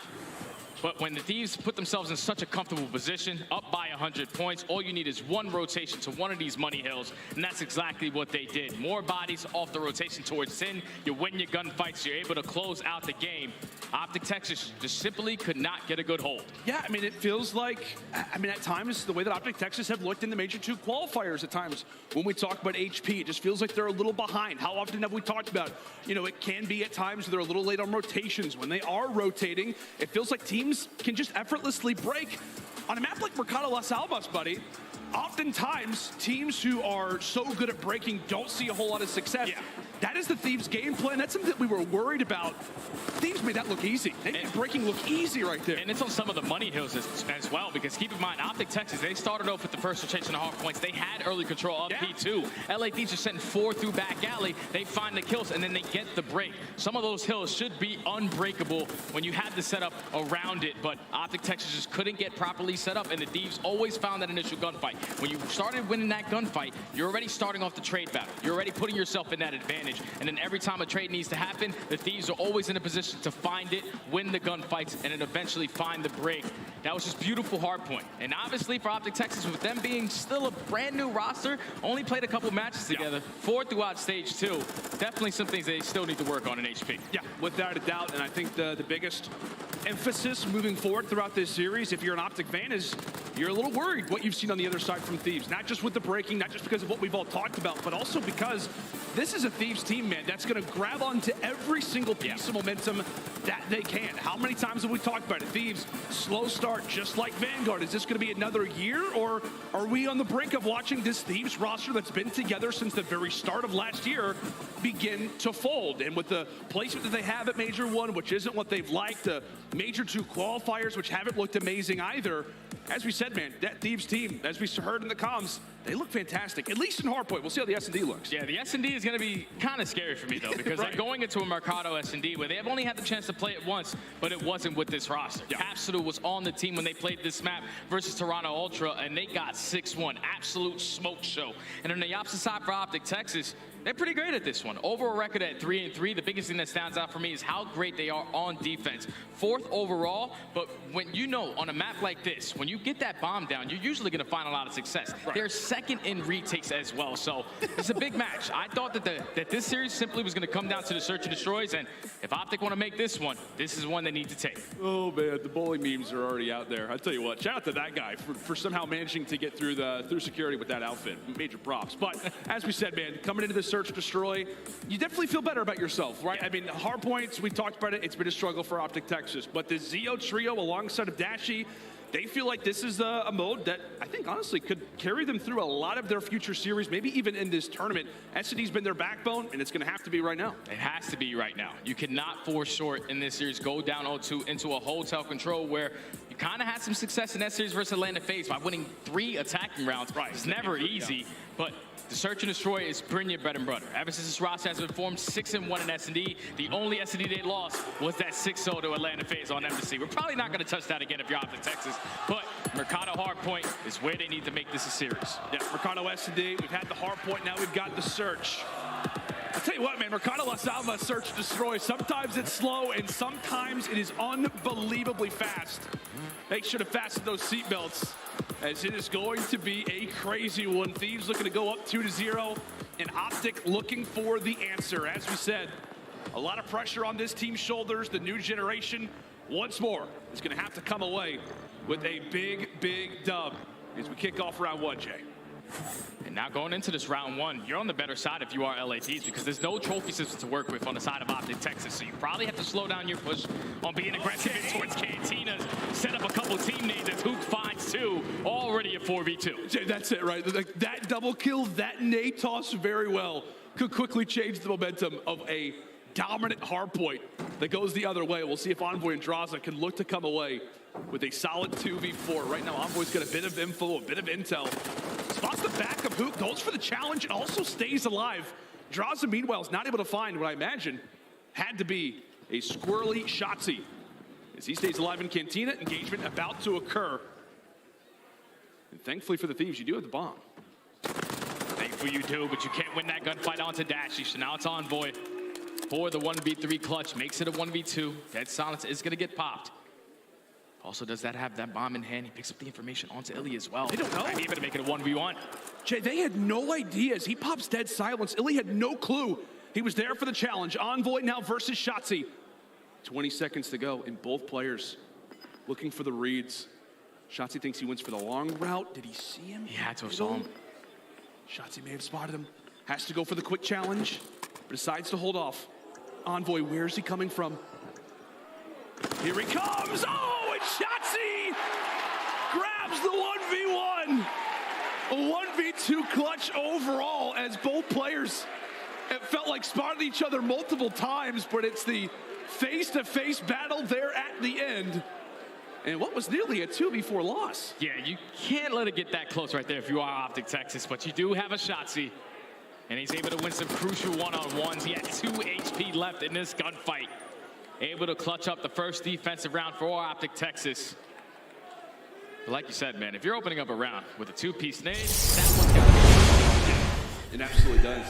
But when the Thieves put themselves in such a comfortable position, up by 100 points, all you need is one rotation to one of these money hills, and that's exactly what they did. More bodies off the rotation towards Sin. You win your gunfights. You're able to close out the game. Optic Texas just simply could not get a good hold. Yeah, I mean, it feels like, at times, the way that Optic Texas have looked in the Major 2 qualifiers at times, when we talk about HP, it just feels like they're a little behind. How often have we talked about, it can be at times they're a little late on rotations. When they are rotating, it feels like teams can just effortlessly break. On a map like Mercado Las Almas, buddy, oftentimes teams who are so good at breaking don't see a whole lot of success. Yeah. That is the Thieves' game plan. That's something that we were worried about. Thieves made that look easy. They made breaking look easy right there. And it's on some of the money hills as well, because keep in mind, Optic Texas, they started off with the first rotation of hard points. They had early control of P2. LA Thieves are sending 4 through back alley. They find the kills, and then they get the break. Some of those hills should be unbreakable when you had the setup around it, but Optic Texas just couldn't get properly set up, and the Thieves always found that initial gunfight. When you started winning that gunfight, you're already starting off the trade battle. You're already putting yourself in that advantage. And then every time a trade needs to happen, the Thieves are always in a position to find it, win the gunfights, and then eventually find the break. That was just beautiful hard point. And obviously for Optic Texas, with them being still a brand new roster, only played a couple matches together, 4 throughout stage 2. Definitely some things they still need to work on in HP. Yeah, without a doubt. And I think the biggest emphasis moving forward throughout this series, if you're an Optic fan, is you're a little worried what you've seen on the other side from Thieves. Not just with the breaking, not just because of what we've all talked about, but also because this is a Thieves team, man, that's going to grab onto every single piece of momentum that they can. How many times have we talked about it? Thieves, slow start, just like Vanguard. Is this going to be another year, or are we on the brink of watching this Thieves roster that's been together since the very start of last year begin to fold? And with the placement that they have at Major 1, which isn't what they've liked, the Major 2 qualifiers, which haven't looked amazing either, as we said, man, that Thieves team, as we heard in the comms, they look fantastic, at least in hardpoint. We'll see how the S&D looks. Yeah, the S&D is going to be kind of scary for me, though, because they're going into a Mercado S&D where they have only had the chance to play it once, but it wasn't with this roster. Yeah. Capsule was on the team when they played this map versus Toronto Ultra, and they got 6-1. Absolute smoke show. And on the opposite side for Optic Texas, they're pretty great at this one. Overall record at 3-3. The biggest thing that stands out for me is how great they are on defense. 4th overall, but when on a map like this, when you get that bomb down, you're usually going to find a lot of success. Right. They're 2nd in retakes as well, so it's a big match. I thought that this series simply was going to come down to the search and destroys, and if Optic want to make this one, this is one they need to take. Oh man, the bowling memes are already out there. I tell you what, shout out to that guy for somehow managing to get through security with that outfit. Major props. But as we said, man, coming into the search and destroy, you definitely feel better about yourself, right? I mean, hard points, we talked about it. It's been a struggle for Optic Texas, but the Zeo trio alongside of Dashy, they feel like this is a mode that I think honestly could carry them through a lot of their future series, maybe even in this tournament. S&D's been their backbone, and it's going to have to be right now. It has to be right now. You cannot fall short in this series, go down 0-2 into a hotel control where you kind of had some success in that series versus Atlanta FaZe by winning 3 attacking rounds. Right. It's never easy, but the search and destroy is bring your bread and butter. Ever since this roster has been formed, 6-1 in S&D. The only S&D they lost was that 6-0 to Atlanta FaZe on Embassy. We're probably not going to touch that again if you're out in Texas, but Mercado Hardpoint is where they need to make this a series. Yeah, Mercado S&D, we've had the Hardpoint, now we've got the search. I'll tell you what, man, Mercado Las Almas search destroy. Sometimes it's slow, and sometimes it is unbelievably fast. Make sure to fasten those seatbelts, as it is going to be a crazy one. Thieves looking to go up 2-0, and Optic looking for the answer. As we said, a lot of pressure on this team's shoulders. The new generation, once more, is going to have to come away with a big, big dub as we kick off round 1, Jay. And now going into this round 1, you're on the better side if you are LATs because there's no trophy system to work with on the side of Optic Texas. So you probably have to slow down your push on being aggressive in towards Cantinas. Set up a couple team names as Hook finds 2, already a 4v2. Jay, that's it, right? That double kill, that nade toss very well could quickly change the momentum of a dominant hardpoint that goes the other way. We'll see if Envoy and Draza can look to come away with a solid 2v4. Right now, Envoy's got a bit of info, a bit of intel. Spots the back of Hook, goes for the challenge, and also stays alive. Draza, meanwhile, is not able to find what I imagine had to be a squirrely Shotzzy. As he stays alive in Cantina, engagement about to occur. And thankfully for the Thieves, you do have the bomb. Thankfully you do, but you can't win that gunfight onto Dashy. So now it's Envoy for the 1v3 clutch. Makes it a 1v2. Dead Silence is going to get popped. Also, does that have that bomb in hand? He picks up the information onto Illy as well. They don't know. Might be able to make it a 1v1. Jay, they had no idea. As he pops Dead Silence, Illy had no clue. He was there for the challenge. Envoy now versus Shotzzy. 20 seconds to go, and both players looking for the reads. Shotzzy thinks he went for the long route. Did he see him? He had to have saw him. Shotzzy may have spotted him. Has to go for the quick challenge, but decides to hold off. Envoy, where's he coming from? Here he comes! Oh, and Shotzzy grabs the 1v1. A 1v2 clutch overall, as both players, it felt like spotted each other multiple times, but it's the face-to-face battle there at the end. And what was nearly a 2v4 loss. Yeah, you can't let it get that close right there if you are Optic Texas, but you do have a Shotzzy. And he's able to win some crucial one-on-ones. He had 2 HP left in this gunfight. Able to clutch up the first defensive round for Optic Texas. But like you said, man, if you're opening up a round with a 2-piece nade, that one's got to be. It absolutely does.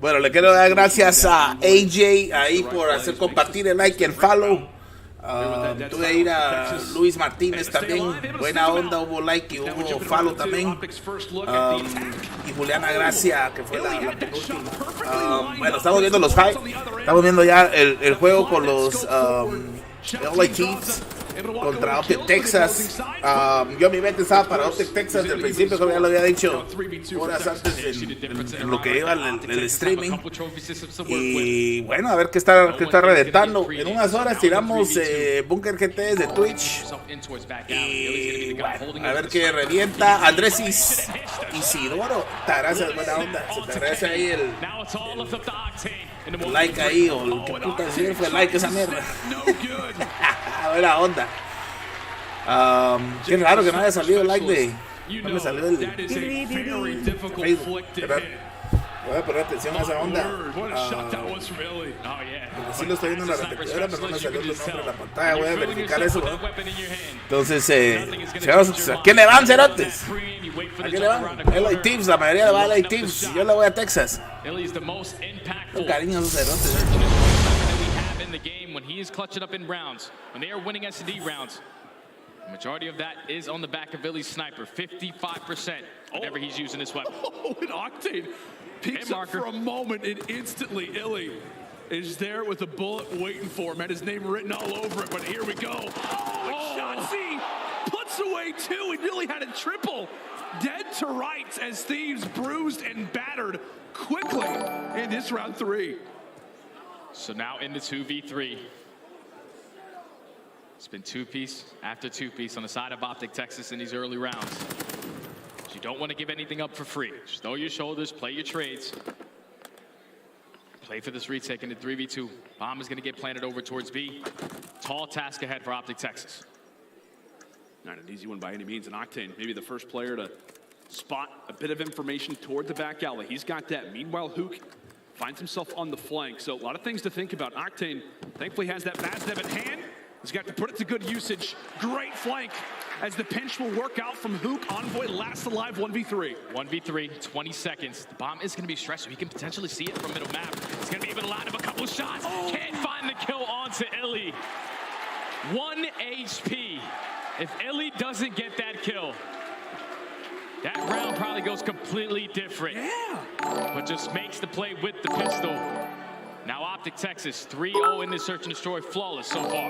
Bueno, le quiero dar gracias a AJ ahí por hacer compartir el like y el follow. Tuve a ir a Luis Martínez también, buena onda, hubo like y hubo follow también. Y Juliana Gracia, que fue la penúltima. Bueno, estamos viendo los highs, estamos viendo ya el juego con los LA Chiefs contra Optic Texas. Yo mi mente estaba para Optic Texas desde el principio, como ya lo había dicho horas antes en lo que iba el streaming. Y bueno, a ver qué está reventando. En unas horas tiramos Bunker GT desde Twitch. Y bueno, a ver qué revienta. Andrés Isidoro, gracias, buena onda. Se te agradece ahí el like ahí, o lo que puta decir fue like esa mierda. Buena onda. Qué raro que no haya salido el like de. No me salió el Facebook. Voy a poner atención a esa onda. Porque sí lo estoy viendo en la repetidora, pero no me salió el nombre en la pantalla. Voy a verificar eso, ¿no? Entonces, ¿a quién le van, cerotes? ¿A quién le van? LA Teams, la mayoría le va a LA Teams. Yo le voy a Texas. Con cariño a esos cerotes. When he is clutching up in rounds, when they are winning S&D rounds, the majority of that is on the back of Illy's sniper, 55% whenever he's using this weapon. Oh, and Octane peeks up for a moment, and instantly Illy is there with a bullet waiting for him, had his name written all over it, but here we go. Oh, Shotzzy puts away 2. He really had a triple. Dead to rights as Thieves bruised and battered quickly in this round 3. So now into 2v3. It's been two-piece after two-piece on the side of Optic Texas in these early rounds. You don't want to give anything up for free. Just know your shoulders, play your trades. Play for this retake into 3v2. Bomb is going to get planted over towards B. Tall task ahead for Optic Texas. Not an easy one by any means. And Octane, maybe the first player to spot a bit of information toward the back alley. He's got that. Meanwhile, Hook finds himself on the flank. So a lot of things to think about. Octane thankfully has that Vaznev in hand. He's got to put it to good usage. Great flank as the pinch will work out from Hook. Envoy last alive 1v3. 1v3, 20 seconds. The bomb is going to be stretched, so he can potentially see it from middle map. He's going to be able to line up a couple shots. Can't find the kill onto Illy. 1 HP. If Illy doesn't get that kill, that round probably goes completely different. Yeah. But just makes the play with the pistol. Now Optic Texas, 3-0 in this search and destroy, flawless so far.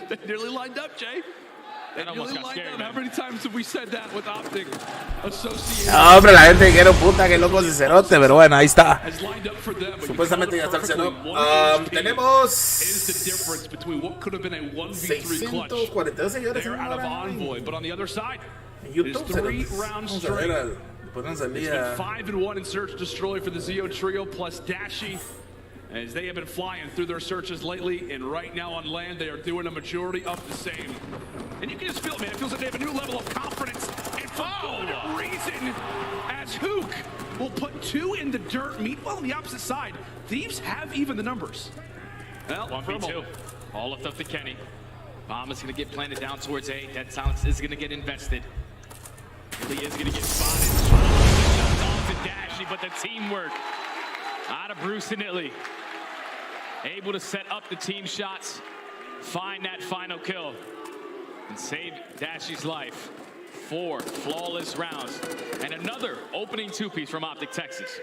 They nearly lined up, Jay. That almost got scary, man. How many times have we said that with Optic associated? No, hombre, la gente quiere puta que loco ese cerote, pero bueno, ahí está. Supuestamente ya está el setup. Tenemos 642 señores en out of Envoy, but on the other side, YouTube. 3 rounds straight. Podemos It's salir been 5-1 in search destroy for the Zeo trio plus Dashi, as they have been flying through their searches lately, and right now on land they are doing a majority of the same. And you can just feel it, man. It feels like they have a new level of confidence, and for good reason, as Hook will put 2 in the dirt. Meanwhile, on the opposite side, Thieves have even the numbers. Well, 1v2. All left up to Kenny. Bomb is going to get planted down towards A. Dead Silence is going to get invested. Really is going to get spotted. Off to Dashy, but the teamwork out of Bruce and Italy. Able to set up the team shots, find that final kill, and save Dashy's life. 4 flawless rounds, and another opening two-piece from Optic Texas.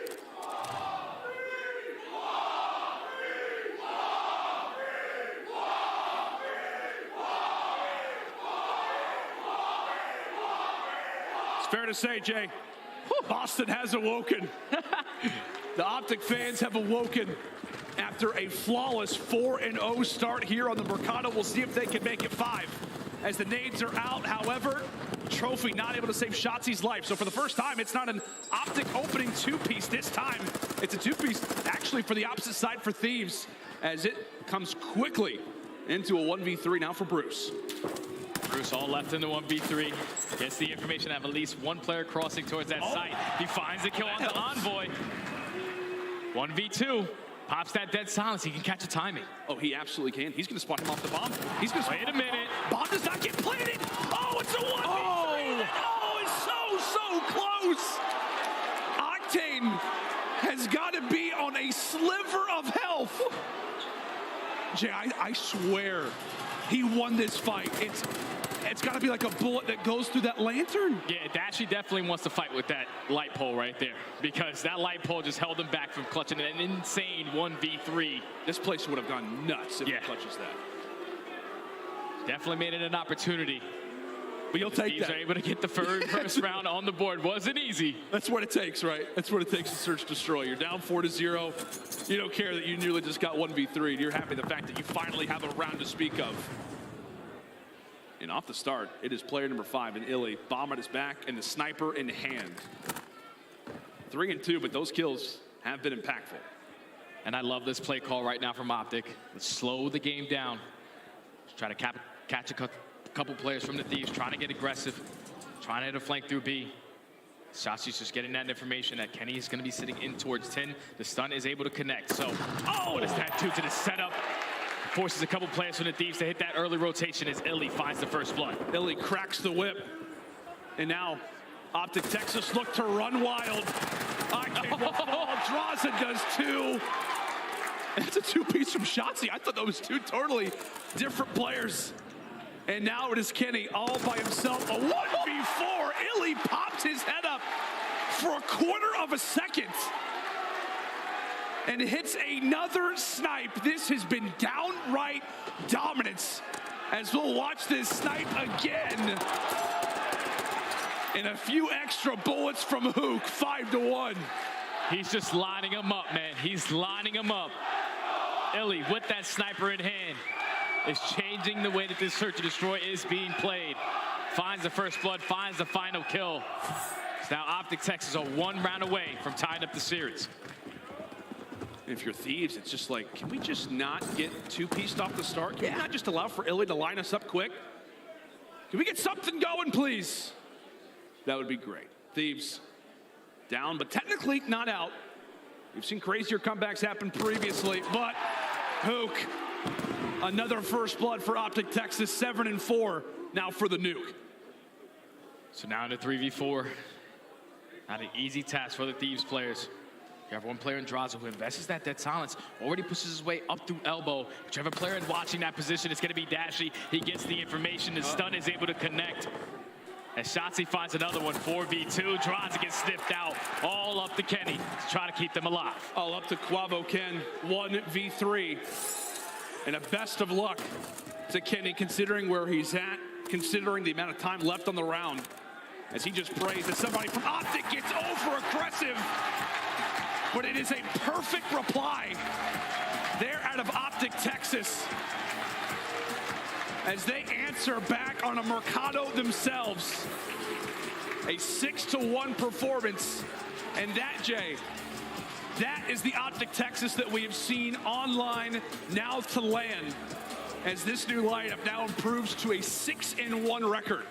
It's fair to say, Jay, Boston has awoken. The Optic fans have awoken after a flawless 4-0 start here on the Mercado. We'll see if they can make it 5 as the nades are out. However, Trophy not able to save Shotzi's life. So for the first time, it's not an Optic opening two-piece. This time, it's a two-piece actually for the opposite side for Thieves, as it comes quickly into a 1v3 now for Bruce. Bruce all left in the 1v3. Gets the information to have at least one player crossing towards that site. He finds the kill on the Envoy. 1v2. Pops that Dead Silence. He can catch the timing. Oh, he absolutely can. He's going to spot him off the bomb. He's going to wait a minute. Bomb does not get planted. Oh, it's a 1v3. Oh, it's so close. Octane has got to be on a sliver of health. Jay, I swear he won this fight. It's got to be like a bullet that goes through that lantern. Yeah, Dashy definitely wants to fight with that light pole right there, because that light pole just held him back from clutching an insane 1v3. This place would have gone nuts if he clutches that. Definitely made it an opportunity. But you'll take that. They're able to get the first round on the board. Wasn't easy. That's what it takes, right? That's what it takes to search destroy. You're down 4-0. You don't care that you nearly just got 1v3. You're happy the fact that you finally have a round to speak of. And off the start, it is player number 5 in Illy. Bomb at his back and the sniper in hand. 3-2, but those kills have been impactful. And I love this play call right now from Optic. Let's slow the game down. Let's try to catch a couple players from the Thieves, trying to get aggressive, trying to hit a flank through B. Shashi's just getting that information that Kenny is going to be sitting in towards 10. The stun is able to connect. So, what does that do to the setup? Forces a couple players from the Thieves to hit that early rotation as Illy finds the first blood. Illy cracks the whip. And now Optic Texas look to run wild. Octane will fall. Draza does 2. That's a two-piece from Shotzi. I thought that was 2 totally different players. And now it is Kenny all by himself. A 1v4. Illy pops his head up for a quarter of a second and hits another snipe. This has been downright dominance, as we'll watch this snipe again. And a few extra bullets from Hook, 5-1. He's just lining him up, man. He's lining him up. Illy with that sniper in hand. is changing the way that this Search and Destroy is being played. Finds the first blood, finds the final kill. So now Optic Texas are 1 round away from tying up the series. If you're Thieves, it's just like, can we just not get two-pieced off the start? Can we not just allow for Illy to line us up quick? Can we get something going, please? That would be great. Thieves down, but technically not out. We've seen crazier comebacks happen previously, but Hook, another first blood for Optic Texas, 7-4 now for the Nuke. So now in a 3v4, not an easy task for the Thieves players. You have one player in Draza who invests that dead silence, already pushes his way up through elbow. But you have a player in watching that position. It's going to be Dashy. He gets the information. The stun is able to connect. As Shotzi finds another one, 4v2. Draza gets sniffed out. All up to Kenny to try to keep them alive. All up to Quavo Ken, 1v3. And a best of luck to Kenny, considering where he's at, considering the amount of time left on the round. As he just prays that somebody from Optic gets over-aggressive. But it is a perfect reply there out of Optic Texas as they answer back on a Mercado themselves. A 6-1 performance. And that, Jay, that is the Optic Texas that we have seen online now to land, as this new lineup now improves to a 6-1 record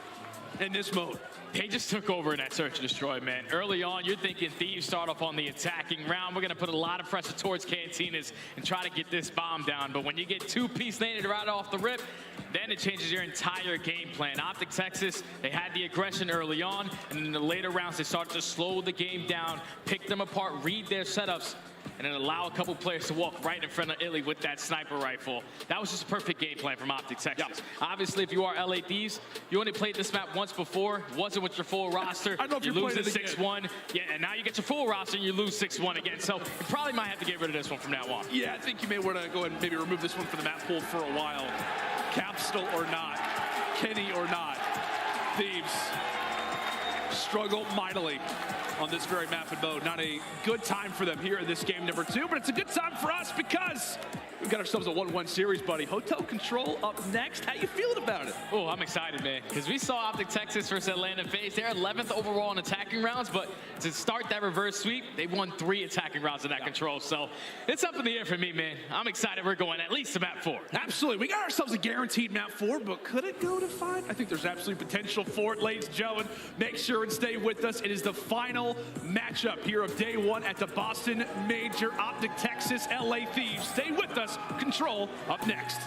in this mode. They just took over in that Search and Destroy, man. Early on, you're thinking Thieves start off on the attacking round. We're going to put a lot of pressure towards Cantinas and try to get this bomb down. But when you get two-piece landed right off the rip, then it changes your entire game plan. Optic Texas, they had the aggression early on, and in the later rounds, they started to slow the game down, pick them apart, read their setups, and then allow a couple players to walk right in front of Illy with that sniper rifle. That was just a perfect game plan from Optic Texas. Yep. Obviously, if you are LA Thieves, you only played this map once before, wasn't with your full roster. I don't know if you you're lose at playing it 6-1. Yeah, and now you get your full roster and you lose 6-1 again. So you probably might have to get rid of this one from now on. Yeah, I think you may want to go ahead and maybe remove this one from the map pool for a while. Capsule or not, Kenny or not, Thieves struggle mightily on this very map and mode. Not a good time for them here in this game number 2, but it's a good time for us because we've got ourselves a 1-1 series, buddy. Hotel Control up next. How you feeling about it? Oh, I'm excited, man, because we saw Optic Texas versus Atlanta FaZe. They're 11th overall in attacking rounds, but to start that reverse sweep, they won 3 attacking rounds in that control. So it's up in the air for me, man. I'm excited we're going at least to map 4. Absolutely. We got ourselves a guaranteed map 4, but could it go to 5? I think there's absolute potential for it, ladies and gentlemen. Make sure and stay with us. It is the final matchup here of day 1 at the Boston Major. Optic Texas, LA Thieves. Stay with us. Control up next.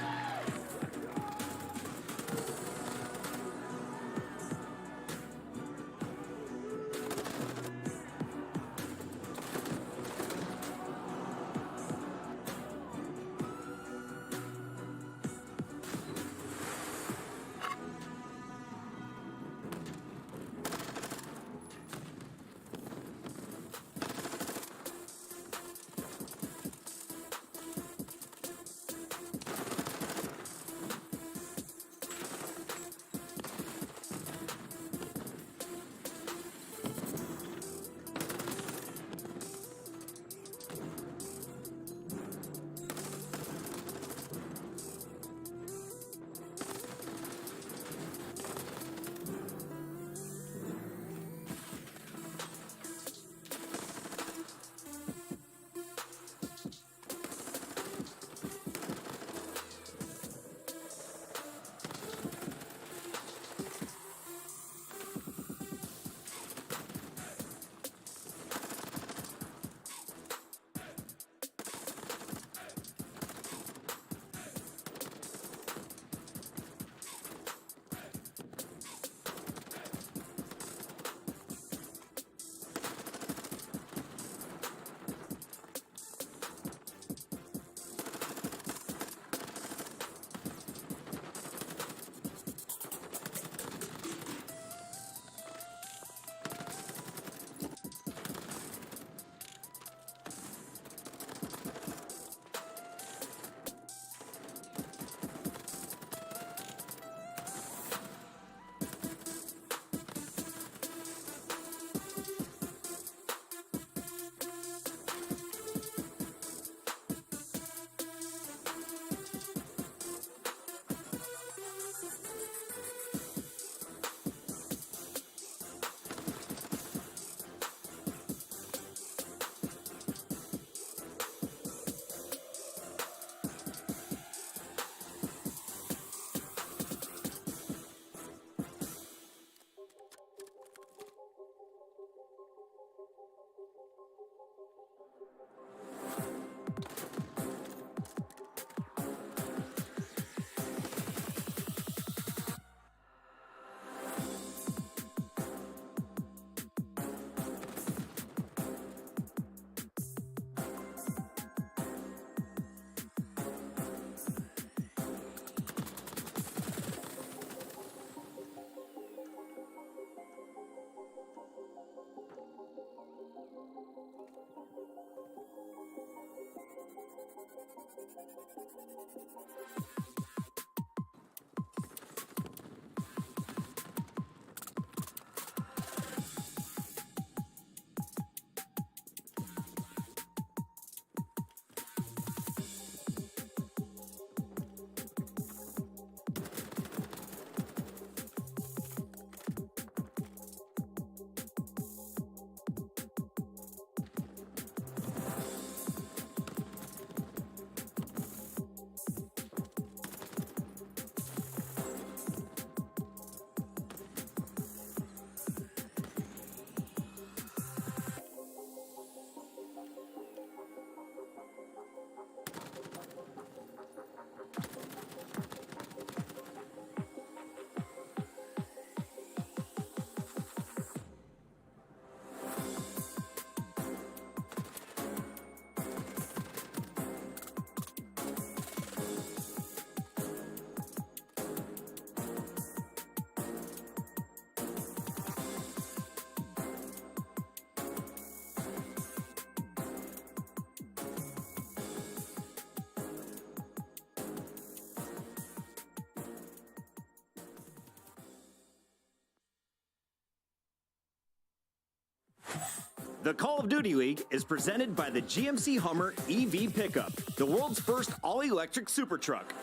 The Call of Duty League is presented by the GMC Hummer EV Pickup, the world's first all-electric super truck.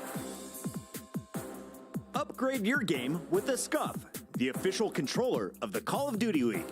Upgrade your game with the Scuff, the official controller of the Call of Duty League.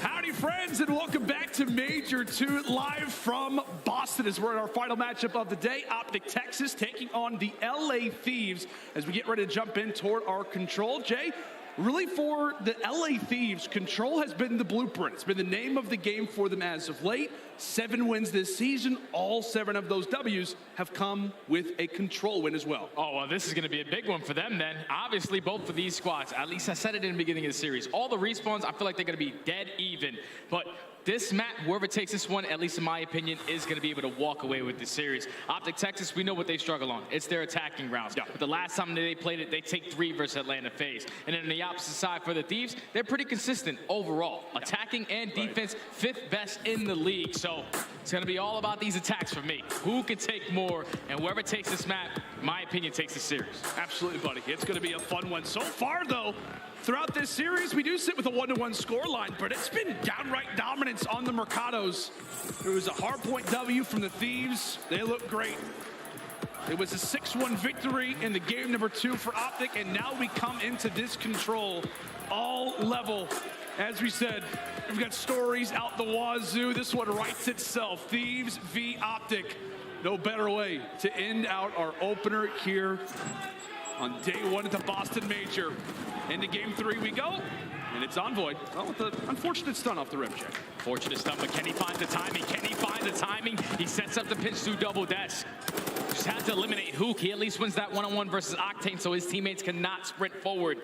Howdy, friends, and welcome back to Major 2 live from Boston as we're in our final matchup of the day. Optic Texas taking on the LA Thieves as we get ready to jump in toward our control. Jay, really for the LA Thieves, control has been the blueprint. It's been the name of the game for them as of late. 7 wins this season. All 7 of those W's have come with a control win as well. Oh, well, this is going to be a big one for them then. Obviously, both of these squads, at least I said it in the beginning of the series, all the respawns, I feel like they're going to be dead even. But this map, whoever takes this one, at least in my opinion, is going to be able to walk away with this series. Optic Texas, we know what they struggle on. It's their attacking rounds. Yeah. But the last time they played it, they take 3 versus Atlanta FaZe. And then on the opposite side for the Thieves, they're pretty consistent overall. Yeah. Attacking and defense, 5th best in the league. So it's going to be all about these attacks for me. Who can take more? And whoever takes this map, in my opinion, takes the series. Absolutely, buddy. It's going to be a fun one. So far, though, throughout this series, we do sit with a 1-1 scoreline, but it's been downright dominance on the Mercados. It was a hardpoint W from the Thieves. They look great. It was a 6-1 victory in the game number 2 for Optic, and now we come into this control all level. As we said, we've got stories out the wazoo. This one writes itself. Thieves v Optic. No better way to end out our opener here on day 1 at the Boston Major. Into game 3 we go, and it's Envoy. Well, with the unfortunate stun off the rim check. Fortunate stun, but can he find the timing? Can he find the timing? He sets up the pitch through double desk. Just had to eliminate Hook. He at least wins that 1-on-1 versus Octane, so his teammates cannot sprint forward.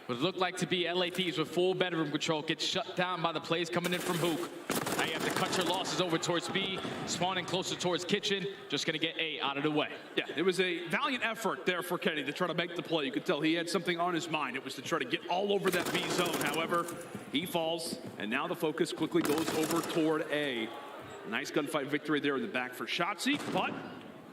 What it looked like to be LA Thieves with full bedroom control gets shut down by the plays coming in from Hook. Now you have to cut your losses over towards B, spawning closer towards Kitchen. Just going to get A out of the way. Yeah, it was a valiant effort there for Kenny to try to make the play. You could tell he had something on his mind. It was to try to get all over that B zone. However, he falls, and now the focus quickly goes over toward A. Nice gunfight victory there in the back for Shotzi, but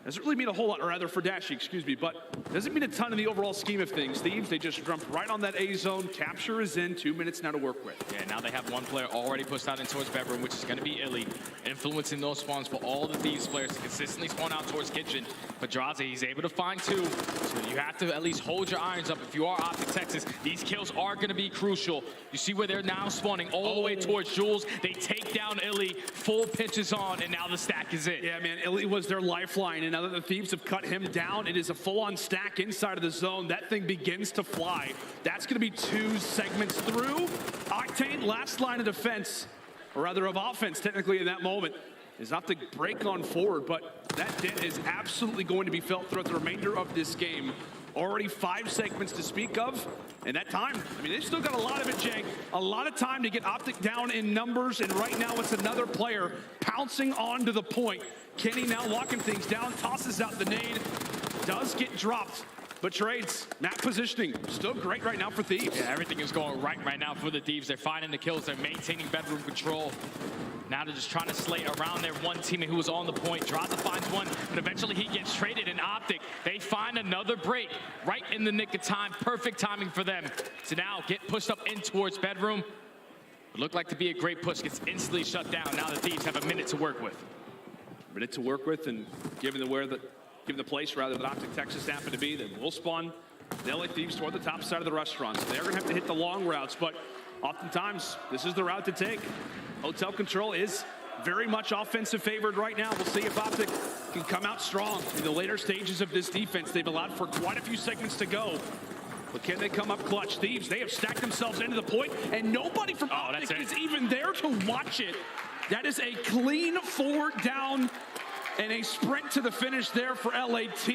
doesn't really mean a whole lot, or rather for Dashy, excuse me, but doesn't mean a ton in the overall scheme of things. Thieves, they just jumped right on that A zone. Capture is in, 2 minutes now to work with. Yeah, now they have one player already pushed out in towards bedroom, which is going to be Illy, influencing those spawns for all the Thieves players to consistently spawn out towards Kitchen. But Draze, he's able to find 2, so you have to at least hold your irons up if you are Optic Texas. These kills are going to be crucial. You see where they're now spawning all the way towards Jules. They take down Illy, full pitches on, and now the stack is in. Yeah, man, Illy was their lifeline, and now that the Thieves have cut him down, it is a full-on stack inside of the zone. That thing begins to fly. That's going to be 2 segments through. Octane, last line of defense, or rather of offense, technically, in that moment, is Optic break on forward, but that dent is absolutely going to be felt throughout the remainder of this game. Already 5 segments to speak of, and that time, I mean, they've still got a lot of it, Jay. A lot of time to get Optic down in numbers, and right now it's another player pouncing onto the point. Kenny now locking things down, tosses out the nade, does get dropped, but trades, map positioning, still great right now for Thieves. Yeah, everything is going right now for the Thieves. They're finding the kills, they're maintaining bedroom control. Now they're just trying to slay around their one teammate who was on the point. Draza finds one, but eventually he gets traded in Optic. They find another break right in the nick of time. Perfect timing for them to now get pushed up in towards bedroom. It looked like to be a great push, gets instantly shut down. Now the Thieves have a minute to work with. Minute to work with, and given the place rather that Optic Texas happened to be, that will spawn the LA Thieves toward the top side of the restaurant. So they're going to have to hit the long routes, but oftentimes this is the route to take. Hotel Control is very much offensive favored right now. We'll see if Optic can come out strong in the later stages of this defense. They've allowed for quite a few segments to go. But can they come up clutch? Thieves, they have stacked themselves into the point, and nobody from Optic is even there to watch it. That is a clean 4 down and a sprint to the finish there for LAT.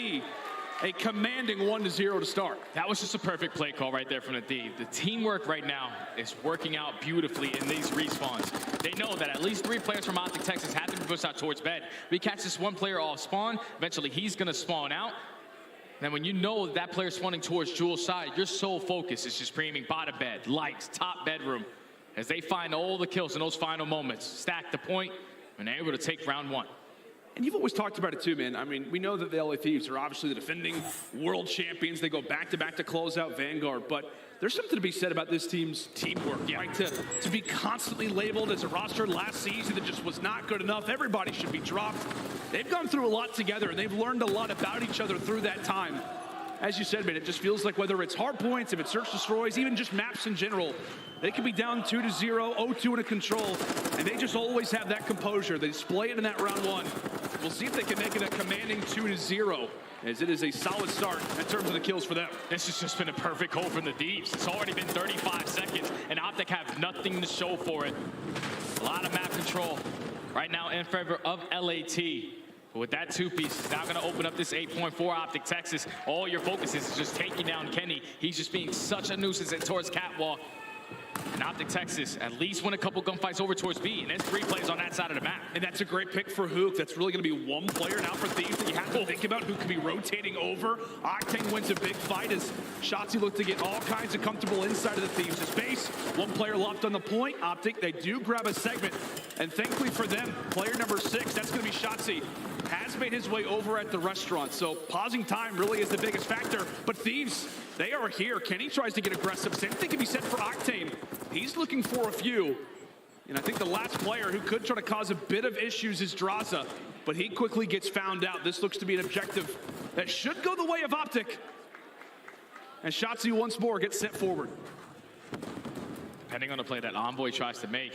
A commanding 1-0 to start. That was just a perfect play call right there from the Thieves. The teamwork right now is working out beautifully in these respawns. They know that at least 3 players from Optic Texas have to be pushed out towards bed. We catch this one player off spawn, eventually he's gonna spawn out. Then when you know that player's spawning towards Jules' side, your sole focus is just screaming bottom bed, lights, top bedroom, as they find all the kills in those final moments, stack the point, and they're able to take round 1. And you've always talked about it too, man. I mean, we know that the LA Thieves are obviously the defending world champions. They go back-to-back to close out Vanguard, but there's something to be said about this team's teamwork, right? To be constantly labeled as a roster last season that just was not good enough. Everybody should be dropped. They've gone through a lot together, and they've learned a lot about each other through that time. As you said, man, it just feels like whether it's hard points, if it's search destroys, even just maps in general, they could be down 2-0, 0-2 in a control, and they just always have that composure. They display it in that round 1. We'll see if they can make it a commanding 2-0, as it is a solid start in terms of the kills for them. This has just been a perfect goal from the Thieves. It's already been 35 seconds, and Optic have nothing to show for it. A lot of map control right now in favor of LAT. But with that 2-piece, it's now going to open up this 8.4 Optic Texas. All your focus is just taking down Kenny. He's just being such a nuisance towards Catwalk. And Optic Texas at least win a couple gunfights over towards B, and there's 3 plays on that side of the map. And that's a great pick for Hook. That's really going to be one player now for Thieves that you have to think about who could be rotating over. Octane wins a big fight as Shotzi looked to get all kinds of comfortable inside of the Thieves' space. One player left on the point. Optic, they do grab a segment. And thankfully for them, player number 6, that's going to be Shotzi, has made his way over at the restaurant. So pausing time really is the biggest factor. But Thieves, they are here. Kenny tries to get aggressive. Same thing can be said for Octane. He's looking for a few. And I think the last player who could try to cause a bit of issues is Draza. But he quickly gets found out. This looks to be an objective that should go the way of Optic. And Shotzi once more gets sent forward. Depending on the play that Envoy tries to make,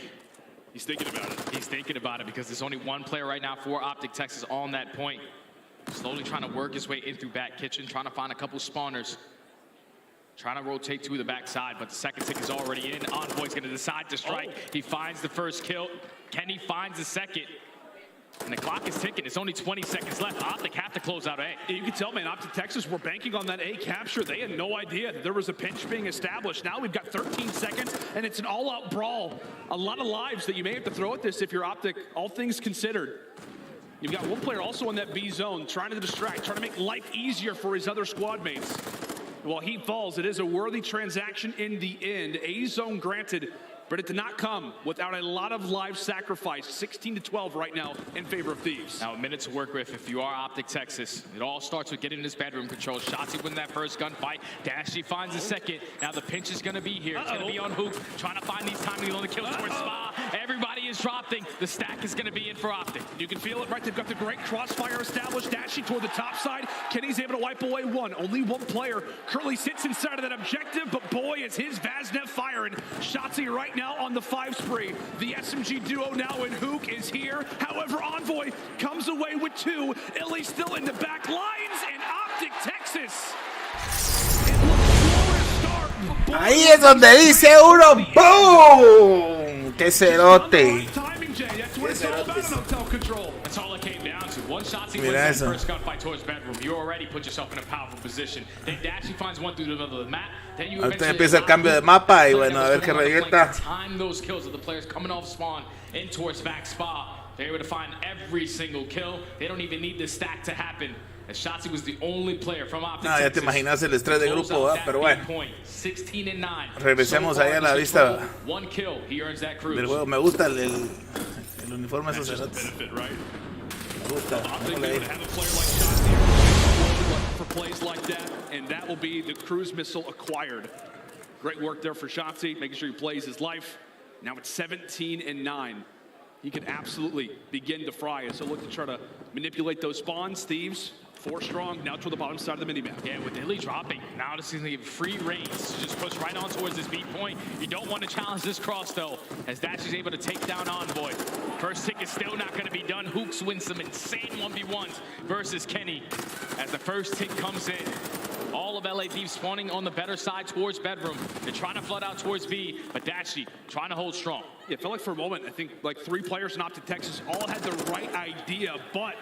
he's thinking about it. He's thinking about it because there's only one player right now for Optic Texas on that point. Slowly trying to work his way in through back kitchen, trying to find a couple spawners. Trying to rotate to the backside, but the second tick is already in. Envoy's going to decide to strike. He finds the first kill. Kenny finds the second. And the clock is ticking. It's only 20 seconds left. Optic have to close out A. You can tell, man, Optic Texas were banking on that A capture. They had no idea that there was a pinch being established. Now we've got 13 seconds, and it's an all-out brawl. A lot of lives that you may have to throw at this if you're Optic, all things considered. You've got one player also in that B zone trying to distract, trying to make life easier for his other squad mates. While he falls, it is a worthy transaction in the end. A zone granted, but it did not come without a lot of live sacrifice. 16-12 right now in favor of Thieves. Now a minute to work with if you are Optic Texas. It all starts with getting this bedroom control. Shotzi wins that first gunfight. Dashy finds the second. Now the pinch is going to be here. It's going to be on Hook, trying to find these timing on the kills towards Spa. Everybody is dropping. The stack is going to be in for Optic. You can feel it, right? They've got the great crossfire established. Dashy toward the top side. Kenny's able to wipe away one. Only one player currently sits inside of that objective, but boy, is his Vaznev firing. Shotzi right now on the 5 spree. The SMG duo now in Hook is here. However, Envoy comes away with 2. Illy still in the back lines, and Optic Texas. Ahí es donde dice uno ¡boom! ¡Qué cerote! That's all it came down to. One shot he wins that first gunfight towards bedroom. You already put yourself in a powerful position. Then Dashy finds one through the middle of the map. Then you ahorita empieza el cambio de mapa y bueno, a ver qué revienta. Time those kills of the players coming off spawn in towards back spa. They're able to find every single kill. They don't even need the stack to happen. As Shotzi was the only player from Optic ya te imaginas el estrés de grupo, ¿verdad? Pero bueno. 16-9. Regresemos ahí a la lista One kill. He earns that cruise. del juego. Me gusta El uniforme That's esos just a cerotes. benefit, right? Me gusta. I'm thinking Démosle ahí. to have a player like Shotzi for plays like that, and that will be the cruise missile acquired. Great work there for Shotzi, making sure he plays his life. Now it's 17-9. He can absolutely begin to fry us. So look to try to manipulate those spawns. Thieves, 4 strong, now toward the bottom side of the minimap. Yeah, with Illy dropping, now this is going to give free reigns to just push right on towards this B point. You don't want to challenge this cross, though, as Dash is able to take down Envoy. First tick is still not going to be done. Hooks wins some insane 1v1s versus Kenny as the first tick comes in. All of LA Thieves spawning on the better side towards bedroom. They're trying to flood out towards B, but Dashy trying to hold strong. Yeah, it felt like for a moment, I think like 3 players in Optic Texas all had the right idea, but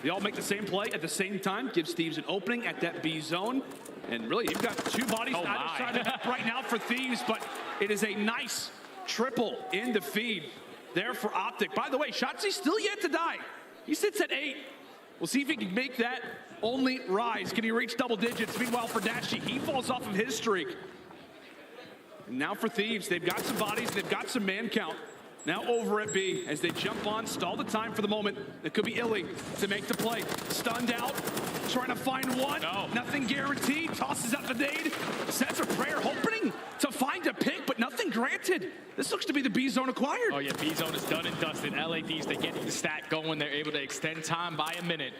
they all make the same play at the same time. Gives Thieves an opening at that B zone. And really, you've got 2 bodies on either side of the map right now for Thieves, but it is a nice triple in the feed there for Optic. By the way, Shotzi's still yet to die. He sits at 8. We'll see if he can make that only rise. Can he reach double digits? Meanwhile, for Dashi, he falls off of his streak. And now for Thieves, they've got some bodies, they've got some man count. Now over at B, as they jump on, stall the time for the moment. It could be Illy to make the play. Stunned out, trying to find one. No. Nothing guaranteed, tosses out the nade. Says a prayer, hoping to find a pick, but nothing granted. This looks to be the B zone acquired. Oh yeah, B zone is done and dusted. LA Thieves, they get the stack going. They're able to extend time by a minute.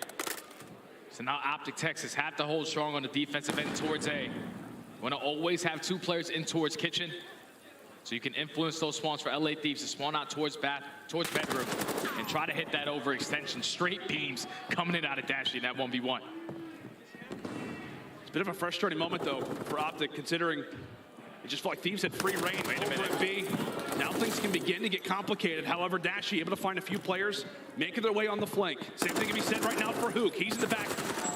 So now Optic Texas have to hold strong on the defensive end towards A. You want to always have 2 players in towards kitchen, so you can influence those spawns for LA Thieves to spawn out towards bedroom and try to hit that overextension. Straight beams coming in out of Dashy in that 1v1. It's a bit of a frustrating moment, though, for Optic, considering it just felt like Thieves had free reign over at B. Now things can begin to get complicated. However, Dashi able to find a few players making their way on the flank. Same thing can be said right now for Hook. He's in the back.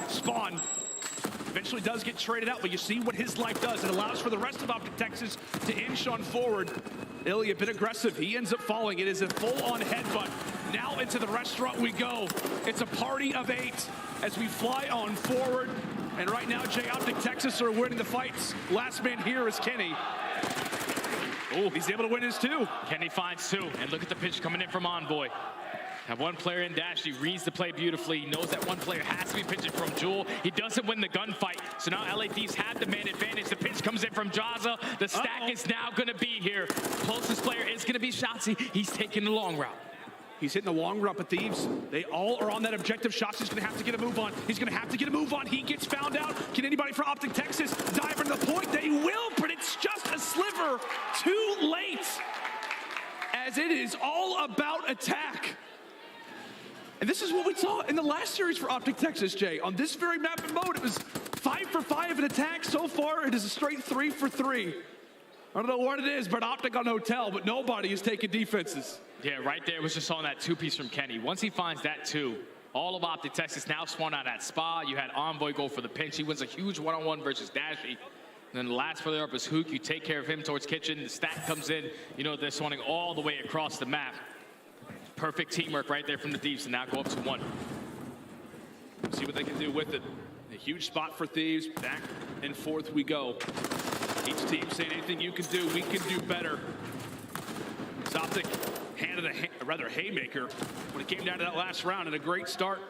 Spawn eventually does get traded out, but you see what his life does. It allows for the rest of Optic Texas to inch on forward. Illy a bit aggressive. He ends up falling. It is a full-on headbutt. Now into the restaurant we go. It's a party of 8 as we fly on forward. And right now, Jay, Optic Texas are winning the fights. Last man here is Kenny. Oh, he's able to win his 2. Kenny finds 2, and look at the pitch coming in from Envoy. Have 1 player in Dash. He reads the play beautifully. He knows that 1 player has to be pitching from Jewel. He doesn't win the gunfight. So now LA Thieves have the man advantage. The pitch comes in from Jaza. The stack is now going to be here. Closest player is going to be Shotzi. He's taking the long route. He's hitting the long route, but Thieves, they all are on that objective. Shotzi's going to have to get a move on. He's going to have to get a move on. He gets found out. Can anybody from Optic Texas dive into the point? They will, but it's just a sliver too late, as it is all about attack. And this is what we saw in the last series for Optic Texas, Jay. On this very map and mode, it was 5 for 5 in attack. So far, it is a straight 3 for 3. I don't know what it is, but Optic on Hotel, but nobody is taking defenses. Yeah, right there was just on that 2-piece from Kenny. Once he finds that 2, all of Optic Texas now spawn out at Spa. You had Envoy go for the pinch. He wins a huge 1-on-1 versus Dashy. And then the last player up is Hook. You take care of him towards kitchen. The stack comes in. You know, they're spawning all the way across the map. Perfect teamwork right there from the Thieves to now go up to 1. See what they can do with it. A huge spot for Thieves. Back and forth we go. Each team saying anything you can do, we can do better. As Optic handed a haymaker when it came down to that last round, and a great start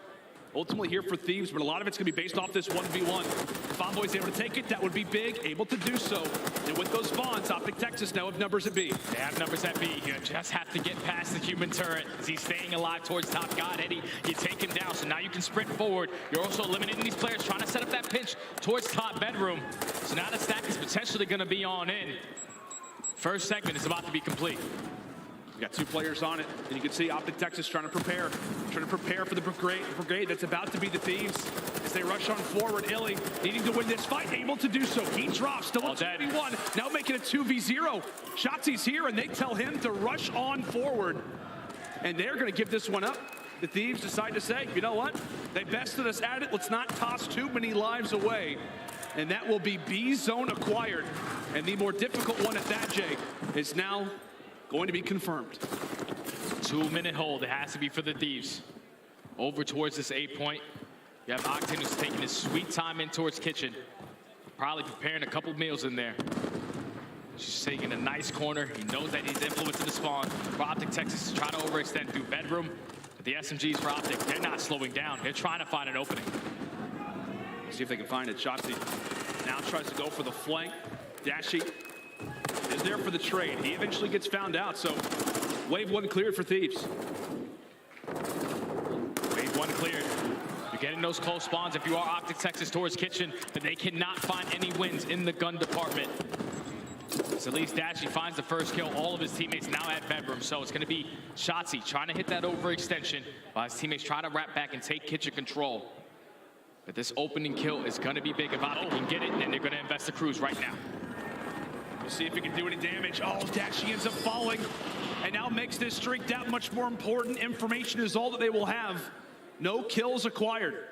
ultimately here for Thieves, but a lot of it's going to be based off this 1v1. If Envoy's able to take it, that would be big, able to do so. And with those spawns, Optic Texas now have numbers at B. They have numbers at B. You just have to get past the human turret as he's staying alive towards top. God, Eddie, you take him down, so now you can sprint forward. You're also eliminating these players trying to set up that pinch towards top bedroom. So now the stack is potentially going to be on in. First segment is about to be complete. We got 2 players on it, and you can see Optic Texas trying to prepare for the brigade that's about to be the Thieves as they rush on forward. Illy needing to win this fight, able to do so. He drops, still a 2v1, now making it 2v0. Shotzi's here, and they tell him to rush on forward. And they're going to give this one up. The Thieves decide to say, you know what? They bested us at it. Let's not toss too many lives away. And that will be B zone acquired. And the more difficult one at that, Jay, is now going to be confirmed. 2-minute hold. It has to be for the Thieves. Over towards this 8 point. You have Octane who's taking his sweet time in towards kitchen. Probably preparing a couple meals in there. Just taking a nice corner. He knows that he's influencing the spawn. For Optic Texas to try to overextend through bedroom. But the SMGs for Optic, they're not slowing down. They're trying to find an opening. See if they can find it. Shotzi now tries to go for the flank. Dashi is there for the trade. He eventually gets found out, so wave 1 cleared for Thieves. Wave 1 cleared. You're getting those close spawns if you are Optic Texas towards Kitchen, but they cannot find any wins in the gun department. So at least Dashi finds the first kill. All of his teammates now at bedroom. So it's going to be Shotzi trying to hit that overextension while his teammates try to wrap back and take kitchen control. But this opening kill is going to be big if Optic can get it, and they're going to invest the cruise right now. We'll see if he can do any damage. Oh, Dashi ends up falling and now makes this streak that much more important. Information is all that they will have. No kills acquired.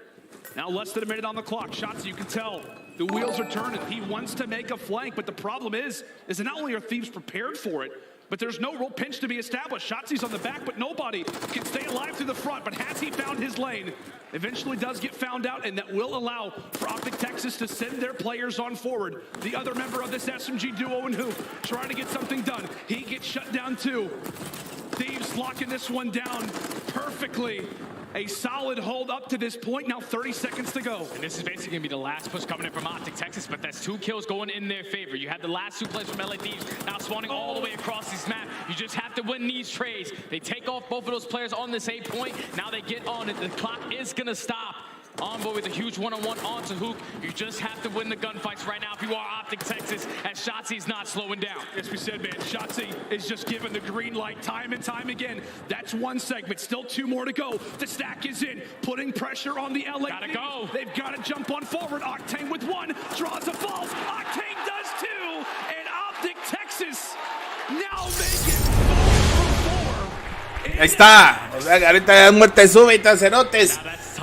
Now less than a minute on the clock. Shots, you can tell the wheels are turning. He wants to make a flank, but the problem is that not only are Thieves prepared for it, but there's no real pinch to be established. Shotzi's on the back, but nobody can stay alive through the front. But has he found his lane? Eventually does get found out, and that will allow for Optic Texas to send their players on forward. The other member of this SMG duo and Hoop trying to get something done. He gets shut down too. Thieves locking this one down perfectly. A solid hold up to this point. Now 30 seconds to go. And this is basically going to be the last push coming in from Optic Texas, but that's 2 kills going in their favor. You have the last 2 plays from LA Thieves now spawning all the way across this map. You just have to win these trades. They take off both of those players on this 8 point. Now they get on it. The clock is going to stop. Envoy with a huge one-on-one onto Hook. You just have to win the gunfights right now if you are Optic Texas, as Shotzi's not slowing down. As we said, man, Shotzi is just given the green light time and time again. That's 1 segment, still 2 more to go. The stack is in, putting pressure on the LA Gotta Thieves. go. They've got to jump on forward. Octane with 1, draws a false. Octane does 2, and Optic Texas now making 4 for 4. Ahí está. O sea, ahorita ya muerte súbita, cerotes.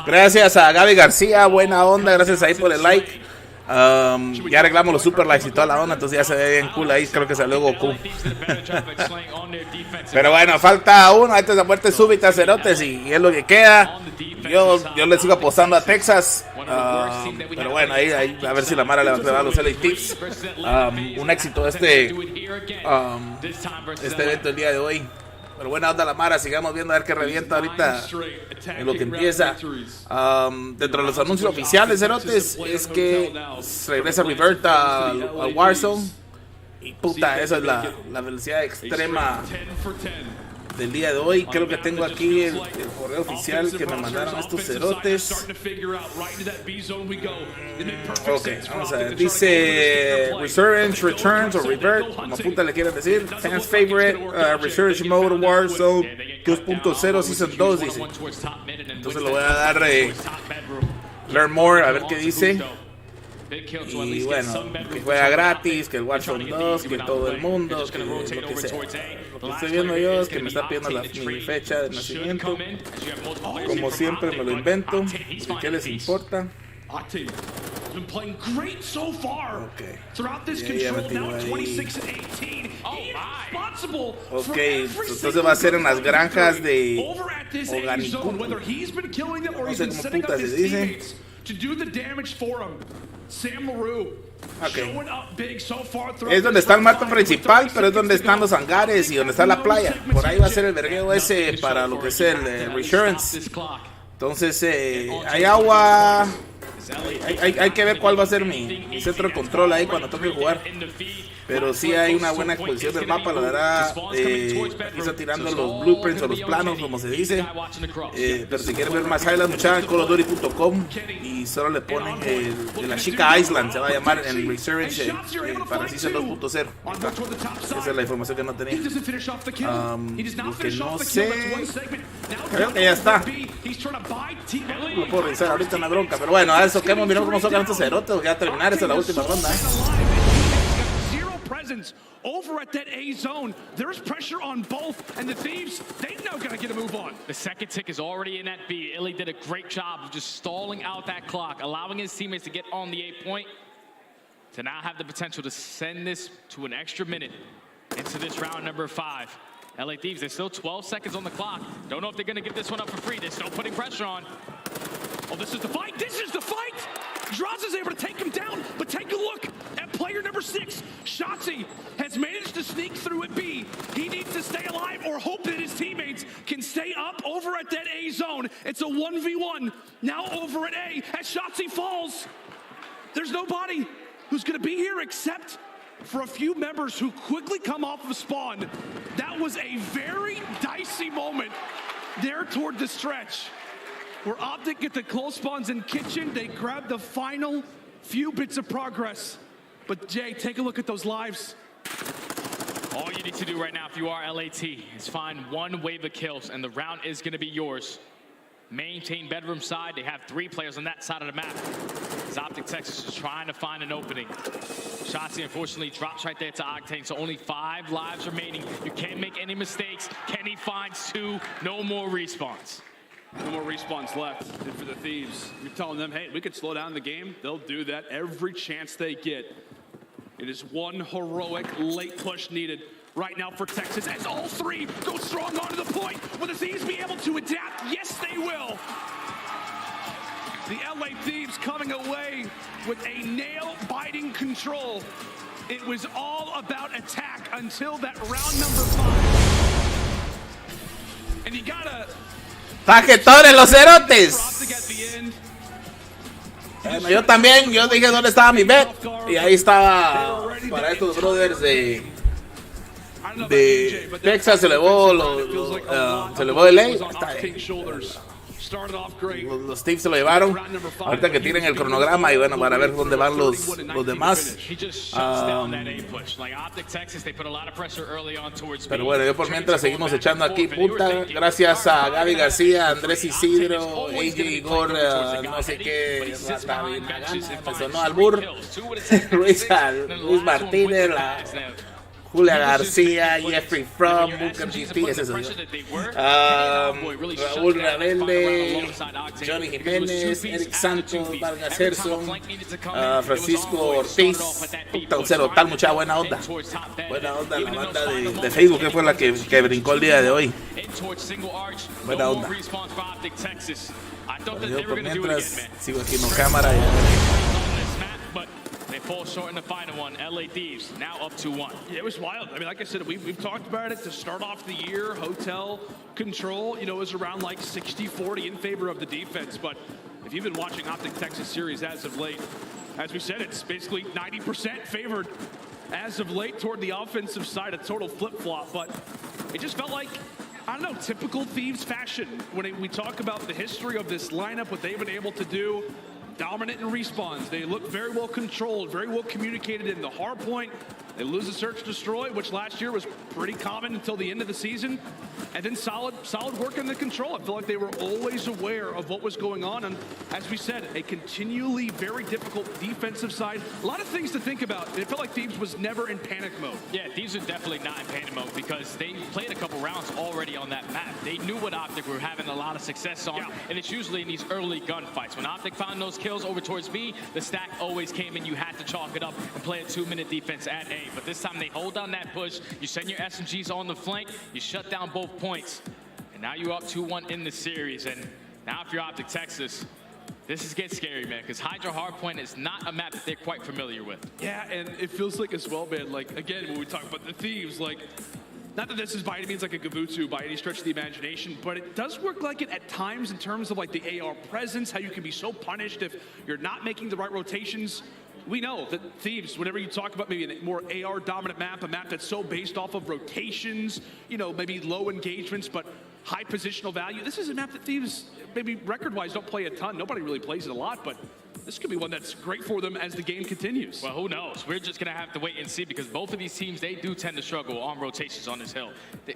Gracias a Gaby García, buena onda, gracias ahí por el like. Ya arreglamos los super likes y toda la onda, entonces ya se ve bien cool ahí, creo que salió Goku. Pero bueno, falta uno, ahí está la muerte súbita, cerotes, y es lo que queda. Yo le sigo apostando a Texas, pero bueno, ahí a ver si la Mara le va a clavar los LA Tips. Un éxito este evento el día de hoy. Pero buena onda la Mara, sigamos viendo a ver qué revienta ahorita en lo que empieza. Dentro de los anuncios oficiales, cerotes, es que regresa Revert al Warzone. Y puta, esa es la velocidad extrema del día de hoy. Creo que tengo aquí el correo oficial que me mandaron estos cerotes. Ok, vamos a ver. Dice Resurgence Returns o Revert, como puta le quieren decir. Fans favorite Resurgence Mode Warzone 2.0 Season 2, dice. Entonces lo voy a dar Learn More, a ver qué dice. Y bueno, que juega gratis, que el Warzone 2, que todo el mundo, que lo que sea. Lo que estoy viendo yo es que me está pidiendo mi fecha de nacimiento. Como siempre me lo invento. ¿Y qué les importa? Octane has been playing great so far. Okay. Throughout this control, now 26 and 18. He is responsible for entonces va a ser en las granjas de Organicum. Whether he's been killing them or he's been setting up his teammates to do the damage for him. Sam LaRue. Okay. Es donde está el mapa principal, pero es donde están los hangares y donde está la playa. Por ahí va a ser el vergueo ese para lo que es el Resurgence. Entonces hay agua. Hay que ver cuál va a ser mi centro de control ahí cuando toque jugar. Pero sí hay una buena exposición del mapa, la verdad. Está tirando los blueprints o los planos, como se dice. Pero si quieren ver más highlights, muchachos, codw2.com y solo le ponen de la chica Island, se va a llamar en Resurgence para Season 2.0. Esa es la información que no tenía. Lo que no sé, creo que ya está. No lo puedo revisar ahorita en la bronca, pero bueno, a eso que hemos mirado cómo son estos cerotes, porque ya a terminar, esta es la última ronda. Presence over at that A zone. There's pressure on both, and the Thieves, they now gotta get a move on. The second tick is already in that B. Illy did a great job of just stalling out that clock, allowing his teammates to get on the 8 point to now have the potential to send this to an extra minute into this round number 5. LA Thieves, there's still 12 seconds on the clock. Don't know if they're gonna give this one up for free. They're still putting pressure on. Oh, this is the fight. This is the fight. Droz is able to take him down, but take a look at player number 6, Shotzi, has managed to sneak through at B. He needs to stay alive or hope that his teammates can stay up over at that A zone. It's a 1v1 now over at A as Shotzi falls. There's nobody who's going to be here except for a few members who quickly come off of spawn. That was a very dicey moment there toward the stretch where Optic get the close spawns in kitchen. They grab the final few bits of progress. But Jay, take a look at those lives. All you need to do right now if you are LAT is find one wave of kills and the round is going to be yours. Maintain bedroom side. They have 3 players on that side of the map. As Optic Texas is trying to find an opening. Shotzi unfortunately drops right there to Octane, so only 5 lives remaining. You can't make any mistakes. Kenny finds 2, no more respawns. No more respawns left. And for the Thieves, you're telling them, hey, we could slow down the game. They'll do that every chance they get. It is one heroic late push needed right now for Texas as all 3 go strong onto the point. Will the Thieves be able to adapt? Yes, they will. The LA Thieves coming away with a nail-biting control. It was all about attack until that round number 5. And you gotta... ¡Paquetones los cerotes! Bueno, yo también, yo dije dónde estaba mi bet. Y ahí estaba para estos brothers de Texas, se elevó el LA. Los Thieves se lo llevaron. Ahorita que tiren el cronograma y bueno, para ver dónde van los demás. Pero bueno, yo por mientras seguimos echando aquí punta. Gracias a Gaby García, Andrés Isidro, AJ Igor, no sé qué, me sonó albur. Luis Martínez, Julia García, Jeffrey From, Bunker GP, ese soy yo. Raúl Rebelde, Johnny Jiménez, Eric Santos, Vargas Gerson, Francisco Ortiz. Un cero tal, mucha buena onda. Buena onda la banda de Facebook, que fue la que brincó el día de hoy. Buena onda. Bueno, yo por mientras sigo aquí en cámara. They fall short in the final one. LA Thieves now up 2-1. Yeah, it was wild. I mean, like I said, we've talked about it to start off the year. Hotel control, you know, was around like 60-40 in favor of the defense. But if you've been watching Optic Texas series as of late, as we said, it's basically 90% favored as of late toward the offensive side, a total flip-flop. But it just felt like, I don't know, typical Thieves fashion. When we talk about the history of this lineup, what they've been able to do, dominant in respawns. They look very well controlled, very well communicated in the hard point. They lose the search destroy, which last year was pretty common until the end of the season. And then solid work in the control. I feel like they were always aware of what was going on. And as we said, a continually very difficult defensive side. A lot of things to think about. It felt like Thieves was never in panic mode. Yeah, Thieves are definitely not in panic mode because they played a couple rounds already on that map. They knew what Optic were having a lot of success on. Yeah. And it's usually in these early gunfights. When Optic found those kills over towards B, the stack always came and you had to chalk it up and play a 2-minute defense at A. But this time they hold down that push, you send your SMGs on the flank, you shut down both points. And now you're up 2-1 in the series. And now if you're Optic Texas, this gets scary, man, because Hydra Hardpoint is not a map that they're quite familiar with. Yeah, and it feels like as well, man, like, again, when we talk about the Thieves, like, not that this is by any means like a Gavutsu by any stretch of the imagination, but it does work like it at times in terms of like the AR presence, how you can be so punished if you're not making the right rotations. We know that Thieves, whenever you talk about maybe a more AR-dominant map, a map that's so based off of rotations, you know, maybe low engagements, but high positional value. This is a map that Thieves, maybe record-wise, don't play a ton. Nobody really plays it a lot, but this could be one that's great for them as the game continues. Well, who knows? We're just going to have to wait and see because both of these teams, they do tend to struggle on rotations on this hill.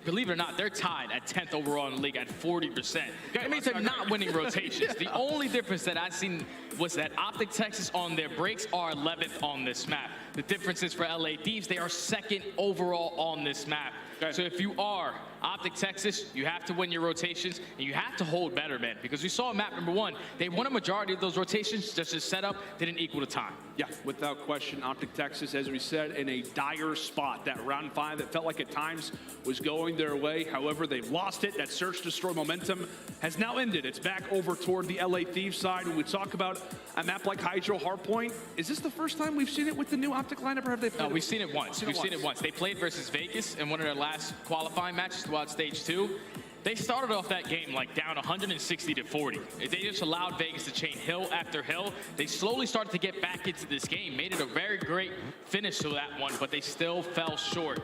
Believe it or not, they're tied at 10th overall in the league at 40%. That means they're not winning rotations. The only difference that I've seen was that Optic Texas on their breaks are 11th on this map. The difference is for LA Thieves, they are 2nd overall on this map. So if you are Optic Texas, you have to win your rotations, and you have to hold better, man, because we saw in map number 1, they won a majority of those rotations, just as setup didn't equal the time. Yeah, without question, Optic Texas, as we said, in a dire spot. That round 5 that felt like at times was going their way. However, they've lost it. That search destroy momentum has now ended. It's back over toward the LA Thieves side. When we talk about a map like Hydro Hardpoint, is this the first time we've seen it with the new Optic lineup, or have they played we've seen it once. We've seen it once. They played versus Vegas in one of their last qualifying matches throughout stage 2. They started off that game like down 160-40. They just allowed Vegas to chain hill after hill. They slowly started to get back into this game, made it a very great finish to that one, but they still fell short.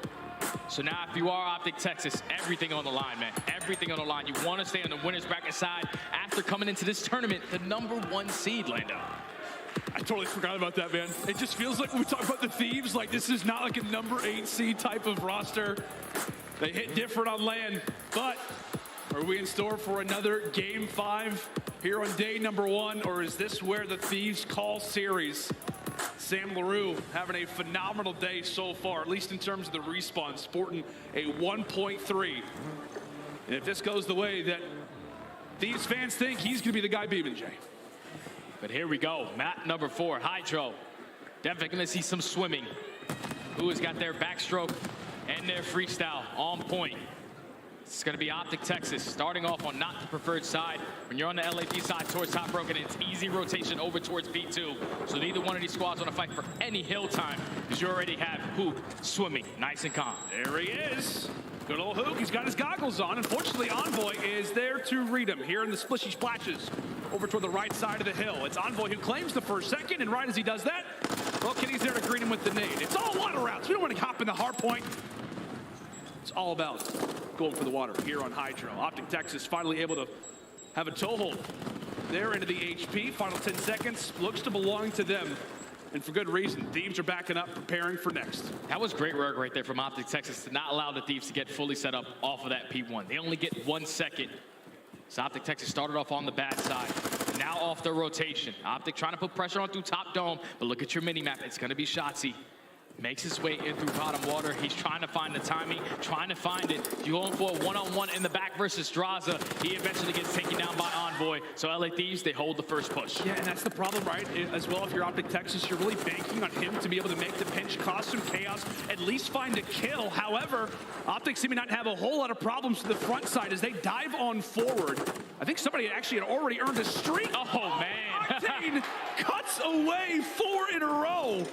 So now if you are Optic Texas, everything on the line, man. Everything on the line. You want to stay on the winner's bracket side after coming into this tournament, the #1 seed, Lando. I totally forgot about that, man. It just feels like when we talk about the Thieves, like this is not like a #8 seed type of roster. They hit different on land, but are we in store for another Game 5 here on day #1, or is this where the Thieves call series? Sam LaRue having a phenomenal day so far, at least in terms of the respawn, sporting a 1.3. And if this goes the way that Thieves fans think, he's going to be the guy beaming, Jay. But here we go, map number 4, Hydro. Definitely going to see some swimming. Who has got their backstroke and their freestyle on point? It's going to be Optic Texas starting off on not the preferred side. When you're on the LAP side towards top broken, it's easy rotation over towards P2. So neither one of these squads want to fight for any hill time, because you already have Hook swimming nice and calm. There he is. Good old Hook. He's got his goggles on. Unfortunately, Envoy is there to read him here in the splishy splashes over toward the right side of the hill. It's Envoy who claims the first second, and right as he does that, well, Kitty's there to greet him with the nade. It's all water routes. We don't want to hop in the hard point. It's all about going for the water here on Hydro. Optic Texas finally able to have a toehold there into the HP. Final 10 seconds looks to belong to them, and for good reason. Thieves are backing up, preparing for next. That was great work right there from Optic Texas to not allow the Thieves to get fully set up off of that P1. They only get 1 second. So Optic Texas started off on the bad side. Now off the rotation. Optic trying to put pressure on through top dome, but look at your mini map. It's going to be Shotzi. Makes his way in through bottom water. He's trying to find the timing, trying to find it. You're going for a one-on-one in the back versus Draza. He eventually gets taken down by Envoy. So LA Thieves, they hold the first push. Yeah, and that's the problem, right? As well, if you're Optic Texas, you're really banking on him to be able to make the pinch, cause some chaos, at least find a kill. However, Optic seem to not have a whole lot of problems to the front side as they dive on forward. I think somebody actually had already earned a streak. Oh, man. Octane cuts away 4 in a row.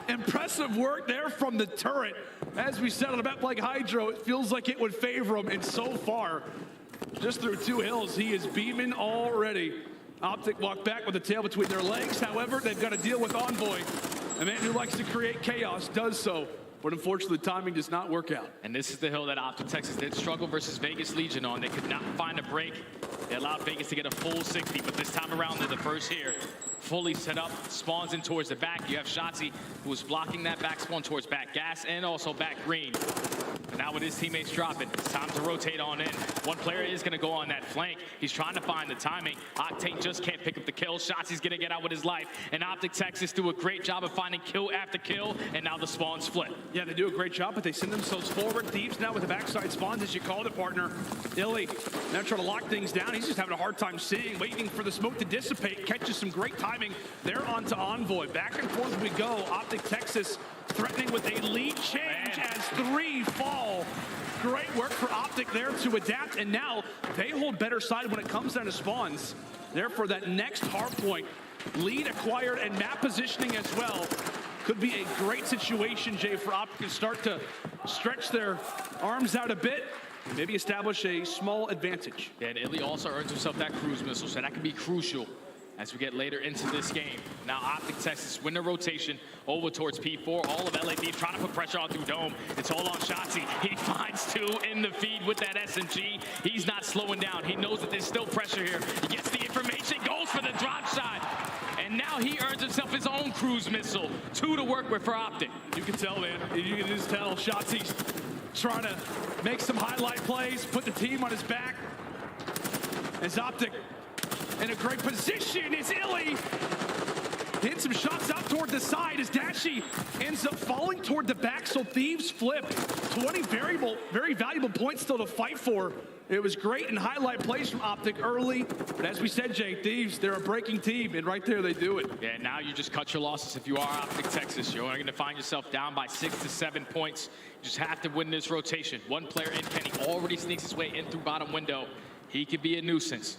Impressive work there from the turret. As we said on a map like Hydro, it feels like it would favor him, and so far, just through 2 hills, he is beaming already. Optic walk back with the tail between their legs. However, they've got to deal with Envoy. A man who likes to create chaos does so, but unfortunately, the timing does not work out. And this is the hill that Optic Texas did struggle versus Vegas Legion on. They could not find a break. They allowed Vegas to get a full 60, but this time around, they're the first here. Fully set up, spawns in towards the back. You have Shotzi, who was blocking that back spawn towards back gas and also back green. But now with his teammates dropping, it's time to rotate on in. One player is going to go on that flank. He's trying to find the timing. Octane just can't pick up the kill. Shotzi's going to get out with his life. And Optic Texas do a great job of finding kill after kill, and now the spawns flip. Yeah, they do a great job, but they send themselves forward. Thieves now with the backside spawns, as you called it, partner. Illy now trying to lock things down. He's just having a hard time seeing, waiting for the smoke to dissipate. Catches some great timing. They're on to Envoy. Back and forth we go. Optic Texas threatening with a lead change as 3 fall. Great work for Optic there to adapt, and now they hold better side when it comes down to spawns. Therefore, that next hard point, lead acquired and map positioning as well, could be a great situation, Jay, for Optic to start to stretch their arms out a bit, maybe establish a small advantage. Yeah, and Illy also earns himself that cruise missile, so that could be crucial as we get later into this game. Now Optic Texas win the rotation over towards P4. All of LA Thieves trying to put pressure on through Dome. It's all on Shotzi. He finds 2 in the feed with that SMG. He's not slowing down. He knows that there's still pressure here. He gets the information, goes for the drop shot. And now he earns himself his own cruise missile. 2 to work with for Optic. You can tell, man. You can just tell Shotzi's trying to make some highlight plays, put the team on his back. As Optic in a great position is Illy. Hitting some shots out toward the side as Dash actually ends up falling toward the back, so Thieves flip. 20 very valuable points still to fight for. It was great and highlight plays from Optic early, but as we said, Jay, Thieves, they're a breaking team, and right there they do it. Yeah, now you just cut your losses. If you are Optic Texas, you're only going to find yourself down by 6 to 7 points. You just have to win this rotation. One player in, Kenny already sneaks his way in through bottom window. He could be a nuisance.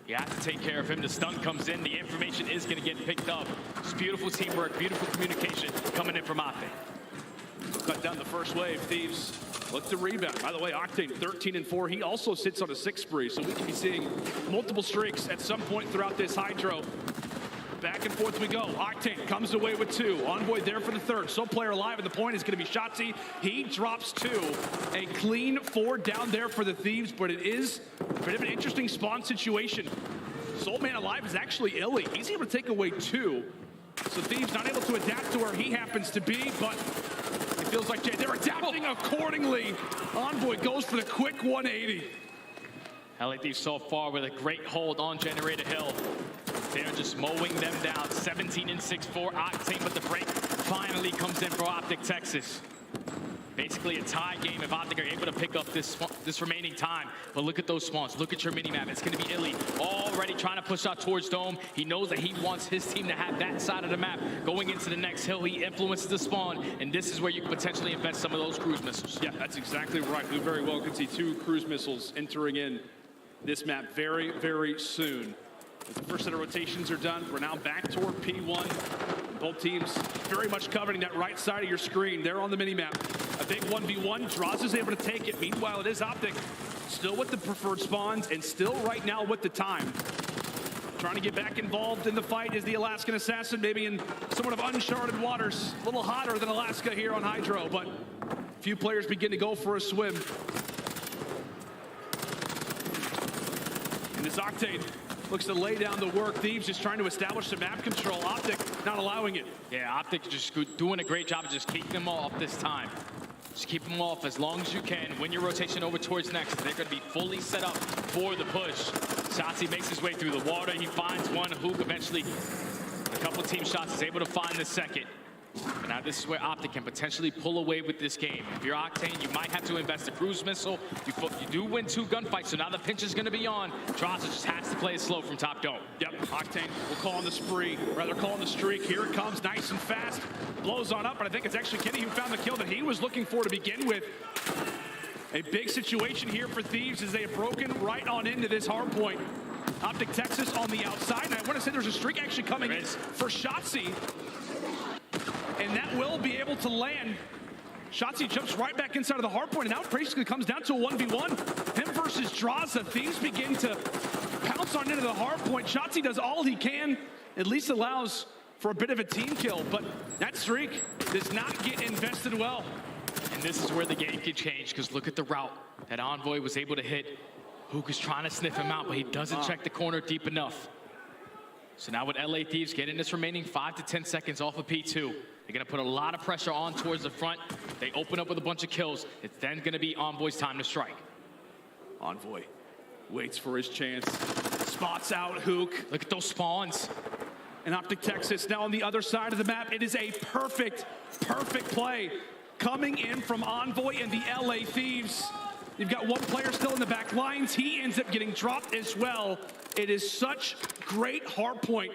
You have to take care of him. The stun comes in. The information is going to get picked up. It's beautiful teamwork, beautiful communication coming in from Optic. Cut down the first wave. Thieves look to rebound. By the way, Octane 13-4. He also sits on a 6 spree, so we can be seeing multiple streaks at some point throughout this Hydro. Back and forth we go. Octane comes away with 2. Envoy there for the 3rd. So player alive, and the point is going to be Shotzi. He drops 2. A clean 4 down there for the Thieves, but it is a bit of an interesting spawn situation. Soul Man alive is actually Illy. He's able to take away 2. So Thieves not able to adapt to where he happens to be, but it feels like, Jay, they're adapting accordingly. Envoy goes for the quick 180. LA Thieves so far with a great hold on Generator Hill. They're just mowing them down. 17-6 for Octane, but the break finally comes in for Optic Texas. Basically a tie game if Optic are able to pick up this remaining time. But look at those spawns. Look at your mini-map. It's going to be Illy already trying to push out towards Dome. He knows that he wants his team to have that side of the map. Going into the next hill, he influences the spawn, and this is where you can potentially invest some of those cruise missiles. Yeah, that's exactly right. We very well can see 2 cruise missiles entering in this map very, very soon. As the first set of rotations are done, we're now back toward P1. Both teams very much covering that right side of your screen. They're on the mini-map. A big 1v1. Draws is able to take it. Meanwhile, it is Optic still with the preferred spawns and still right now with the time. Trying to get back involved in the fight is the Alaskan Assassin, maybe in somewhat of uncharted waters. A little hotter than Alaska here on Hydro, but a few players begin to go for a swim. And this Octane looks to lay down the work. Thieves just trying to establish the map control. Optic not allowing it. Yeah, Optic just doing a great job of just keeping them off this time. Just keep them off as long as you can. Win your rotation over towards next. They're going to be fully set up for the push. Shotzi makes his way through the water. He finds one. Hook eventually, a couple team shots, is able to find the second. But now this is where Optic can potentially pull away with this game. If you're Octane, you might have to invest a cruise missile. You do win 2 gunfights, so now the pinch is going to be on. Droza just has to play it slow from top dome. Yep, Octane will call on the spree, rather call on the streak. Here it comes, nice and fast. Blows on up, but I think it's actually Kenny who found the kill that he was looking for to begin with. A big situation here for Thieves as they have broken right on into this hard point. Optic Texas on the outside, and I want to say there's a streak actually coming in for Shotzi. And that will be able to land. Shotzi jumps right back inside of the hard point, and now it basically comes down to a 1v1. Him versus Draza. Thieves begin to pounce on into the hard point. Shotzi does all he can, at least allows for a bit of a team kill, but that streak does not get invested well. And this is where the game can change, because look at the route that Envoy was able to hit. Hook is trying to sniff him out, but he doesn't check the corner deep enough. So now with LA Thieves getting this remaining 5 to 10 seconds off of P2, they're going to put a lot of pressure on towards the front. They open up with a bunch of kills. It's then going to be Envoy's time to strike. Envoy waits for his chance. Spots out Hook. Look at those spawns. And Optic Texas now on the other side of the map. It is a perfect play coming in from Envoy and the LA Thieves. You've got one player still in the back lines. He ends up getting dropped as well. It is such great hard point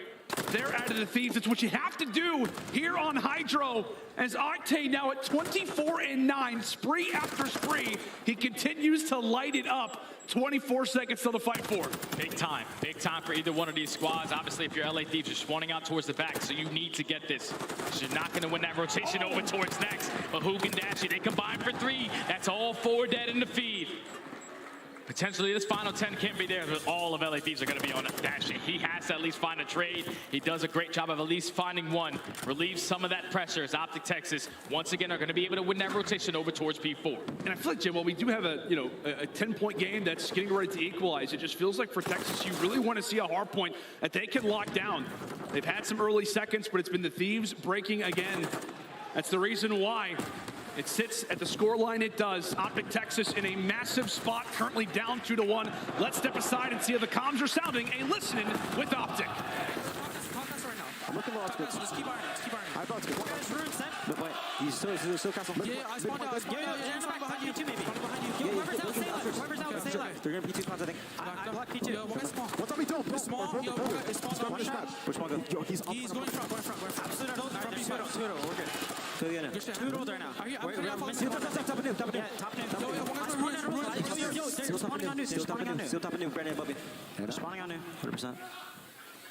there out of the Thieves. It's what you have to do here on Hydro. As Octane now at 24-9, spree after spree, he continues to light it up. 24 seconds still to fight for. Big time for either one of these squads. Obviously, if you're LA Thieves, you're swanning out towards the back, so you need to get this. You're not going to win that rotation over towards next. But Hook and Dashy, they combine for 3. That's all 4 dead in the feed. Potentially, this final 10 can't be there, but all of LA Thieves are going to be on Dashy. He has to at least find a trade. He does a great job of at least finding one. Relieves some of that pressure as Optic Texas, once again, are going to be able to win that rotation over towards P4. And I feel like, Jim, while we do have a 10-point game that's getting ready to equalize, it just feels like for Texas, you really want to see a hard point that they can lock down. They've had some early seconds, but it's been the Thieves breaking again. That's the reason why it sits at the scoreline it does. Optic Texas in a massive spot, currently down 2-1. Let's step aside and see how the comms are sounding. A listening with Optic. looking low. Just keep ironing. Just keep ironing. I thought it's good. One guy's room set. No, wait. He's still castle. Yeah, I spawned out. Aaron's back behind you too, maybe. Yo, whoever's out, stay left. Whoever's out, stay left. They're gonna be 2 spots, I think. I block P2. Yo, one guy's small. What's up, P2? He's small. Yo, it's small. Which one go? Yo, he's up. He's going front. Absolutely. We're good. Go the end. Two rolled right now. Top of new. Yo, they're spawning on new. Still top of new. Brandon above you. They're spawning on new. 100%.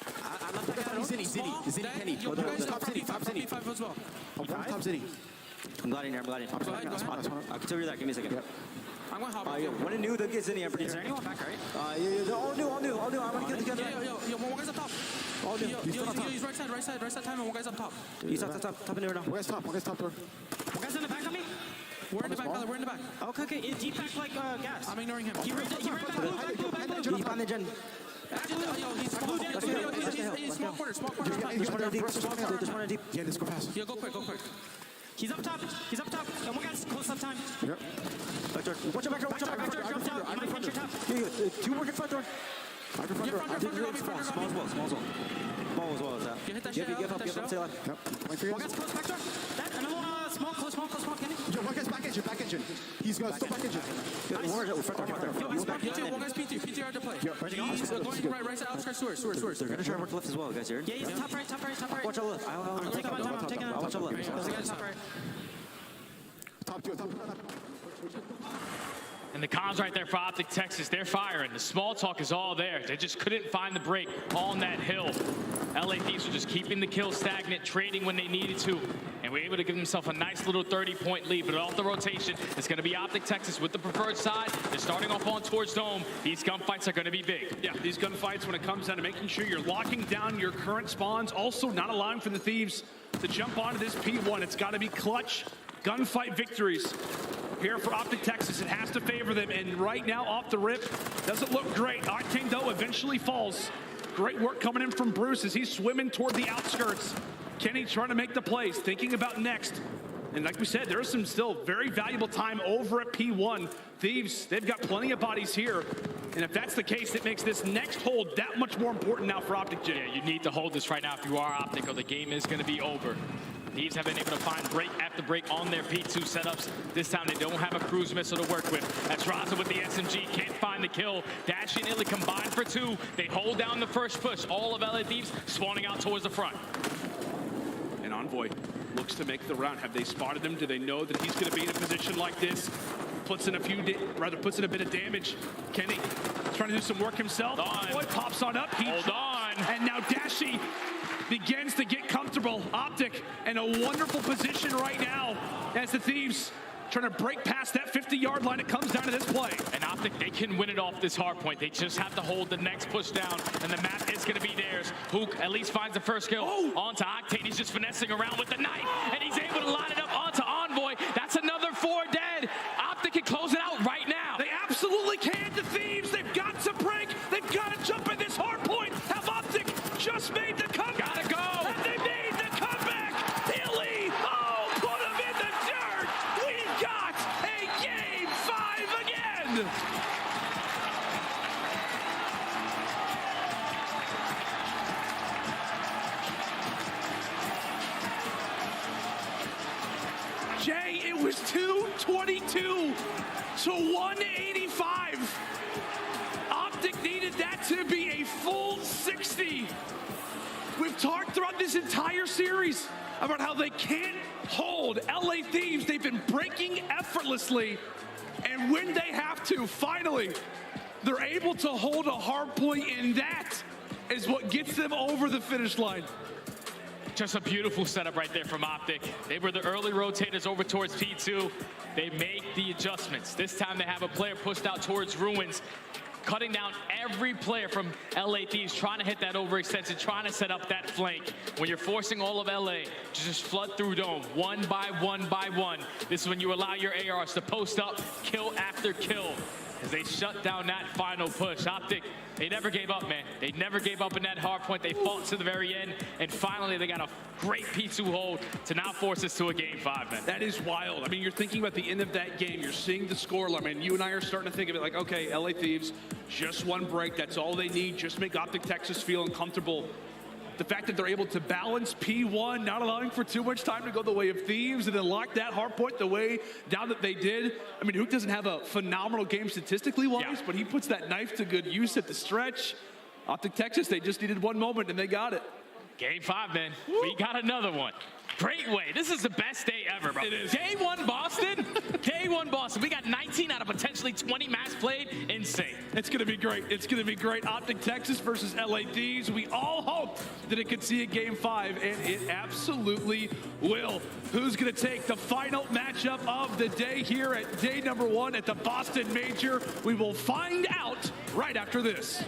I left that guy. Zinni, Kenny. Yo, guys, top city as well. I'm going top city. I'm gliding here. I can tell you that. Give me a second. I'm going to hop. When a new, they'll get Zinni. I'm pretty sure. Is there anyone back, right? Yeah, all new. I'm gonna get together. Yo, one guy's up top. All new. He's right side time, and one guy's up top. He's top of new right now. One guy's top. One guy's in the back on me. We're in the back, brother. We're in the back. Okay. Deep back like gas. I'm ignoring him. He ran back blue. He's behind the gen. He's small corner. There's one deep. Yeah, let's go fast. Yo, go quick. He's up top. And one guy's close up time. Yep. Watch your back. Two working front door. Small as well as that. You hit that shit. Get up, stay left. Yep. One guy's close back door. Another one small, Kenny. Yo, one guy's back engine. He's got still back engine. One guy's P2 hard to play. He's going right side, outskirts sewers. They're gonna try to work left as well, guys here. Yeah, he's top right. Watch out left. I'm taking watch out left. top right. Top two. And the comms right there for Optic Texas, they're firing. The small talk is all there. They just couldn't find the break on that hill. LA Thieves were just keeping the kill stagnant, trading when they needed to, and were able to give themselves a nice little 30-point lead. But off the rotation, it's going to be Optic Texas with the preferred side. They're starting off on towards Dome. These gunfights are going to be big. Yeah, these gunfights, when it comes down to making sure you're locking down your current spawns, also not allowing for the Thieves to jump onto this P1. It's got to be clutch gunfight victories. Here for Optic Texas, it has to favor them, and right now off the rip doesn't look great. Octane though eventually falls. Great work coming in from Bruce as he's swimming toward the outskirts. Kenny trying to make the plays, thinking about next. And like we said, there's some still very valuable time over at P1. Thieves, they've got plenty of bodies here, and if that's the case, it makes this next hold that much more important now for Optic. Yeah, you need to hold this right now if you are Optic, or the game is going to be over. Thieves have been able to find break after break on their P2 setups. This time they don't have a cruise missile to work with. That's Raza with the SMG, can't find the kill. Dashi and Illy combined for 2. They hold down the first push. All of LA Thieves spawning out towards the front. And Envoy looks to make the round. Have they spotted him? Do they know that he's going to be in a position like this? Puts in a bit of damage. Kenny trying to do some work himself. Envoy pops on up. Hold on. And now Dashi begins to get comfortable. Optic in a wonderful position right now as the Thieves trying to break past that 50-yard line. It comes down to this play. And Optic, they can win it off this hard point. They just have to hold the next push down, and the map is going to be theirs. Hook at least finds the first kill onto Octane. He's just finessing around with the knife, and he's able to line it up onto Envoy. That's another 4 dead. Optic can close it out right now. They absolutely can. The Thieves, they've got to break. They've got to jump in this hard point. Have Optic just made the comeback? Gotta go. Have they made the comeback? Illy, put him in the dirt. We've got a game 5 again. Jay, it was 222 to 185. Optic needed that to be a full 60. We've talked throughout this entire series about how they can't hold LA Thieves. They've been breaking effortlessly, and when they have to, finally, they're able to hold a hard point, and that is what gets them over the finish line. Just a beautiful setup right there from Optic. They were the early rotators over towards P2. They make the adjustments. This time they have a player pushed out towards Ruins, cutting down every player from LA Thieves, trying to hit that overextension, trying to set up that flank. When you're forcing all of LA to just flood through Dome, one by one, this is when you allow your ARs to post up, kill after kill, as they shut down that final push. Optic, they never gave up, man. They never gave up in that hard point. They fought to the very end, and finally they got a great P2 hold to now force us to a game 5, man. That is wild. I mean, you're thinking about the end of that game. You're seeing the score. I mean, you and I are starting to think of it like, okay, LA Thieves, just one break. That's all they need. Just make Optic Texas feel uncomfortable. the fact that they're able to balance P1, not allowing for too much time to go the way of Thieves, and then lock that hard point the way down that they did. I mean, Hook doesn't have a phenomenal game statistically wise, but he puts that knife to good use at the stretch. Optic Texas, they just needed one moment, and they got it. Game 5, man. Woo. We got another one. Great way. This is the best day ever, bro. It is. Day 1 Boston. Day 1 Boston. We got 19 out of potentially 20 matches played. Insane. It's going to be great. It's going to be great. Optic Texas versus LADs. We all hoped that it could see a Game 5, and it absolutely will. Who's going to take the final matchup of the day here at day number 1 at the Boston Major? We will find out right after this.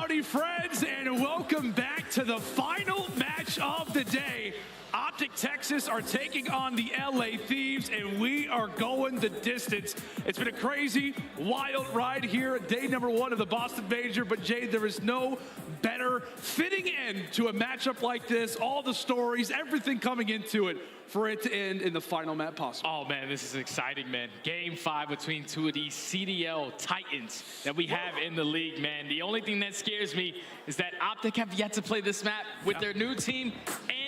Howdy, friends, and And welcome back to the final match of the day. Optic Texas are taking on the LA Thieves, and we are going the distance. It's been a crazy, wild ride here at day number 1 of the Boston Major, but Jay, there is no better fitting end to a matchup like this. All the stories, everything coming into it for it to end in the final map possible. Oh man, this is exciting, man. Game 5 between two of these CDL titans that we have in the league, man. The only thing that scares me is that Optic have yet to play this map with their new team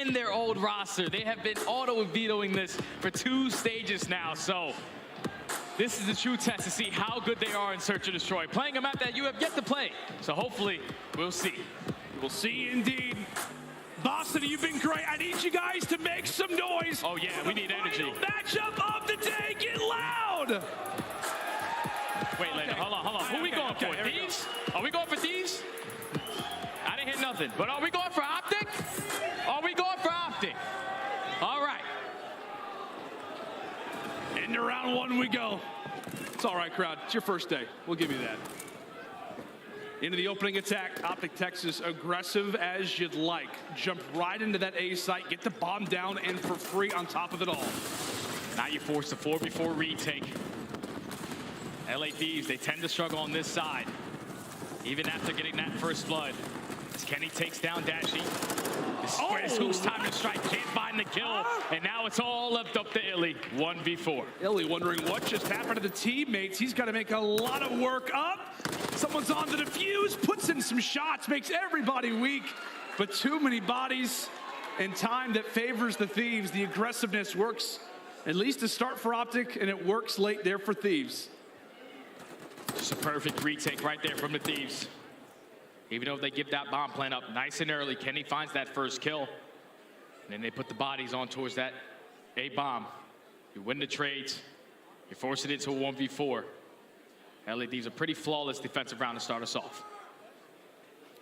and their old roster. They have been auto vetoing this for 2 stages now, so this is a true test to see how good they are in Search and Destroy, playing a map that you have yet to play. So hopefully, we'll see. We'll see indeed. Boston, you've been great. I need you guys to make some noise. Oh yeah, we need energy. Matchup of the day, get loud. Wait, later, hold on. Who are we going for? Thieves? Are we going for Thieves? I didn't hear nothing, but are we going for Optic? Are we going for Optic? All right. Into round 1 we go. It's all right, crowd. It's your first day. We'll give you that. Into the opening attack. Optic Texas, aggressive as you'd like. Jump right into that A site, get the bomb down, and for free on top of it all. Now you force the 4v4 retake. LA Thieves, they tend to struggle on this side, even after getting that first blood. As Kenny takes down Dashy. This is where it's Hoop's time to strike. Can't find the kill. And now it's all left up to Illy. 1v4. Illy wondering what just happened to the teammates. He's got to make a lot of work up. Someone's on the defuse, puts in some shots, makes everybody weak. But too many bodies and time that favors the Thieves. The aggressiveness works at least to start for Optic, and it works late there for Thieves. Just a perfect retake right there from the Thieves. Even though they give that bomb plant up nice and early, Kenny finds that first kill. And then they put the bodies on towards that A bomb. You win the trades. You're forcing it to a 1v4. LA Thieves a pretty flawless defensive round to start us off.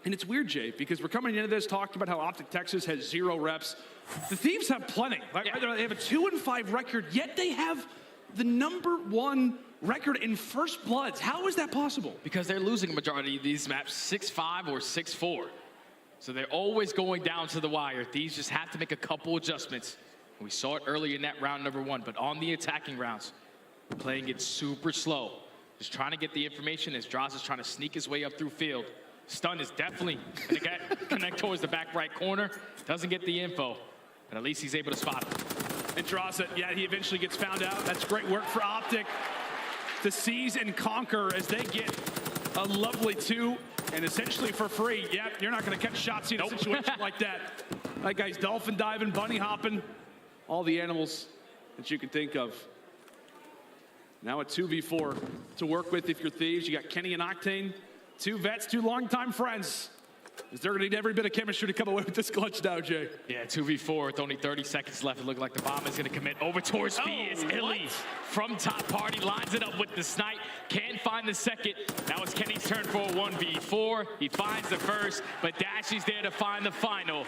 And it's weird, Jay, because we're coming into this talking about how Optic Texas has 0 reps. The Thieves have plenty. They have a 2-5 record, yet they have the #1 record in first bloods. How is that possible? Because they're losing a majority of these maps 6-5 or 6-4. So they're always going down to the wire. Thieves just have to make a couple adjustments. We saw it earlier in that round #1, but on the attacking rounds, playing it super slow. Just trying to get the information as Droz is trying to sneak his way up through field. Stun is definitely going to connect towards the back right corner. Doesn't get the info, but at least he's able to spot him. And Droz, yeah, he eventually gets found out. That's great work for Optic to seize and conquer as they get a lovely 2 and essentially for free. Yeah, you're not going to catch shots in a situation like that. That guy's dolphin diving, bunny hopping, all the animals that you can think of. Now a 2v4 to work with if you're Thieves. You got Kenny and Octane, 2 vets, 2 longtime friends. Is they're going to need every bit of chemistry to come away with this clutch now, Jay. Yeah, 2v4 with only 30 seconds left. It looks like the bomb is going to commit over towards B. It's Illy from top party, lines it up with the snipe. Can't find the second. Now it's Kenny's turn for a 1v4. He finds the first, but Dashy's there to find the final.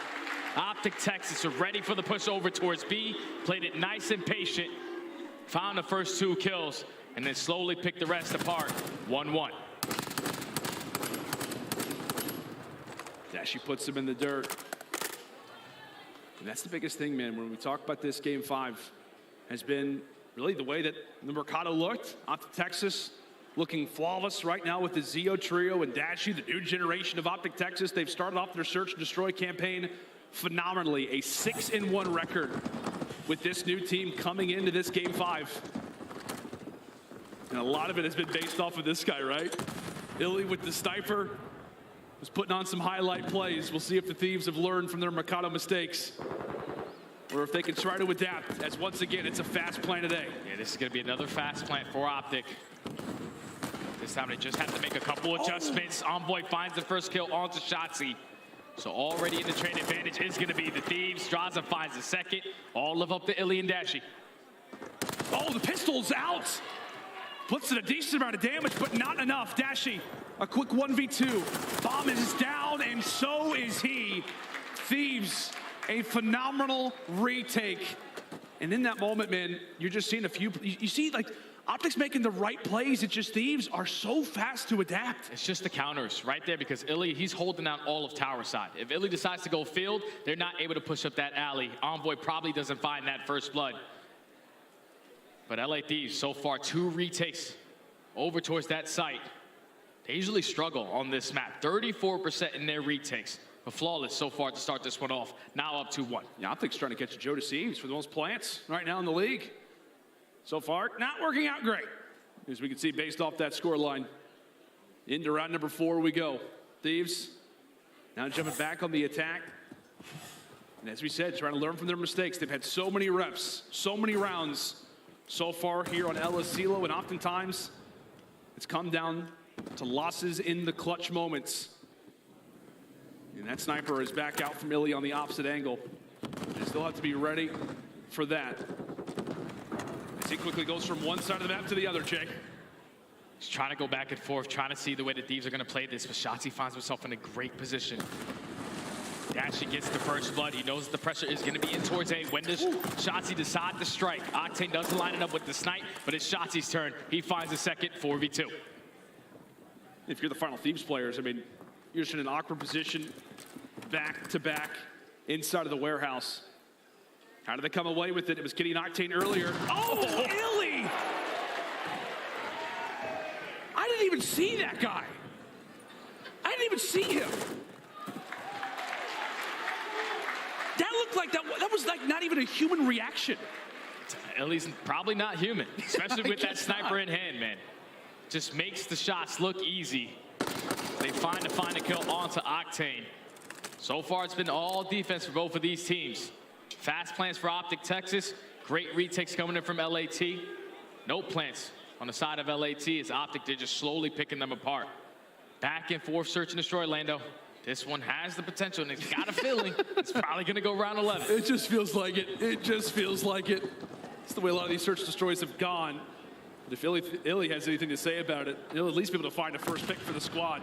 Optic Texas are ready for the push over towards B. Played it nice and patient. Found the first 2 kills, and then slowly picked the rest apart. 1-1. Dashy puts him in the dirt. And that's the biggest thing, man, when we talk about this game 5, has been really the way that the Mercado looked. Optic Texas looking flawless right now with the Zeo trio and Dashy, the new generation of Optic Texas. They've started off their Search and Destroy campaign phenomenally. A 6-1 record with this new team coming into this game 5. And a lot of it has been based off of this guy, right? Illy with the sniper was putting on some highlight plays. We'll see if the Thieves have learned from their Mercado mistakes, or if they can try to adapt, as once again, it's a fast plant today. Yeah, this is going to be another fast plant for Optic. This time they just have to make a couple adjustments. Envoy finds the first kill onto Shotzi. So already in the trade advantage is going to be the Thieves. Straza finds the second. All live up to Illy and Dashy. Oh, the pistol's out. Puts in a decent amount of damage, but not enough. Dashy, a quick 1v2. Bomb is down, and so is he. Thieves, a phenomenal retake. And in that moment, man, you're just seeing a few. You see, like, Optic's making the right plays. It's just Thieves are so fast to adapt. It's just the counters right there because Illy, he's holding out all of tower side. If Illy decides to go field, they're not able to push up that alley. Envoy probably doesn't find that first blood. But LA Thieves, so far, 2 retakes over towards that site. They usually struggle on this map. 34% in their retakes. But flawless so far to start this one off. Now up 2-1. Yeah, Optic's trying to catch Joe Deceives for the most plants right now in the league. So far, not working out great. As we can see based off that score line. Into round number 4 we go. Thieves now jumping back on the attack. And as we said, trying to learn from their mistakes. They've had so many reps, so many rounds so far here on El Asilo, and oftentimes it's come down to losses in the clutch moments. And that sniper is back out from Illy on the opposite angle. They still have to be ready for that. As he quickly goes from one side of the map to the other, Jake. He's trying to go back and forth, trying to see the way the Thieves are going to play this, but Shotzi finds himself in a great position. Dashi gets the first blood. He knows the pressure is going to be in towards A. When does Shotzi decide to strike? Octane doesn't line it up with the snipe, but it's Shotzi's turn. He finds a second 4v2. If you're the Final Thieves players, I mean, you're just in an awkward position, back to back, inside of the warehouse. How did they come away with it? It was Kitty and Octane earlier. Oh, Illy! I didn't even see that guy. I didn't even see him. That looked like that was like not even a human reaction. Illy's probably not human, especially with that sniper in hand, man. Just makes the shots look easy. They find a kill onto Octane. So far, it's been all defense for both of these teams. Fast plants for Optic Texas. Great retakes coming in from LAT. No plants on the side of LAT as Optic, they're just slowly picking them apart. Back and forth, search and destroy, Lando. This one has the potential, and it's got a feeling it's probably going to go round 11. It just feels like it. It just feels like it. It's the way a lot of these search destroys have gone. But if Illy has anything to say about it, he'll at least be able to find a first pick for the squad.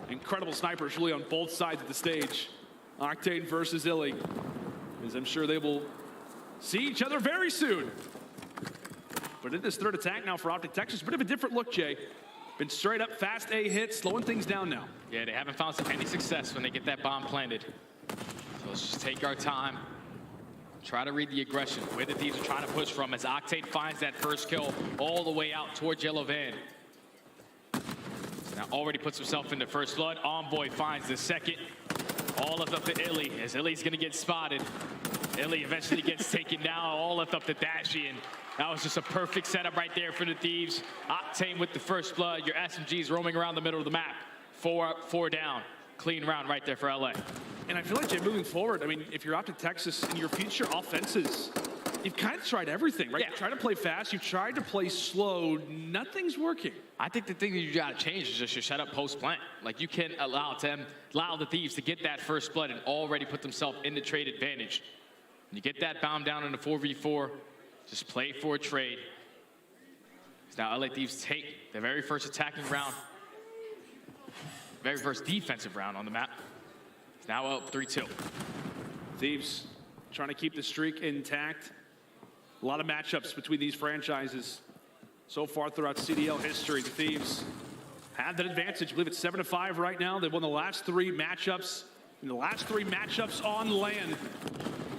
Incredible snipers really on both sides of the stage. Octane versus Illy. As I'm sure they will see each other very soon. But in this third attack now for Optic Texas, a bit of a different look, Jay. Been straight up fast A hits, slowing things down now. Yeah, they haven't found any success when they get that bomb planted. So let's just take our time. Try to read the aggression, where the Thieves are trying to push from as Octane finds that first kill all the way out towards Yellow Van. Now already puts himself into first blood. Envoy finds the second. All left up to Illy, as Illy's gonna get spotted. Illy eventually gets taken down, all left up to Dashi, and that was just a perfect setup right there for the Thieves. Octane with the first blood. Your SMGs roaming around the middle of the map. 4 up, 4 down. Clean round right there for LA. And I feel like, Jay, moving forward, I mean, if you're Optic Texas in your future offenses, you've kind of tried everything, right? Yeah. You've tried to play fast, you've tried to play slow, nothing's working. I think the thing that you got to change is just your setup post-plant. Like, you can't allow the Thieves to get that first blood and already put themselves in the trade advantage. When you get that bomb down in a 4v4, just play for a trade. Now LA Thieves take the very first attacking round, very first defensive round on the map. It's now up 3-2. Thieves trying to keep the streak intact. A lot of matchups between these franchises so far throughout CDL history. The Thieves have that advantage. I believe it's 7-5 right now. They've won the last 3 matchups. And the last 3 matchups on land.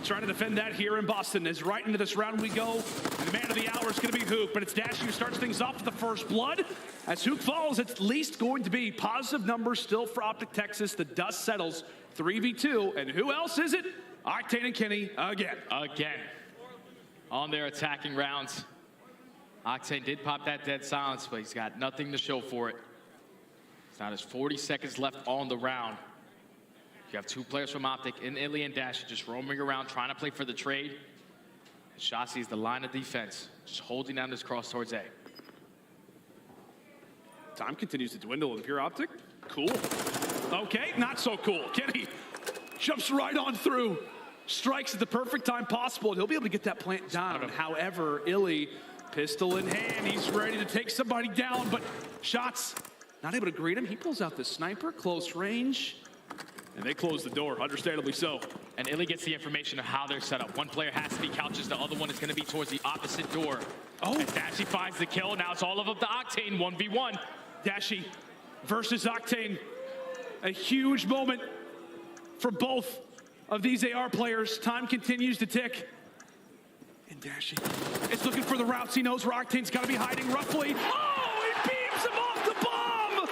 Trying to defend that here in Boston. As right into this round we go. And the man of the hour is going to be Hook, but it's Dashi who starts things off with the first blood. As Hook falls, it's at least going to be positive numbers still for Optic Texas. The dust settles 3v2. And who else is it? Octane and Kenny again. Again. On their attacking rounds. Octane did pop that dead silence, but he's got nothing to show for it. It's now just 40 seconds left on the round. You have 2 players from Optic in Illy and Dashi just roaming around trying to play for the trade. And Shotzi is the line of defense, just holding down this cross towards A. Time continues to dwindle in pure Optic. Cool. Okay, not so cool. Kenny jumps right on through. Strikes at the perfect time possible. And he'll be able to get that plant down. However, Illy, pistol in hand, he's ready to take somebody down, but shots not able to greet him. He pulls out the sniper, close range. And they close the door, understandably so. And Illy gets the information of how they're set up. One player has to be couches, the other one is going to be towards the opposite door. Oh. As Dashy finds the kill, now it's all of up to Octane, 1v1. Dashy versus Octane. A huge moment for both of these AR players. Time continues to tick. And Dashy is looking for the routes. He knows where Octane's got to be hiding roughly. Oh, he beams him off the bomb!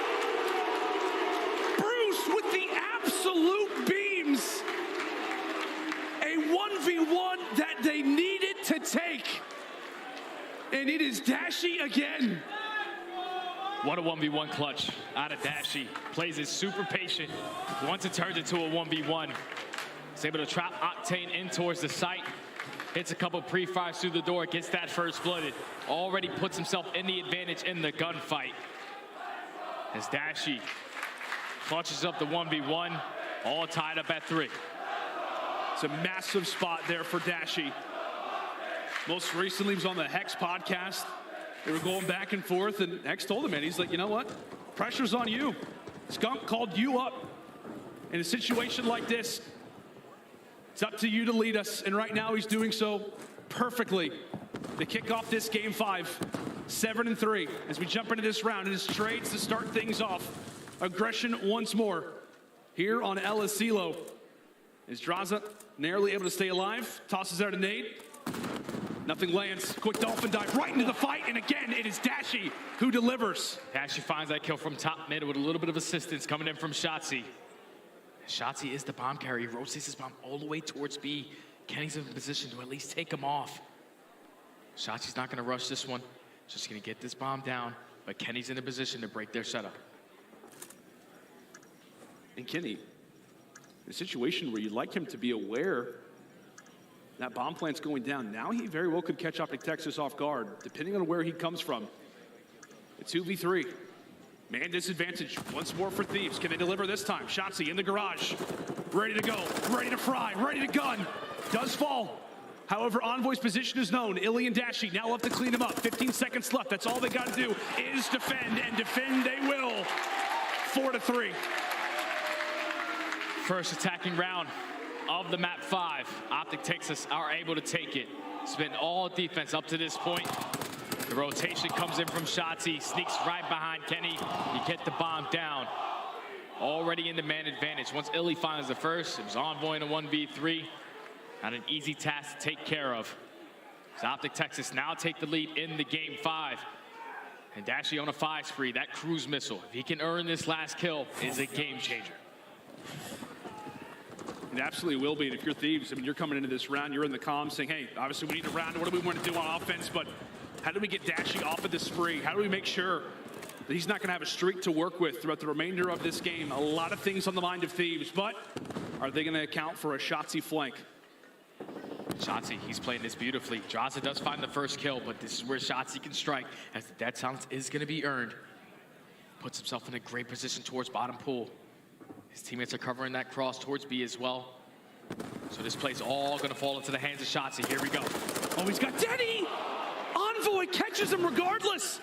Bruce with the absolute beams. A 1v1 that they needed to take. And it is Dashy again. What a 1v1 clutch out of Dashy. Plays it super patient. Once it turns into a 1v1, he's able to trap Octane in towards the site. Hits a couple pre-fires through the door, gets that first blooded. Already puts himself in the advantage in the gunfight. As Dashy clutches up the 1v1, all tied up at 3. It's a massive spot there for Dashy. Most recently, he was on the Hex podcast. They were going back and forth, and Hex told him, man, he's like, you know what? Pressure's on you. Skunk called you up. In a situation like this, it's up to you to lead us, and right now he's doing so perfectly. To kick off this game 5, 7-3. As we jump into this round, it is trades to start things off. Aggression once more here on El Asilo. Is Draza narrowly able to stay alive? Tosses out a nade. Nothing lands. Quick dolphin dive right into the fight, and again, it is Dashy who delivers. Dashy finds that kill from top mid with a little bit of assistance coming in from Shotzzy. Shotzzy is the bomb carrier. He rotates his bomb all the way towards B. Kenny's in position to at least take him off. Shotzzy's not going to rush this one. Just going to get this bomb down, but Kenny's in a position to break their setup. And Kenny, in a situation where you'd like him to be aware that bomb plant's going down, now he very well could catch Optic Texas off guard, depending on where he comes from. It's 2v3. Man disadvantage once more for Thieves. Can they deliver this time? Shotzzy in the garage. Ready to go. Ready to fry. Ready to gun. Does fall. However, Envoy's position is known. Illy and Dashy now have to clean him up. 15 seconds left. That's all they got to do is defend, and defend they will. 4-3. First attacking round of the map 5. Optic Texas are able to take it. It's been all defense up to this point. The rotation comes in from Shotzzy, sneaks right behind Kenny. You get the bomb down. Already in the man advantage. Once Illy finds the first, it was Envoy in a 1v3. Not an easy task to take care of. So Optic Texas now take the lead in the game 5. And Dashy on a 5 spree. That cruise missile, if he can earn this last kill, is a game changer. It absolutely will be. And if you're Thieves, I mean, you're coming into this round, you're in the comms saying, hey, obviously we need a round. What do we want to do on offense? But how do we get Dashy off of this spree? How do we make sure that he's not going to have a streak to work with throughout the remainder of this game? A lot of things on the mind of Thieves, but are they going to account for a Shotzzy flank? Shotzzy, he's playing this beautifully. Draza does find the first kill, but this is where Shotzzy can strike, as the dead silence is going to be earned. Puts himself in a great position towards bottom pool. His teammates are covering that cross towards B as well. So this play's all going to fall into the hands of Shotzzy. Here we go. Oh, he's got Denny! Envoy catches him regardless.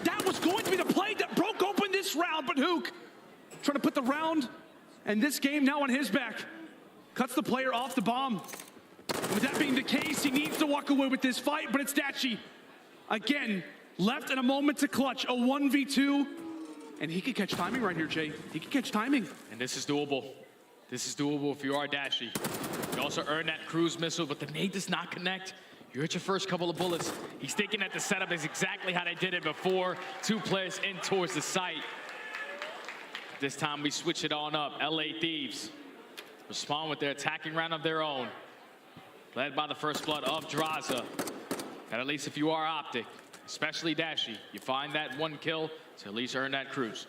That was going to be the play that broke open this round, but Hook trying to put the round and this game now on his back. Cuts the player off the bomb. And with that being the case, he needs to walk away with this fight, but it's Dashy. Again, left in a moment to clutch, a 1v2. And he could catch timing right here, Jay. He could catch timing. And this is doable. This is doable if you are Dashy. You also earn that cruise missile, but the nade does not connect. You hit your first couple of bullets. He's thinking that the setup is exactly how they did it before. 2 players in towards the site. This time we switch it on up. LA Thieves respond with their attacking round of their own. Led by the first blood of Draza. And at least if you are Optic, especially Dashy, you find that 1 kill to at least earn that cruise.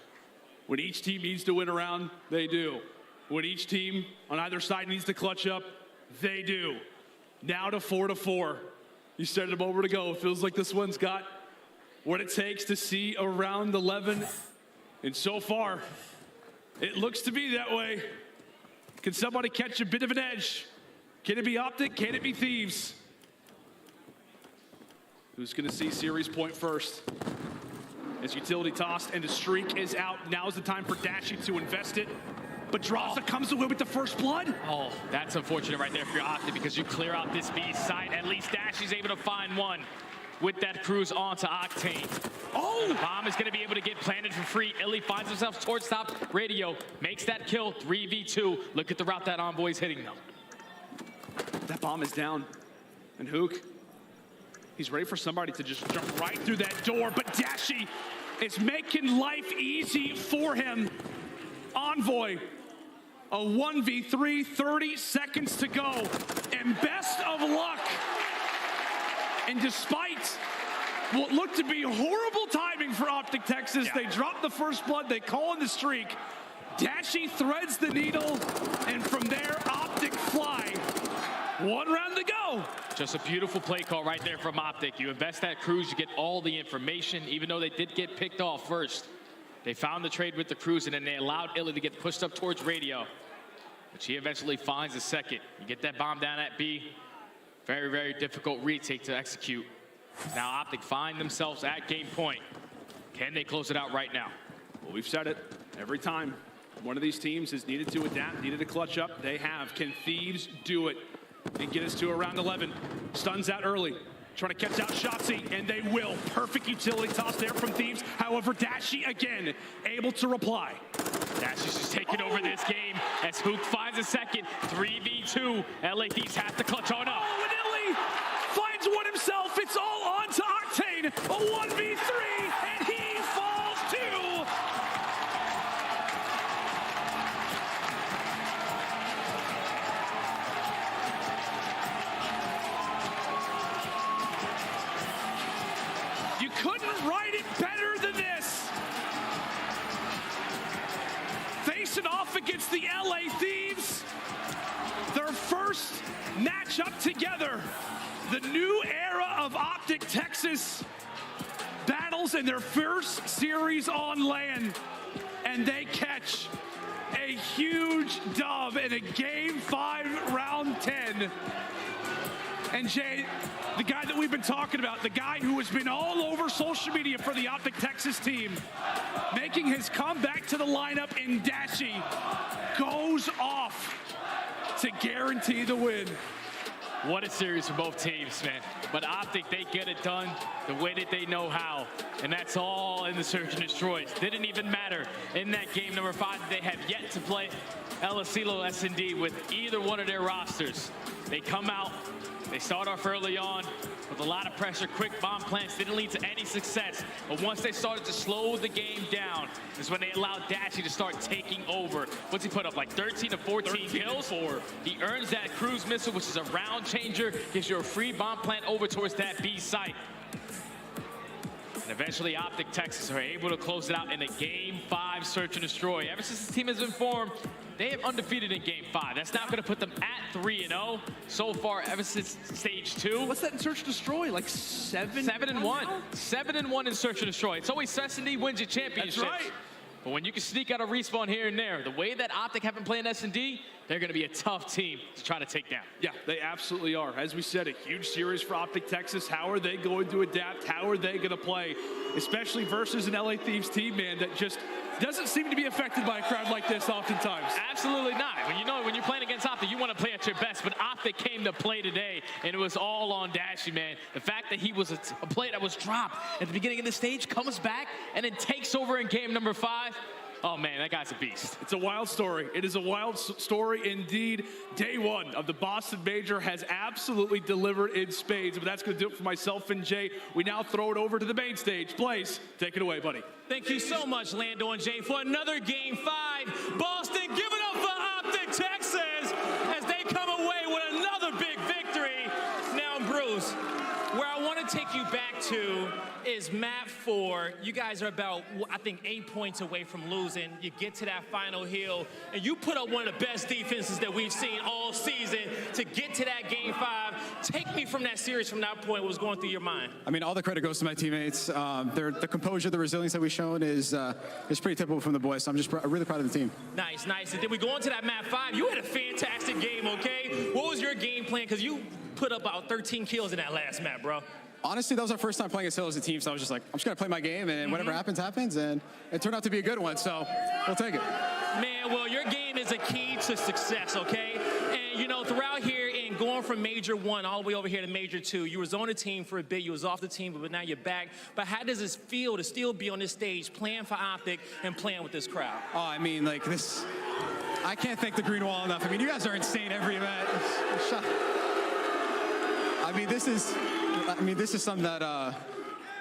When each team needs to win a round, they do. When each team on either side needs to clutch up, they do. Now to 4-4. You started a moment ago. It feels like this one's got what it takes to see a round 11. And so far, it looks to be that way. Can somebody catch a bit of an edge? Can it be Optic? Can it be Thieves? Who's going to see series point first? As utility tossed and the streak is out. Now's the time for Dashy to invest it. But Draza comes away with the first blood. Oh, that's unfortunate right there for your Optic, because you clear out this B site. At least Dashy's able to find one. with that cruise onto Octane. Oh! The bomb is going to be able to get planted for free. Illy finds himself towards top. Radio makes that kill. 3v2. Look at the route that Envoy's hitting, though. That bomb is down. And Hook, he's ready for somebody to just jump right through that door, but Dashi is making life easy for him. Envoy, a 1v3, 30 seconds to go, and best of luck. And despite what looked to be horrible timing for Optic Texas, they drop the first blood, they call in the streak. Dashi threads the needle, and from there, Optic fly. 1 round to go. Just a beautiful play call right there from Optic. You invest that cruise, you get all the information, even though they did get picked off first. They found the trade with the cruise, and then they allowed Illy to get pushed up towards Radio, which he eventually finds a second. You get that bomb down at B. Very, very difficult retake to execute. Now Optic find themselves at game point. Can they close it out right now? Well, we've said it every time. One of these teams has needed to adapt, needed to clutch up. They have. Can Thieves do it and get us to around 11? Stuns out early. Trying to catch out Shotzi, and they will. Perfect utility toss there from Thieves. However, Dashi again able to reply. Dashi's just taking over this game as Hook finds a second. 3v2. LA Thieves have to clutch on up. Oh, and Illy finds one himself. It's all on to Octane. A 1v3, and he falls too. You couldn't write it better than this. Facing off against the LA Thieves, their first matchup together. The new era of Optic Texas battles in their first series on land, and they catch a huge dub in a Game 5, Round 10. And Jay, the guy that we've been talking about, the guy who has been all over social media for the Optic Texas team, making his comeback to the lineup in Dashi, goes off to guarantee the win. What a series for both teams, man. But Optic, they get it done the way that they know how. And that's all in the Search and Destroy. Didn't even matter in that game number 5 that they have yet to play El Asilo S&D with either one of their rosters. They come out, they start off early on with a lot of pressure. Quick bomb plants didn't lead to any success. But once they started to slow the game down is when they allowed Dashi to start taking over. What's he put up, like 13 to 14 kills? He earns that cruise missile, which is a round changer. Gives you a free bomb plant over towards that B site. And eventually Optic Texas are able to close it out in a Game 5 Search and Destroy. Ever since the team has been formed, they have undefeated in Game 5. That's now going to put them at 3-0 so far ever since Stage 2. What's that in Search and Destroy? Like 7-1? 7-1 in Search and Destroy. It's always S&D wins your championships. That's right. But when you can sneak out a respawn here and there, the way that Optic have been playing S&D, they're going to be a tough team to try to take down. Yeah, they absolutely are. As we said, a huge series for Optic Texas. How are they going to adapt? How are they going to play? Especially versus an LA Thieves team, man, that just doesn't seem to be affected by a crowd like this oftentimes. Absolutely not. When you're playing against Optic, you want to play at your best, but Optic came to play today, and it was all on Dashi, man. The fact that he was a play that was dropped at the beginning of the stage, comes back, and then takes over in game number 5. Oh, man, that guy's a beast. It's a wild story. It is a wild story indeed. Day 1 of the Boston Major has absolutely delivered in spades, but that's going to do it for myself and Jay. We now throw it over to the main stage. Blaze, take it away, buddy. Thank you so much, Lando and Jay, for another Game 5. Boston, give it up for Optic Texas as they come away with another big victory. Now, Bruce, where I want to take you back to is map 4. You guys are about, I think, 8 points away from losing. You get to that final hill, and you put up one of the best defenses that we've seen all season to get to that Game 5. Take me from that series from that point. What was going through your mind? I mean, all the credit goes to my teammates. The composure, the resilience that we've shown is pretty typical from the boys, so I'm just really proud of the team. Nice, nice. And then we go into that map 5. You had a fantastic game, okay? What was your game plan? Because you put up about 13 kills in that last map, bro. Honestly, that was our first time playing as Hill as a team, so I was just like, I'm just going to play my game, and whatever happens, happens, and it turned out to be a good one, so we'll take it. Man, well, your game is a key to success, okay? And, you know, throughout here and going from Major 1 all the way over here to Major 2. You was on the team for a bit, you was off the team, but now you're back. But how does it feel to still be on this stage, playing for Optic and playing with this crowd? Oh, I mean, like this, I can't thank the Green Wall enough. I mean, you guys are insane every event. I mean, this is something that, I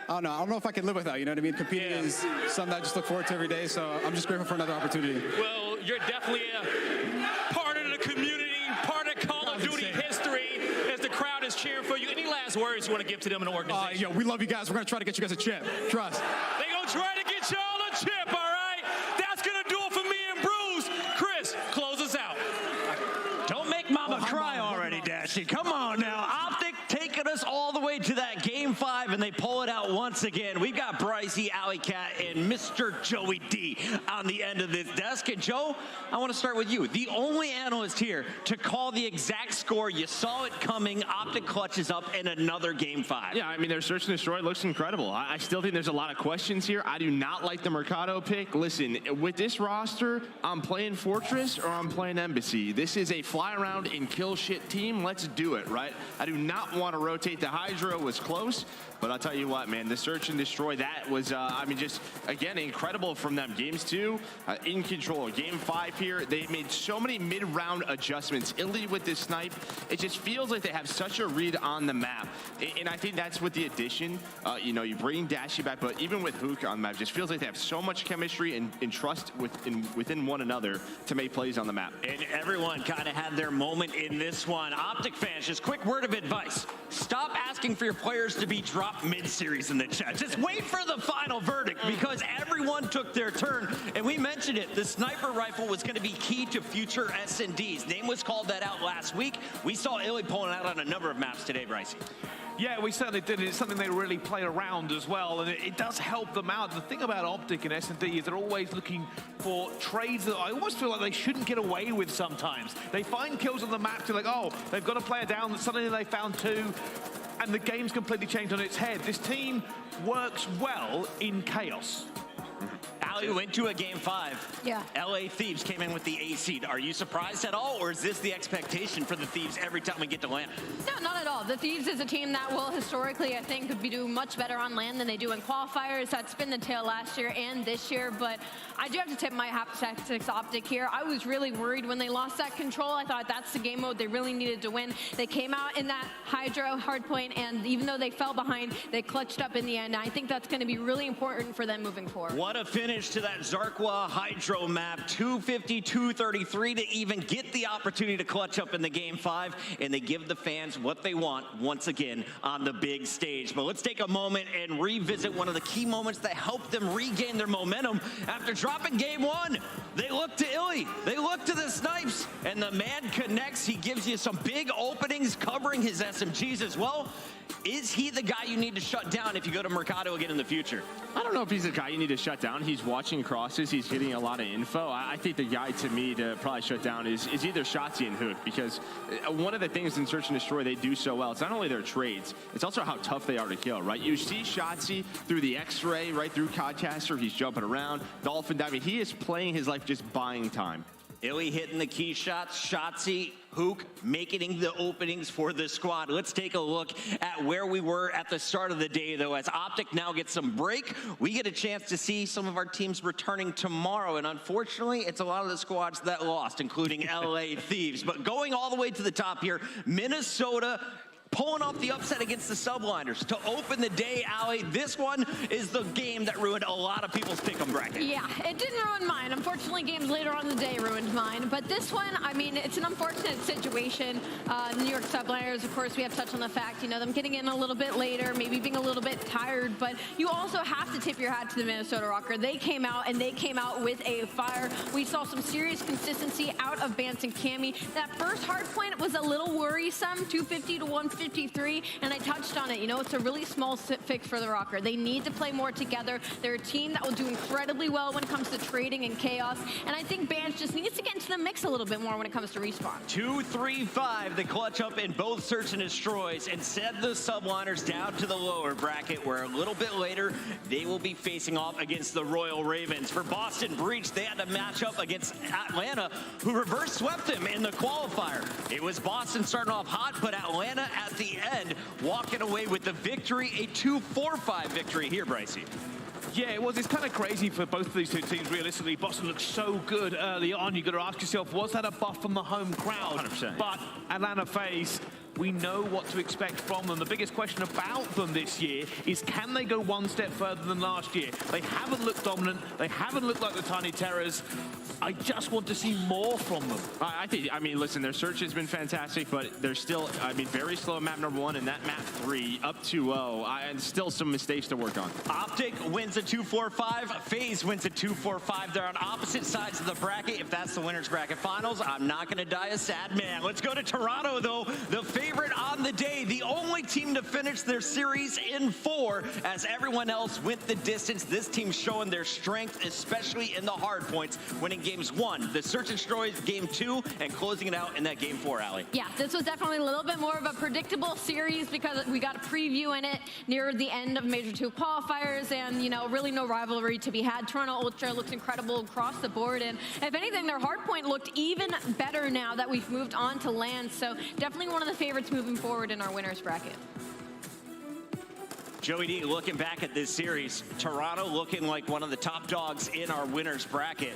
don't know if I can live without, you know what I mean? Competing is something that I just look forward to every day, so I'm just grateful for another opportunity. Well, you're definitely a part of the community, part of Call of Duty history, as the crowd is cheering for you. Any last words you want to give to them in the organization? Yo, we love you guys. We're going to try to get you guys a chip. Trust. They going to try to get y'all a chip, all right? That's going to do it for me and Bruce. Chris, close us out. Don't make Mama cry already, Dashy. Come on now. Optic taking us all the way to that Game 5, and they pull it out once again. We've got Brycey, Alley Cat, and Mr. Joey D on the end of this desk. And Joe, I want to start with you. The only analyst here to call the exact score. You saw it coming. Optic clutches up in another Game 5. Yeah, I mean, their search and destroy looks incredible. I still think there's a lot of questions here. I do not like the Mercado pick. Listen, with this roster, I'm playing Fortress or I'm playing Embassy. This is a fly around and kill shit team. Let's do it, right? I do not want to rotate. The Hydra was close, but I'll tell you what, man, the search and destroy, that was, I mean, just, again, incredible from them. Games 2, in control. Game 5 here, they made so many mid-round adjustments. Illy with this snipe, it just feels like they have such a read on the map. And I think that's with the addition. You know, you bring Dashy back, but even with Hook on the map, it just feels like they have so much chemistry and trust within one another to make plays on the map. And everyone kind of had their moment in this one. Optic fans, just quick word of advice. Stop asking for your players to be dropped mid-series in the chat. Just wait for the final verdict, because everyone took their turn. And we mentioned it, the sniper rifle was going to be key to future S&Ds. Name was called that out last week. We saw Illy pulling out on a number of maps today, Brycey. Yeah, we certainly did. It's something they really play around as well, and it does help them out. The thing about Optic and S&D is they're always looking for trades that I almost feel like they shouldn't get away with sometimes. They find kills on the map to like, oh, they've got a player down, suddenly they found 2, and the game's completely changed on its head. This team works well in chaos. Allie went to a Game 5. Yeah. LA Thieves came in with the A seed. Are you surprised at all, or is this the expectation for the Thieves every time we get to land? No, not at all. The Thieves is a team that will historically, I think, be doing much better on land than they do in qualifiers. That's been the tale last year and this year, but I do have to tip my hat to Tactics Optic here. I was really worried when they lost that control. I thought that's the game mode they really needed to win. They came out in that Hydro hardpoint, and even though they fell behind, they clutched up in the end. I think that's going to be really important for them moving forward. What a finish to that Zarqwa Hydro map. 250, 233 to even get the opportunity to clutch up in the Game 5, and they give the fans what they want once again on the big stage. But let's take a moment and revisit one of the key moments that helped them regain their momentum. After dropping Game 1, they look to Illy, they look to the snipes, and the man connects. He gives you some big openings, covering his SMGs as well. Is he the guy you need to shut down if you go to Mercado again in the future? I don't know if he's the guy you need to shut down. He's watching crosses. He's getting a lot of info. I think the guy to me to probably shut down is either Shotzzy and Hook, because one of the things in Search and Destroy they do so well, it's not only their trades, it's also how tough they are to kill, right? You see Shotzzy through the X-ray, right through Codcaster. He's jumping around. Dolphin diving. He is playing his life just buying time. Illy hitting the key shots, Shotzzy, Hook making the openings for the squad. Let's take a look at where we were at the start of the day, though. As Optic now gets some break, we get a chance to see some of our teams returning tomorrow, and unfortunately, it's a lot of the squads that lost, including LA Thieves. But going all the way to the top here, Minnesota pulling off the upset against the Subliners to open the day, Allie. This one is the game that ruined a lot of people's pick'em bracket. Yeah, it didn't ruin mine. Unfortunately, games later on in the day ruined mine. But this one, I mean, it's an unfortunate situation. The New York Subliners, of course, we have touched on the fact, you know, them getting in a little bit later, maybe being a little bit tired, but you also have to tip your hat to the Minnesota Rocker. They came out, and they came out with a fire. We saw some serious consistency out of Bance and Cammy. That first hard point was a little worrisome, 250 to 153, and I touched on it. You know, it's a really small fix for the Rocker. They need to play more together. They're a team that will do incredibly well when it comes to trading and chaos, and I think Bance just needs to get into the mix a little bit more when it comes to respawn. 2-3-5, the clutch up in both Search and Destroys, and send the Subliners down to the lower bracket, where a little bit later, they will be facing off against the Royal Ravens. For Boston Breach, they had to match up against Atlanta, who reverse swept them in the qualifier. It was Boston starting off hot, but Atlanta at the end walking away with the victory, a 2-4-5 victory here, Brycey. Yeah, it was. It's kind of crazy for both of these two teams, realistically. Boston looked so good early on. You've got to ask yourself, was that a buff from the home crowd? 100%. But Atlanta FaZe, we know what to expect from them. The biggest question about them this year is, can they go one step further than last year? They haven't looked dominant. They haven't looked like the Tiny Terrors. I just want to see more from them. I mean, listen, their search has been fantastic, but they're still, I mean, very slow at map number 1, and that map 3 up 2-0, and still some mistakes to work on. Optic wins a 2-4-5. FaZe wins a 2-4-5. They're on opposite sides of the bracket. If that's the winner's bracket finals, I'm not going to die a sad man. Let's go to Toronto, though. The favorite on the day, the only team to finish their series in 4, as everyone else went the distance. This team's showing their strength, especially in the hard points, winning games 1, the Search and Destroy game 2, and closing it out in that game 4, Allie. Yeah, this was definitely a little bit more of a predictable series because we got a preview in it near the end of Major 2 qualifiers, and, you know, really no rivalry to be had. Toronto Ultra looks incredible across the board, and if anything, their hard point looked even better now that we've moved on to land, so definitely one of the favorites moving forward in our winners bracket. Joey D, looking back at this series, Toronto looking like one of the top dogs in our winners bracket.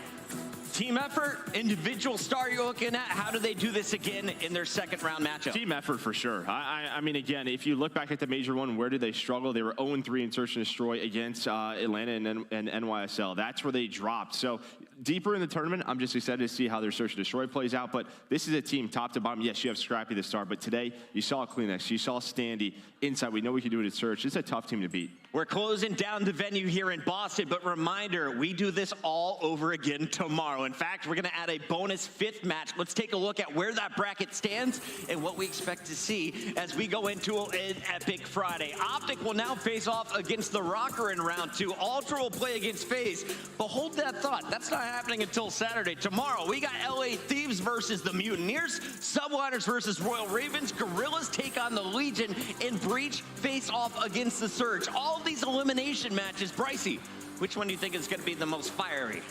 Team effort, individual star you're looking at, how do they do this again in their second round matchup? Team effort for sure. I mean, again, if you look back at the Major 1, where did they struggle? They were 0-3 in Search and Destroy against Atlanta and NYSL. That's where they dropped. So deeper in the tournament, I'm just excited to see how their Search and Destroy plays out. But this is a team top to bottom. Yes, you have Scrappy the star, but today you saw Kleenex, you saw Standy inside. We know we can do it at Search. It's a tough team to beat. We're closing down the venue here in Boston, but reminder, we do this all over again tomorrow. In fact, we're going to add a bonus 5th match. Let's take a look at where that bracket stands and what we expect to see as we go into an epic Friday. Optic will now face off against the Rocker in round 2. Ultra will play against FaZe, but hold that thought. That's not happening until Saturday. Tomorrow, we got LA Thieves versus the Mutineers, Subliners versus Royal Ravens, Gorillas take on the Legion, and Breach face off against the Surge. All these elimination matches, Brycey, which one do you think is going to be the most fiery?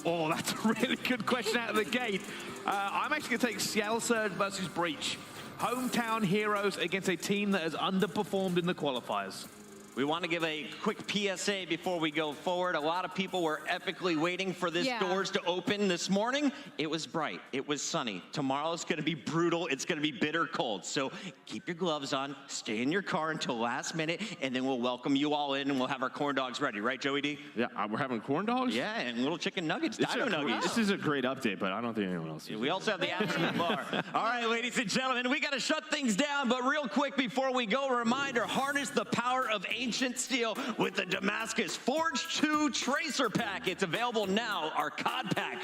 Oh, that's a really good question out of the gate. I'm actually going to take Seattle Surge versus Breach. Hometown heroes against a team that has underperformed in the qualifiers. We want to give a quick PSA before we go forward. A lot of people were epically waiting for this doors to open this morning. It was bright. It was sunny. Tomorrow's going to be brutal. It's going to be bitter cold. So keep your gloves on. Stay in your car until last minute, and then we'll welcome you all in, and we'll have our corn dogs ready. Right, Joey D? Yeah, we're having corn dogs? Yeah, and little chicken nuggets, dino nuggets. This is a great update, but I don't think anyone else is. We also have the absolute bar. All right, ladies and gentlemen, we got to shut things down, but real quick before we go, a reminder, harness the power of Ancient Steel with the Damascus Forge 2 Tracer Pack. It's available now, our COD pack.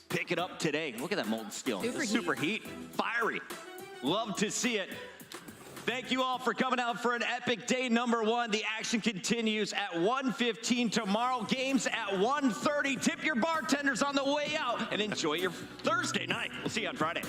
Pick it up today. Look at that molten steel. Super heat. Fiery. Love to see it. Thank you all for coming out for an epic day number 1. The action continues at 1:15 tomorrow. Games at 1:30. Tip your bartenders on the way out and enjoy your Thursday night. We'll see you on Friday.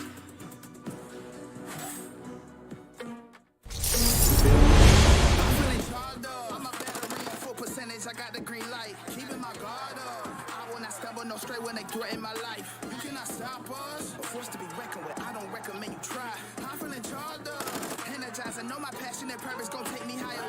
I got the green light, keeping my guard up. I will not stumble no straight when they threaten my life. You cannot stop us, a force to be reckoned with. I don't recommend you try. I'm feeling charged up, energized. I know my passion and purpose gon' take me higher.